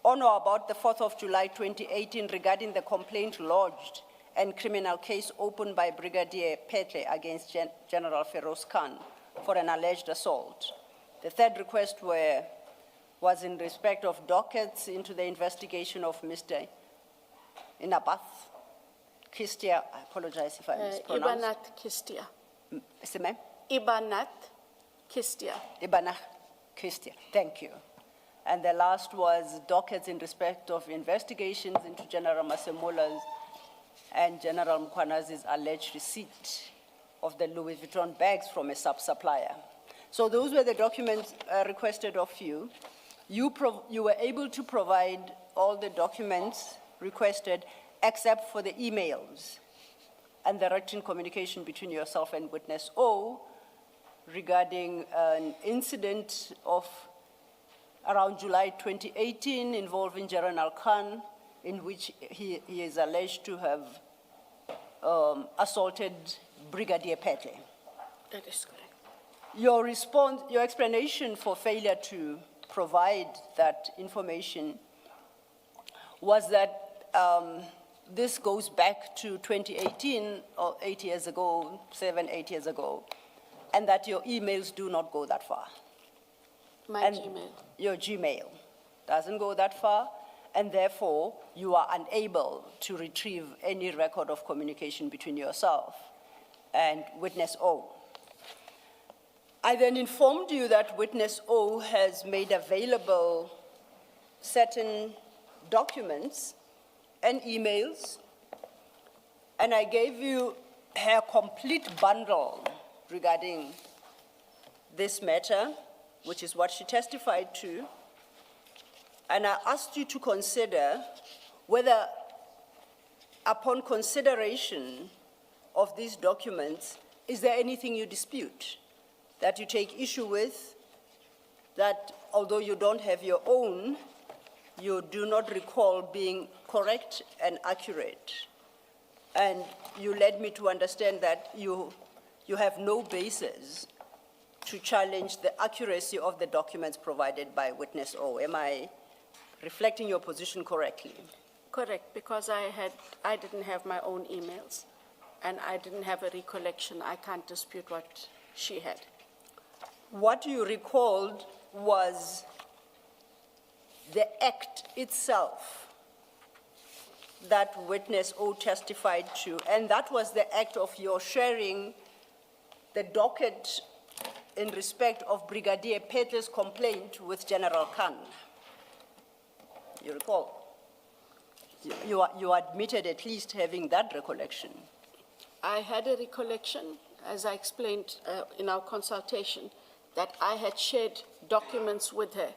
on or about the 4th of July 2018 regarding the complaint lodged and criminal case opened by Brigadier Petle against General Feroz Khan for an alleged assault. The third request was in respect of dockets into the investigation of Mr. Inabath Kistia. I apologize if I mispronounced. Ibanat Kistia. Mr. Ma'am? Ibanat Kistia. Ibanat Kistia, thank you. And the last was dockets in respect of investigations into General Masemola's and General Mkwanazi's alleged receipt of the Louis Vuitton bags from a sub-supplier. So those were the documents requested of you. You were able to provide all the documents requested except for the emails and the written communication between yourself and witness O regarding an incident of around July 2018 involving General Khan, in which he is alleged to have assaulted Brigadier Petle. That is correct. Your response, your explanation for failure to provide that information was that this goes back to 2018 or 8 years ago, 7, 8 years ago, and that your emails do not go that far. My And Gmail. Your Gmail doesn't go that far, and therefore you are unable to retrieve any record of communication between yourself and witness O. I then informed you that witness O has made available certain documents and emails, and I gave you her complete bundle regarding this matter, which is what she testified to, and I asked you to consider whether, upon consideration of these documents, is there anything you dispute, that you take issue with, that although you don't have your own, you do not recall being correct and accurate. And you led me to understand that you have no basis to challenge the accuracy of the documents provided by witness O. Am I reflecting your position correctly? Correct, because I didn't have my own emails, and I didn't have a recollection. I can't dispute what she had. What you recalled was the act itself that witness O testified to, and that was the act of your sharing the docket in respect of Brigadier Petle's complaint with General Khan. You recall? You admitted at least having that recollection. I had a recollection, as I explained in our consultation, that I had shared documents with her.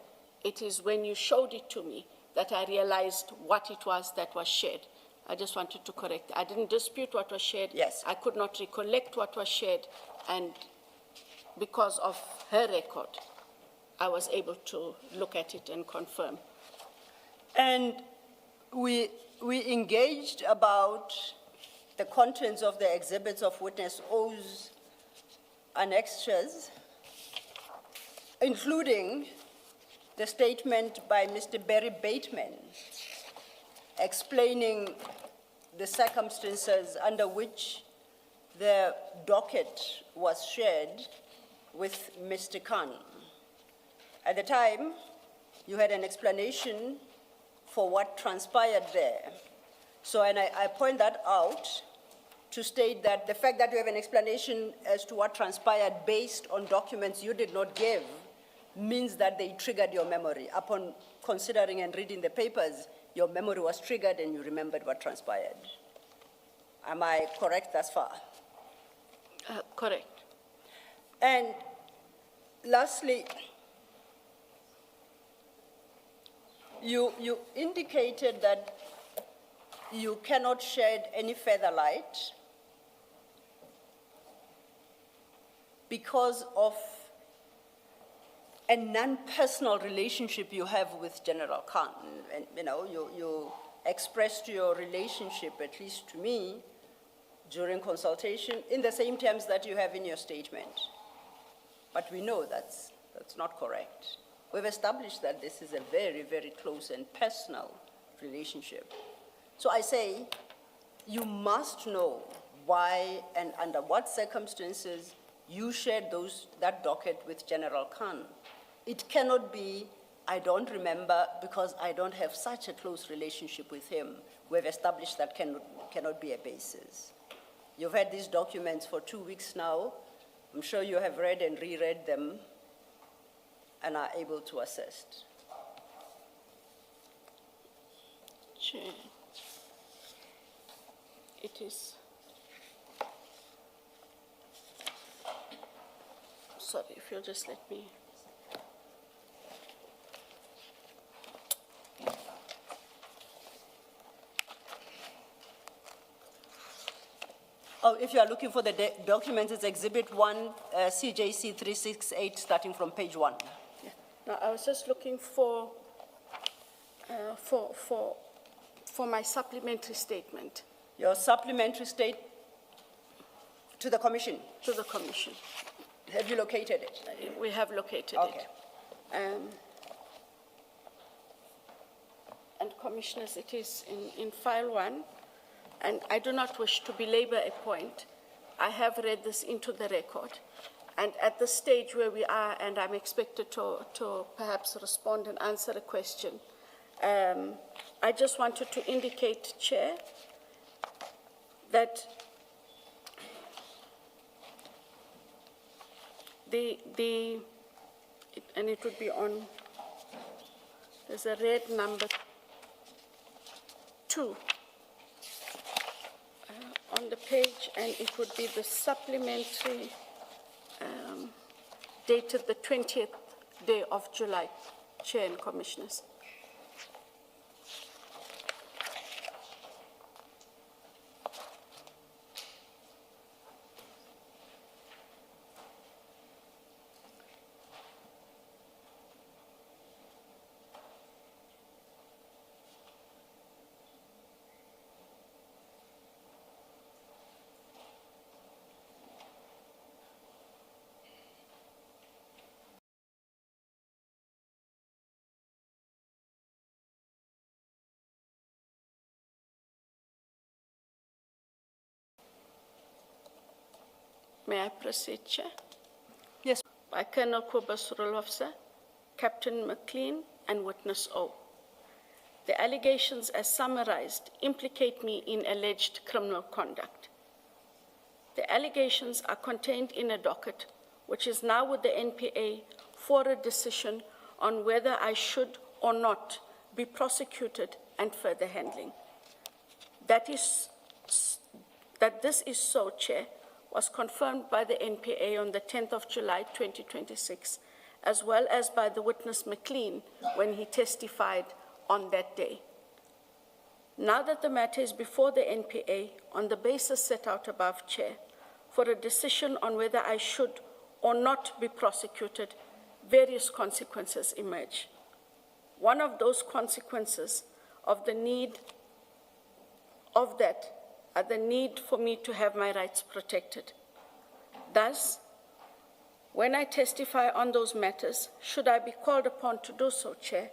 It is when you showed it to me that I realized what it was that was shared. I just wanted to correct. I didn't dispute what was shared. Yes. I could not recollect what was shared, and because of her record, I was able to look at it and confirm. And we engaged about the contents of the exhibits of witness O's annexures, including the statement by Mr. Barry Bateman explaining the circumstances under which the docket was shared with Mr. Khan. At the time, you had an explanation for what transpired there. So, and I point that out to state that the fact that you have an explanation as to what transpired based on documents you did not give means that they triggered your memory. Upon considering and reading the papers, your memory was triggered and you remembered what transpired. Am I correct thus far? Correct. And lastly, you indicated that you cannot shed any further light because of a non-personal relationship you have with General Khan. And you expressed your relationship, at least to me, during consultation in the same terms that you have in your statement. But we know that's not correct. We've established that this is a very, very close and personal relationship. So I say, you must know why and under what circumstances you shared that docket with General Khan. It cannot be, I don't remember because I don't have such a close relationship with him. We've established that cannot be a basis. You've had these documents for 2 weeks now. I'm sure you have read and reread them and are able to assist. Chair, it is. Sorry, if you'll just let me. Oh, if you are looking for the documents, it's Exhibit 1, CJC 368, starting from page 1. Yeah. Now, I was just looking for my supplementary statement Your supplementary state to the commission. to the commission. Have you located it? We have located Okay. it. And commissioners, it is in file 1, and I do not wish to belabor a point. I have read this into the record, and at the stage where we are, and I'm expected to perhaps respond and answer a question, I just wanted to indicate, Chair, that and it would be on, there's a red number 2 on the page, and it would be the supplementary dated the 20th day of July, Chair and Commissioners. May I proceed, Chair? Yes. By Colonel Kobus, Rule Officer, Captain McLean, and Witness O. The allegations as summarized implicate me in alleged criminal conduct. The allegations are contained in a docket, which is now with the NPA for a decision on whether I should or not be prosecuted and further handling. That this is so, Chair, was confirmed by the NPA on the 10th of July, 2026, as well as by the witness McLean when he testified on that day. Now that the matter is before the NPA on the basis set out above, Chair, for a decision on whether I should or not be prosecuted, various consequences emerge. One of those consequences are the need for me to have my rights protected. Thus, when I testify on those matters, should I be called upon to do so, Chair,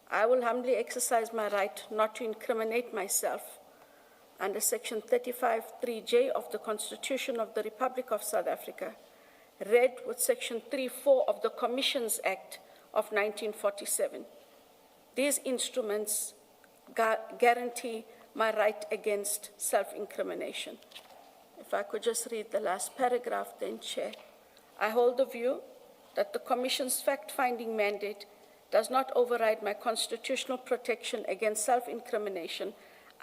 I will humbly exercise my right not to incriminate myself under Section 35(3)(j) of the Constitution of the Republic of South Africa, read with Section 3(4) of the Commissions Act of 1947. These instruments guarantee my right against self-incrimination. If I could just read the last paragraph then, Chair. I hold the view that the Commission's fact-finding mandate does not override my constitutional protection against self-incrimination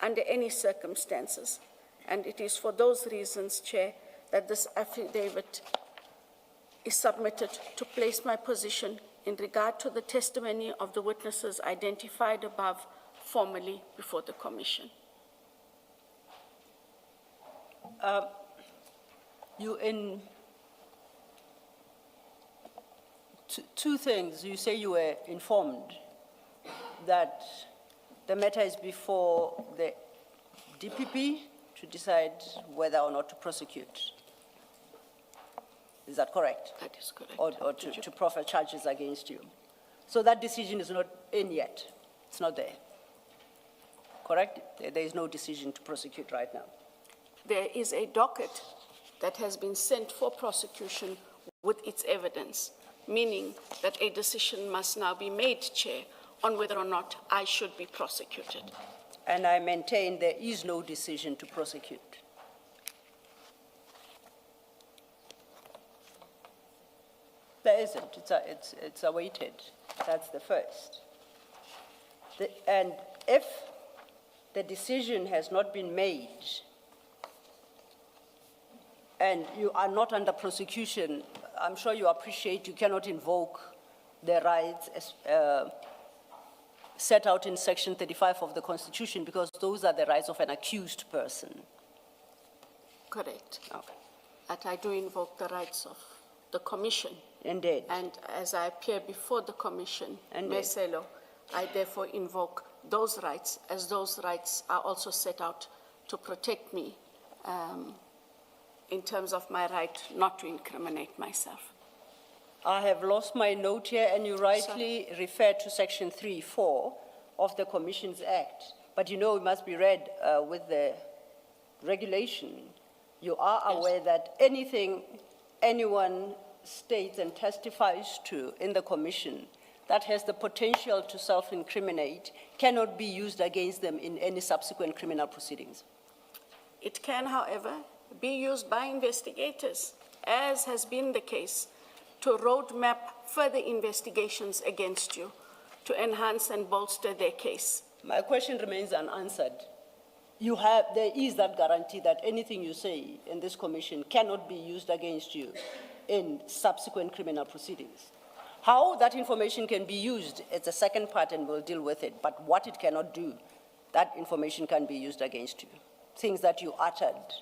under any circumstances, And it is for those reasons, Chair, that this affidavit is submitted to place my position in regard to the testimony of the witnesses identified above formally before the Commission. Two things. You say you were informed that the matter is before the DPP to decide whether or not to prosecute. Is that correct? That is correct. Or to proffer charges against you. So that decision is not in yet. It's not there. Correct? There is no decision to prosecute right now. There is a docket that has been sent for prosecution with its evidence, meaning that a decision must now be made, Chair, on whether or not I should be prosecuted. And I maintain there is no decision to prosecute. There isn't. It's awaited. That's the first. And if the decision has not been made and you are not under prosecution, I'm sure you appreciate you cannot invoke the rights set out in Section 35 of the Constitution, because those are the rights of an accused person. Correct. Okay. That I do invoke the rights of the Commission. Indeed. And as I appear before the Commission, Indeed. Meselo, I therefore invoke those rights, as those rights are also set out to protect me in terms of my right not to incriminate myself. I have lost my note here, and you rightly refer to Section 3(4) of the Commissions Act. But you know it must be read with the regulation. You are aware that anything anyone states and testifies to in the Commission that has the potential to self-incriminate cannot be used against them in any subsequent criminal proceedings. It can, however, be used by investigators, as has been the case, to roadmap further investigations against you, to enhance and bolster their case. My question remains unanswered. There is that guarantee that anything you say in this commission cannot be used against you in subsequent criminal proceedings. How that information can be used is the second part, and we'll deal with it. But what it cannot do, that information can be used against you. Things that you uttered,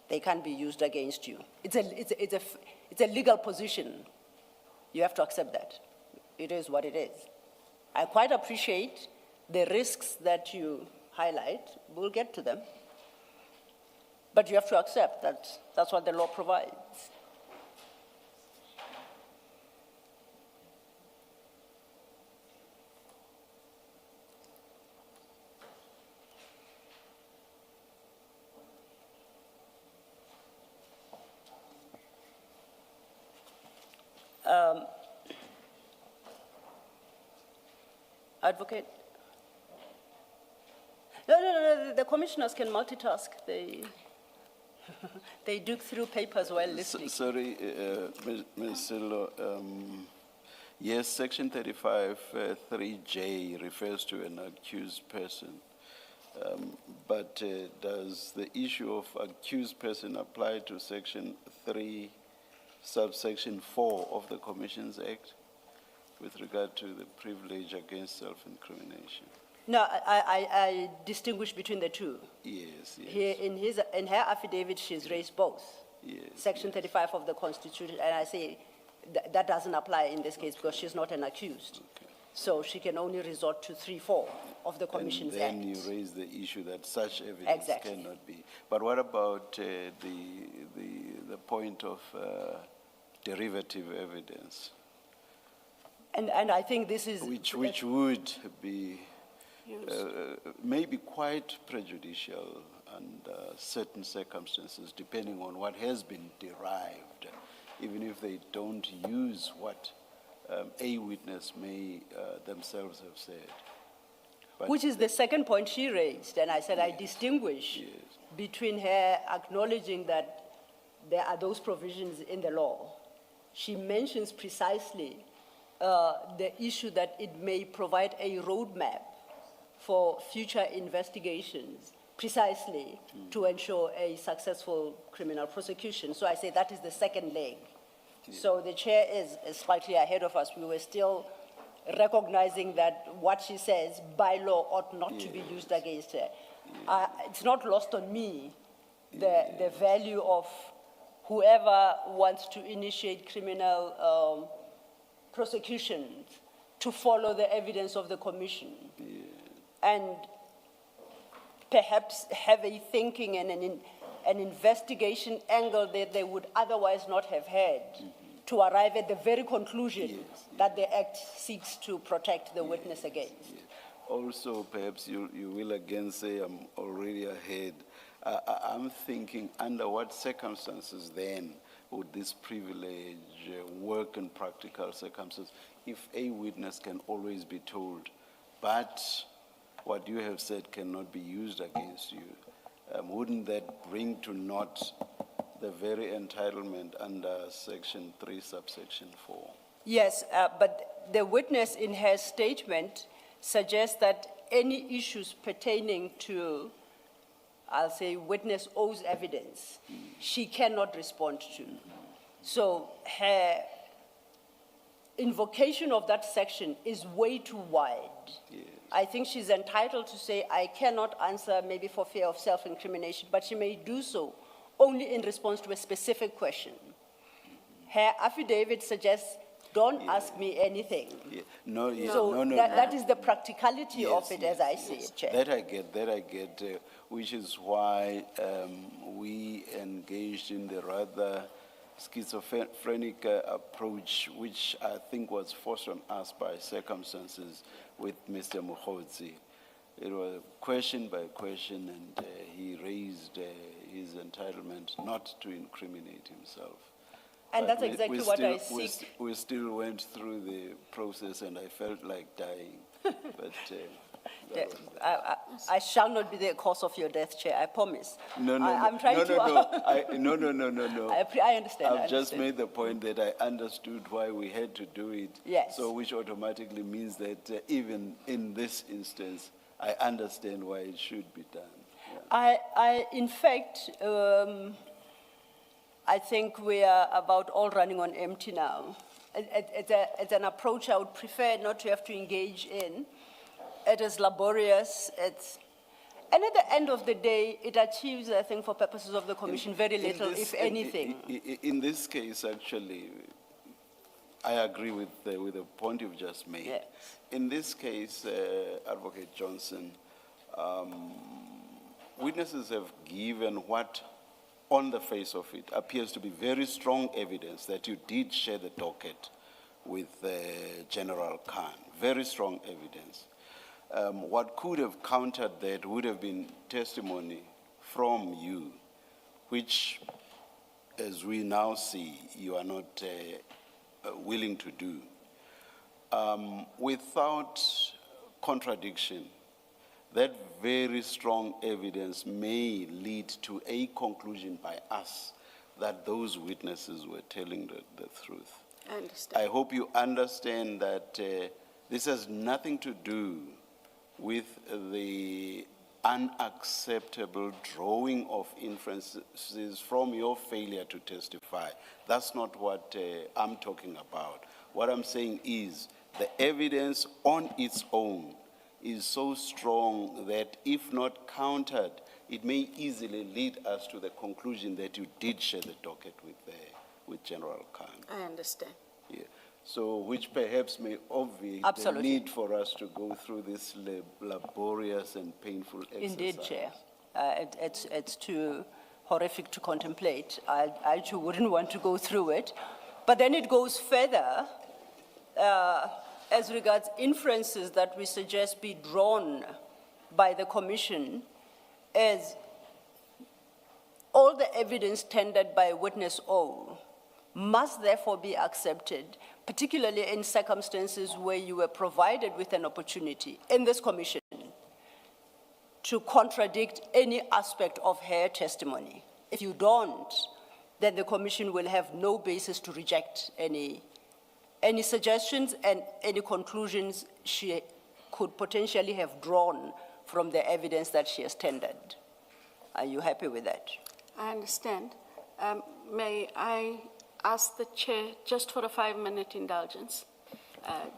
they can be used against you. It's a legal position. You have to accept that. It is what it is. I quite appreciate the risks that you highlight. We'll get to them. But you have to accept that that's what the law provides. Advocate? No, the commissioners can multitask. They dig through papers while listening. Sorry, Ms. Silo, yes, Section 35, 3J refers to an accused person. But does the issue of accused person apply to Section 3, subsection 4 of the Commissions Act with regard to the privilege against self-incrimination? No, I distinguish between the two. Yes, yes. Here in her affidavit, she's raised both. Yes, Section 35 of the Constitution, and I say that doesn't apply in this case because she's not an accused. Okay. So she can only resort to 3(4) of the Commissions Act. And then you raise the issue that such evidence cannot be. But what about the point of derivative evidence? And I think this is... Which would be maybe quite prejudicial under certain circumstances, depending on what has been derived, even if they don't use what a witness may themselves have said. But which is the second point she raised, and I said I distinguish between her acknowledging that there are those provisions in the law. She mentions precisely the issue that it may provide a roadmap for future investigations precisely to ensure a successful criminal prosecution. So I say that is the second leg. So the chair is slightly ahead of us. We were still recognizing that what she says by law ought not to be used against her. It's not lost on me, the value of whoever wants to initiate criminal prosecutions to follow the evidence of the commission. And perhaps have a thinking and an investigation angle that they would otherwise not have had to arrive at the very conclusion that the Act seeks to protect the witness against. Also, perhaps you will again say I'm already ahead. I'm thinking, under what circumstances then would this privilege work in practical circumstances if a witness can always be told, but what you have said cannot be used against you? Wouldn't that bring to naught the very entitlement under Section 3, subsection 4? Yes, But the witness in her statement suggests that any issues pertaining to, I'll say, witness owes evidence, she cannot respond to. So her invocation of that section is way too wide. Yes. I think she's entitled to say, I cannot answer maybe for fear of self-incrimination, but she may do so only in response to a specific question. Her affidavit suggests, don't ask me anything. Yeah. So that is the practicality of it, as I see it, Chair. That I get, which is why we engaged in the rather schizophrenic approach, which I think was forced on us by circumstances with Mr. Mukhodzi. It was question by question, and he raised his entitlement not to incriminate himself. And But that's exactly what I seek. We still went through the process, and I felt like dying. But that was that. I shall not be the cause of your death, Chair, I promise. No. I'm trying to. No. I understand. I've just made the point that I understood why we had to do it. Yes. So which automatically means that even in this instance, I understand why it should be done. Yeah. In fact, I think we are about all running on empty now. It's an approach I would prefer not to have to engage in. It is laborious, and at the end of the day, it achieves, I think, for purposes of the commission, very little, if anything. In this case, actually, I agree with the point you've just made. Yes. In this case, Advocate Johnson, witnesses have given what, on the face of it, appears to be very strong evidence that you did share the docket with General Khan. Very strong evidence. What could have countered that would have been testimony from you, which, as we now see, you are not willing to do. Without contradiction, that very strong evidence may lead to a conclusion by us that those witnesses were telling the truth. I understand. I hope you understand that this has nothing to do with the unacceptable drawing of inferences from your failure to testify. That's not what I'm talking about. What I'm saying is the evidence on its own is so strong that if not countered, it may easily lead us to the conclusion that you did share the docket with General Khan. I understand. Yeah. So, which perhaps may obviate Absolutely. the need for us to go through this laborious and painful exercise. Indeed, Chair. It's too horrific to contemplate. I too wouldn't want to go through it. But then it goes further as regards inferences that we suggest be drawn by the Commission as all the evidence tendered by witness O must therefore be accepted, particularly in circumstances where you were provided with an opportunity in this Commission to contradict any aspect of her testimony. If you don't, then the Commission will have no basis to reject any suggestions and any conclusions she could potentially have drawn from the evidence that she has tendered. Are you happy with that? I understand. May I ask the chair just for a 5-minute indulgence,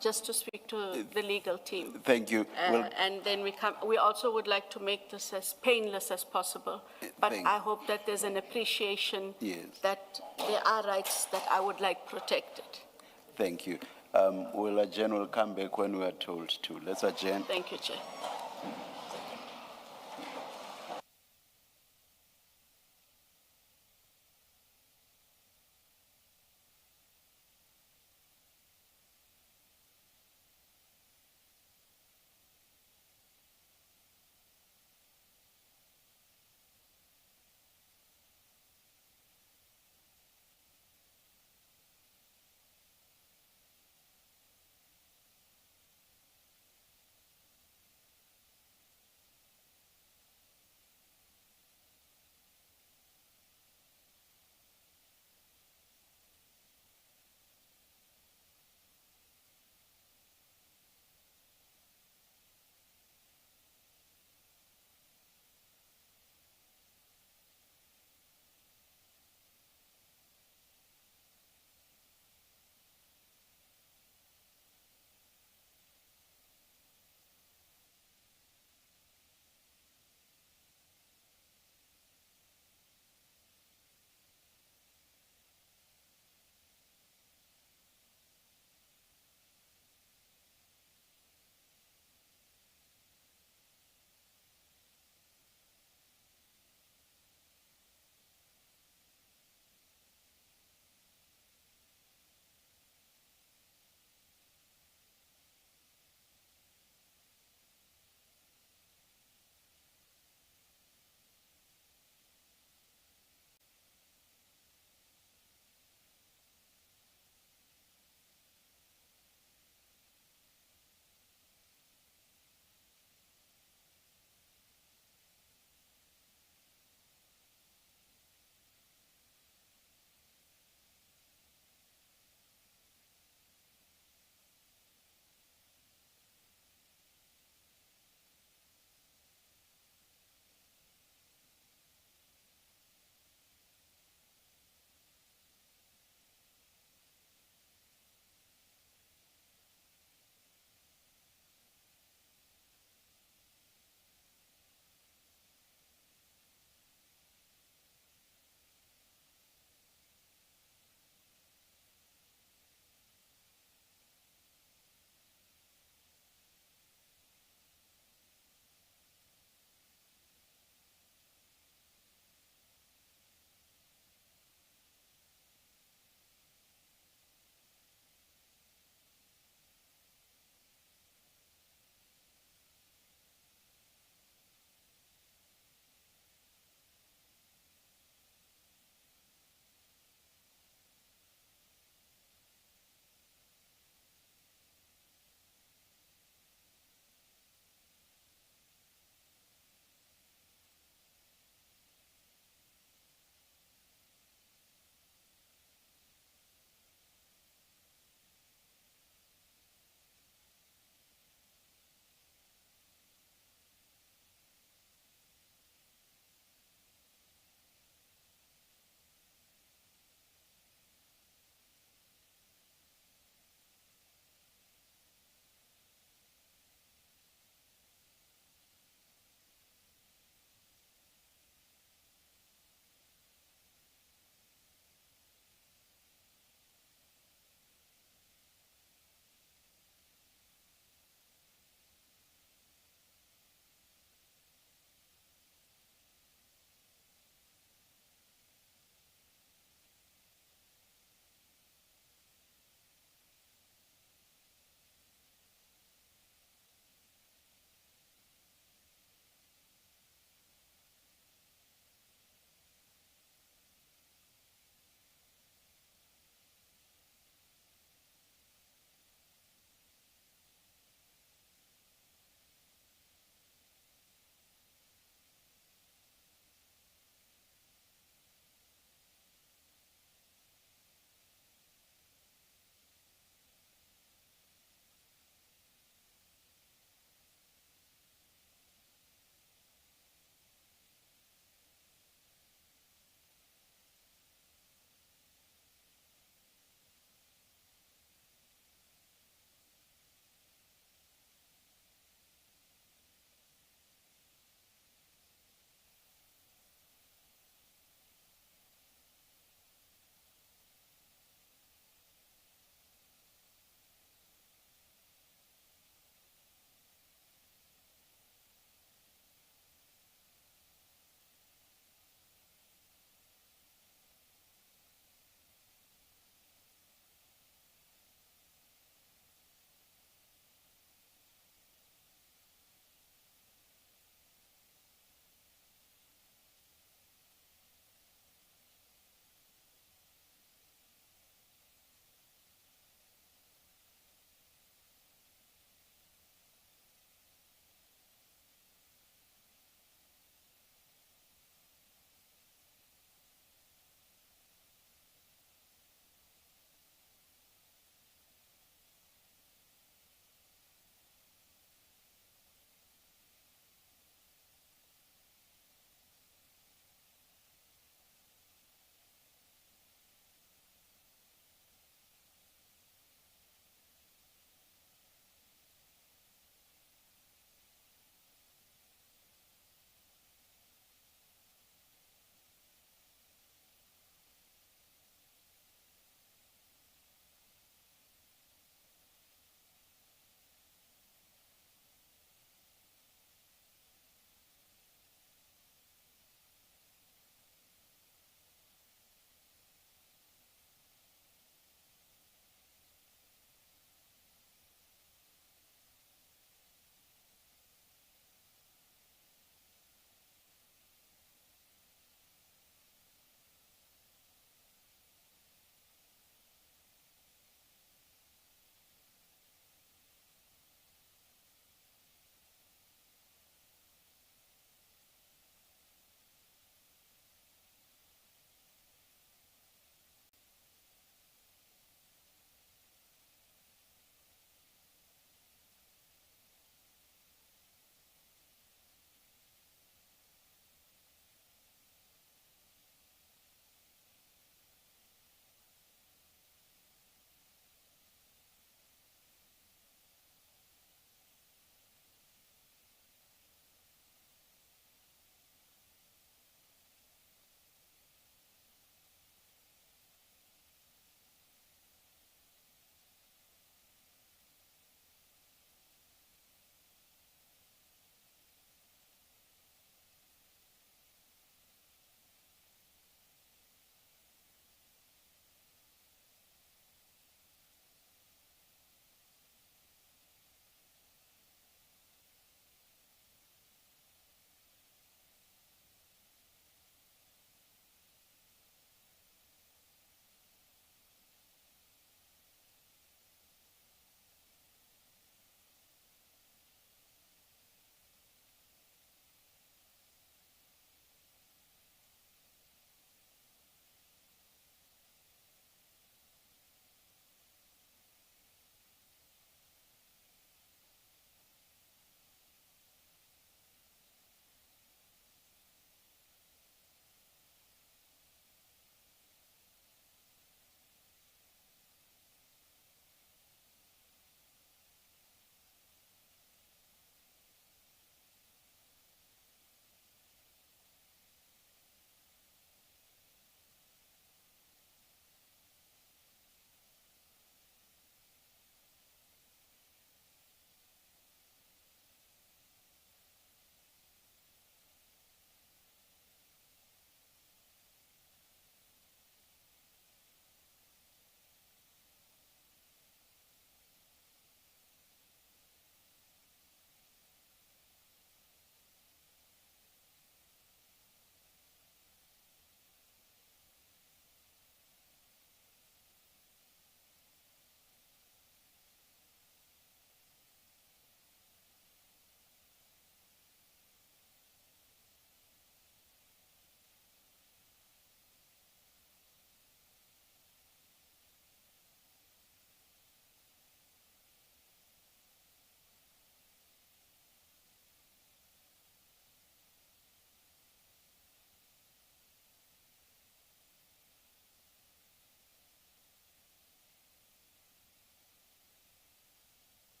just to speak to the legal team? Thank you. Well, And then we also would like to make this as painless as possible. But thank- I hope that there's an appreciation Yes. that there are rights that I would like protected. thank you. We'll adjourn, we'll come back when we are told to. Let's adjourn. Thank you, Chair.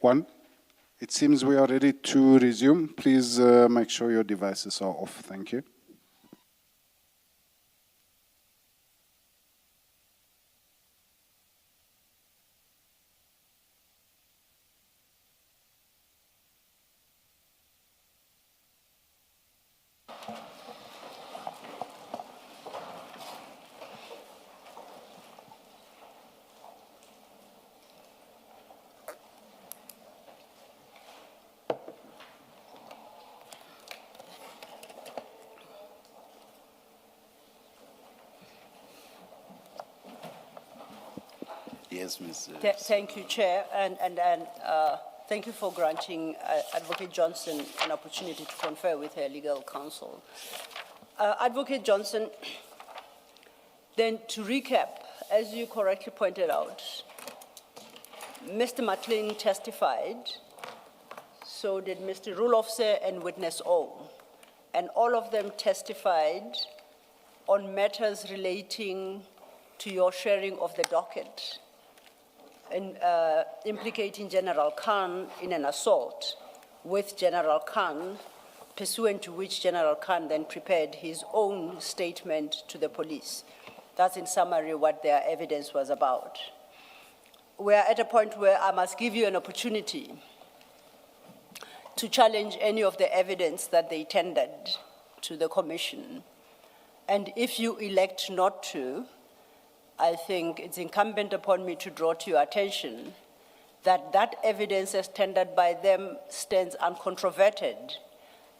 One, it seems we are ready to resume. Please make sure your devices are off. Thank you. Yes, Mr. Thank you, Chair, and thank you for granting Advocate Johnson an opportunity to confer with her legal counsel. Advocate Johnson, then to recap, as you correctly pointed out, Mr. McLean testified, so did Mr. Rulofse and Witness O, and all of them testified on matters relating to your sharing of the docket and implicating General Khan in an assault with General Khan, pursuant to which General Khan then prepared his own statement to the police. That's in summary what their evidence was about. We are at a point where I must give you an opportunity to challenge any of the evidence that they tendered to the commission. And if you elect not to, I think it's incumbent upon me to draw to your attention that that evidence as tendered by them stands uncontroverted,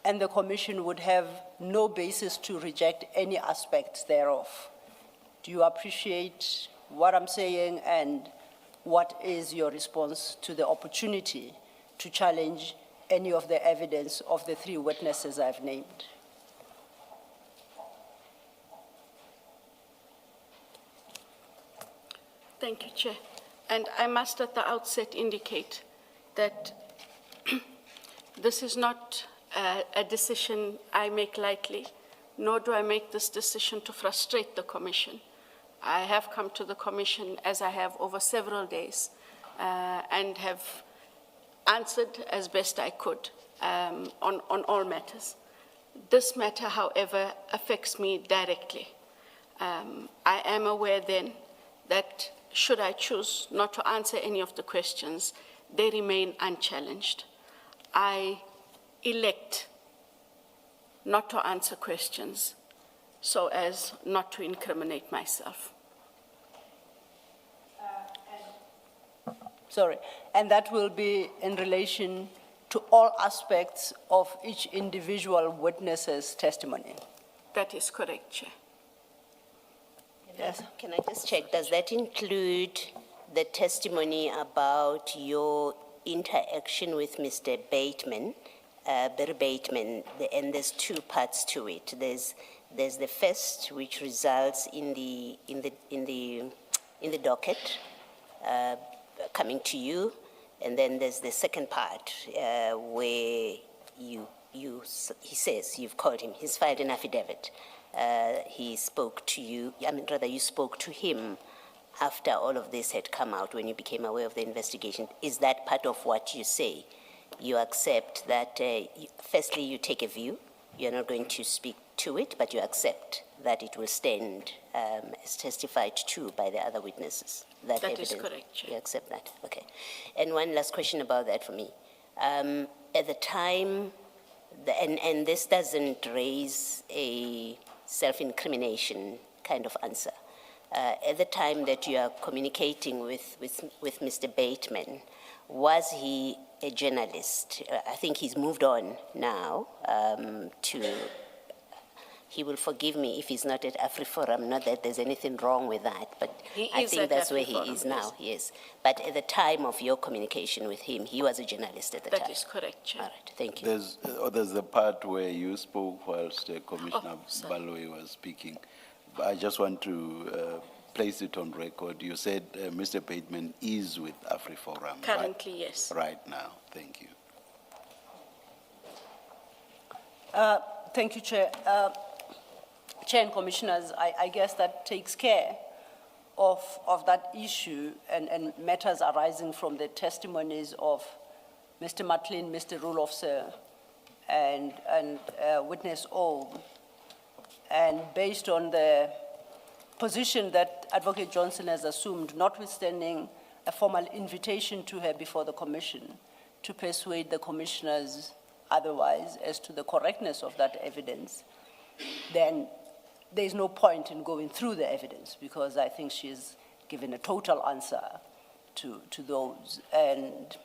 and the commission would have no basis to reject any aspects thereof. Do you appreciate what I'm saying, and what is your response to the opportunity to challenge any of the evidence of the three witnesses I've named? Thank you, Chair. And I must at the outset indicate that this is not a decision I make lightly, nor do I make this decision to frustrate the Commission. I have come to the Commission, as I have over several days, and have answered as best I could on all matters. This matter, however, affects me directly. I am aware then that should I choose not to answer any of the questions, they remain unchallenged. I elect not to answer questions so as not to incriminate myself. Sorry, and that will be in relation to all aspects of each individual witness's testimony. That is correct, Chair. Yes. Can I just check, does that include the testimony about your interaction with Mr. Bateman, Barry Bateman, and there's two parts to it. There's the first, which results in the docket coming to you, and then there's the second part where he says you've called him. He's filed an affidavit. He spoke to you, you spoke to him after all of this had come out, when you became aware of the investigation. Is that part of what you say? You accept that, firstly, you take a view, you're not going to speak to it, but you accept that it will stand as testified to by the other witnesses. That evidence. Is correct, Chair. You accept that, okay. And one last question about that for me. At the time, and this doesn't raise a self-incrimination kind of answer. At the time that you are communicating with Mr. Bateman, was he a journalist? I think he's moved on now he will forgive me if he's not at AfriForum, not that there's anything wrong with that, but I think that's where he is now, yes. But at the time of your communication with him, he was a journalist at the time. That is correct, Chair. All right, thank you. There's the part where you spoke whilst Commissioner Baloyi was speaking. I just want to place it on record. You said Mr. Bateman is with AfriForum. Currently, right? yes. Right now. Thank you. Thank you, Chair. Chair and Commissioners, I guess that takes care of that issue and matters arising from the testimonies of Mr. Matlin, Mr. Rulofse, and witness O. And based on the position that Advocate Johnson has assumed, notwithstanding a formal invitation to her before the commission to persuade the commissioners otherwise as to the correctness of that evidence, then there's no point in going through the evidence because I think she's given a total answer to those. And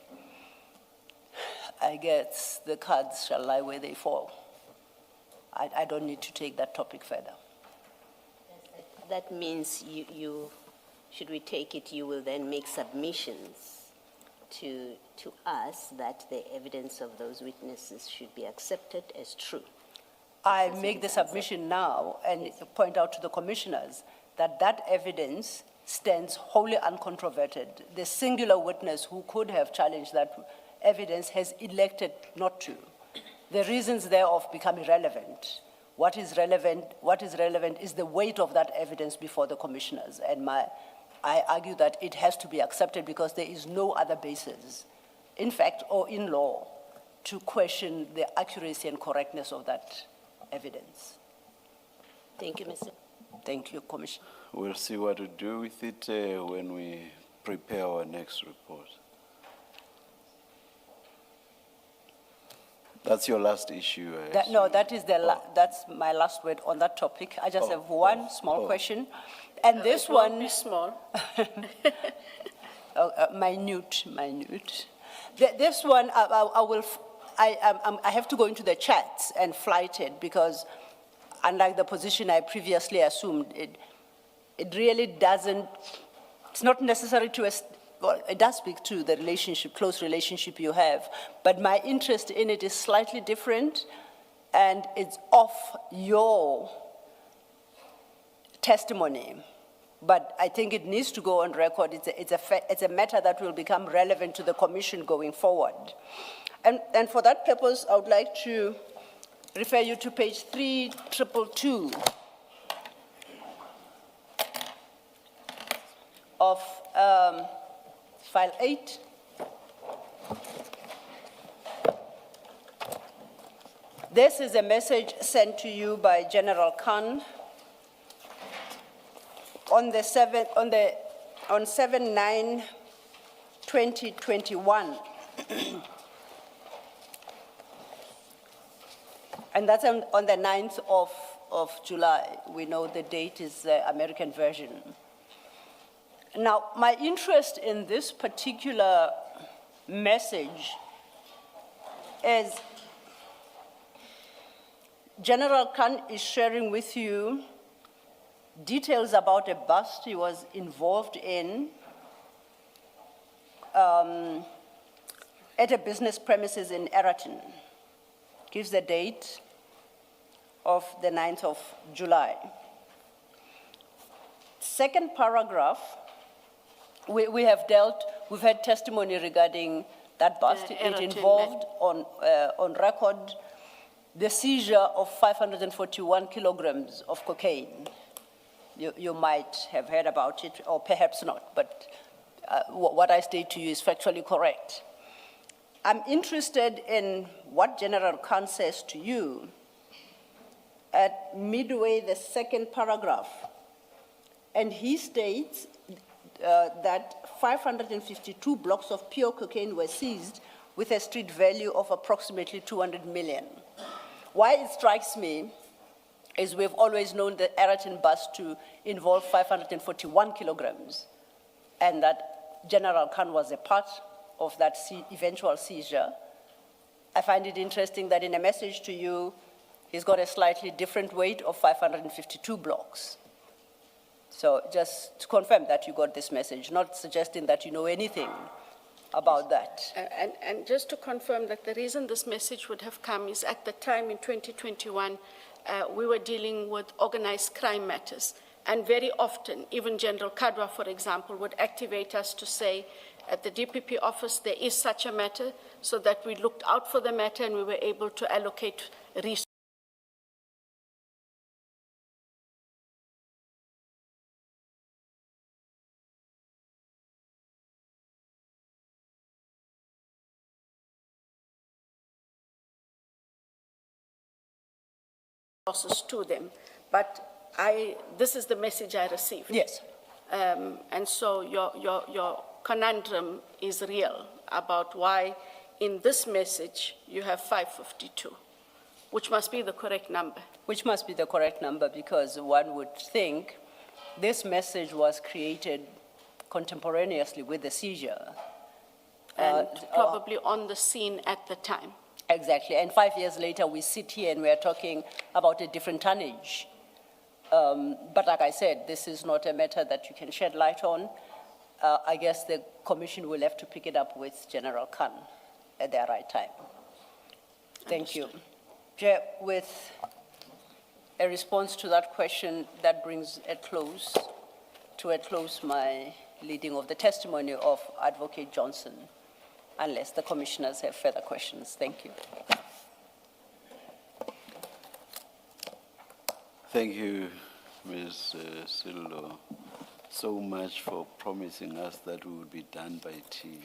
I guess the cards shall lie where they fall. I don't need to take that topic further. That means should we take it, you will then make submissions to us that the evidence of those witnesses should be accepted as true. I make the submission now and point out to the commissioners that that evidence stands wholly uncontroverted. The singular witness who could have challenged that evidence has elected not to. The reasons thereof become irrelevant. What is relevant is the weight of that evidence before the commissioners. And I argue that it has to be accepted because there is no other basis, in fact or in law, to question the accuracy and correctness of that evidence. Thank you, Mr. Thank you, Commissioner. We'll see what to do with it when we prepare our next report. That's your last issue. No, that is that's my last word on that topic. I just have one small question. And this It won't one, be small. minute. This one, I have to go into the chats and flight it because unlike the position I previously assumed, it really doesn't, it's not necessary to, well, it does speak to the relationship, close relationship you have, but my interest in it is slightly different and it's off your testimony. But I think it needs to go on record. It's a matter that will become relevant to the commission going forward. And for that purpose, I would like to refer you to page 3222 of file 8. This is a message sent to you by General Khan on 7/9/2021. And that's on the 9th of July. We know the date is the American version. Now, my interest in this particular message is General Khan is sharing with you details about a bust he was involved in at a business premises in Eraton. Gives the date of the 9th of July. Second paragraph, we've had testimony regarding that bust. It involved on record the seizure of 541 kilograms of cocaine. You might have heard about it, or perhaps not, but what I state to you is factually correct. I'm interested in what General Khan says to you at midway the second paragraph. And he states that 552 blocks of pure cocaine were seized with a street value of approximately 200 million. Why it strikes me is we've always known the Eraton bust to involve 541 kilograms, and that General Khan was a part of that eventual seizure. I find it interesting that in a message to you, he's got a slightly different weight of 552 blocks. So just to confirm that you got this message, not suggesting that you know anything about that. And just to confirm that the reason this message would have come is at the time in 2021, we were dealing with organized crime matters. And very often, even General Kadwa, for example, would activate us to say, at the DPP office, there is such a matter, so that we looked out for the matter and we were able to allocate resources. resources to them. But this is the message I received. Yes. And so your conundrum is real about why in this message you have 552, which must be the correct number. Which must be the correct number, because one would think this message was created contemporaneously with the seizure. And probably on the scene at the time. Exactly, and 5 years later, we sit here and we are talking about a different tonnage. But like I said, this is not a matter that you can shed light on. I guess the commission will have to pick it up with General Khan at the right time. Thank you. Chair, with a response to that question, that brings to a close my leading of the testimony of Advocate Johnson, unless the commissioners have further questions. Thank you. Thank you, Ms. Sillo, so much for promising us that we would be done by tea.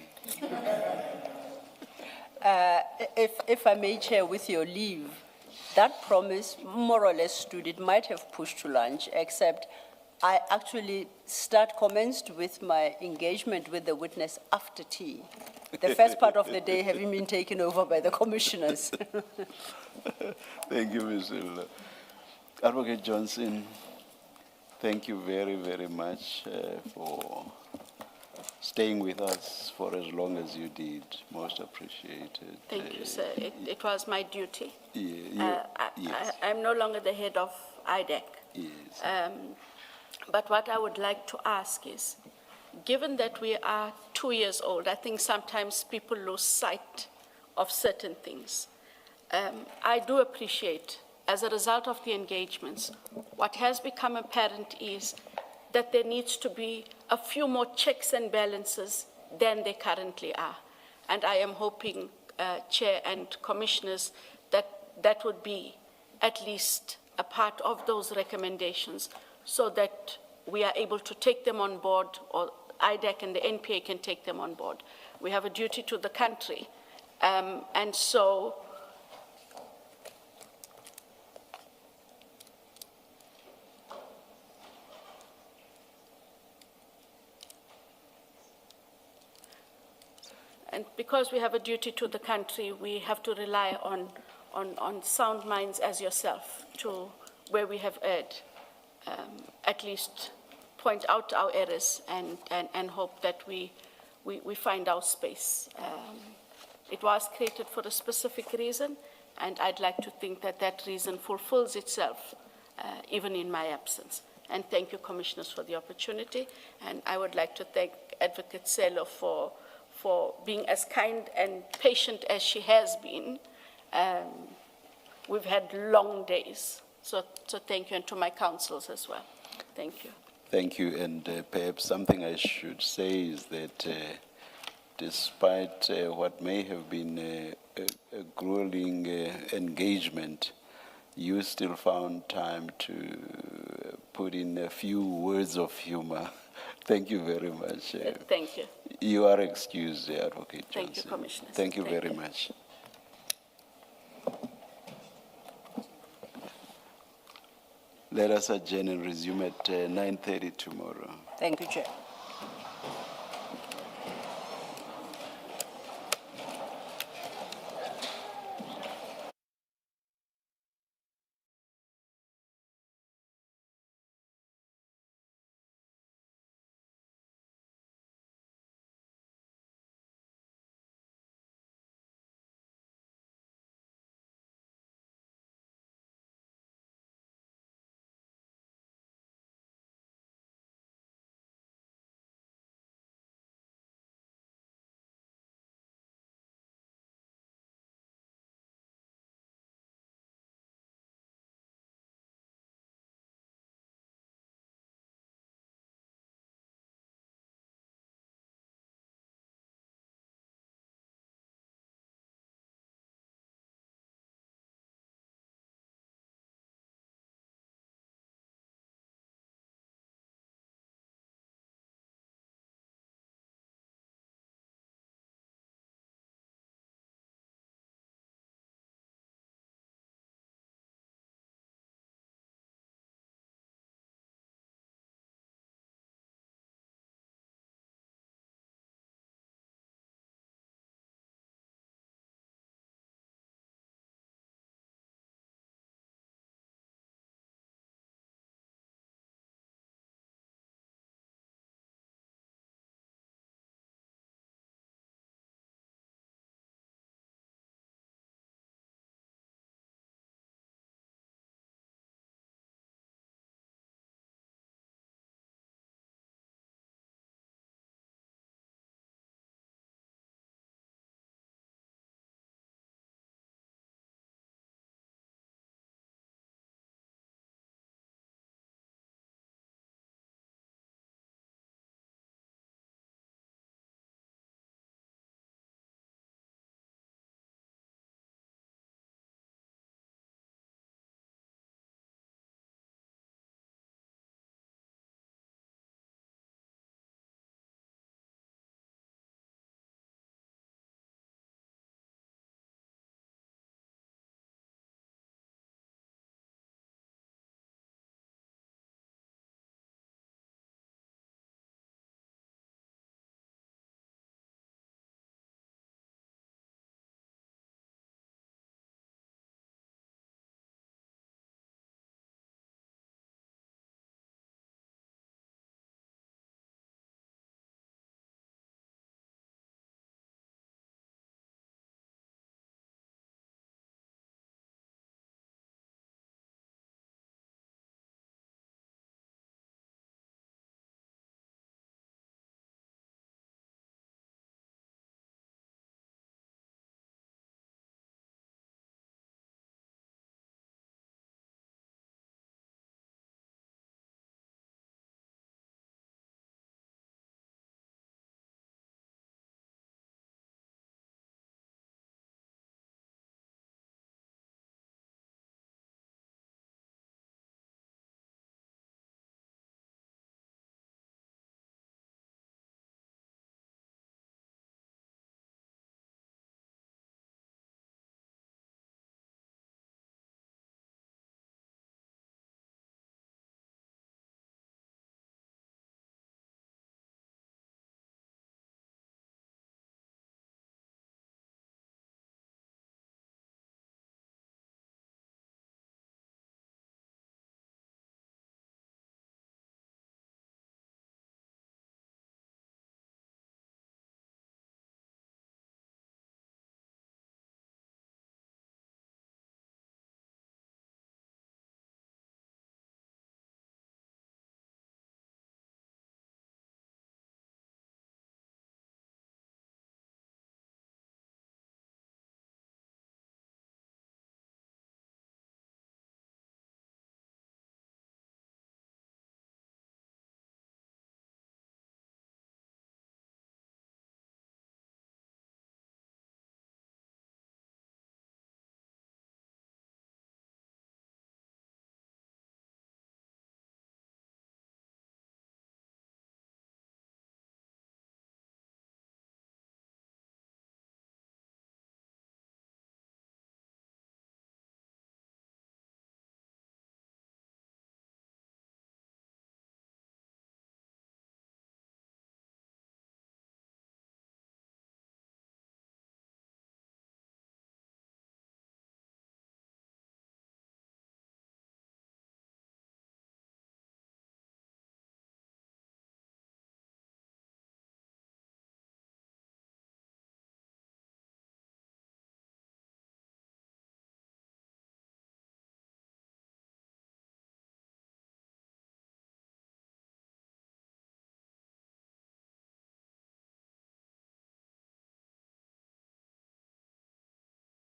If I may, Chair, with your leave, that promise more or less stood. It might have pushed to lunch, except I actually commenced with my engagement with the witness after tea. The first part of the day having been taken over by the commissioners. Thank you, Ms. Sillo. Advocate Johnson, thank you very, very much for staying with us for as long as you did. Most appreciated. Thank you, sir. It was my duty. Yes. I'm no longer the head of IDAC. Yes. But what I would like to ask is, given that we are 2 years old, I think sometimes people lose sight of certain things. I do appreciate, as a result of the engagements, what has become apparent is that there needs to be a few more checks and balances than there currently are. And I am hoping, Chair and Commissioners, that that would be at least a part of those recommendations, so that we are able to take them on board, or IDAC and the NPA can take them on board. We have a duty to the country. And so and because we have a duty to the country, we have to rely on sound minds as yourself to where we have erred. At least point out our errors and hope that we find our space. It was created for a specific reason, and I'd like to think that that reason fulfills itself even in my absence. And thank you, Commissioners, for the opportunity. And I would like to thank Advocate Sello for being as kind and patient as she has been. We've had long days. So thank you, and to my councils as well. Thank you. Thank you, and perhaps something I should say is that despite what may have been a grueling engagement, you still found time to put in a few words of humor. Thank you very much. Thank you. You are excused, Advocate Johnson. Thank you, Commissioner. Thank you very much. Let us adjourn and resume at 9:30 tomorrow. Thank you, Chair.